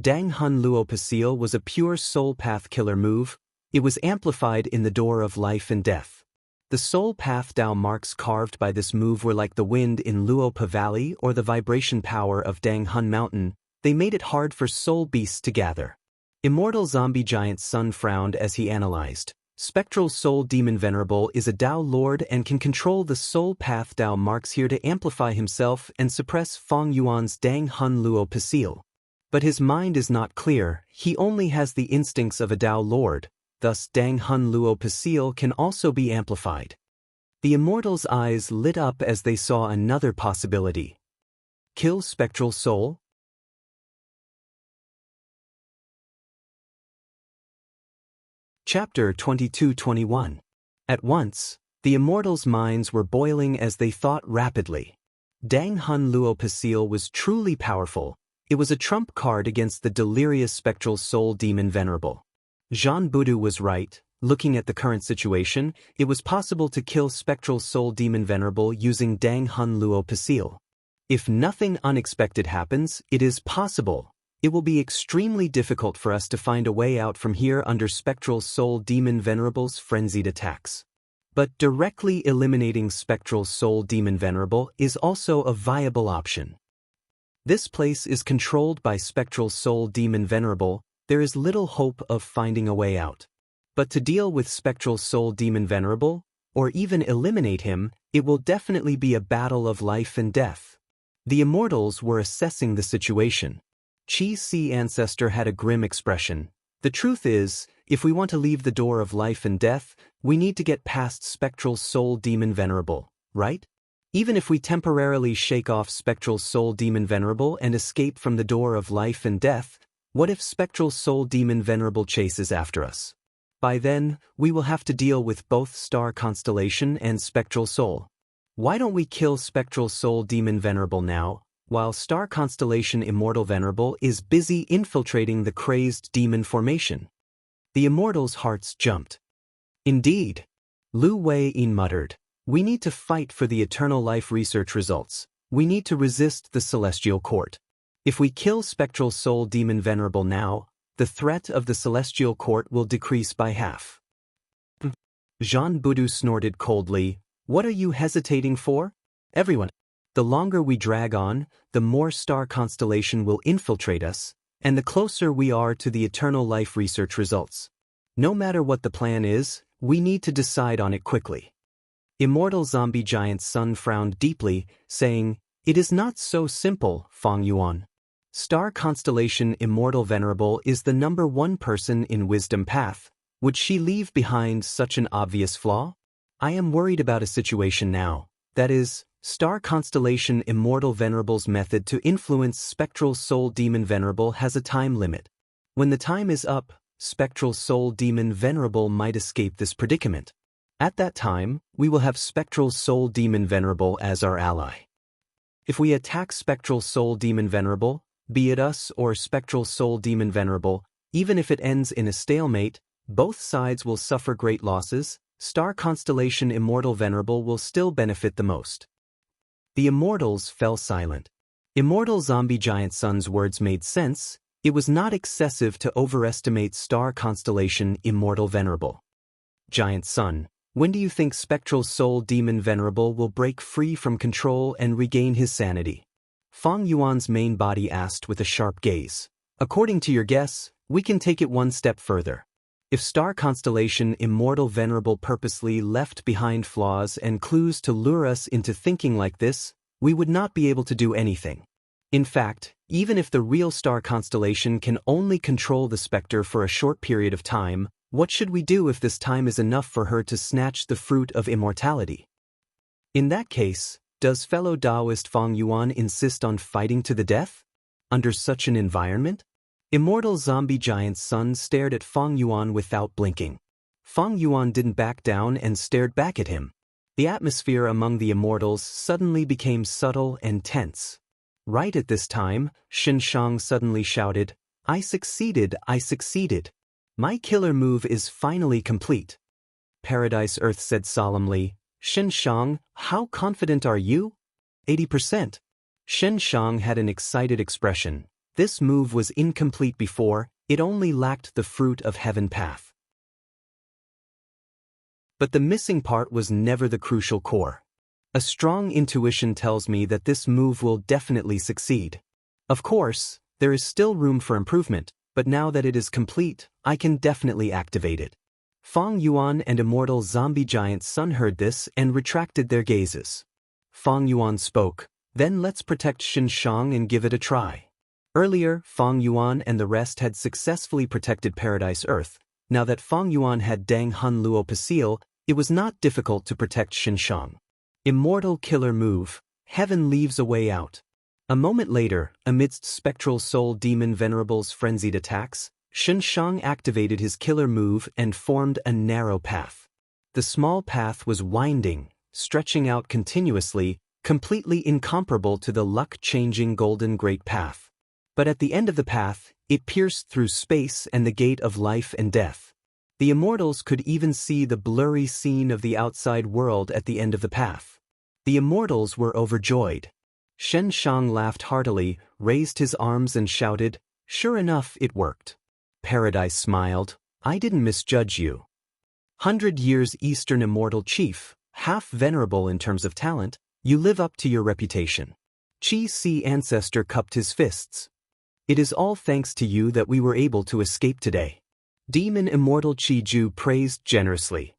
Dang Hun Luo Pasil was a pure soul path killer move. It was amplified in the door of life and death. The soul path Dao marks carved by this move were like the wind in Luo Pa Valley or the vibration power of Dang Hun Mountain. They made it hard for soul beasts to gather. Immortal Zombie Giant Sun frowned as he analyzed. Spectral Soul Demon Venerable is a Dao Lord and can control the soul path Dao marks here to amplify himself and suppress Fang Yuan's Dang Hun Luo Pasil. But his mind is not clear, he only has the instincts of a Dao Lord, thus Dang Hun Luo Pasil can also be amplified. The Immortals' eyes lit up as they saw another possibility. Kill Spectral Soul? Chapter 22-21. At once, the Immortals' minds were boiling as they thought rapidly. Dang Hun Luo Pasil was truly powerful. It was a trump card against the delirious Spectral Soul Demon Venerable. Jean Boudou was right. Looking at the current situation, it was possible to kill Spectral Soul Demon Venerable using Dang Hun Luo Pasil. If nothing unexpected happens, it is possible. It will be extremely difficult for us to find a way out from here under Spectral Soul Demon Venerable's frenzied attacks. But directly eliminating Spectral Soul Demon Venerable is also a viable option. This place is controlled by Spectral Soul Demon Venerable. There is little hope of finding a way out. But to deal with Spectral Soul Demon Venerable, or even eliminate him, it will definitely be a battle of life and death. The Immortals were assessing the situation. Chi Si Ancestor had a grim expression. The truth is, if we want to leave the door of life and death, we need to get past Spectral Soul Demon Venerable, right? Even if we temporarily shake off Spectral Soul Demon Venerable and escape from the door of life and death, what if Spectral Soul Demon Venerable chases after us? By then, we will have to deal with both Star Constellation and Spectral Soul. Why don't we kill Spectral Soul Demon Venerable now, while Star Constellation Immortal Venerable is busy infiltrating the crazed demon formation? The Immortals' hearts jumped. Indeed. Lu Wei-yin muttered, we need to fight for the eternal life research results. We need to resist the Celestial Court. If we kill Spectral Soul Demon Venerable now, the threat of the Celestial Court will decrease by half. Jean Boudou snorted coldly, what are you hesitating for? Everyone. The longer we drag on, the more Star Constellation will infiltrate us, and the closer we are to the eternal life research results. No matter what the plan is, we need to decide on it quickly. Immortal Zombie Giant Sun frowned deeply, saying, it is not so simple, Fang Yuan. Star constellation Immortal Venerable is the #1 person in Wisdom Path. Would she leave behind such an obvious flaw? I am worried about a situation now. That is, Star constellation Immortal Venerable's method to influence Spectral Soul Demon Venerable has a time limit. When the time is up, Spectral Soul Demon Venerable might escape this predicament. At that time, we will have Spectral Soul Demon Venerable as our ally. If we attack Spectral Soul Demon Venerable, be it us or Spectral Soul Demon Venerable, even if it ends in a stalemate, both sides will suffer great losses. Star constellation Immortal Venerable will still benefit the most. The Immortals fell silent. Immortal Zombie Giant Sun's words made sense. It was not excessive to overestimate Star constellation Immortal Venerable. Giant Sun, when do you think Spectral Soul Demon Venerable will break free from control and regain his sanity? Fang Yuan's main body asked with a sharp gaze. According to your guess, we can take it one step further. If Star constellation Immortal Venerable purposely left behind flaws and clues to lure us into thinking like this, we would not be able to do anything. In fact, even if the real star constellation can only control the specter for a short period of time, what should we do if this time is enough for her to snatch the fruit of immortality? In that case, does fellow Taoist Fang Yuan insist on fighting to the death? Under such an environment? Immortal Zombie Giant Sun stared at Fang Yuan without blinking. Fang Yuan didn't back down and stared back at him. The atmosphere among the immortals suddenly became subtle and tense. Right at this time, Shen Shang suddenly shouted, I succeeded, I succeeded. My killer move is finally complete. Paradise Earth said solemnly, Shen Shang, how confident are you? 80%. Shen Shang had an excited expression. This move was incomplete before, it only lacked the fruit of heaven path. But the missing part was never the crucial core. A strong intuition tells me that this move will definitely succeed. Of course, there is still room for improvement, but now that it is complete, I can definitely activate it. Fang Yuan and Immortal Zombie Giant Sun heard this and retracted their gazes. Fang Yuan spoke, then let's protect Shen Shang and give it a try. Earlier, Fang Yuan and the rest had successfully protected Paradise Earth. Now that Fang Yuan had Dang Hun Luo Pasil, it was not difficult to protect Shen Shang. Immortal Killer Move, Heaven Leaves a Way Out. A moment later, amidst Spectral Soul Demon Venerable's frenzied attacks, Shen Shang activated his killer move and formed a narrow path. The small path was winding, stretching out continuously, completely incomparable to the luck-changing Golden Great Path. But at the end of the path, it pierced through space and the gate of life and death. The immortals could even see the blurry scene of the outside world at the end of the path. The immortals were overjoyed. Shen Shang laughed heartily, raised his arms and shouted, Sure enough, it worked. Paradise smiled, I didn't misjudge you. 100 Years Eastern Immortal Chief, half venerable in terms of talent, you live up to your reputation. Chi Si Ancestor cupped his fists. It is all thanks to you that we were able to escape today. Demon Immortal Chi Ju praised generously.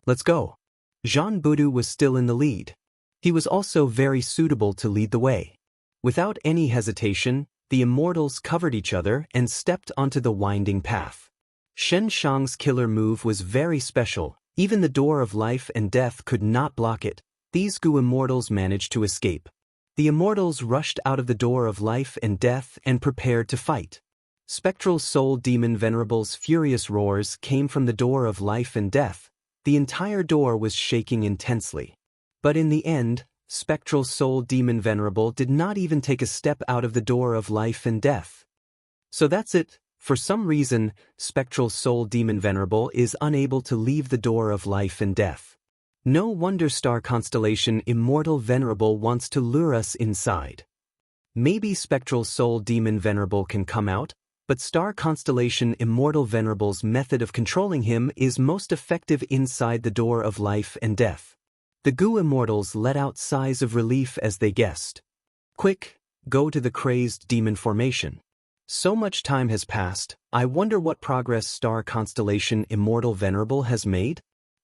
Let's go. Jean Budu was still in the lead. He was also very suitable to lead the way. Without any hesitation, the immortals covered each other and stepped onto the winding path. Shen Shang's killer move was very special. Even the door of life and death could not block it. These Gu immortals managed to escape. The immortals rushed out of the door of life and death and prepared to fight. Spectral Soul Demon Venerable's furious roars came from the door of life and death. The entire door was shaking intensely. But in the end, Spectral Soul Demon Venerable did not even take a step out of the door of life and death. So that's it. For some reason, Spectral Soul Demon Venerable is unable to leave the door of life and death. No wonder Star Constellation Immortal Venerable wants to lure us inside. Maybe Spectral Soul Demon Venerable can come out, but Star Constellation Immortal Venerable's method of controlling him is most effective inside the door of life and death. The Gu Immortals let out sighs of relief as they guessed. Quick, go to the crazed demon formation. So much time has passed, I wonder what progress Star Constellation Immortal Venerable has made?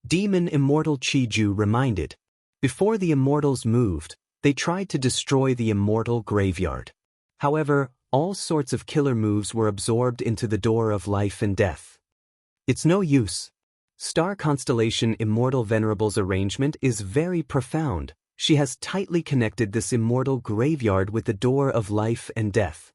Demon Immortal Chi Ju reminded. Before the immortals moved, they tried to destroy the immortal graveyard. However, all sorts of killer moves were absorbed into the door of life and death. It's no use. Star constellation Immortal Venerable's arrangement is very profound. She has tightly connected this immortal graveyard with the door of life and death.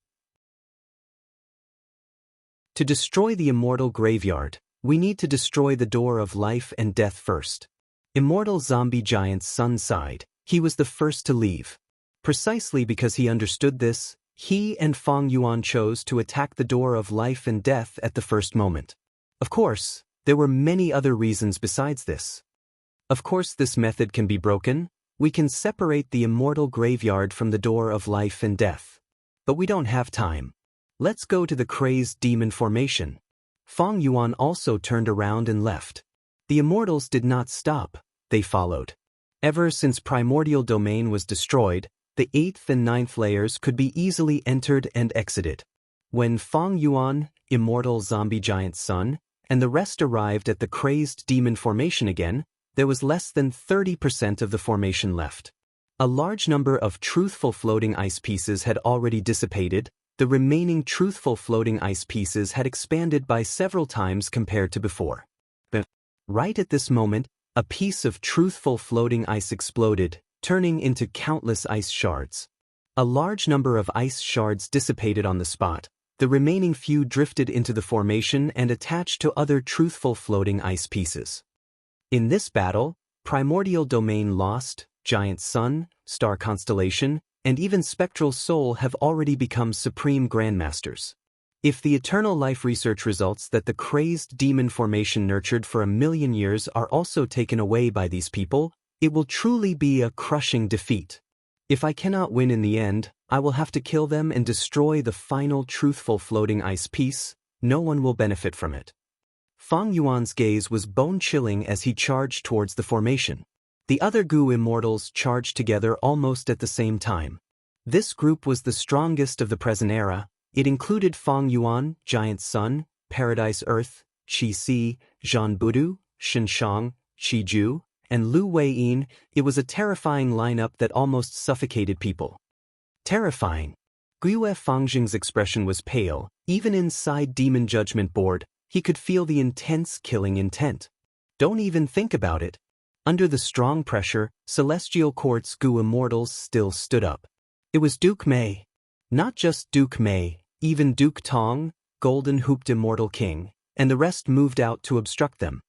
To destroy the immortal graveyard, we need to destroy the door of life and death first. Immortal zombie giant's son sighed. He was the first to leave. Precisely because he understood this, he and Fang Yuan chose to attack the door of life and death at the first moment. Of course, there were many other reasons besides this. Of course, this method can be broken. We can separate the immortal graveyard from the door of life and death. But we don't have time. Let's go to the crazed demon formation. Fang Yuan also turned around and left. The immortals did not stop, they followed. Ever since primordial domain was destroyed, the 8th and 9th layers could be easily entered and exited. When Fang Yuan, immortal zombie giant's son, and the rest arrived at the crazed demon formation again, there was less than 30% of the formation left. A large number of truthful floating ice pieces had already dissipated. The remaining truthful floating ice pieces had expanded by several times compared to before. But right at this moment, a piece of truthful floating ice exploded, turning into countless ice shards. A large number of ice shards dissipated on the spot. The remaining few drifted into the formation and attached to other truthful floating ice pieces. In this battle, primordial domain lost, giant sun, star constellation, and even spectral soul have already become supreme grandmasters. If the eternal life research results that the crazed demon formation nurtured for 1,000,000 years are also taken away by these people, it will truly be a crushing defeat. If I cannot win in the end, I will have to kill them and destroy the final truthful floating ice piece. No one will benefit from it. Fang Yuan's gaze was bone-chilling as he charged towards the formation. The other Gu immortals charged together almost at the same time. This group was the strongest of the present era. It included Fang Yuan, Giant Sun, Paradise Earth, Qi Si, Zhan Budu, Shen Shang, Qi Ju, and Lu Weiyin. It was a terrifying lineup that almost suffocated people. Terrifying. Gue Fangjing's expression was pale. Even inside Demon Judgment Board, he could feel the intense killing intent. Don't even think about it. Under the strong pressure, Celestial Court's Gu immortals still stood up. It was Duke Mei. Not just Duke Mei, even Duke Tong, Golden Hooped Immortal King, and the rest moved out to obstruct them.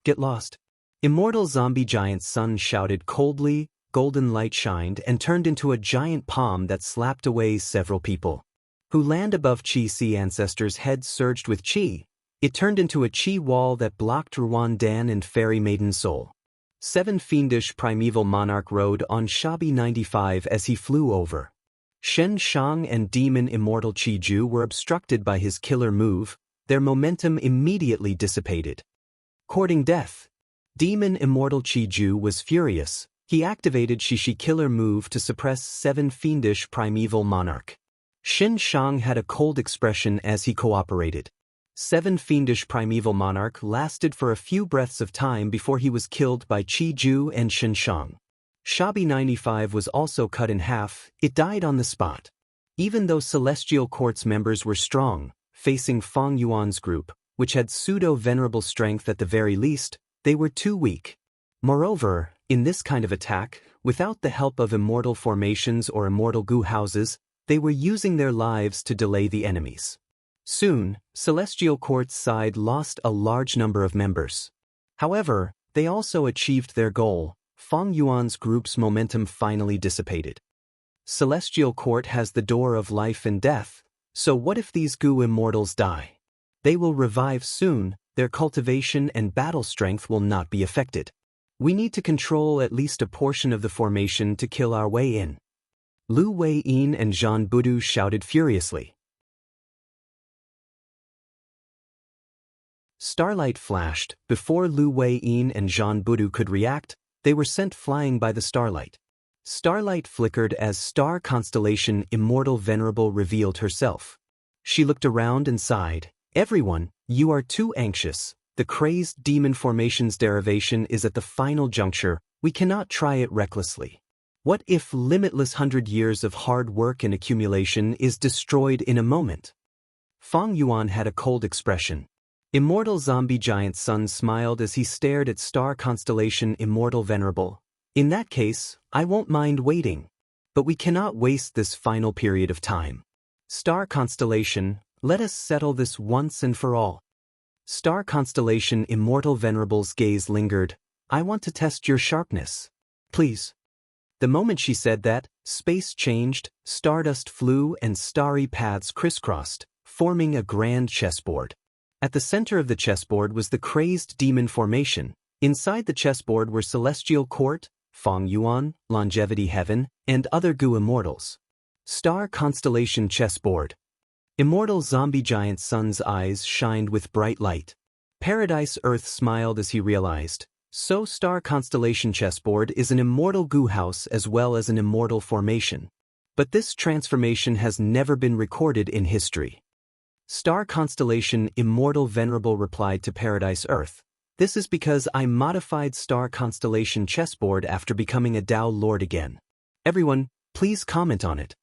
Get lost. Immortal zombie giant's son shouted coldly. Golden light shined and turned into a giant palm that slapped away several people. Who land above Qi Si ancestors' heads surged with Qi. It turned into a Qi wall that blocked Ruan Dan and Fairy Maiden Soul. 7 fiendish primeval monarch rode on Shabi 95 as he flew over. Shen Shang and demon immortal Qi Ju were obstructed by his killer move. Their momentum immediately dissipated. Courting death. Demon immortal Qi Ju was furious. He activated Shishi killer move to suppress 7 fiendish primeval monarch. Shen Shang had a cold expression as he cooperated. 7 fiendish primeval monarch lasted for a few breaths of time before he was killed by Qi Ju and Shen Shang. Shabi 95 was also cut in half. It died on the spot. Even though Celestial Court's members were strong, facing Fang Yuan's group, which had pseudo-venerable strength at the very least, they were too weak. Moreover, in this kind of attack, without the help of immortal formations or immortal Gu houses, they were using their lives to delay the enemies. Soon, Celestial Court's side lost a large number of members. However, they also achieved their goal. Fang Yuan's group's momentum finally dissipated. Celestial Court has the door of life and death, so what if these Gu immortals die? They will revive soon. Their cultivation and battle strength will not be affected. We need to control at least a portion of the formation to kill our way in. Lu Weiyin and Zhan Budu shouted furiously. Starlight flashed. Before Lu Weiyin and Zhan Budu could react, they were sent flying by the starlight. Starlight flickered as star constellation Immortal Venerable revealed herself. She looked around and sighed. Everyone, you are too anxious. The crazed demon formation's derivation is at the final juncture. We cannot try it recklessly. What if limitless 100 years of hard work and accumulation is destroyed in a moment? Feng Yuan had a cold expression. Immortal zombie giant Sun smiled as he stared at star constellation Immortal Venerable. In that case, I won't mind waiting. But we cannot waste this final period of time. Star constellation, let us settle this once and for all. Star constellation Immortal Venerable's gaze lingered. I want to test your sharpness. Please. The moment she said that, space changed, stardust flew and starry paths crisscrossed, forming a grand chessboard. At the center of the chessboard was the crazed demon formation. Inside the chessboard were Celestial Court, Feng Yuan, Longevity Heaven, and other Gu immortals. Star constellation chessboard. Immortal zombie giant Sun's eyes shined with bright light. Paradise Earth smiled as he realized. So star constellation chessboard is an immortal Gu house as well as an immortal formation. But this transformation has never been recorded in history. Star constellation Immortal Venerable replied to Paradise Earth. This is because I modified star constellation chessboard after becoming a Tao Lord again. Everyone, please comment on it.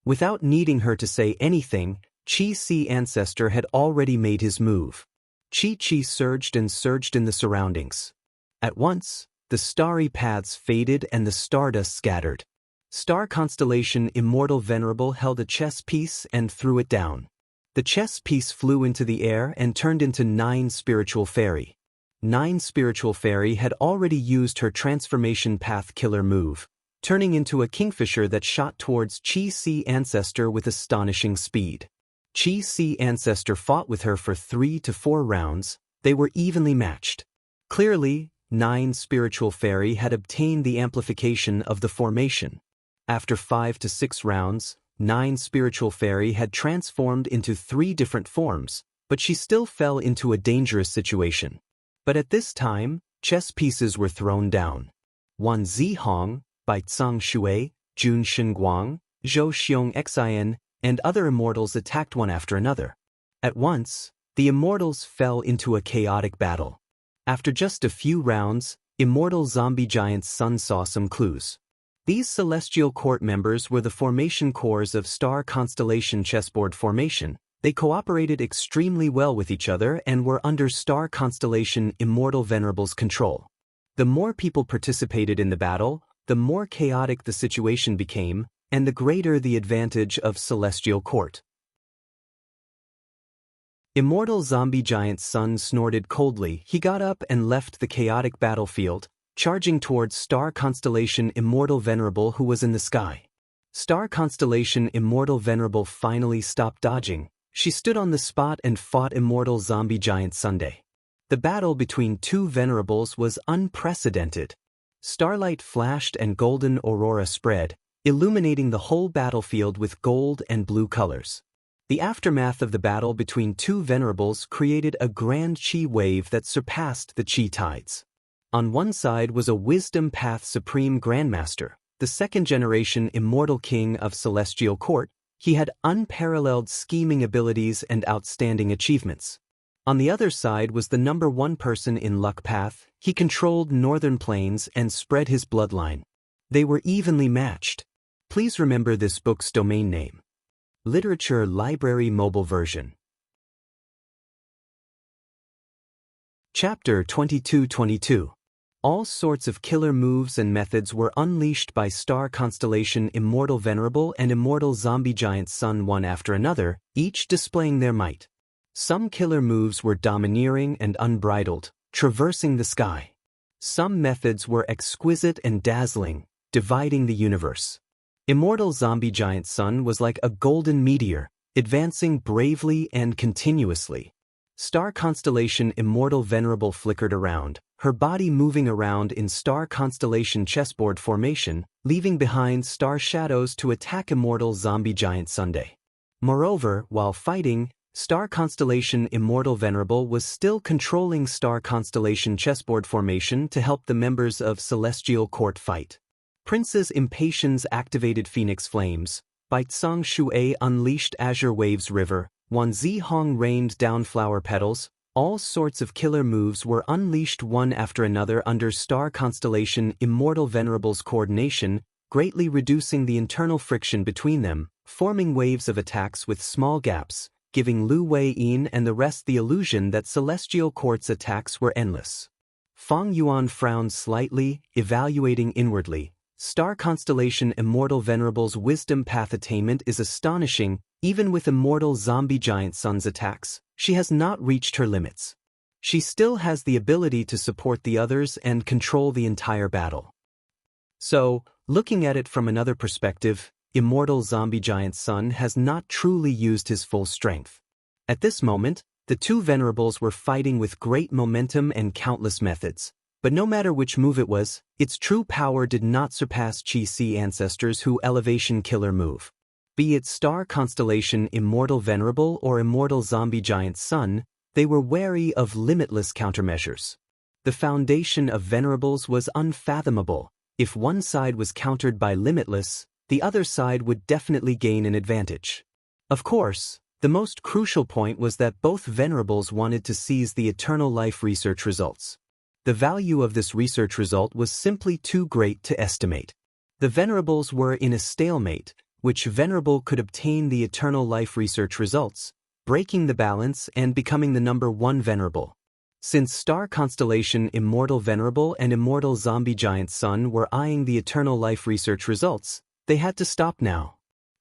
Without needing her to say anything, Qi ancestor had already made his move. Qi surged and surged in the surroundings. At once, the starry paths faded and the stardust scattered. Star constellation Immortal Venerable held a chess piece and threw it down. The chess piece flew into the air and turned into 9 spiritual fairy. 9 spiritual fairy had already used her transformation path killer move, turning into a kingfisher that shot towards Qi ancestor with astonishing speed. Qi ancestor fought with her for 3 to 4 rounds. They were evenly matched. Clearly, 9 spiritual fairy had obtained the amplification of the formation. After 5 to 6 rounds, 9 spiritual fairy had transformed into 3 different forms, but she still fell into a dangerous situation. But at this time, chess pieces were thrown down. Wan Zihong, Bai Tsang Shui, Jun Shenguang, Zhou Xiong Xin, and other immortals attacked one after another. At once, the immortals fell into a chaotic battle. After just a few rounds, Immortal Zombie Giant Sun saw some clues. These Celestial Court members were the formation cores of Star Constellation Chessboard Formation. They cooperated extremely well with each other and were under Star Constellation Immortal Venerable's control. The more people participated in the battle, the more chaotic the situation became, and the greater the advantage of Celestial Court. Immortal Zombie Giant Sun snorted coldly. He got up and left the chaotic battlefield, charging towards Star Constellation Immortal Venerable who was in the sky. Star Constellation Immortal Venerable finally stopped dodging. She stood on the spot and fought Immortal Zombie Giant Sunday. The battle between 2 venerables was unprecedented. Starlight flashed and golden aurora spread, illuminating the whole battlefield with gold and blue colors. The aftermath of the battle between 2 venerables created a grand Qi wave that surpassed the Qi tides. On one side was a Wisdom Path Supreme Grandmaster, the 2nd generation Immortal King of Celestial Court. He had unparalleled scheming abilities and outstanding achievements. On the other side was the number 1 person in Luck Path. He controlled Northern Plains and spread his bloodline. They were evenly matched. Please remember this book's domain name. Literature Library Mobile Version. Chapter 2222. All sorts of killer moves and methods were unleashed by Star Constellation Immortal Venerable and Immortal Zombie Giant Sun one after another, each displaying their might. Some killer moves were domineering and unbridled, traversing the sky. Some methods were exquisite and dazzling, dividing the universe. Immortal Zombie Giant Sun was like a golden meteor, advancing bravely and continuously. Star Constellation Immortal Venerable flickered around, her body moving around in Star Constellation chessboard formation, leaving behind star shadows to attack Immortal Zombie Giant Sunday. Moreover, while fighting, Star Constellation Immortal Venerable was still controlling Star Constellation chessboard formation to help the members of Celestial Court fight. Princess Impatience activated Phoenix Flames, Bai Tsang Shui unleashed Azure Waves River, Wan Zihong rained down flower petals. All sorts of killer moves were unleashed one after another under Star Constellation Immortal Venerable's coordination, greatly reducing the internal friction between them, forming waves of attacks with small gaps, giving Lu Wei-yin and the rest the illusion that celestial court's attacks were endless. Feng Yuan frowned slightly, evaluating inwardly. Star constellation Immortal Venerable's wisdom path attainment is astonishing. Even with immortal zombie giant sun's attacks, she has not reached her limits. She still has the ability to support the others and control the entire battle. So, looking at it from another perspective, immortal zombie giant sun has not truly used his full strength. At this moment, the two venerables were fighting with great momentum and countless methods. But no matter which move it was, its true power did not surpass Qi-Si Ancestor's Hu Elevation Killer move. Be it Star Constellation Immortal Venerable or Immortal Zombie Giant Sun, they were wary of limitless countermeasures. The foundation of Venerables was unfathomable. If one side was countered by limitless, the other side would definitely gain an advantage. Of course, the most crucial point was that both Venerables wanted to seize the Eternal Life research results. The value of this research result was simply too great to estimate. The Venerables were in a stalemate, which Venerable could obtain the Eternal Life research results, breaking the balance and becoming the number one Venerable. Since Star Constellation Immortal Venerable and Immortal Zombie Giant Sun were eyeing the Eternal Life research results, they had to stop now.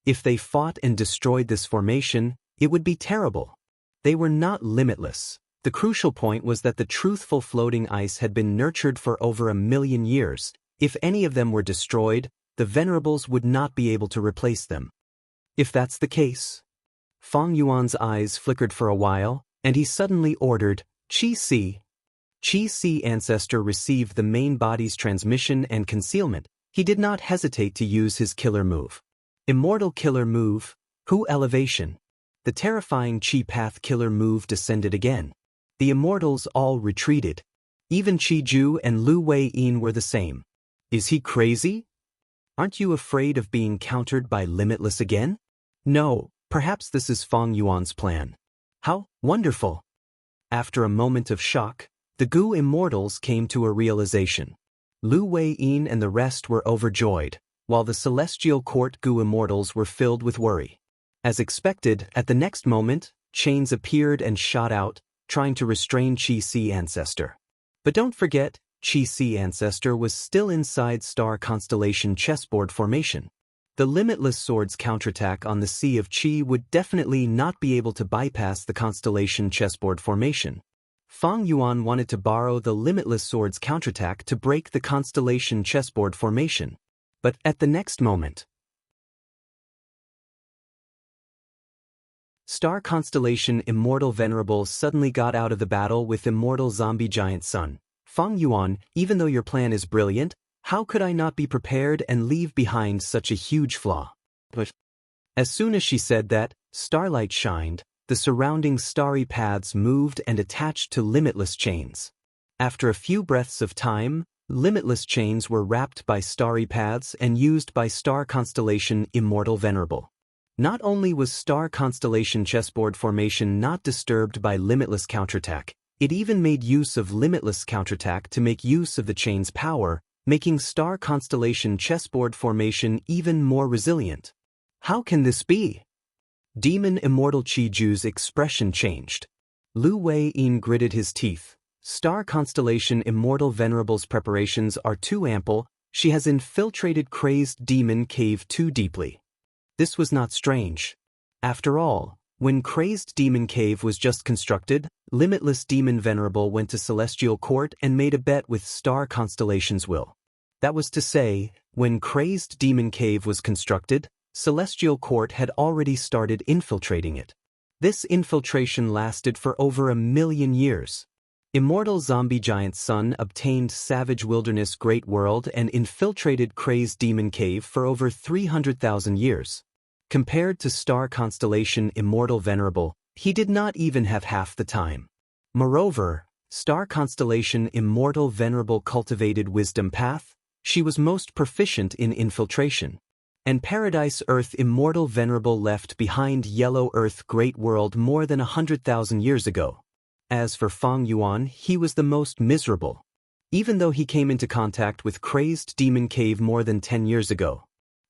If they fought and destroyed this formation, it would be terrible. They were not limitless. The crucial point was that the truthful floating ice had been nurtured for over 1,000,000 years. If any of them were destroyed, the Venerables would not be able to replace them. If that's the case... Feng Yuan's eyes flickered for a while, and he suddenly ordered, Qi-Si. Qi-Si Ancestor received the main body's transmission and concealment. He did not hesitate to use his killer move. Immortal Killer Move, Hu Elevation. The terrifying Qi Path Killer move descended again. The Immortals all retreated. Even Qi-Ju and Lu Wei-yin were the same. Is he crazy? Aren't you afraid of being countered by Limitless again? No, perhaps this is Feng Yuan's plan. How wonderful! After a moment of shock, the Gu Immortals came to a realization. Lu Wei-yin and the rest were overjoyed, while the Celestial Court Gu Immortals were filled with worry. As expected, at the next moment, chains appeared and shot out, trying to restrain Qi-Si Ancestor. But don't forget, Qi-Si Ancestor was still inside Star Constellation chessboard formation. The Limitless Sword's counterattack on the Sea of Qi would definitely not be able to bypass the Constellation chessboard formation. Feng Yuan wanted to borrow the Limitless Sword's counterattack to break the Constellation chessboard formation. But at the next moment, Star Constellation Immortal Venerable suddenly got out of the battle with Immortal Zombie Giant Sun. Feng Yuan, even though your plan is brilliant, how could I not be prepared and leave behind such a huge flaw? But as soon as she said that, starlight shined, the surrounding starry paths moved and attached to limitless chains. After a few breaths of time, limitless chains were wrapped by starry paths and used by Star Constellation Immortal Venerable. Not only was Star Constellation chessboard formation not disturbed by limitless counterattack, it even made use of limitless counterattack to make use of the chain's power, making Star Constellation chessboard formation even more resilient. How can this be? Demon Immortal Qi-Ju's expression changed. Lu Wei-yin gritted his teeth. Star Constellation Immortal Venerable's preparations are too ample. She has infiltrated Crazed Demon Cave too deeply. This was not strange. After all, when Crazed Demon Cave was just constructed, Limitless Demon Venerable went to Celestial Court and made a bet with Star Constellation's will. That was to say, when Crazed Demon Cave was constructed, Celestial Court had already started infiltrating it. This infiltration lasted for over 1,000,000 years. Immortal Zombie Giant Sun obtained Savage Wilderness Great World and infiltrated Crazed Demon Cave for over 300,000 years. Compared to Star Constellation Immortal Venerable, he did not even have half the time. Moreover, Star Constellation Immortal Venerable cultivated Wisdom Path. She was most proficient in infiltration. And Paradise Earth Immortal Venerable left behind Yellow Earth Great World more than 100,000 years ago. As for Feng Yuan, he was the most miserable. even though he came into contact with Crazed Demon Cave more than 10 years ago.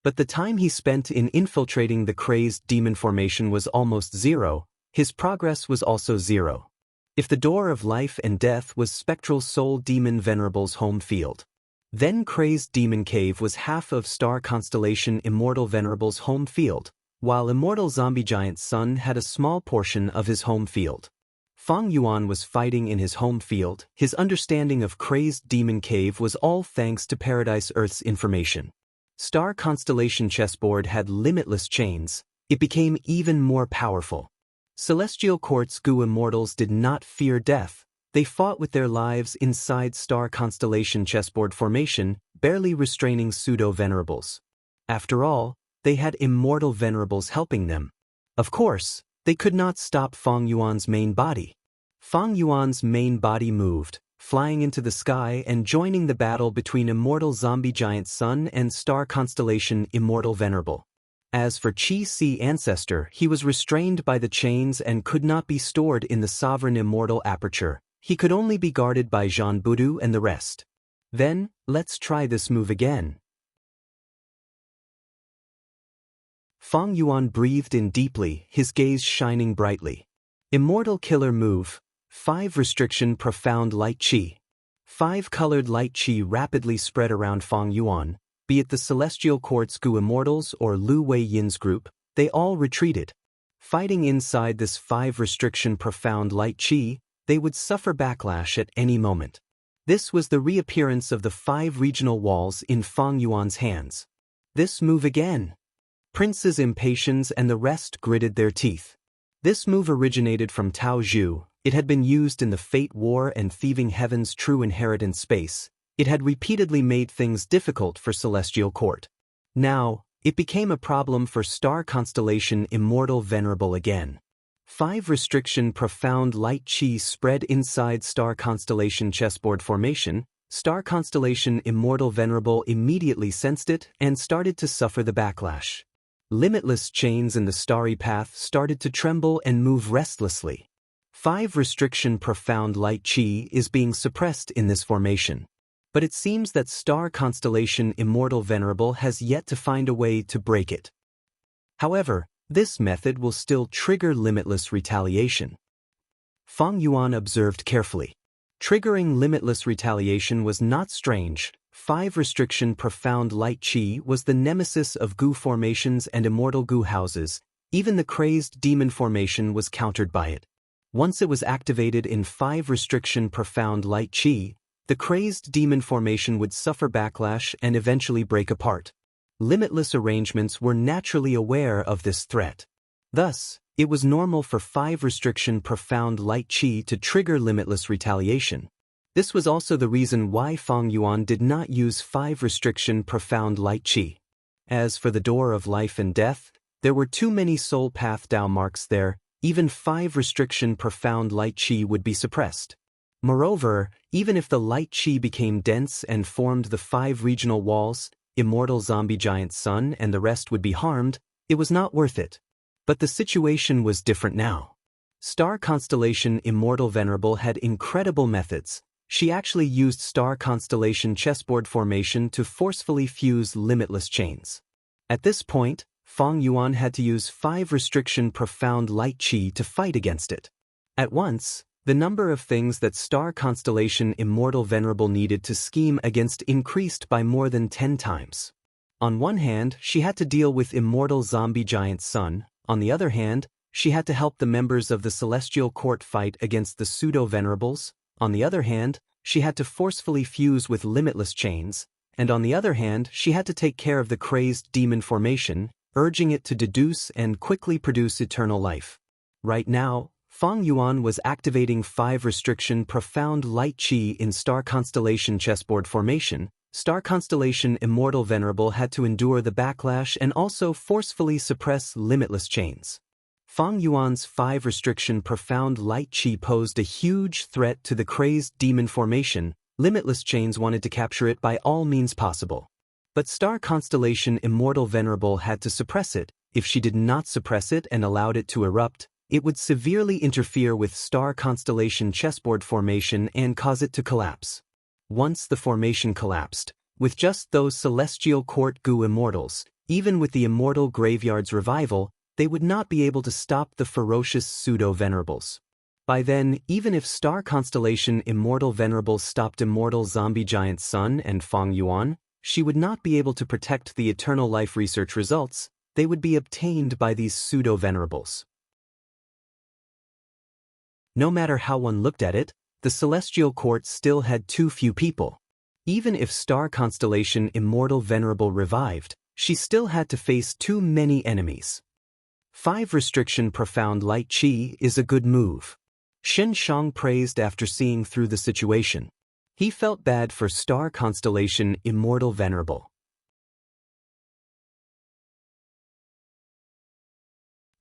But the time he spent in infiltrating the Crazed Demon Formation was almost zero. His progress was also zero. If the door of life and death was Spectral Soul Demon Venerable's home field, then Crazed Demon Cave was half of Star Constellation Immortal Venerable's home field, while Immortal Zombie Giant Sun had a small portion of his home field. Fang Yuan was fighting in his home field. His understanding of Crazed Demon Cave was all thanks to Paradise Earth's information. Star Constellation Chessboard had limitless chains. It became even more powerful. Celestial Court's Gu Immortals did not fear death. They fought with their lives inside Star Constellation Chessboard Formation, barely restraining pseudo-venerables. After all, they had immortal venerables helping them. Of course, they could not stop Fang Yuan's main body. Fang Yuan's main body moved, flying into the sky and joining the battle between Immortal Zombie Giant Sun and Star Constellation Immortal Venerable. As for Qi Si Ancestor, he was restrained by the chains and could not be stored in the Sovereign Immortal Aperture. He could only be guarded by Jean Budu and the rest. Then, let's try this move again. Fang Yuan breathed in deeply, his gaze shining brightly. Immortal Killer Move. 5 Restriction Profound Light Qi. 5 colored light qi rapidly spread around Fang Yuan. Be it the Celestial Court's Gu Immortals or Lu Wei Yin's group, they all retreated. Fighting inside this 5 restriction profound light qi, they would suffer backlash at any moment. This was the reappearance of the 5 regional walls in Fang Yuan's hands. This move again. Prince's impatience and the rest gritted their teeth. This move originated from Tao Zhu. It had been used in the Fate War and Thieving Heaven's True Inheritance space. It had repeatedly made things difficult for Celestial Court. Now, it became a problem for Star Constellation Immortal Venerable again. 5 restriction profound light qi spread inside Star Constellation Chessboard Formation. Star Constellation Immortal Venerable immediately sensed it and started to suffer the backlash. Limitless chains in the starry path started to tremble and move restlessly. 5 restriction profound light qi is being suppressed in this formation. But it seems that Star Constellation Immortal Venerable has yet to find a way to break it. However, this method will still trigger limitless retaliation. Fang Yuan observed carefully. Triggering limitless retaliation was not strange. 5 restriction profound light qi was the nemesis of Gu formations and immortal Gu houses. Even the Crazed Demon Formation was countered by it. Once it was activated in 5 restriction profound light qi, the Crazed Demon Formation would suffer backlash and eventually break apart. Limitless arrangements were naturally aware of this threat. Thus, it was normal for 5 restriction profound light qi to trigger limitless retaliation. This was also the reason why Fang Yuan did not use 5 restriction profound light qi. As for the door of life and death, there were too many soul path Dao marks there. Even 5 restriction profound light qi would be suppressed. Moreover, even if the light qi became dense and formed the 5 regional walls, Immortal Zombie Giant Sun and the rest would be harmed, it was not worth it. But the situation was different now. Star Constellation Immortal Venerable had incredible methods. She actually used Star Constellation Chessboard Formation to forcefully fuse limitless chains. At this point, Fang Yuan had to use 5 restriction profound light qi to fight against it. At once, the number of things that Star Constellation Immortal Venerable needed to scheme against increased by more than 10 times. On one hand, she had to deal with Immortal Zombie Giant Sun. On the other hand, she had to help the members of the Celestial Court fight against the pseudo-venerables. On the other hand, she had to forcefully fuse with limitless chains. And on the other hand, she had to take care of the Crazed Demon Formation, urging it to deduce and quickly produce eternal life. Right now, Fang Yuan was activating 5 restriction profound light qi in Star Constellation Chessboard Formation. Star Constellation Immortal Venerable had to endure the backlash and also forcefully suppress limitless chains. Fang Yuan's 5 restriction profound light qi posed a huge threat to the Crazed Demon Formation. Limitless chains wanted to capture it by all means possible. But Star Constellation Immortal Venerable had to suppress it. If she did not suppress it and allowed it to erupt, it would severely interfere with Star Constellation Chessboard Formation and cause it to collapse. Once the formation collapsed, with just those Celestial Court Gu immortals, even with the Immortal Graveyard's revival, they would not be able to stop the ferocious pseudo-venerables. By then, even if Star Constellation Immortal Venerable stopped Immortal Zombie Giant Sun and Fang Yuan, she would not be able to protect the Eternal Life research results. They would be obtained by these pseudo-venerables. No matter how one looked at it, the Celestial Court still had too few people. Even if Star Constellation Immortal Venerable revived, she still had to face too many enemies. 5 Restriction Profound Light Qi is a good move. Shen Shang praised after seeing through the situation. He felt bad for Star Constellation Immortal Venerable.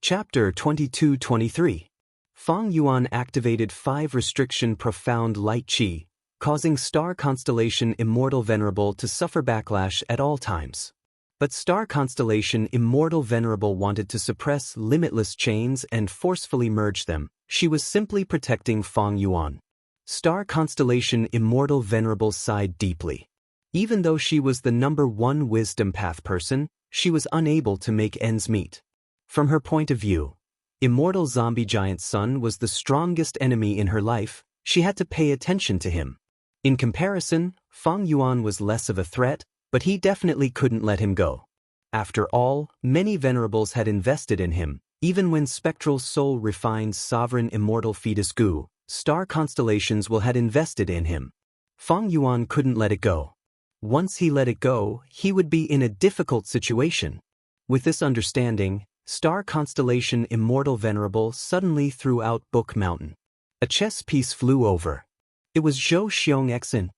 Chapter 22-23. Fang Yuan activated 5 Restriction Profound Light Qi, causing Star Constellation Immortal Venerable to suffer backlash at all times. But Star Constellation Immortal Venerable wanted to suppress limitless chains and forcefully merge them. She was simply protecting Fang Yuan. Star Constellation Immortal Venerable sighed deeply. Even though she was the #1 wisdom path person, she was unable to make ends meet. From her point of view, Immortal Zombie Giant Sun was the strongest enemy in her life. She had to pay attention to him. In comparison, Fang Yuan was less of a threat, but he definitely couldn't let him go. After all, many venerables had invested in him. Even when Spectral Soul refined Sovereign Immortal Fetus Gu, Star Constellations will had invested in him. Fang Yuan couldn't let it go. Once he let it go, he would be in a difficult situation. With this understanding, Star Constellation Immortal Venerable suddenly threw out Book Mountain. A chess piece flew over. It was Zhou Xiongxin.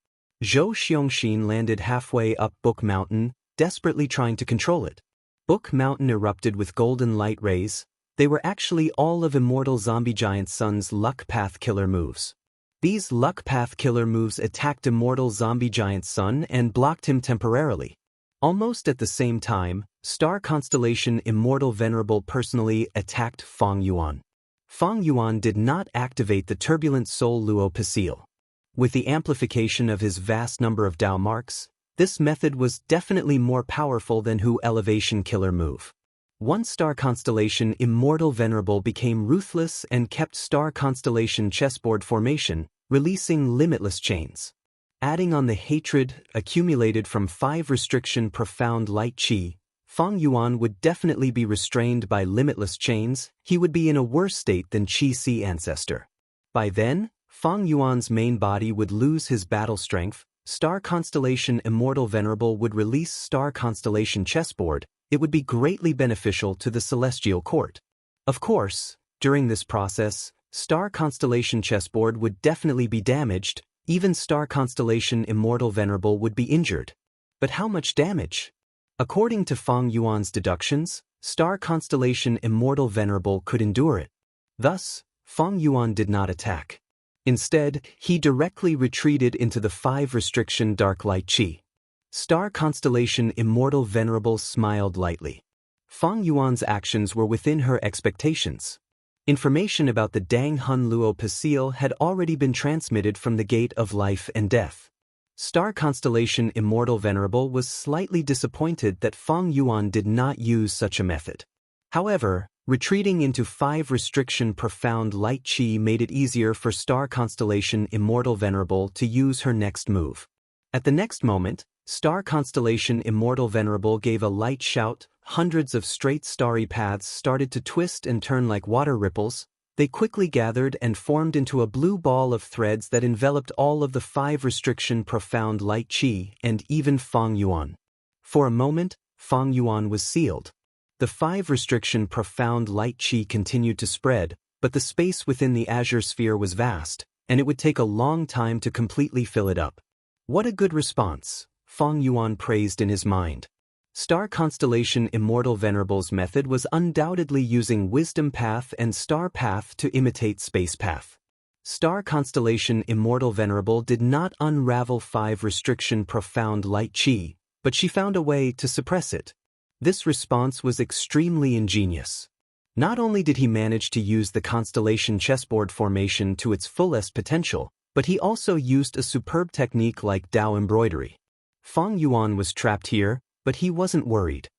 Zhou Xiongxin landed halfway up Book Mountain, desperately trying to control it. Book Mountain erupted with golden light rays. They were actually all of Immortal Zombie Giant Sun's Luck Path Killer moves. These Luck Path Killer moves attacked Immortal Zombie Giant Sun and blocked him temporarily. Almost at the same time, Star Constellation Immortal Venerable personally attacked Fang Yuan. Fang Yuan did not activate the Turbulent Soul Luo Passil. With the amplification of his vast number of Dao marks, this method was definitely more powerful than Hu Elevation Killer move. Once Star Constellation Immortal Venerable became ruthless and kept Star Constellation chessboard formation, releasing limitless chains. Adding on the hatred accumulated from 5 Restriction Profound Light Qi, Fang Yuan would definitely be restrained by limitless chains. He would be in a worse state than Qi Si Ancestor. By then, Fang Yuan's main body would lose his battle strength. Star Constellation Immortal Venerable would release Star Constellation chessboard. It would be greatly beneficial to the Celestial Court. Of course, during this process, Star Constellation chessboard would definitely be damaged. Even Star Constellation Immortal Venerable would be injured. But how much damage? According to Fang Yuan's deductions, Star Constellation Immortal Venerable could endure it. Thus, Fang Yuan did not attack. Instead, he directly retreated into the 5 Restriction Dark Light Qi. Star Constellation Immortal Venerable smiled lightly. Fang Yuan's actions were within her expectations. Information about the Dang Hun Luo Passil had already been transmitted from the Gate of Life and Death. Star Constellation Immortal Venerable was slightly disappointed that Fang Yuan did not use such a method. However, retreating into 5 Restriction Profound Light Qi made it easier for Star Constellation Immortal Venerable to use her next move. At the next moment, Star Constellation Immortal Venerable gave a light shout. Hundreds of straight starry paths started to twist and turn like water ripples. They quickly gathered and formed into a blue ball of threads that enveloped all of the 5 Restriction Profound Light Qi and even Fang Yuan. For a moment, Fang Yuan was sealed. The 5 Restriction Profound Light Qi continued to spread, but the space within the azure sphere was vast, and it would take a long time to completely fill it up. What a good response, Fang Yuan praised in his mind. Star Constellation Immortal Venerable's method was undoubtedly using Wisdom Path and Star Path to imitate Space Path. Star Constellation Immortal Venerable did not unravel 5 Restriction Profound Light Qi, but she found a way to suppress it. This response was extremely ingenious. Not only did he manage to use the Constellation chessboard formation to its fullest potential, but he also used a superb technique like Dao embroidery. Feng Yuan was trapped here, but he wasn't worried.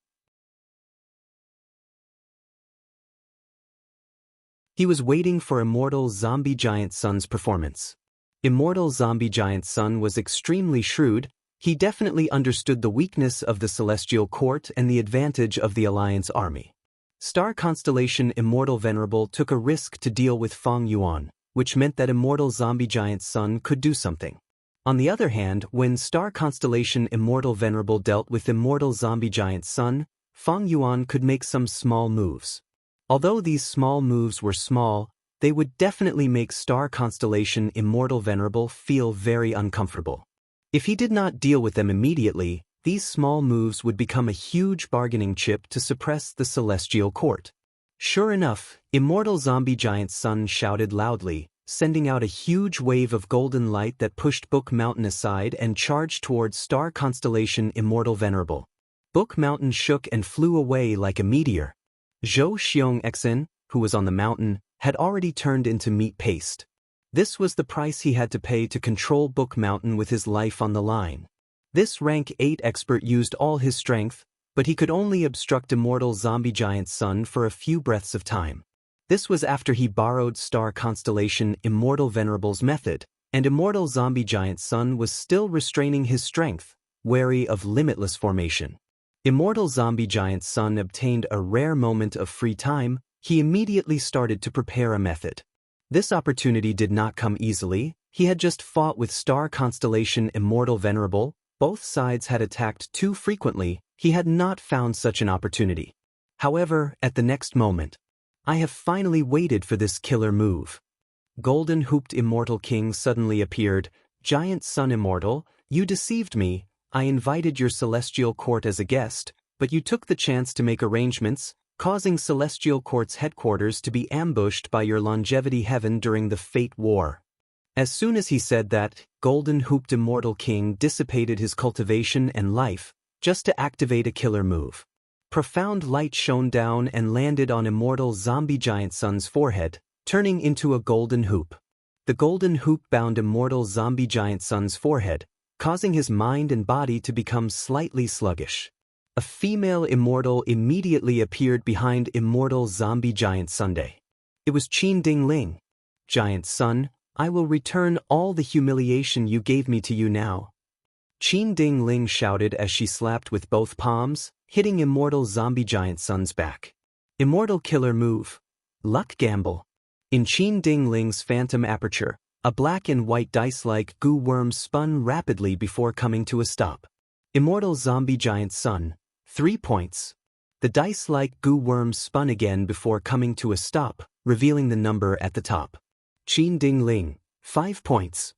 He was waiting for Immortal Zombie Giant Sun's performance. Immortal Zombie Giant Sun was extremely shrewd. He definitely understood the weakness of the Celestial Court and the advantage of the Alliance army. Star Constellation Immortal Venerable took a risk to deal with Feng Yuan, which meant that Immortal Zombie Giant Sun could do something. On the other hand, when Star Constellation Immortal Venerable dealt with Immortal Zombie Giant Sun, Feng Yuan could make some small moves. Although these small moves were small, they would definitely make Star Constellation Immortal Venerable feel very uncomfortable. If he did not deal with them immediately, these small moves would become a huge bargaining chip to suppress the Celestial Court. Sure enough, Immortal Zombie Giant Sun shouted loudly, sending out a huge wave of golden light that pushed Book Mountain aside and charged towards Star Constellation Immortal Venerable. Book Mountain shook and flew away like a meteor. Zhou Xiongxin, who was on the mountain, had already turned into meat paste. This was the price he had to pay to control Book Mountain with his life on the line. This rank 8 expert used all his strength, but he could only obstruct Immortal Zombie Giant Sun for a few breaths of time. This was after he borrowed Star Constellation Immortal Venerable's method, and Immortal Zombie Giant Sun was still restraining his strength, wary of limitless formation. Immortal Zombie Giant Sun obtained a rare moment of free time. He immediately started to prepare a method. This opportunity did not come easily. He had just fought with Star Constellation Immortal Venerable. Both sides had attacked too frequently. He had not found such an opportunity. However, at the next moment, I have finally waited for this killer move. Golden Hooped Immortal King suddenly appeared. Giant Sun Immortal, you deceived me. I invited your Celestial Court as a guest, but you took the chance to make arrangements, causing Celestial Court's headquarters to be ambushed by your Longevity Heaven during the Fate War. As soon as he said that, Golden Hooped Immortal King dissipated his cultivation and life, just to activate a killer move. Profound light shone down and landed on Immortal Zombie Giant Sun's forehead, turning into a golden hoop. The golden hoop bound Immortal Zombie Giant Sun's forehead, causing his mind and body to become slightly sluggish. A female immortal immediately appeared behind Immortal Zombie Giant Sunday. It was Qin Ding Ling. Giant Sun, I will return all the humiliation you gave me to you now. Qin Ding Ling shouted as she slapped with both palms, hitting Immortal Zombie Giant Sun's back. Immortal Killer Move. Luck Gamble. In Qin Ding Ling's phantom aperture, a black and white dice-like goo worm spun rapidly before coming to a stop. Immortal Zombie Giant Sun. 3 points. The dice-like goo worm spun again before coming to a stop, revealing the number at the top. Qin Ding Ling. 5 points.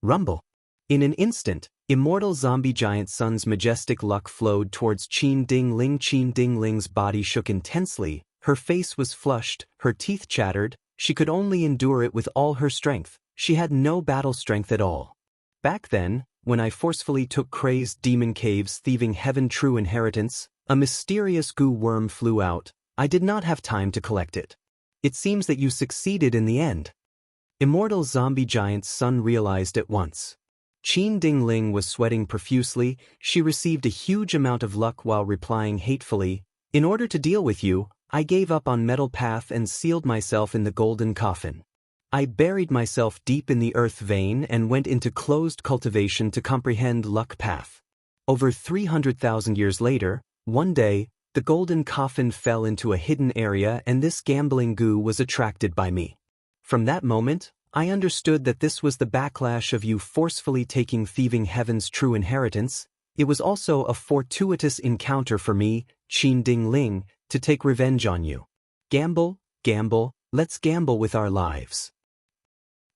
Rumble. In an instant, Immortal Zombie Giant Sun's majestic luck flowed towards Qin Ding Ling. Qin Ding Ling's body shook intensely, her face was flushed, her teeth chattered, she could only endure it with all her strength, she had no battle strength at all. Back then, when I forcefully took Crazed Demon Cave's Thieving Heaven True Inheritance, a mysterious goo worm flew out. I did not have time to collect it. It seems that you succeeded in the end. Immortal Zombie Giant Sun realized at once. Qin Ding Ling was sweating profusely. She received a huge amount of luck while replying hatefully, in order to deal with you, I gave up on Metal Path and sealed myself in the golden coffin. I buried myself deep in the earth vein and went into closed cultivation to comprehend Luck Path. Over 300,000 years later, one day, the golden coffin fell into a hidden area and this gambling goo was attracted by me. From that moment, I understood that this was the backlash of you forcefully taking Thieving Heaven's true inheritance. It was also a fortuitous encounter for me, Qin Ding Ling, to take revenge on you. Gamble, gamble, let's gamble with our lives.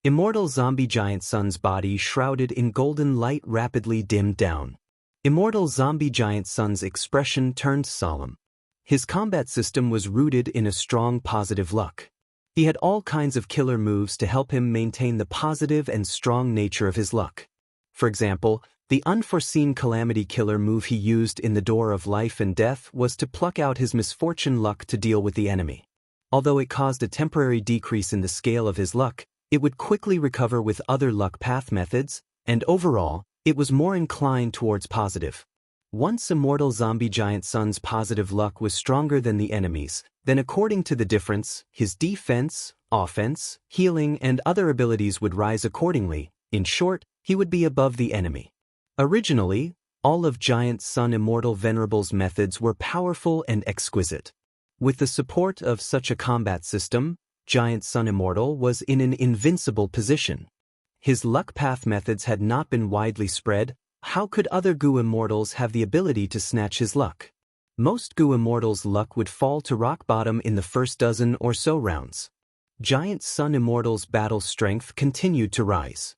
Immortal Zombie Giant Sun's body shrouded in golden light rapidly dimmed down. Immortal Zombie Giant Sun's expression turned solemn. His combat system was rooted in a strong positive luck. He had all kinds of killer moves to help him maintain the positive and strong nature of his luck. For example, the unforeseen calamity killer move he used in the Door of Life and Death was to pluck out his misfortune luck to deal with the enemy. Although it caused a temporary decrease in the scale of his luck, It would quickly recover with other luck path methods, and overall, it was more inclined towards positive. Once Immortal Zombie Giant Sun's positive luck was stronger than the enemy's, then according to the difference, his defense, offense, healing, and other abilities would rise accordingly. In short, he would be above the enemy. Originally, all of Giant Sun Immortal Venerable's methods were powerful and exquisite. With the support of such a combat system, Giant Sun Immortal was in an invincible position. His luck path methods had not been widely spread. How could other Gu Immortals have the ability to snatch his luck? Most Gu Immortals' luck would fall to rock bottom in the first dozen or so rounds. Giant Sun Immortal's battle strength continued to rise.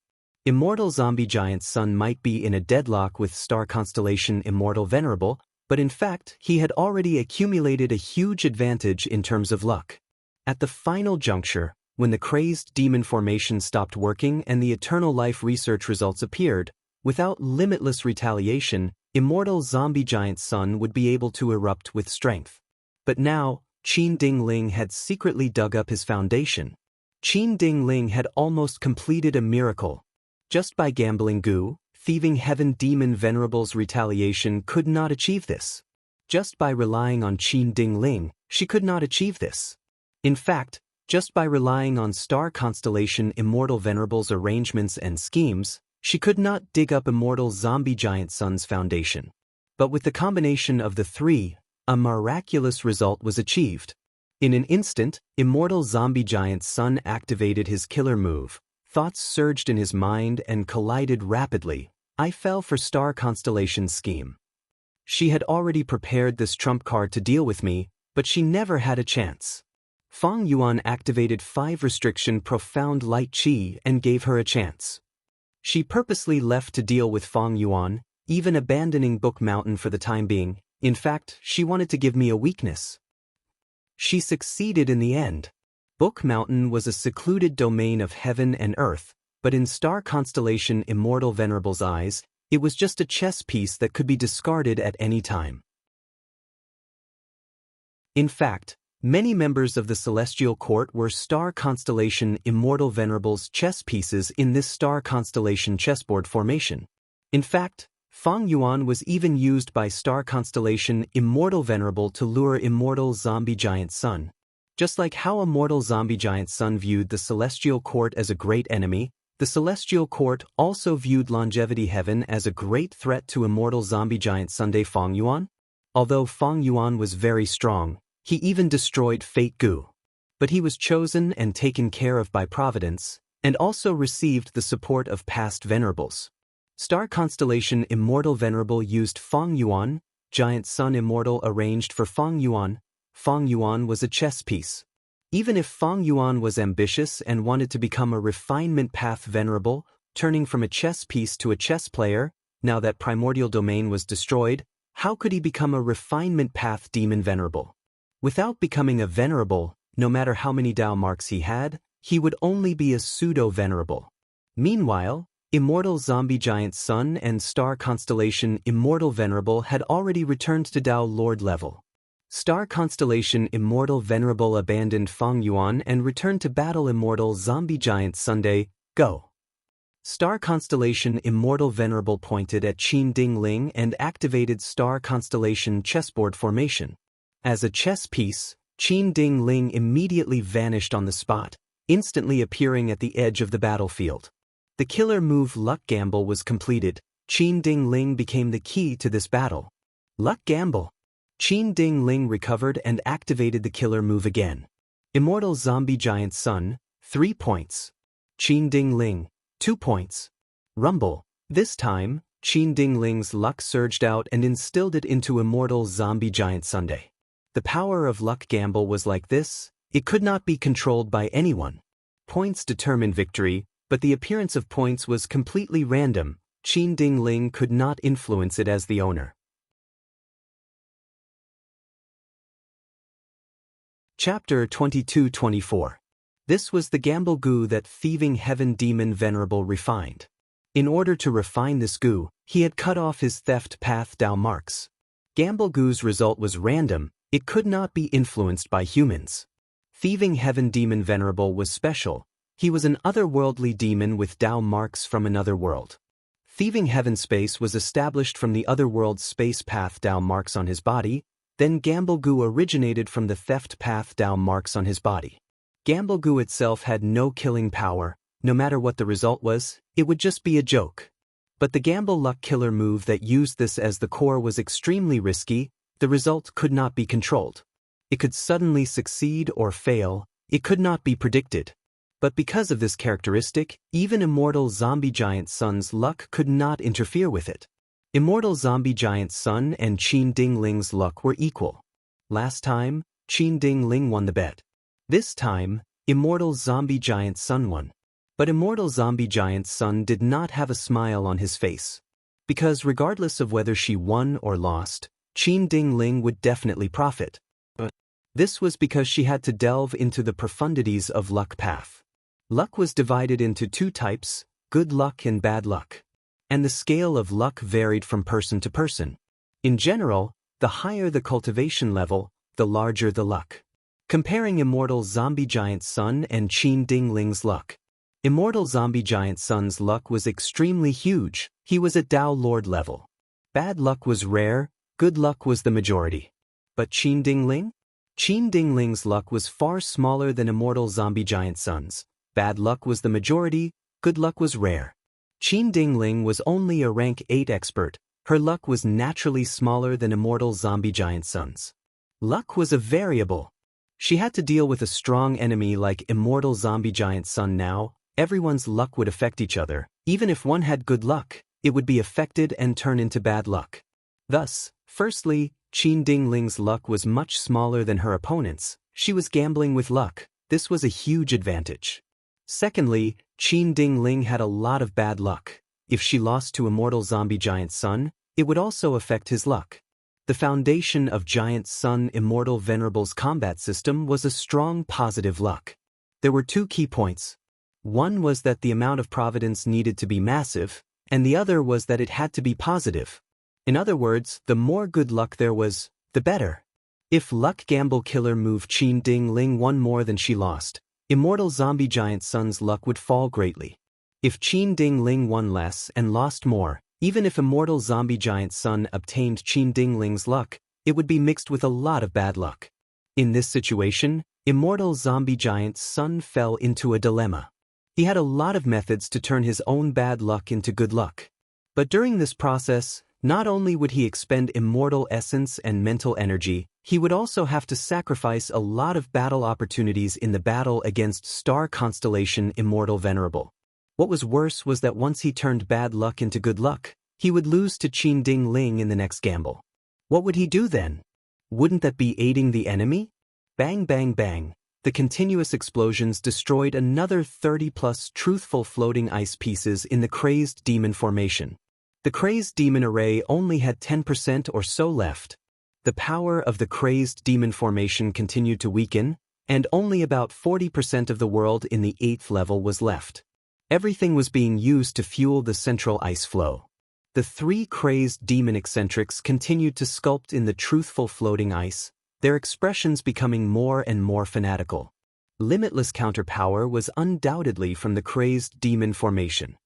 Immortal Zombie Giant Sun might be in a deadlock with star constellation Immortal Venerable, but in fact, he had already accumulated a huge advantage in terms of luck. At the final juncture, when the crazed demon formation stopped working and the eternal life research results appeared, without limitless retaliation, Immortal Zombie Giant Sun would be able to erupt with strength. But now, Qin Ding Ling had secretly dug up his foundation. Qin Ding Ling had almost completed a miracle. Just by gambling Gu, thieving Heaven Demon Venerable's retaliation could not achieve this. Just by relying on Qin Ding Ling, she could not achieve this. In fact, just by relying on star constellation Immortal Venerable's arrangements and schemes, she could not dig up Immortal Zombie Giant Sun's foundation. But with the combination of the three, a miraculous result was achieved. In an instant, Immortal Zombie Giant Sun activated his killer move. Thoughts surged in his mind and collided rapidly. I fell for star constellation's scheme. She had already prepared this trump card to deal with me, but she never had a chance. Fang Yuan activated 5 restriction profound light chi and gave her a chance. She purposely left to deal with Fang Yuan, even abandoning Book Mountain for the time being. In fact, she wanted to give me a weakness. She succeeded in the end. Book Mountain was a secluded domain of heaven and earth, but in star constellation Immortal Venerable's eyes, it was just a chess piece that could be discarded at any time. In fact, many members of the Celestial Court were star constellation Immortal Venerable's chess pieces in this star constellation chessboard formation. In fact, Fang Yuan was even used by star constellation Immortal Venerable to lure Immortal Zombie Giant Sun. Just like how Immortal Zombie Giant Sun viewed the Celestial Court as a great enemy, the Celestial Court also viewed Longevity Heaven as a great threat to Immortal Zombie Giant Sunday Fang Yuan. Although Fang Yuan was very strong, he even destroyed Fate Gu. But he was chosen and taken care of by Providence, and also received the support of past Venerables. Star Constellation Immortal Venerable used Fang Yuan, Giant Sun Immortal arranged for Fang Yuan. Fang Yuan was a chess piece. Even if Fang Yuan was ambitious and wanted to become a refinement path venerable, turning from a chess piece to a chess player, now that primordial domain was destroyed, how could he become a refinement path demon venerable? Without becoming a venerable, no matter how many Dao marks he had, he would only be a pseudo-venerable. Meanwhile, Immortal Zombie Giant Sun and star constellation Immortal Venerable had already returned to Dao Lord level. Star constellation Immortal Venerable abandoned Fang Yuan and returned to battle Immortal Zombie Giant Sunday. Go! Star constellation Immortal Venerable pointed at Qin Ding Ling and activated star constellation chessboard formation. As a chess piece, Qin Ding Ling immediately vanished on the spot, instantly appearing at the edge of the battlefield. The killer move Luck Gamble was completed. Qin Ding Ling became the key to this battle. Luck Gamble. Qin Ding Ling recovered and activated the killer move again. Immortal Zombie Giant Sun, 3 points. Qin Ding Ling, 2 points. Rumble. This time, Qin Ding Ling's luck surged out and instilled it into Immortal Zombie Giant Sunday. The power of Luck Gamble was like this: it could not be controlled by anyone. Points determined victory, but the appearance of points was completely random. Qin Ding Ling could not influence it as the owner. Chapter 22-24. This was the gamble Gu that thieving Heaven Demon Venerable refined. In order to refine this Gu, he had cut off his theft path Dao marks. Gamble Gu's result was random, it could not be influenced by humans. Thieving Heaven Demon Venerable was special. He was an otherworldly demon with Tao marks from another world. Thieving heaven space was established from the otherworld space path Tao marks on his body, then Gamblegoo originated from the theft path Tao marks on his body. Gamblegoo itself had no killing power. No matter what the result was, it would just be a joke. But the gamble luck killer move that used this as the core was extremely risky. The result could not be controlled. It could suddenly succeed or fail. It could not be predicted. But because of this characteristic, even Immortal Zombie Giant Sun's luck could not interfere with it. Immortal Zombie Giant Sun and Qin Ding Ling's luck were equal. Last time, Qin Ding Ling won the bet. This time, Immortal Zombie Giant Sun won. But Immortal Zombie Giant Sun did not have a smile on his face. Because regardless of whether she won or lost, Qin Ding Ling would definitely profit. But this was because she had to delve into the profundities of luck path. Luck was divided into two types, good luck and bad luck. And the scale of luck varied from person to person. In general, the higher the cultivation level, the larger the luck. Comparing Immortal Zombie Giant Sun and Qin Ding Ling's luck. Immortal Zombie Giant Sun's luck was extremely huge. He was at Tao Lord level. Bad luck was rare, good luck was the majority. But Qin Ding Ling? Qin Ding Ling's luck was far smaller than Immortal Zombie Giant Sun's. Bad luck was the majority, good luck was rare. Qin Ding Ling was only a rank 8 expert. Her luck was naturally smaller than Immortal Zombie Giant Sun's. Luck was a variable. She had to deal with a strong enemy like Immortal Zombie Giant Sun now. Everyone's luck would affect each other. Even if one had good luck, it would be affected and turn into bad luck. Thus, firstly, Qin Ding Ling's luck was much smaller than her opponent's. She was gambling with luck. This was a huge advantage. Secondly, Qin Ding Ling had a lot of bad luck. If she lost to Immortal Zombie Giant Sun, it would also affect his luck. The foundation of Giant Sun Immortal Venerable's combat system was a strong positive luck. There were two key points. One was that the amount of providence needed to be massive, and the other was that it had to be positive. In other words, the more good luck there was, the better. If luck gamble killer move Qin Ding Ling won more than she lost, Immortal Zombie Giant Sun's luck would fall greatly. If Qin Ding Ling won less and lost more, even if Immortal Zombie Giant Sun obtained Qin Ding Ling's luck, it would be mixed with a lot of bad luck. In this situation, Immortal Zombie Giant Sun fell into a dilemma. He had a lot of methods to turn his own bad luck into good luck. But during this process, not only would he expend immortal essence and mental energy, he would also have to sacrifice a lot of battle opportunities in the battle against Star Constellation Immortal Venerable. What was worse was that once he turned bad luck into good luck, he would lose to Qin Ding Ling in the next gamble. What would he do then? Wouldn't that be aiding the enemy? Bang bang bang. The continuous explosions destroyed another 30+ truthful floating ice pieces in the Crazed Demon formation. The Crazed Demon array only had 10% or so left. The power of the Crazed Demon formation continued to weaken, and only about 40% of the world in the 8th level was left. Everything was being used to fuel the central ice flow. The 3 Crazed Demon eccentrics continued to sculpt in the truthful floating ice, their expressions becoming more and more fanatical. Limitless counterpower was undoubtedly from the Crazed Demon formation.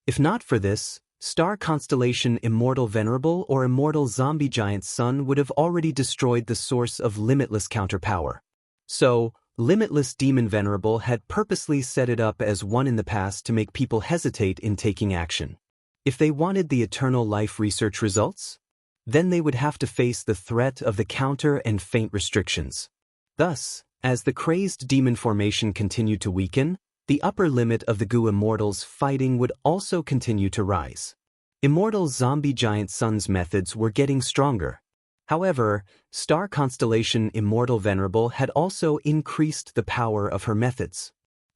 If not for this, Star Constellation Immortal Venerable or Immortal Zombie Giant Sun would have already destroyed the source of limitless counterpower. So, Limitless Demon Venerable had purposely set it up as one in the past to make people hesitate in taking action. If they wanted the eternal life research results, then they would have to face the threat of the counter and feint restrictions. Thus, as the Crazed Demon formation continued to weaken, the upper limit of the Gu Immortals fighting would also continue to rise. Immortal Zombie Giant Sun's methods were getting stronger. However, Star Constellation Immortal Venerable had also increased the power of her methods.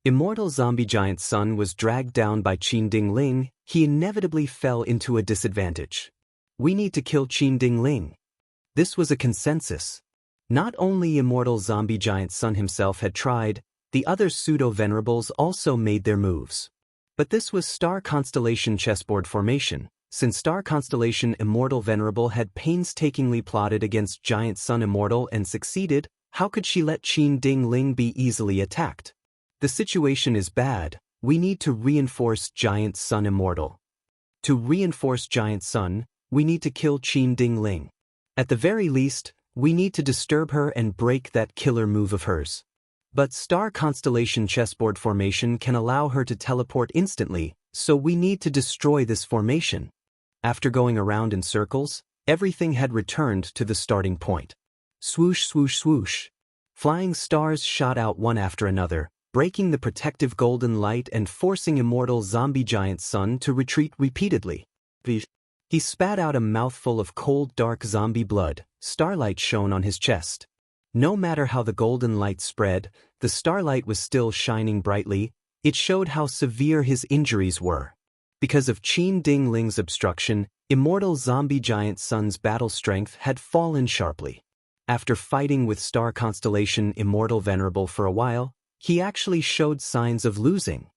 Immortal Zombie Giant Sun was dragged down by Qin Ding Ling. He inevitably fell into a disadvantage. We need to kill Qin Ding Ling. This was a consensus. Not only Immortal Zombie Giant Sun himself had tried, the other pseudo-venerables also made their moves. But this was Star Constellation chessboard formation. Since Star Constellation Immortal Venerable had painstakingly plotted against Giant Sun Immortal and succeeded, How could she let Qin Ding Ling be easily attacked? The situation is bad. We need to reinforce Giant Sun Immortal. To reinforce Giant Sun, we need to kill Qin Ding Ling. At the very least, we need to disturb her and break that killer move of hers. But Star Constellation chessboard formation can allow her to teleport instantly, so we need to destroy this formation. After going around in circles, everything had returned to the starting point. Swoosh, swoosh, swoosh. Flying stars shot out one after another, breaking the protective golden light and forcing immortal zombie Giant Sun to retreat repeatedly. He spat out a mouthful of cold dark zombie blood. Starlight shone on his chest. No matter how the golden light spread, the starlight was still shining brightly. It showed how severe his injuries were. Because of Qin Ding Ling's obstruction, immortal zombie Giant Sun's battle strength had fallen sharply. After fighting with Star Constellation Immortal Venerable for a while, he actually showed signs of losing.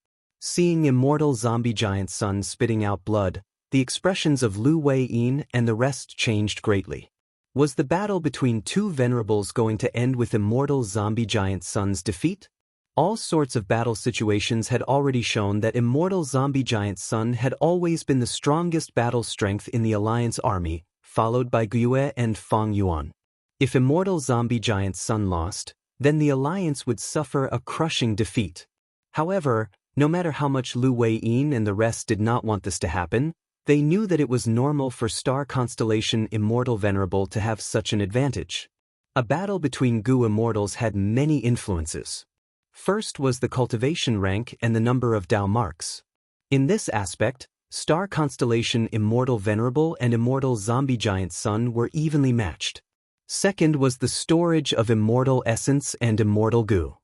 Seeing immortal zombie Giant Sun spitting out blood, the expressions of Lu Wei-yin and the rest changed greatly. Was the battle between two venerables going to end with immortal zombie Giant Sun's defeat? All sorts of battle situations had already shown that immortal zombie Giant Sun had always been the strongest battle strength in the Alliance army, followed by Gue and Fang Yuan. If immortal zombie Giant Sun lost, then the Alliance would suffer a crushing defeat. However, no matter how much Lu Wei-yin and the rest did not want this to happen, they knew that it was normal for Star Constellation Immortal Venerable to have such an advantage. A battle between Gu Immortals had many influences. First was the cultivation rank and the number of Dao marks. In this aspect, Star Constellation Immortal Venerable and Immortal Zombie Giant Sun were evenly matched. Second was the storage of Immortal Essence and Immortal Gu.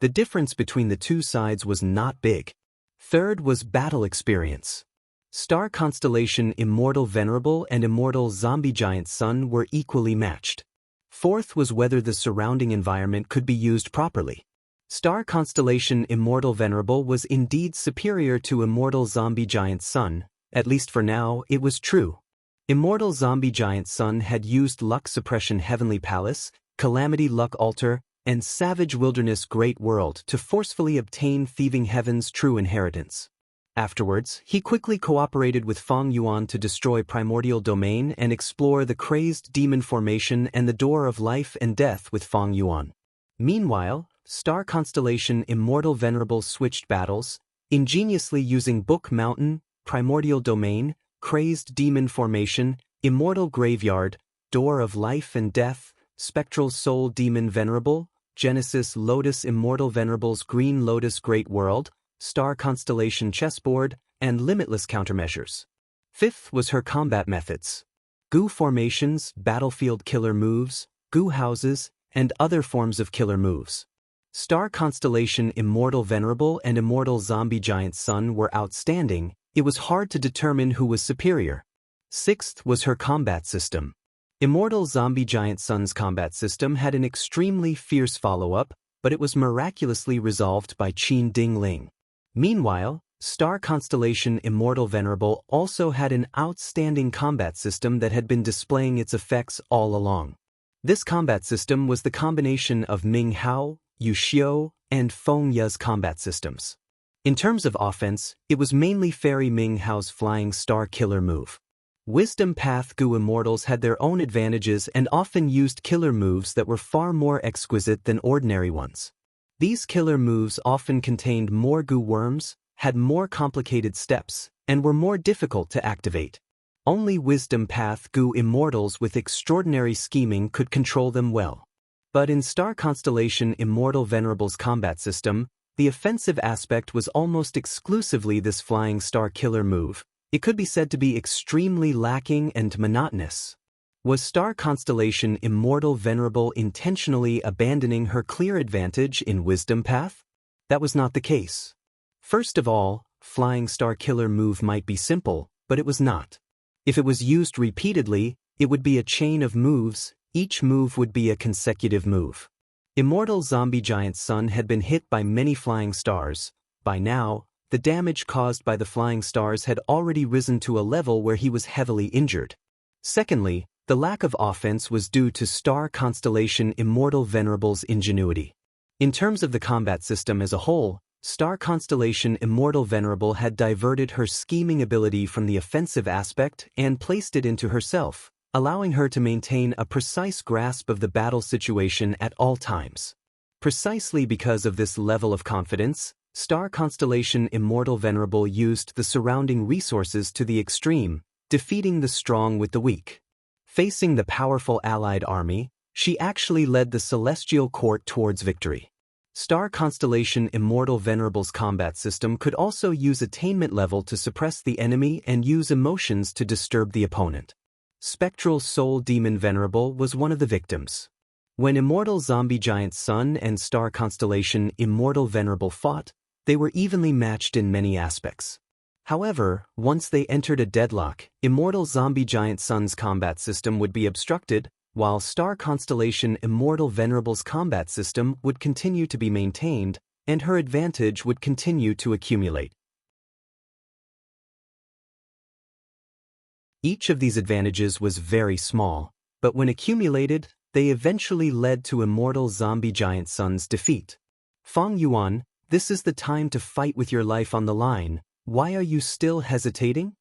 The difference between the two sides was not big. Third was battle experience. Star Constellation Immortal Venerable and Immortal Zombie Giant Sun were equally matched. Fourth was whether the surrounding environment could be used properly. Star Constellation Immortal Venerable was indeed superior to Immortal Zombie Giant Sun, at least for now it was true. Immortal Zombie Giant Sun had used Luck Suppression Heavenly Palace, Calamity Luck Altar, and Savage Wilderness Great World to forcefully obtain Thieving Heaven's true inheritance. Afterwards, he quickly cooperated with Fang Yuan to destroy Primordial Domain and explore the Crazed Demon Formation and the Door of Life and Death with Fang Yuan. Meanwhile, Star Constellation Immortal Venerable switched battles, ingeniously using Book Mountain, Primordial Domain, Crazed Demon Formation, Immortal Graveyard, Door of Life and Death, Spectral Soul Demon Venerable, Genesis Lotus Immortal Venerable's Green Lotus Great World, Star Constellation Chessboard, and limitless countermeasures. Fifth was her combat methods. Gu formations, battlefield killer moves, Gu houses, and other forms of killer moves. Star Constellation Immortal Venerable and Immortal Zombie Giant Sun were outstanding. It was hard to determine who was superior. Sixth was her combat system. Immortal Zombie Giant Sun's combat system had an extremely fierce follow-up, but it was miraculously resolved by Qin Ding Ling. Meanwhile, Star Constellation Immortal Venerable also had an outstanding combat system that had been displaying its effects all along. This combat system was the combination of Ming Hao, Yu Xiu, and Feng Ye's combat systems. In terms of offense, it was mainly Fairy Ming Hao's Flying Star Killer move. Wisdom Path Gu Immortals had their own advantages and often used killer moves that were far more exquisite than ordinary ones. These killer moves often contained more Gu worms, had more complicated steps, and were more difficult to activate. Only Wisdom Path Gu Immortals with extraordinary scheming could control them well. But in Star Constellation Immortal Venerable's combat system, the offensive aspect was almost exclusively this Flying Star Killer move. It could be said to be extremely lacking and monotonous. Was Star Constellation Immortal Venerable intentionally abandoning her clear advantage in Wisdom Path? That was not the case. First of all, Flying Star Killer move might be simple, but it was not. If it was used repeatedly, it would be a chain of moves, each move would be a consecutive move. Immortal Zombie Giant Sun had been hit by many flying stars. By now, the damage caused by the flying stars had already risen to a level where he was heavily injured. Secondly, The lack of offense was due to star constellation Immortal Venerable's ingenuity. In terms of the combat system as a whole, star constellation Immortal Venerable had diverted her scheming ability from the offensive aspect and placed it into herself, allowing her to maintain a precise grasp of the battle situation at all times. Precisely because of this level of confidence, star constellation Immortal Venerable used the surrounding resources to the extreme, defeating the strong with the weak. Facing the powerful allied army, she actually led the celestial court towards victory. Star constellation Immortal Venerable's combat system could also use attainment level to suppress the enemy and use emotions to disturb the opponent. Spectral Soul Demon Venerable was one of the victims. When Immortal Zombie Giant Sun and Star Constellation Immortal Venerable fought, they were evenly matched in many aspects. However, once they entered a deadlock, Immortal Zombie Giant Sun's combat system would be obstructed, while Star Constellation Immortal Venerable's combat system would continue to be maintained, and her advantage would continue to accumulate. Each of these advantages was very small, but when accumulated, they eventually led to Immortal Zombie Giant Sun's defeat. Fang Yuan, this is the time to fight with your life on the line. Why are you still hesitating?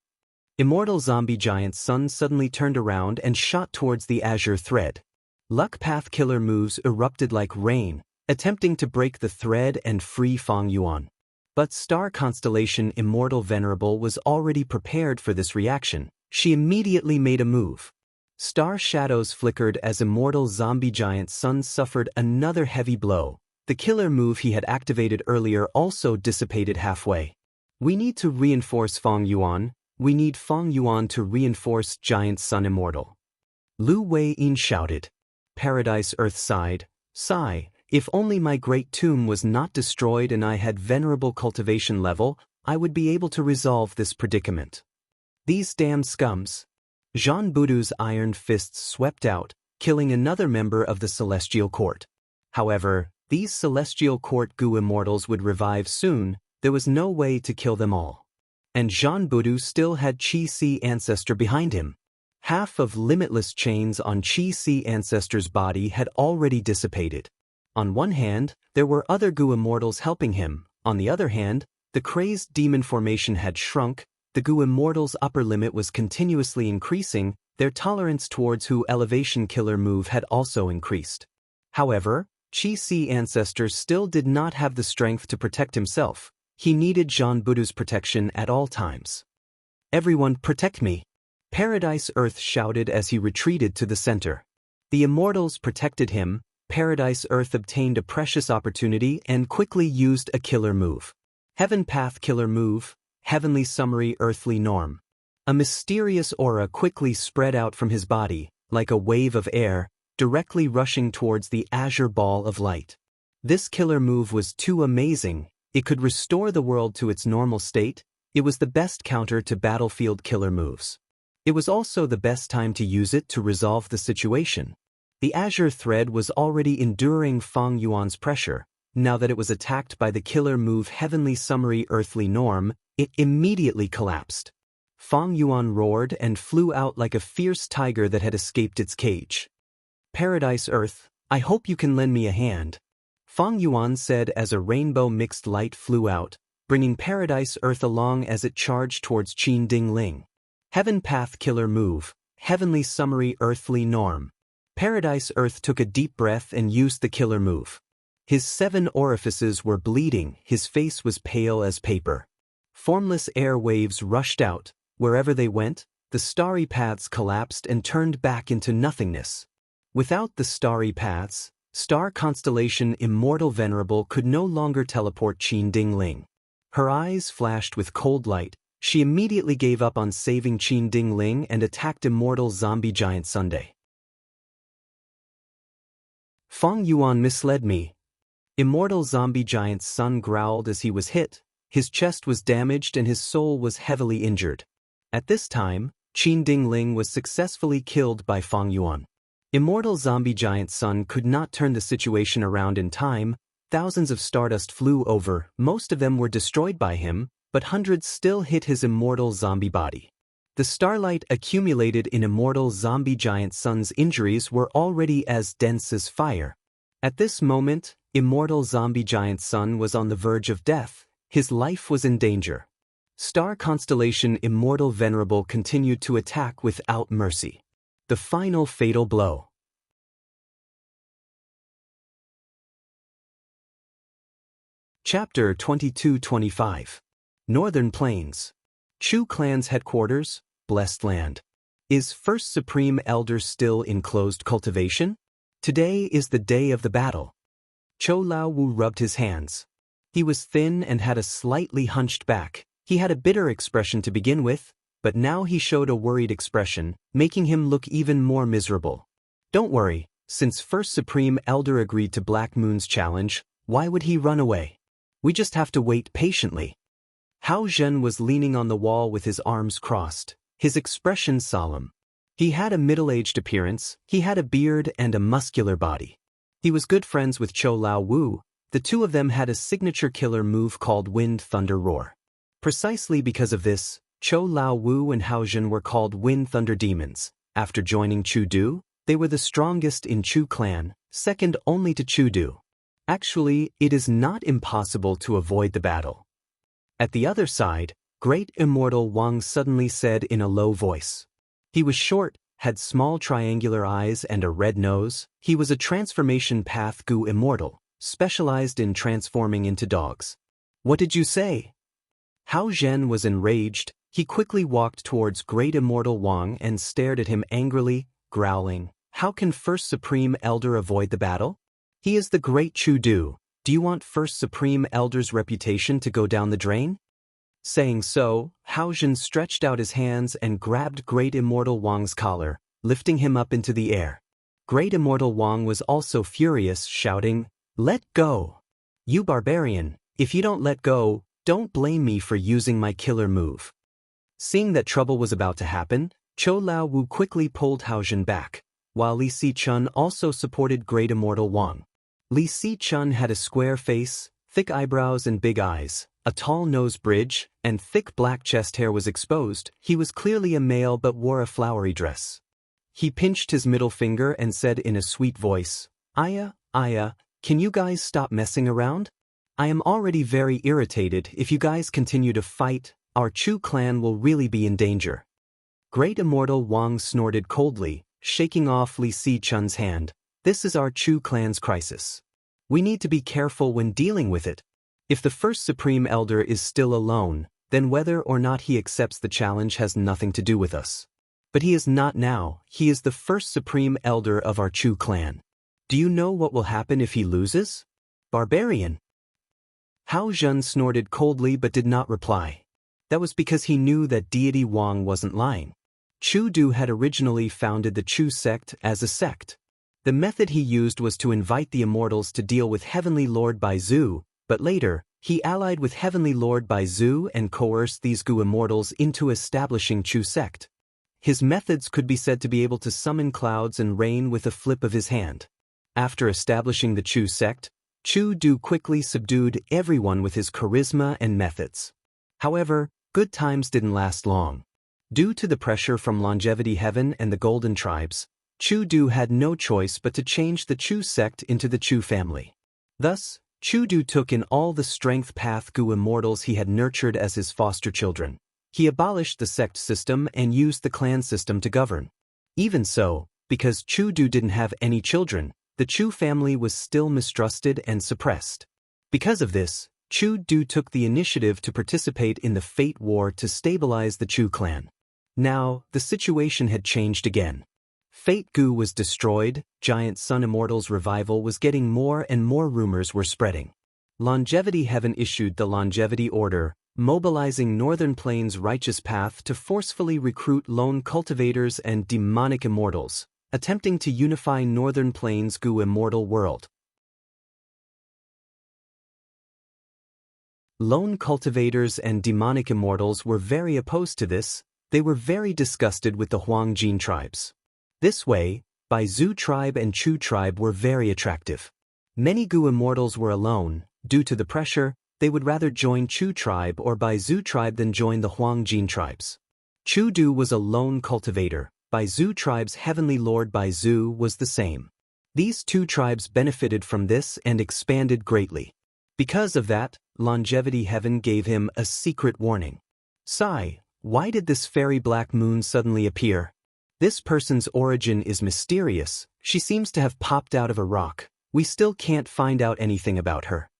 Immortal Zombie Giant Sun suddenly turned around and shot towards the azure thread. Luck Path Killer moves erupted like rain, attempting to break the thread and free Fang Yuan. But Star Constellation Immortal Venerable was already prepared for this reaction. She immediately made a move. Star shadows flickered as Immortal Zombie Giant Sun suffered another heavy blow. The killer move he had activated earlier also dissipated halfway. We need to reinforce Fang Yuan. We need Fang Yuan to reinforce Giant Sun Immortal. Lu Wei-yin shouted. Paradise Earth sighed. Sigh, if only my great tomb was not destroyed and I had venerable cultivation level, I would be able to resolve this predicament. These damned scums. Jean Budu's iron fists swept out, killing another member of the Celestial Court. However, these Celestial Court Gu Immortals would revive soon. There was no way to kill them all. And Jean Budu still had Qi-Si Ancestor behind him. Half of Limitless Chains on Qi-Si Ancestor's body had already dissipated. On one hand, there were other Gu Immortals helping him. On the other hand, the crazed demon formation had shrunk, the Gu Immortals' upper limit was continuously increasing, their tolerance towards Hu Elevation Killer move had also increased. However, Qi-Si Ancestor still did not have the strength to protect himself. He needed Jean Budu's protection at all times. Everyone protect me! Paradise Earth shouted as he retreated to the center. The Immortals protected him. Paradise Earth obtained a precious opportunity and quickly used a killer move. Heaven Path Killer move, Heavenly Summary Earthly Norm. A mysterious aura quickly spread out from his body, like a wave of air, directly rushing towards the azure ball of light. This killer move was too amazing. It could restore the world to its normal state. It was the best counter to battlefield killer moves. It was also the best time to use it to resolve the situation. The azure thread was already enduring Fang Yuan's pressure. Now that it was attacked by the killer move Heavenly Summary Earthly Norm, it immediately collapsed. Fang Yuan roared and flew out like a fierce tiger that had escaped its cage. Paradise Earth, I hope you can lend me a hand. Fang Yuan said as a rainbow-mixed light flew out, bringing Paradise Earth along as it charged towards Qin Ding Ling. Heaven Path Killer move, Heavenly Summary Earthly Norm. Paradise Earth took a deep breath and used the killer move. His 7 orifices were bleeding, his face was pale as paper. Formless air waves rushed out. Wherever they went, the starry paths collapsed and turned back into nothingness. Without the starry paths, Star Constellation Immortal Venerable could no longer teleport Qin Ding Ling. Her eyes flashed with cold light. She immediately gave up on saving Qin Ding Ling and attacked Immortal Zombie Giant Sunday. Fang Yuan misled me. Immortal Zombie Giant Sun growled as he was hit. His chest was damaged and his soul was heavily injured. At this time, Qin Ding Ling was successfully killed by Fang Yuan. Immortal Zombie Giant Sun could not turn the situation around in time. Thousands of stardust flew over, most of them were destroyed by him, but hundreds still hit his immortal zombie body. The starlight accumulated in immortal zombie giant sun's injuries were already as dense as fire. At this moment, immortal zombie giant sun was on the verge of death. His life was in danger. Star constellation Immortal Venerable continued to attack without mercy. The final fatal blow. Chapter 22-25. Northern Plains. Chu clan's headquarters, Blessed Land. Is First Supreme Elder still in closed cultivation? Today is the day of the battle. Cho Lao Wu rubbed his hands. He was thin and had a slightly hunched back. He had a bitter expression to begin with, but now he showed a worried expression, making him look even more miserable. Don't worry, since First Supreme Elder agreed to Black Moon's challenge, why would he run away? We just have to wait patiently. Hao Zhen was leaning on the wall with his arms crossed, his expression solemn. He had a middle-aged appearance, he had a beard and a muscular body. He was good friends with Cho Lao Wu. The two of them had a signature killer move called Wind Thunder Roar. Precisely because of this, Cho Lao Wu and Hao Zhen were called Wind Thunder Demons. After joining Chu Du, they were the strongest in Chu clan, second only to Chu Du. Actually, it is not impossible to avoid the battle. At the other side, Great Immortal Wang suddenly said in a low voice. He was short, had small triangular eyes and a red nose. He was a transformation path Gu Immortal, specialized in transforming into dogs. What did you say? Hao Zhen was enraged. He quickly walked towards Great Immortal Wang and stared at him angrily, growling. How can First Supreme Elder avoid the battle? He is the Great Chu Du. Do you want First Supreme Elder's reputation to go down the drain? Saying so, Hao Zhen stretched out his hands and grabbed Great Immortal Wang's collar, lifting him up into the air. Great Immortal Wang was also furious, shouting, "Let go! You barbarian, if you don't let go, don't blame me for using my killer move." Seeing that trouble was about to happen, Cho Lao Wu quickly pulled Hao Zhen back, while Li Si-chun also supported Great Immortal Wang. Li Si-chun had a square face, thick eyebrows and big eyes, a tall nose bridge, and thick black chest hair was exposed. He was clearly a male but wore a flowery dress. He pinched his middle finger and said in a sweet voice, Aya, can you guys stop messing around? I am already very irritated. If you guys continue to fight, our Chu clan will really be in danger. Great Immortal Wang snorted coldly, shaking off Li Si-chun's hand. This is our Chu clan's crisis. We need to be careful when dealing with it. If the First Supreme Elder is still alone, then whether or not he accepts the challenge has nothing to do with us. But he is not now. He is the First Supreme Elder of our Chu clan. Do you know what will happen if he loses? Barbarian. Hao Zhen snorted coldly but did not reply. That was because he knew that deity Wang wasn't lying. Chu Du had originally founded the Chu sect as a sect. The method he used was to invite the immortals to deal with Heavenly Lord Baizu, but later, he allied with Heavenly Lord Baizu and coerced these Gu immortals into establishing Chu sect. His methods could be said to be able to summon clouds and rain with a flip of his hand. After establishing the Chu sect, Chu Du quickly subdued everyone with his charisma and methods. However, good times didn't last long. Due to the pressure from Longevity Heaven and the Golden Tribes, Chu Du had no choice but to change the Chu sect into the Chu family. Thus, Chu Du took in all the strength path Gu immortals he had nurtured as his foster children. He abolished the sect system and used the clan system to govern. Even so, because Chu Du didn't have any children, the Chu family was still mistrusted and suppressed. Because of this, Chu Du took the initiative to participate in the Fate War to stabilize the Chu clan. Now, the situation had changed again. Fate Gu was destroyed, Giant Sun Immortals' revival was getting more and more rumors were spreading. Longevity Heaven issued the Longevity Order, mobilizing Northern Plains' righteous path to forcefully recruit lone cultivators and demonic immortals, attempting to unify Northern Plains' Gu immortal world. Lone cultivators and demonic immortals were very opposed to this. They were very disgusted with the Huangjin tribes. This way, Baizu tribe and Chu tribe were very attractive. Many Gu immortals were alone. Due to the pressure, they would rather join Chu tribe or Baizu tribe than join the Huangjin tribes. Chu Du was a lone cultivator. Bai Zhu tribe's heavenly lord Bai Zhu was the same. These two tribes benefited from this and expanded greatly. Because of that, Longevity Heaven gave him a secret warning. Sai, why did this fairy black moon suddenly appear? This person's origin is mysterious. She seems to have popped out of a rock. We still can't find out anything about her.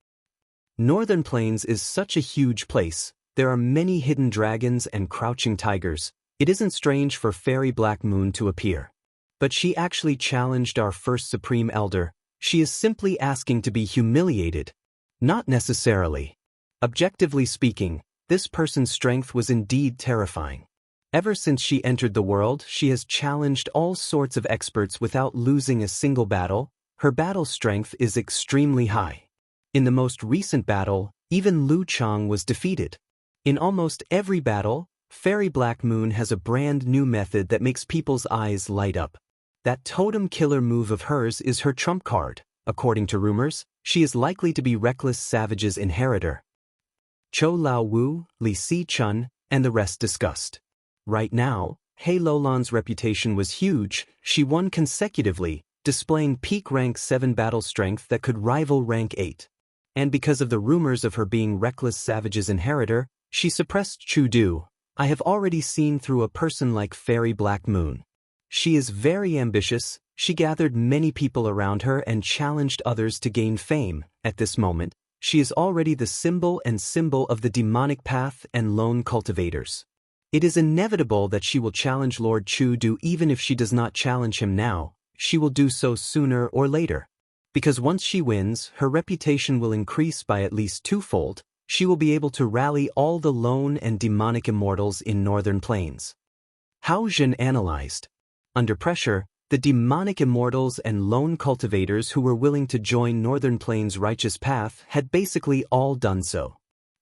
Northern Plains is such a huge place. There are many hidden dragons and crouching tigers. It isn't strange for Fairy Black Moon to appear. But she actually challenged our first Supreme Elder. She is simply asking to be humiliated. Not necessarily. Objectively speaking, this person's strength was indeed terrifying. Ever since she entered the world, she has challenged all sorts of experts without losing a single battle. Her battle strength is extremely high. In the most recent battle, even Lu Chang was defeated. In almost every battle, Fairy Black Moon has a brand new method that makes people's eyes light up. That totem killer move of hers is her trump card. According to rumors, she is likely to be Reckless Savage's inheritor. Chou Lao Wu, Li Si Chun, and the rest discussed. Right now, He Lolan's reputation was huge. She won consecutively, displaying peak rank 7 battle strength that could rival rank 8. And because of the rumors of her being Reckless Savage's inheritor, she suppressed Chu Du. I have already seen through a person like Fairy Black Moon. She is very ambitious. She gathered many people around her and challenged others to gain fame. At this moment, she is already the symbol of the demonic path and lone cultivators. It is inevitable that she will challenge Lord Chu Du. Even if she does not challenge him now, she will do so sooner or later. Because once she wins, her reputation will increase by at least twofold. She will be able to rally all the lone and demonic immortals in Northern Plains. Hao Zhen analyzed. Under pressure, the demonic immortals and lone cultivators who were willing to join Northern Plains' righteous path had basically all done so.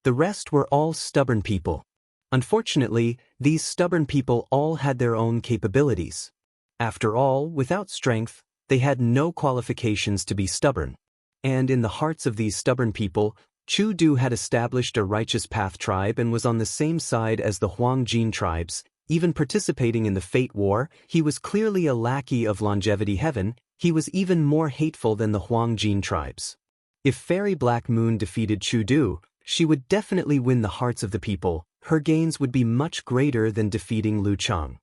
The rest were all stubborn people. Unfortunately, these stubborn people all had their own capabilities. After all, without strength, they had no qualifications to be stubborn. And in the hearts of these stubborn people, Chu Du had established a righteous path tribe and was on the same side as the Huang Jin tribes. Even participating in the Fate War, he was clearly a lackey of Longevity Heaven. He was even more hateful than the Huang Jin tribes. If Fairy Black Moon defeated Chu Du, she would definitely win the hearts of the people. Her gains would be much greater than defeating Lu Chang.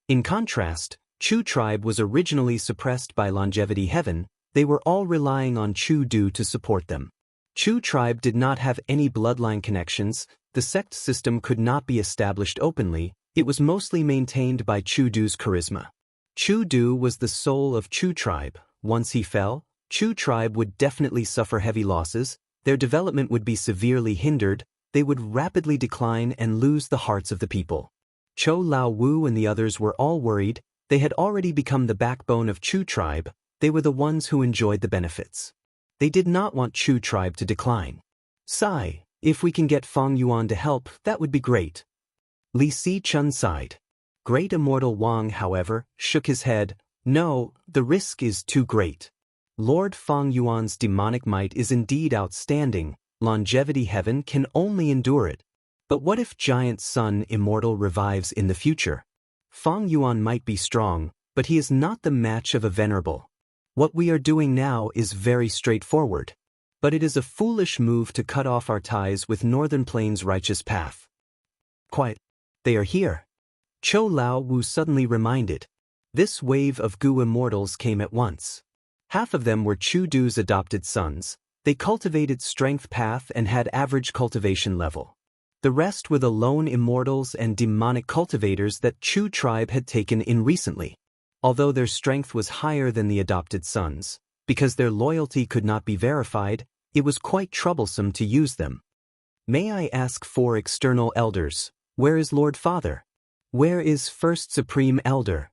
In contrast, Chu tribe was originally suppressed by Longevity Heaven. They were all relying on Chu Du to support them. Chu tribe did not have any bloodline connections. The sect system could not be established openly. It was mostly maintained by Chu Du's charisma. Chu Du was the soul of Chu tribe. Once he fell, Chu tribe would definitely suffer heavy losses. Their development would be severely hindered. They would rapidly decline and lose the hearts of the people. Chou Lao Wu and the others were all worried. They had already become the backbone of Chu tribe. They were the ones who enjoyed the benefits. They did not want Chu tribe to decline. Sigh, if we can get Fang Yuan to help, that would be great. Li Si Chun sighed. Great Immortal Wang, however, shook his head. No, the risk is too great. Lord Fang Yuan's demonic might is indeed outstanding. Longevity Heaven can only endure it. But what if Giant Sun Immortal revives in the future? Fang Yuan might be strong, but he is not the match of a venerable. What we are doing now is very straightforward. But it is a foolish move to cut off our ties with Northern Plains' righteous path. Quiet. They are here. Chou Lao Wu suddenly reminded. This wave of Gu immortals came at once. Half of them were Chu Du's adopted sons. They cultivated strength path and had average cultivation level. The rest were the lone immortals and demonic cultivators that Chu tribe had taken in recently. Although their strength was higher than the adopted sons, because their loyalty could not be verified, it was quite troublesome to use them. May I ask for external elders, where is Lord Father? Where is First Supreme Elder?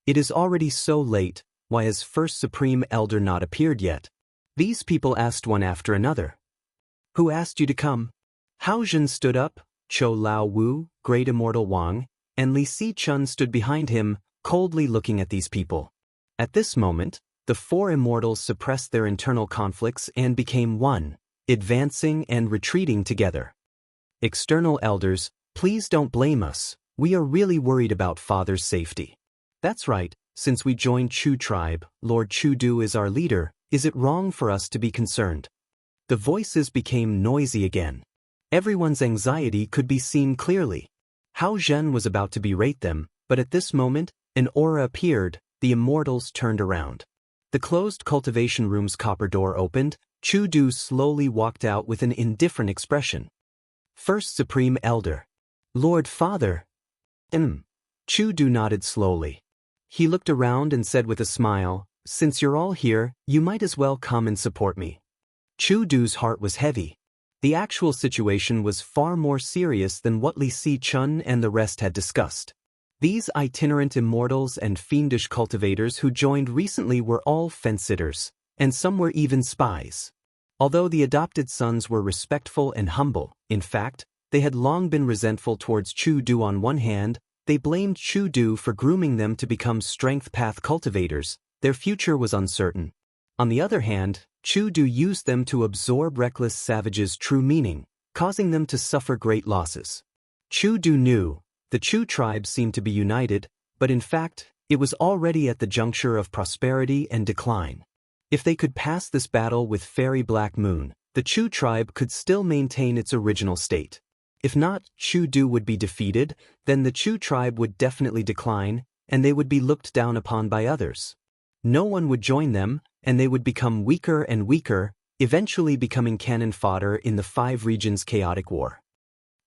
It is already so late, why has First Supreme Elder not appeared yet? These people asked one after another. Who asked you to come? Hao Zhen stood up, Chou Lao Wu, Great Immortal Wang, and Li Si Chun stood behind him, coldly looking at these people. At this moment, the four immortals suppressed their internal conflicts and became one, advancing and retreating together. External elders, please don't blame us. We are really worried about Father's safety. That's right, since we joined Chu tribe, Lord Chu-du is our leader, is it wrong for us to be concerned? The voices became noisy again. Everyone's anxiety could be seen clearly. Hao Zhen was about to berate them, but at this moment, an aura appeared, the immortals turned around. The closed cultivation room's copper door opened, Chu-du slowly walked out with an indifferent expression. First Supreme Elder. Lord Father. Chu-du nodded slowly. He looked around and said with a smile, since you're all here, you might as well come and support me. Chu-du's heart was heavy. The actual situation was far more serious than what Li Si-chun and the rest had discussed. These itinerant immortals and fiendish cultivators who joined recently were all fence-sitters, and some were even spies. Although the adopted sons were respectful and humble, in fact, they had long been resentful towards Chu-du. On one hand, they blamed Chu-du for grooming them to become strength path cultivators. Their future was uncertain. On the other hand, Chu-du used them to absorb reckless savages' true meaning, causing them to suffer great losses. Chu-du knew, the Chu tribe seemed to be united, but in fact, it was already at the juncture of prosperity and decline. If they could pass this battle with Fairy Black Moon, the Chu tribe could still maintain its original state. If not, Chu-du would be defeated, then the Chu tribe would definitely decline, and they would be looked down upon by others. No one would join them, and they would become weaker and weaker, eventually becoming cannon fodder in the 5 regions' chaotic war.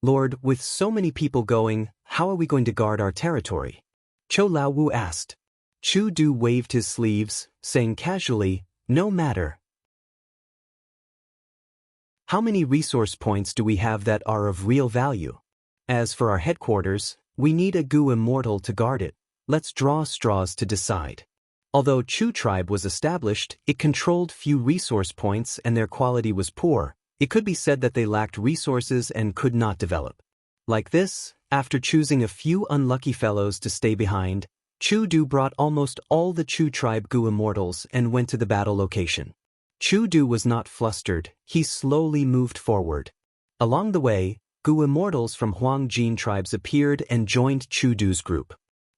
Lord, with so many people going, how are we going to guard our territory? Cho Laowu asked. Chu-du waved his sleeves, saying casually, no matter. How many resource points do we have that are of real value? As for our headquarters, we need a Gu immortal to guard it. Let's draw straws to decide. Although Chu tribe was established, it controlled few resource points and their quality was poor. It could be said that they lacked resources and could not develop. Like this, after choosing a few unlucky fellows to stay behind, Chu-du brought almost all the Chu tribe Gu immortals and went to the battle location. Chu-du was not flustered, he slowly moved forward. Along the way, Gu immortals from Huang Jin tribes appeared and joined Chu-du's group.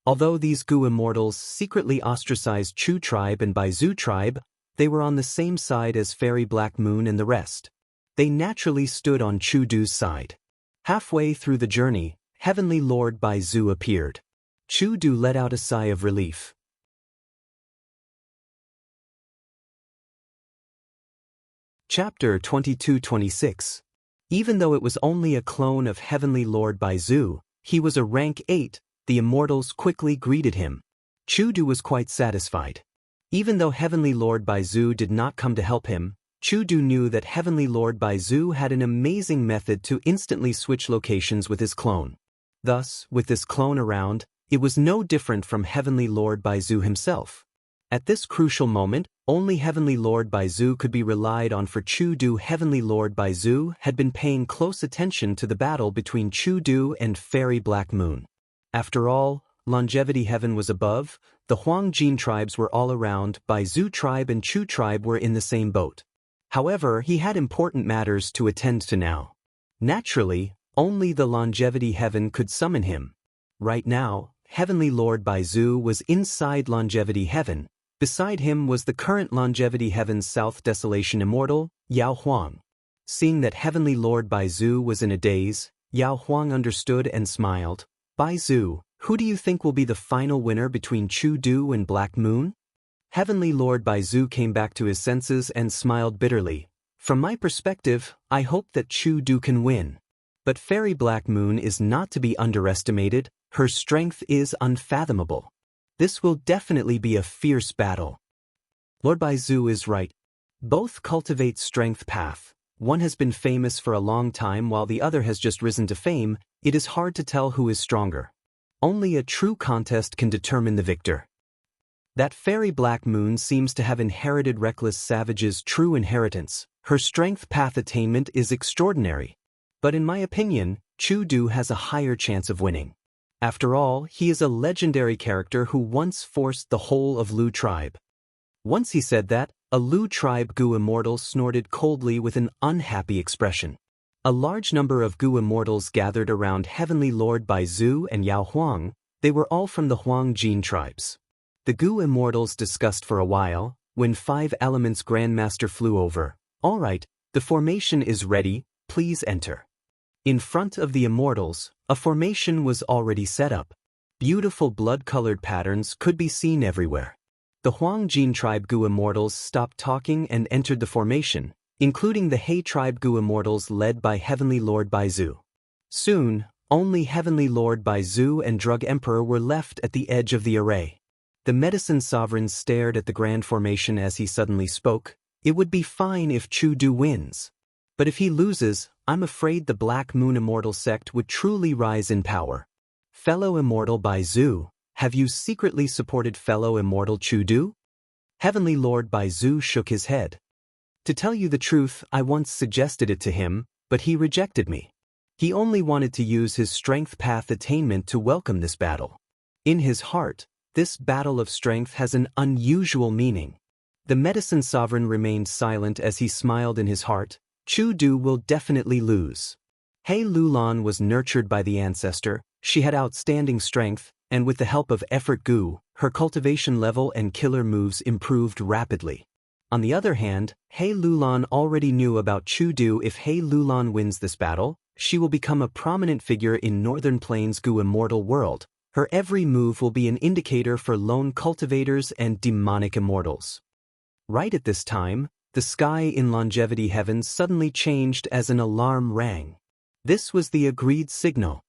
Although these Gu immortals secretly ostracized Chu tribe and Baizu tribe, they were on the same side as Fairy Black Moon and the rest. They naturally stood on Chu-du's side. Halfway through the journey, Heavenly Lord Baizu appeared. Chu-du let out a sigh of relief. Chapter 22-26. Even though it was only a clone of Heavenly Lord Baizu, he was a rank 8, the immortals quickly greeted him. Chu-du was quite satisfied. Even though Heavenly Lord Baizu did not come to help him, Chu-du knew that Heavenly Lord Baizu had an amazing method to instantly switch locations with his clone. Thus, with this clone around, it was no different from Heavenly Lord Baizu himself. At this crucial moment, only Heavenly Lord Baizu could be relied on for Chu-du. Heavenly Lord Baizu had been paying close attention to the battle between Chu-du and Fairy Black Moon. After all, Longevity Heaven was above, the Huang Jin tribes were all around, Baizu tribe and Chu tribe were in the same boat. However, he had important matters to attend to now. Naturally, only the Longevity Heaven could summon him. Right now, Heavenly Lord Baizu was inside Longevity Heaven. Beside him was the current Longevity Heaven's South Desolation Immortal, Yao Huang. Seeing that Heavenly Lord Baizu was in a daze, Yao Huang understood and smiled. Baizu, who do you think will be the final winner between Chu-du and Black Moon? Heavenly Lord Baizu came back to his senses and smiled bitterly. From my perspective, I hope that Chu-du can win. But Fairy Black Moon is not to be underestimated, her strength is unfathomable. This will definitely be a fierce battle. Lord Baizu is right. Both cultivate strength path. One has been famous for a long time while the other has just risen to fame. It is hard to tell who is stronger. Only a true contest can determine the victor. That Fairy Black Moon seems to have inherited Reckless Savage's true inheritance. Her strength path attainment is extraordinary. But in my opinion, Chu-du has a higher chance of winning. After all, he is a legendary character who once forced the whole of Lu tribe. Once he said that, a Lu tribe Gu immortal snorted coldly with an unhappy expression. A large number of Gu immortals gathered around Heavenly Lord Bai Zhu and Yao Huang. They were all from the Huang Jin tribes. The Gu immortals discussed for a while, when 5 Elements Grandmaster flew over. "All right, the formation is ready, please enter." In front of the immortals, a formation was already set up. Beautiful blood-colored patterns could be seen everywhere. The Huang Jin tribe Gu immortals stopped talking and entered the formation, including the He tribe Gu immortals led by Heavenly Lord Bai Zhu. Soon, only Heavenly Lord Bai Zhu and Drug Emperor were left at the edge of the array. The Medicine Sovereign stared at the grand formation as he suddenly spoke. "It would be fine if Chu Du wins. But if he loses, I'm afraid the Black Moon Immortal sect would truly rise in power. Fellow Immortal Bai Zhu, have you secretly supported fellow Immortal Chu Du?" Heavenly Lord Bai Zhu shook his head. "To tell you the truth, I once suggested it to him, but he rejected me. He only wanted to use his strength path attainment to welcome this battle. In his heart, this battle of strength has an unusual meaning." The Medicine Sovereign remained silent as he smiled in his heart. "Chu Du will definitely lose. He Lulan was nurtured by the ancestor, she had outstanding strength, and with the help of Effort Gu, her cultivation level and killer moves improved rapidly. On the other hand, He Lulan already knew about Chu Du. If He Lulan wins this battle, she will become a prominent figure in Northern Plains Gu immortal world. Her every move will be an indicator for lone cultivators and demonic immortals." Right at this time, the sky in Longevity Heaven suddenly changed as an alarm rang. This was the agreed signal.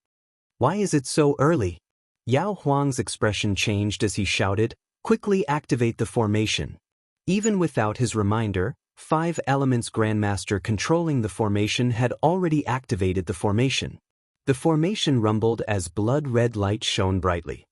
"Why is it so early?" Yao Huang's expression changed as he shouted, "Quickly activate the formation." Even without his reminder, 5 Elements Grandmaster controlling the formation had already activated the formation. The formation rumbled as blood-red light shone brightly.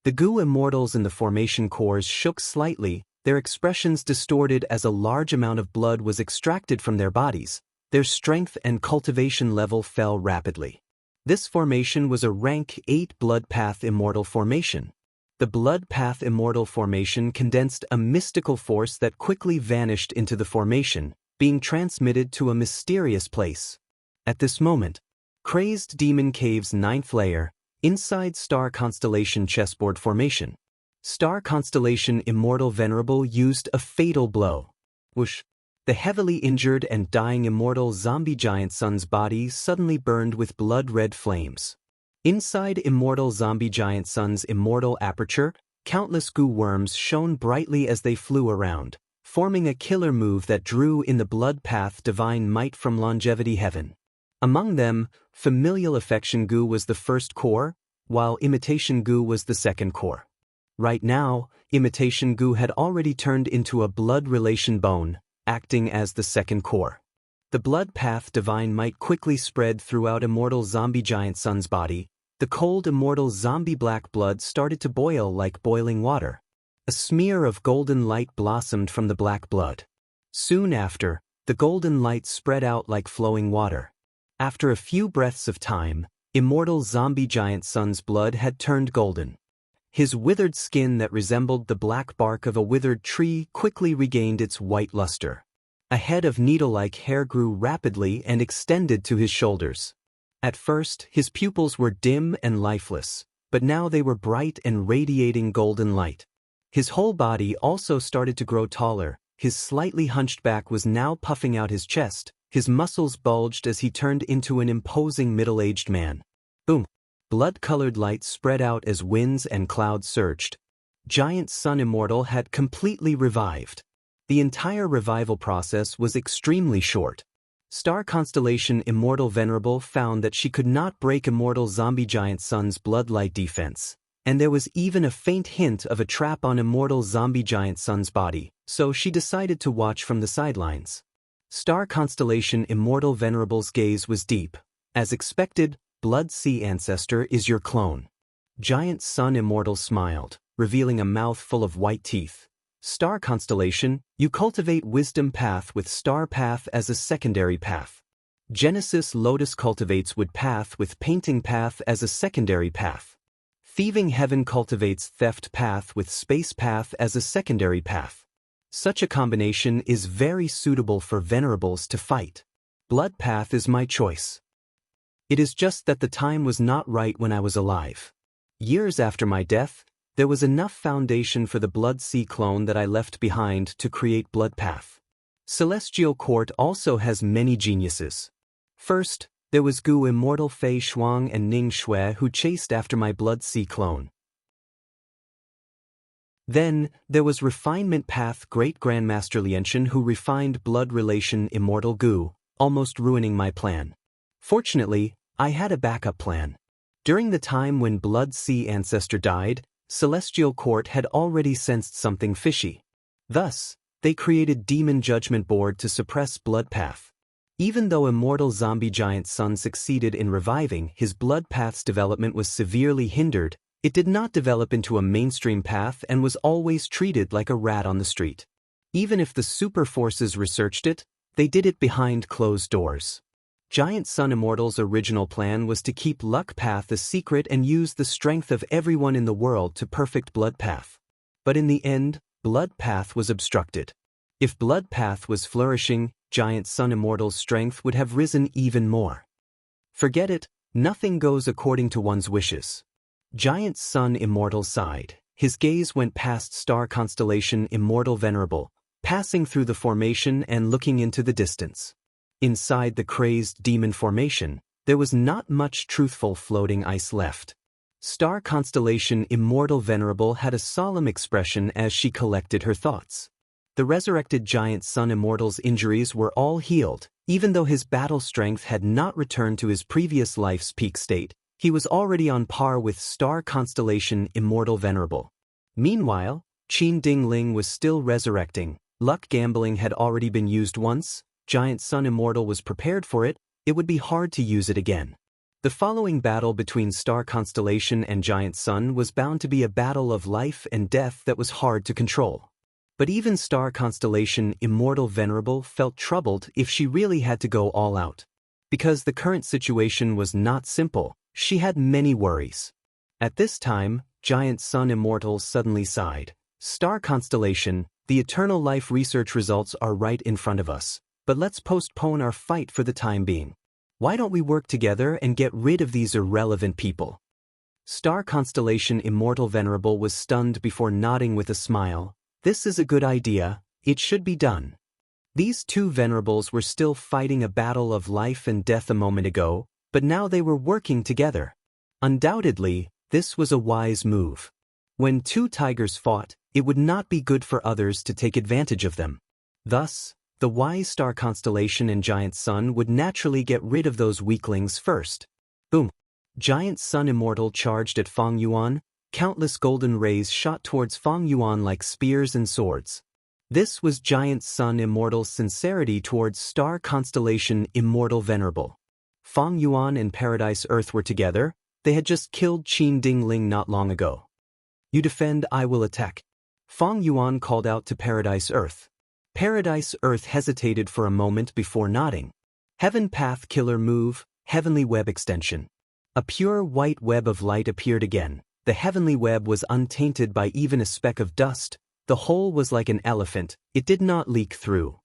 The Gu immortals in the formation cores shook slightly, their expressions distorted as a large amount of blood was extracted from their bodies. Their strength and cultivation level fell rapidly. This formation was a rank 8 Blood Path Immortal formation. The Blood Path Immortal formation condensed a mystical force that quickly vanished into the formation, being transmitted to a mysterious place. At this moment, Crazed Demon Cave's 9th layer, inside Star Constellation chessboard formation. Star Constellation Immortal Venerable used a fatal blow. Whoosh! The heavily injured and dying immortal zombie giant son's body suddenly burned with blood-red flames. Inside immortal zombie giant son's immortal aperture, countless Gu worms shone brightly as they flew around, forming a killer move that drew in the blood path divine might from Longevity Heaven. Among them, Familial Affection Gu was the first core, while Imitation Gu was the second core. Right now, Imitation Gu had already turned into a blood relation bone, acting as the second core. The blood path divine might quickly spread throughout immortal zombie giant son's body. The cold immortal zombie black blood started to boil like boiling water. A smear of golden light blossomed from the black blood. Soon after, the golden light spread out like flowing water. After a few breaths of time, immortal zombie giant son's blood had turned golden. His withered skin that resembled the black bark of a withered tree quickly regained its white luster. A head of needle-like hair grew rapidly and extended to his shoulders. At first, his pupils were dim and lifeless, but now they were bright and radiating golden light. His whole body also started to grow taller. His slightly hunched back was now puffing out his chest. His muscles bulged as he turned into an imposing middle-aged man. Boom! Blood-colored light spread out as winds and clouds surged. Giant Sun Immortal had completely revived. The entire revival process was extremely short. Star Constellation Immortal Venerable found that she could not break immortal zombie giant Sun's bloodlight defense, and there was even a faint hint of a trap on immortal zombie giant Sun's body, so she decided to watch from the sidelines. Star Constellation Immortal Venerable's gaze was deep. As expected, Blood Sea Ancestor is your clone. Giant Sun Immortal smiled, revealing a mouth full of white teeth. Star Constellation, you cultivate Wisdom Path with Star Path as a secondary path. Genesis Lotus cultivates Wood Path with Painting Path as a secondary path. Thieving Heaven cultivates Theft Path with Space Path as a secondary path. Such a combination is very suitable for venerables to fight. Blood path is my choice. It is just that the time was not right when I was alive. Years after my death, there was enough foundation for the Blood Sea clone that I left behind to create Blood Path. Celestial Court also has many geniuses. First, there was Gu Immortal Fei Shuang and Ning Shui who chased after my Blood Sea clone. Then, there was Refinement Path Great Grandmaster Lianchen who refined blood relation Immortal Gu, almost ruining my plan. Fortunately, I had a backup plan. During the time when Blood Sea Ancestor died, Celestial Court had already sensed something fishy. Thus, they created Demon Judgment Board to suppress Blood Path. Even though Immortal Zombie Giant Sun succeeded in reviving, his Blood Path's development was severely hindered. It did not develop into a mainstream path and was always treated like a rat on the street. Even if the super forces researched it, they did it behind closed doors. Giant Sun Immortal's original plan was to keep Luck Path a secret and use the strength of everyone in the world to perfect Blood Path. But in the end, Blood Path was obstructed. If Blood Path was flourishing, Giant Sun Immortal's strength would have risen even more. Forget it, nothing goes according to one's wishes. Giant Sun Immortal sighed. His gaze went past star constellation Immortal Venerable, passing through the formation and looking into the distance. Inside the crazed demon formation, there was not much truthful floating ice left. Star constellation Immortal Venerable had a solemn expression as she collected her thoughts. The resurrected Giant Sun Immortal's injuries were all healed, even though his battle strength had not returned to his previous life's peak state. He was already on par with star constellation Immortal Venerable. Meanwhile, Qin Ding Ling was still resurrecting. Luck gambling had already been used once. Giant Sun Immortal was prepared for it. It would be hard to use it again. The following battle between Star Constellation and Giant Sun was bound to be a battle of life and death that was hard to control. But even Star Constellation Immortal Venerable felt troubled if she really had to go all out. Because the current situation was not simple, she had many worries. At this time, Giant Sun Immortal suddenly sighed. Star Constellation, the eternal life research results are right in front of us. But let's postpone our fight for the time being. Why don't we work together and get rid of these irrelevant people? Star Constellation Immortal Venerable was stunned before nodding with a smile. This is a good idea, it should be done. These two venerables were still fighting a battle of life and death a moment ago, but now they were working together. Undoubtedly, this was a wise move. When two tigers fought, it would not be good for others to take advantage of them. Thus, the wise Star Constellation and Giant Sun would naturally get rid of those weaklings first. Boom! Giant Sun Immortal charged at Fang Yuan. Countless golden rays shot towards Fang Yuan like spears and swords. This was Giant Sun Immortal's sincerity towards Star Constellation Immortal Venerable. Fang Yuan and Paradise Earth were together. They had just killed Qin Ding Ling not long ago. You defend, I will attack. Fang Yuan called out to Paradise Earth. Paradise Earth hesitated for a moment before nodding. Heaven Path Killer Move, Heavenly Web Extension. A pure white web of light appeared again. The heavenly web was untainted by even a speck of dust. The hole was like an elephant, it did not leak through.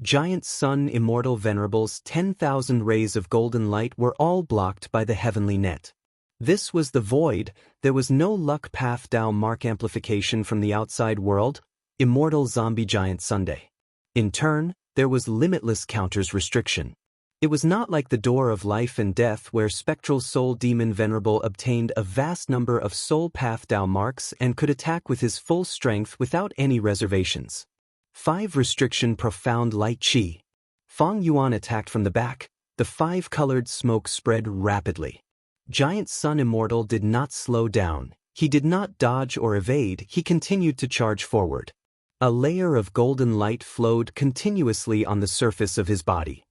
Giant Sun Immortal Venerable's 10,000 rays of golden light were all blocked by the heavenly net. This was the void. There was no Luck Path Dao mark amplification from the outside world. Immortal Zombie Giant Sunday. In turn, there was limitless counters restriction. It was not like the Door of Life and Death where Spectral Soul Demon Venerable obtained a vast number of Soul Path Dao marks and could attack with his full strength without any reservations. 5 Restriction Profound Light Qi. Fang Yuan attacked from the back. The 5-colored smoke spread rapidly. Giant Sun Immortal did not slow down. He did not dodge or evade, he continued to charge forward. A layer of golden light flowed continuously on the surface of his body.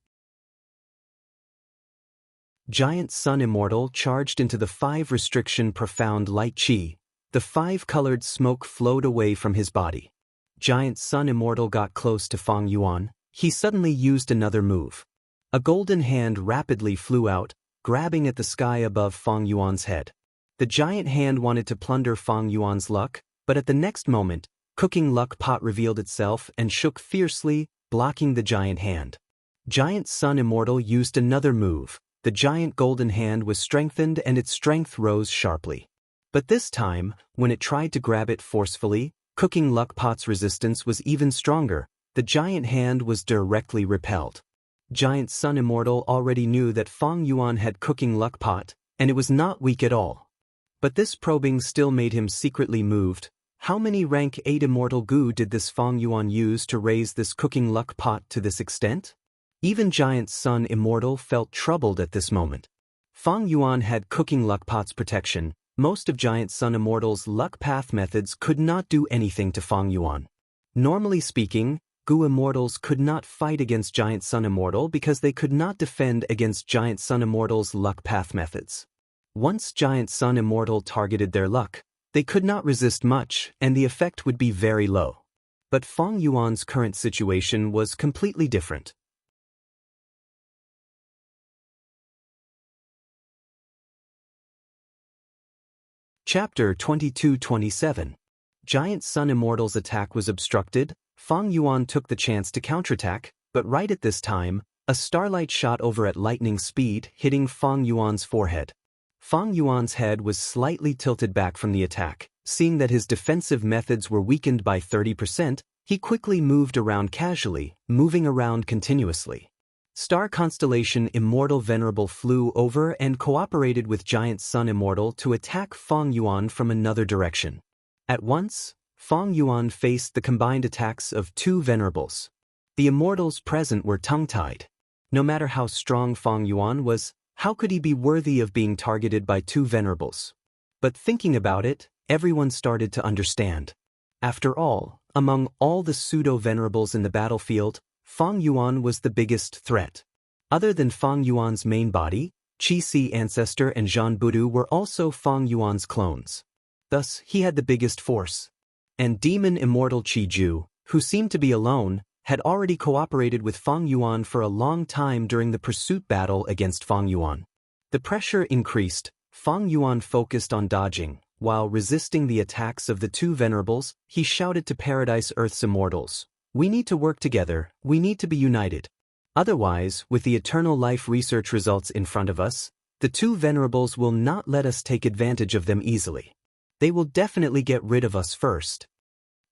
Giant Sun Immortal charged into the 5 Restriction Profound Light Qi. The 5-colored smoke flowed away from his body. Giant Sun Immortal got close to Fang Yuan. He suddenly used another move. A golden hand rapidly flew out, grabbing at the sky above Fang Yuan's head. The giant hand wanted to plunder Fang Yuan's luck, but at the next moment, Cooking luck pot revealed itself and shook fiercely, blocking the giant hand. Giant Sun Immortal used another move. The giant golden hand was strengthened and its strength rose sharply. But this time, when it tried to grab it forcefully, Cooking luck pot's resistance was even stronger. The giant hand was directly repelled. Giant Sun Immortal already knew that Fang Yuan had Cooking luck pot, and it was not weak at all. But this probing still made him secretly moved. How many rank 8 immortal goo did this Fang Yuan use to raise this Cooking luck pot to this extent? Even Giant Sun Immortal felt troubled at this moment. Fang Yuan had Cooking luck pot's protection. Most of Giant Sun Immortal's luck path methods could not do anything to Fang Yuan. Normally speaking, Goo Immortals could not fight against Giant Sun Immortal because they could not defend against Giant Sun Immortal's luck path methods. Once Giant Sun Immortal targeted their luck, they could not resist much and the effect would be very low. But Fang Yuan's current situation was completely different. Chapter 22-27. Giant Sun Immortal's attack was obstructed. Fang Yuan took the chance to counterattack, but right at this time, a starlight shot over at lightning speed, hitting Fang Yuan's forehead. Fang Yuan's head was slightly tilted back from the attack. Seeing that his defensive methods were weakened by 30%, he quickly moved around casually, moving around continuously. Star Constellation Immortal Venerable flew over and cooperated with Giant Sun Immortal to attack Fang Yuan from another direction. At once, Fang Yuan faced the combined attacks of two Venerables. The immortals present were tongue-tied. No matter how strong Fang Yuan was, how could he be worthy of being targeted by two Venerables? But thinking about it, everyone started to understand. After all, among all the pseudo-Venerables in the battlefield, Fang Yuan was the biggest threat. Other than Fang Yuan's main body, Qi Si Ancestor and Zhan Budu were also Fang Yuan's clones. Thus, he had the biggest force. And Demon Immortal Qi Ju, who seemed to be alone, had already cooperated with Fang Yuan for a long time during the pursuit battle against Fang Yuan. The pressure increased. Fang Yuan focused on dodging. While resisting the attacks of the two Venerables, he shouted to Paradise Earth's immortals, "We need to work together, we need to be united. Otherwise, with the eternal life research results in front of us, the two Venerables will not let us take advantage of them easily. They will definitely get rid of us first."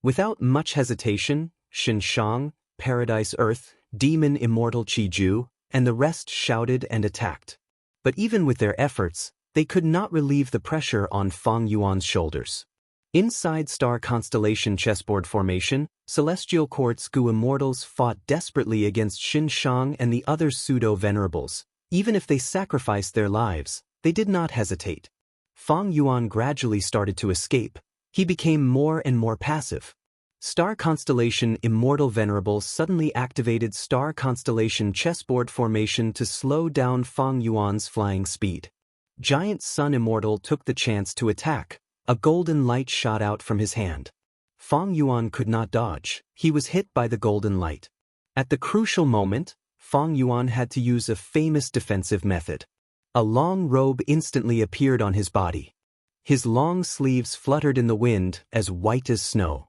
Without much hesitation, Shen Shang, Paradise Earth, Demon Immortal Qi Ju, and the rest shouted and attacked. But even with their efforts, they could not relieve the pressure on Fang Yuan's shoulders. Inside Star Constellation Chessboard Formation, Celestial Quartz Goo Immortals fought desperately against Shen Shang and the other pseudo-Venerables. Even if they sacrificed their lives, they did not hesitate. Fang Yuan gradually started to escape. He became more and more passive. Star Constellation Immortal Venerable suddenly activated Star Constellation Chessboard Formation to slow down Fang Yuan's flying speed. Giant Sun Immortal took the chance to attack. A golden light shot out from his hand. Fang Yuan could not dodge. He was hit by the golden light. At the crucial moment, Fang Yuan had to use a famous defensive method. A long robe instantly appeared on his body. His long sleeves fluttered in the wind, as white as snow.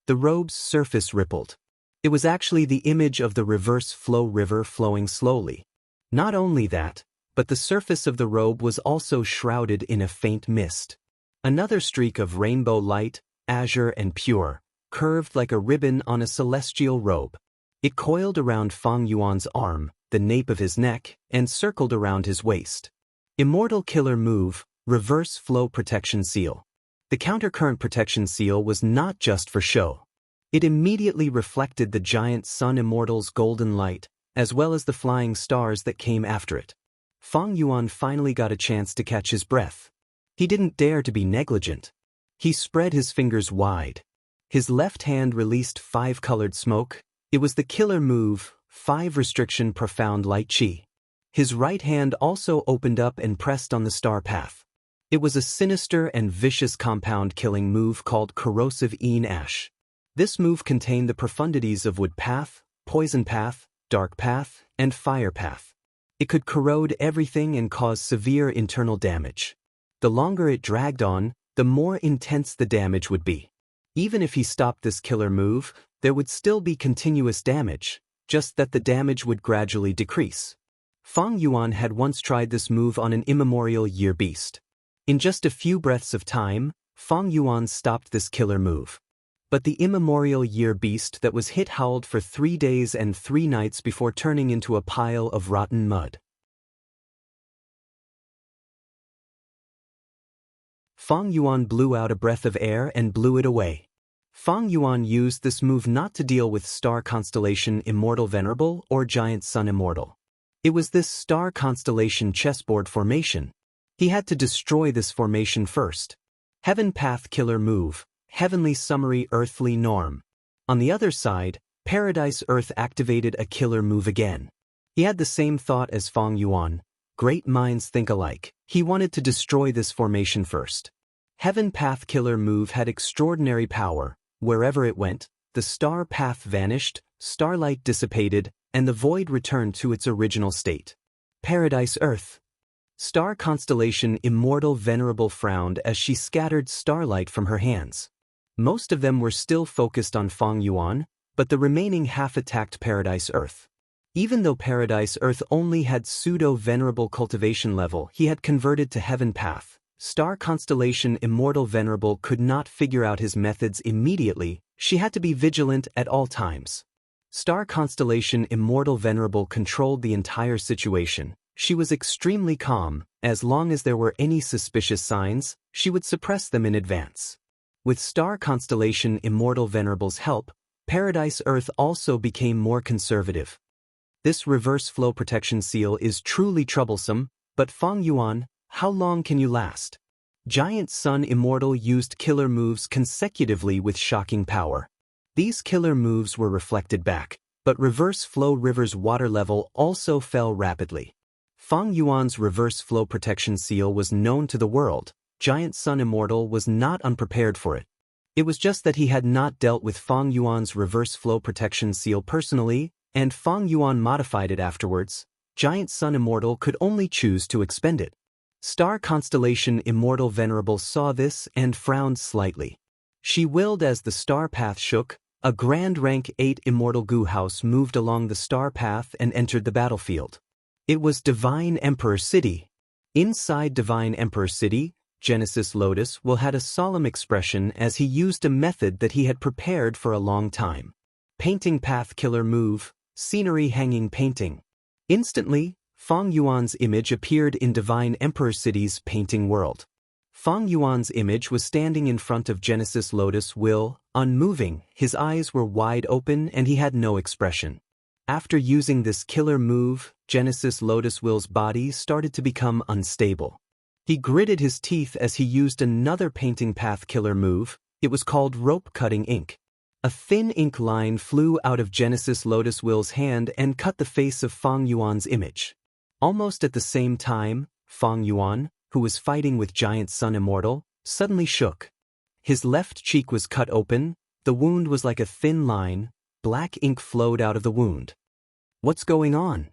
The robe's surface rippled. It was actually the image of the reverse flow river flowing slowly. Not only that, but the surface of the robe was also shrouded in a faint mist. Another streak of rainbow light, azure and pure, curved like a ribbon on a celestial robe. It coiled around Fang Yuan's arm, the nape of his neck, and circled around his waist. Immortal Killer Move, Reverse Flow Protection Seal. The countercurrent protection seal was not just for show. It immediately reflected the Giant Sun Immortal's golden light, as well as the flying stars that came after it. Fang Yuan finally got a chance to catch his breath. He didn't dare to be negligent. He spread his fingers wide. His left hand released 5 colored smoke. It was the killer move, 5 restriction profound light chi. His right hand also opened up and pressed on the star path. It was a sinister and vicious compound killing move called Corrosive Een Ash. This move contained the profundities of Wood Path, Poison Path, Dark Path, and Fire Path. It could corrode everything and cause severe internal damage. The longer it dragged on, the more intense the damage would be. Even if he stopped this killer move, there would still be continuous damage, just that the damage would gradually decrease. Fang Yuan had once tried this move on an immemorial year beast. In just a few breaths of time, Fang Yuan stopped this killer move. But the immemorial year beast that was hit howled for 3 days and 3 nights before turning into a pile of rotten mud. Fang Yuan blew out a breath of air and blew it away. Fang Yuan used this move not to deal with star constellation Immortal Venerable or Giant Sun Immortal. It was this star constellation chessboard formation. He had to destroy this formation first. Heaven Path Killer Move, Heavenly Summary Earthly Norm. On the other side, Paradise Earth activated a killer move again. He had the same thought as Fang Yuan. Great minds think alike. He wanted to destroy this formation first. Heaven Path Killer Move had extraordinary power. Wherever it went, the star path vanished, starlight dissipated, and the void returned to its original state. Paradise Earth. Star constellation Immortal Venerable frowned as she scattered starlight from her hands. Most of them were still focused on Fang Yuan, but the remaining half attacked Paradise Earth. Even though Paradise Earth only had pseudo-venerable cultivation level, he had converted to Heaven Path. Star constellation Immortal Venerable could not figure out his methods immediately. She had to be vigilant at all times. Star constellation Immortal Venerable controlled the entire situation. She was extremely calm. As long as there were any suspicious signs, she would suppress them in advance. With star constellation Immortal Venerable's help, Paradise Earth also became more conservative. This reverse flow protection seal is truly troublesome, but Fang Yuan, how long can you last? Giant Sun Immortal used killer moves consecutively with shocking power. These killer moves were reflected back, but reverse flow river's water level also fell rapidly. Fang Yuan's reverse flow protection seal was known to the world. Giant Sun Immortal was not unprepared for it. It was just that he had not dealt with Fang Yuan's reverse flow protection seal personally, and Fang Yuan modified it afterwards. Giant Sun Immortal could only choose to expend it. Star constellation Immortal Venerable saw this and frowned slightly. She willed as the star path shook. A grand rank 8 Immortal Goo House moved along the star path and entered the battlefield. It was Divine Emperor City. Inside Divine Emperor City, Genesis Lotus will had a solemn expression as he used a method that he had prepared for a long time. Painting Path Killer Move, Scenery Hanging Painting. Instantly, Fang Yuan's image appeared in Divine Emperor City's painting world. Fang Yuan's image was standing in front of Genesis Lotus Will, unmoving, his eyes were wide open and he had no expression. After using this killer move, Genesis Lotus Will's body started to become unstable. He gritted his teeth as he used another painting path killer move. It was called Rope Cutting Ink. A thin ink line flew out of Genesis Lotus Will's hand and cut the face of Fang Yuan's image. Almost at the same time, Fang Yuan, who was fighting with Giant Sun Immortal, suddenly shook. His left cheek was cut open, the wound was like a thin line, black ink flowed out of the wound. What's going on?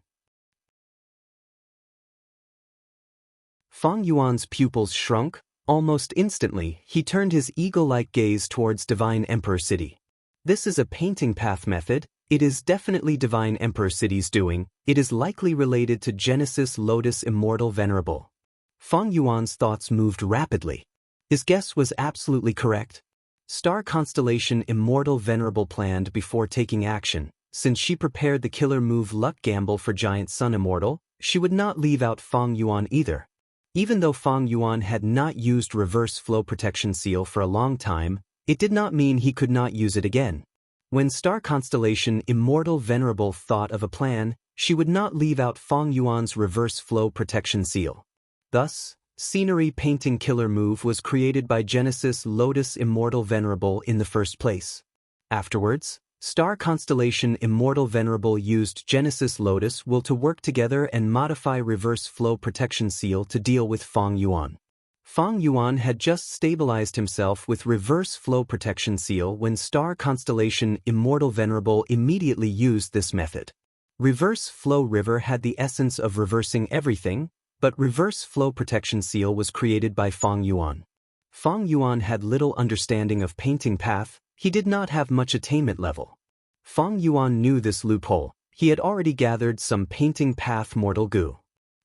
Fang Yuan's pupils shrunk. Almost instantly, he turned his eagle-like gaze towards Divine Emperor City. This is a painting path method. It is definitely Divine Emperor City's doing. It is likely related to Genesis Lotus Immortal Venerable. Fang Yuan's thoughts moved rapidly. His guess was absolutely correct. Star constellation Immortal Venerable planned before taking action. Since she prepared the killer move Luck Gamble for Giant Sun Immortal, she would not leave out Fang Yuan either. Even though Fang Yuan had not used reverse flow protection seal for a long time, it did not mean he could not use it again. When star constellation Immortal Venerable thought of a plan, she would not leave out Fang Yuan's reverse flow protection seal. Thus, Scenery Painting Killer Move was created by Genesis Lotus Immortal Venerable in the first place. Afterwards, star constellation Immortal Venerable used Genesis Lotus Will to work together and modify reverse flow protection seal to deal with Fang Yuan. Fang Yuan had just stabilized himself with reverse flow protection seal when star constellation Immortal Venerable immediately used this method. Reverse flow river had the essence of reversing everything, but reverse flow protection seal was created by Fang Yuan. Fang Yuan had little understanding of painting path, he did not have much attainment level. Fang Yuan knew this loophole, he had already gathered some painting path mortal goo.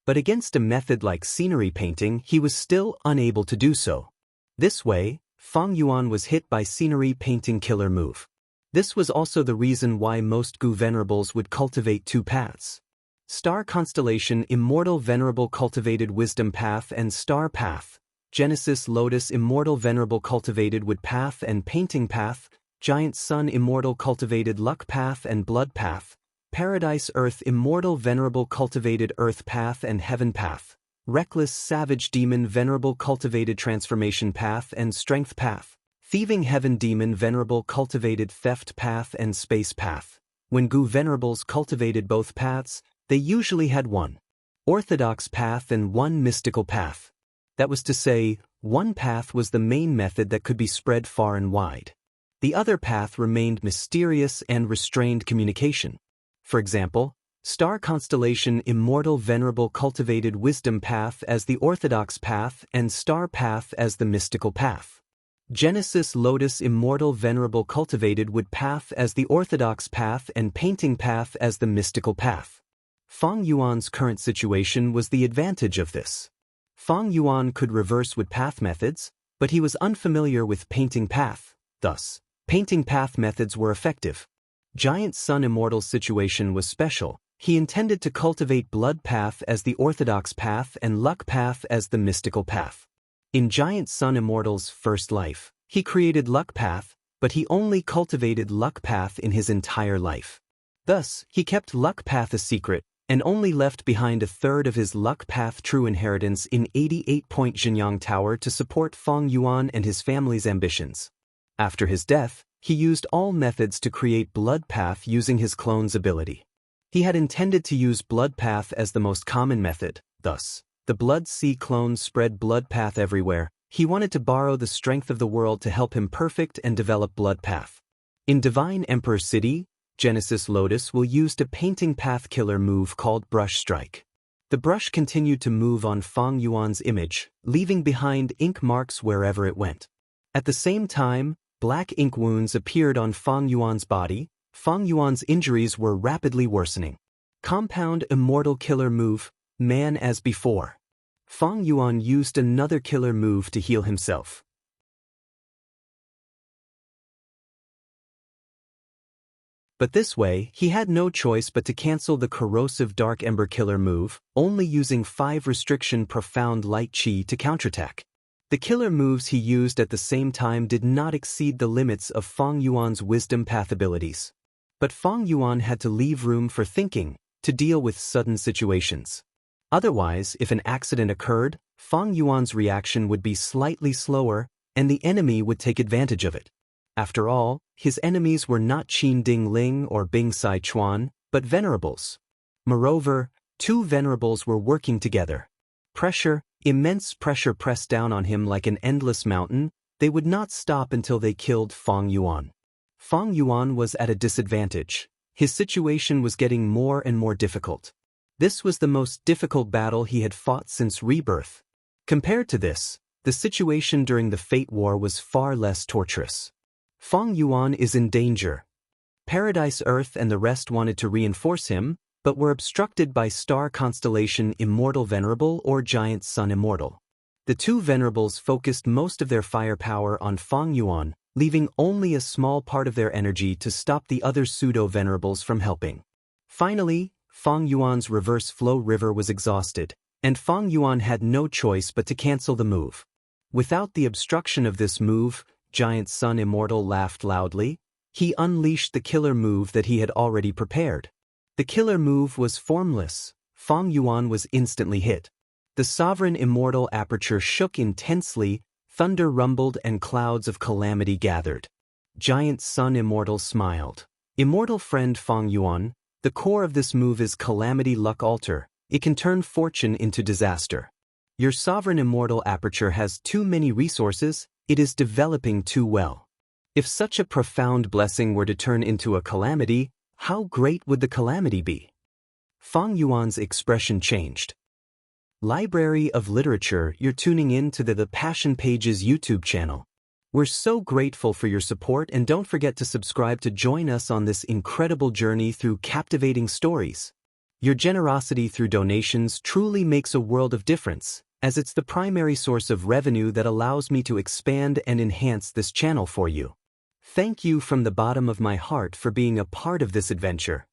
But against a method like scenery painting he was still unable to do so. This way, Fang Yuan was hit by scenery painting killer move. This was also the reason why most Gu venerables would cultivate two paths. Star constellation Immortal Venerable cultivated wisdom path and star path. Genesis Lotus Immortal Venerable cultivated wood path and painting path. Giant Sun Immortal cultivated luck path and blood path. Paradise Earth Immortal Venerable cultivated earth path and heaven path. Reckless Savage Demon Venerable cultivated transformation path and strength path. Thieving Heaven Demon Venerable cultivated theft path and space path. When Gu venerables cultivated both paths, they usually had one orthodox path and one mystical path. That was to say, one path was the main method that could be spread far and wide. The other path remained mysterious and restrained communication. For example, Star Constellation Immortal Venerable cultivated wisdom path as the orthodox path and star path as the mystical path. Genesis Lotus Immortal Venerable cultivated wood path as the orthodox path and painting path as the mystical path. Fang Yuan's current situation was the advantage of this. Fang Yuan could reverse wood path methods, but he was unfamiliar with painting path, thus, painting path methods were effective. Giant Sun Immortal's situation was special. He intended to cultivate blood path as the orthodox path and luck path as the mystical path. In Giant Sun Immortal's first life, he created luck path, but he only cultivated luck path in his entire life. Thus, he kept luck path a secret, and only left behind a third of his luck path true inheritance in 88-point Xinyang Tower to support Fang Yuan and his family's ambitions. After his death, he used all methods to create blood path using his clone's ability. He had intended to use blood path as the most common method, thus, the Blood Sea clones spread blood path everywhere. He wanted to borrow the strength of the world to help him perfect and develop blood path. In Divine Emperor City, Genesis Lotus will use a painting path killer move called Brush Strike. The brush continued to move on Fang Yuan's image, leaving behind ink marks wherever it went. At the same time, black ink wounds appeared on Fang Yuan's body. Fang Yuan's injuries were rapidly worsening. Compound Immortal Killer Move, Man as Before. Fang Yuan used another killer move to heal himself. But this way, he had no choice but to cancel the corrosive Dark Ember killer move, only using 5 restriction Profound Light Chi to counterattack. The killer moves he used at the same time did not exceed the limits of Fang Yuan's wisdom path abilities. But Fang Yuan had to leave room for thinking, to deal with sudden situations. Otherwise, if an accident occurred, Fang Yuan's reaction would be slightly slower, and the enemy would take advantage of it. After all, his enemies were not Qin Ding Ling or Bing Sai Chuan, but venerables. Moreover, 2 venerables were working together. Immense pressure pressed down on him like an endless mountain. They would not stop until they killed Fang Yuan. Fang Yuan was at a disadvantage. His situation was getting more and more difficult. This was the most difficult battle he had fought since rebirth. Compared to this, the situation during the Fate War was far less torturous. Fang Yuan is in danger. Paradise Earth and the rest wanted to reinforce him, but were obstructed by Star Constellation Immortal Venerable or Giant Sun Immortal. The 2 venerables focused most of their firepower on Fang Yuan, leaving only a small part of their energy to stop the other pseudo-venerables from helping. Finally, Fang Yuan's reverse flow river was exhausted, and Fang Yuan had no choice but to cancel the move. Without the obstruction of this move, Giant Sun Immortal laughed loudly. He unleashed the killer move that he had already prepared. The killer move was formless. Fang Yuan was instantly hit. The Sovereign Immortal aperture shook intensely, thunder rumbled and clouds of calamity gathered. Giant Sun Immortal smiled. Immortal friend Fang Yuan, the core of this move is Calamity Luck Altar. It can turn fortune into disaster. Your Sovereign Immortal aperture has too many resources, it is developing too well. If such a profound blessing were to turn into a calamity, how great would the calamity be? Fang Yuan's expression changed. Library of Literature, you're tuning in to the Passion Pages YouTube channel. We're so grateful for your support, and don't forget to subscribe to join us on this incredible journey through captivating stories. Your generosity through donations truly makes a world of difference, as it's the primary source of revenue that allows me to expand and enhance this channel for you. Thank you from the bottom of my heart for being a part of this adventure.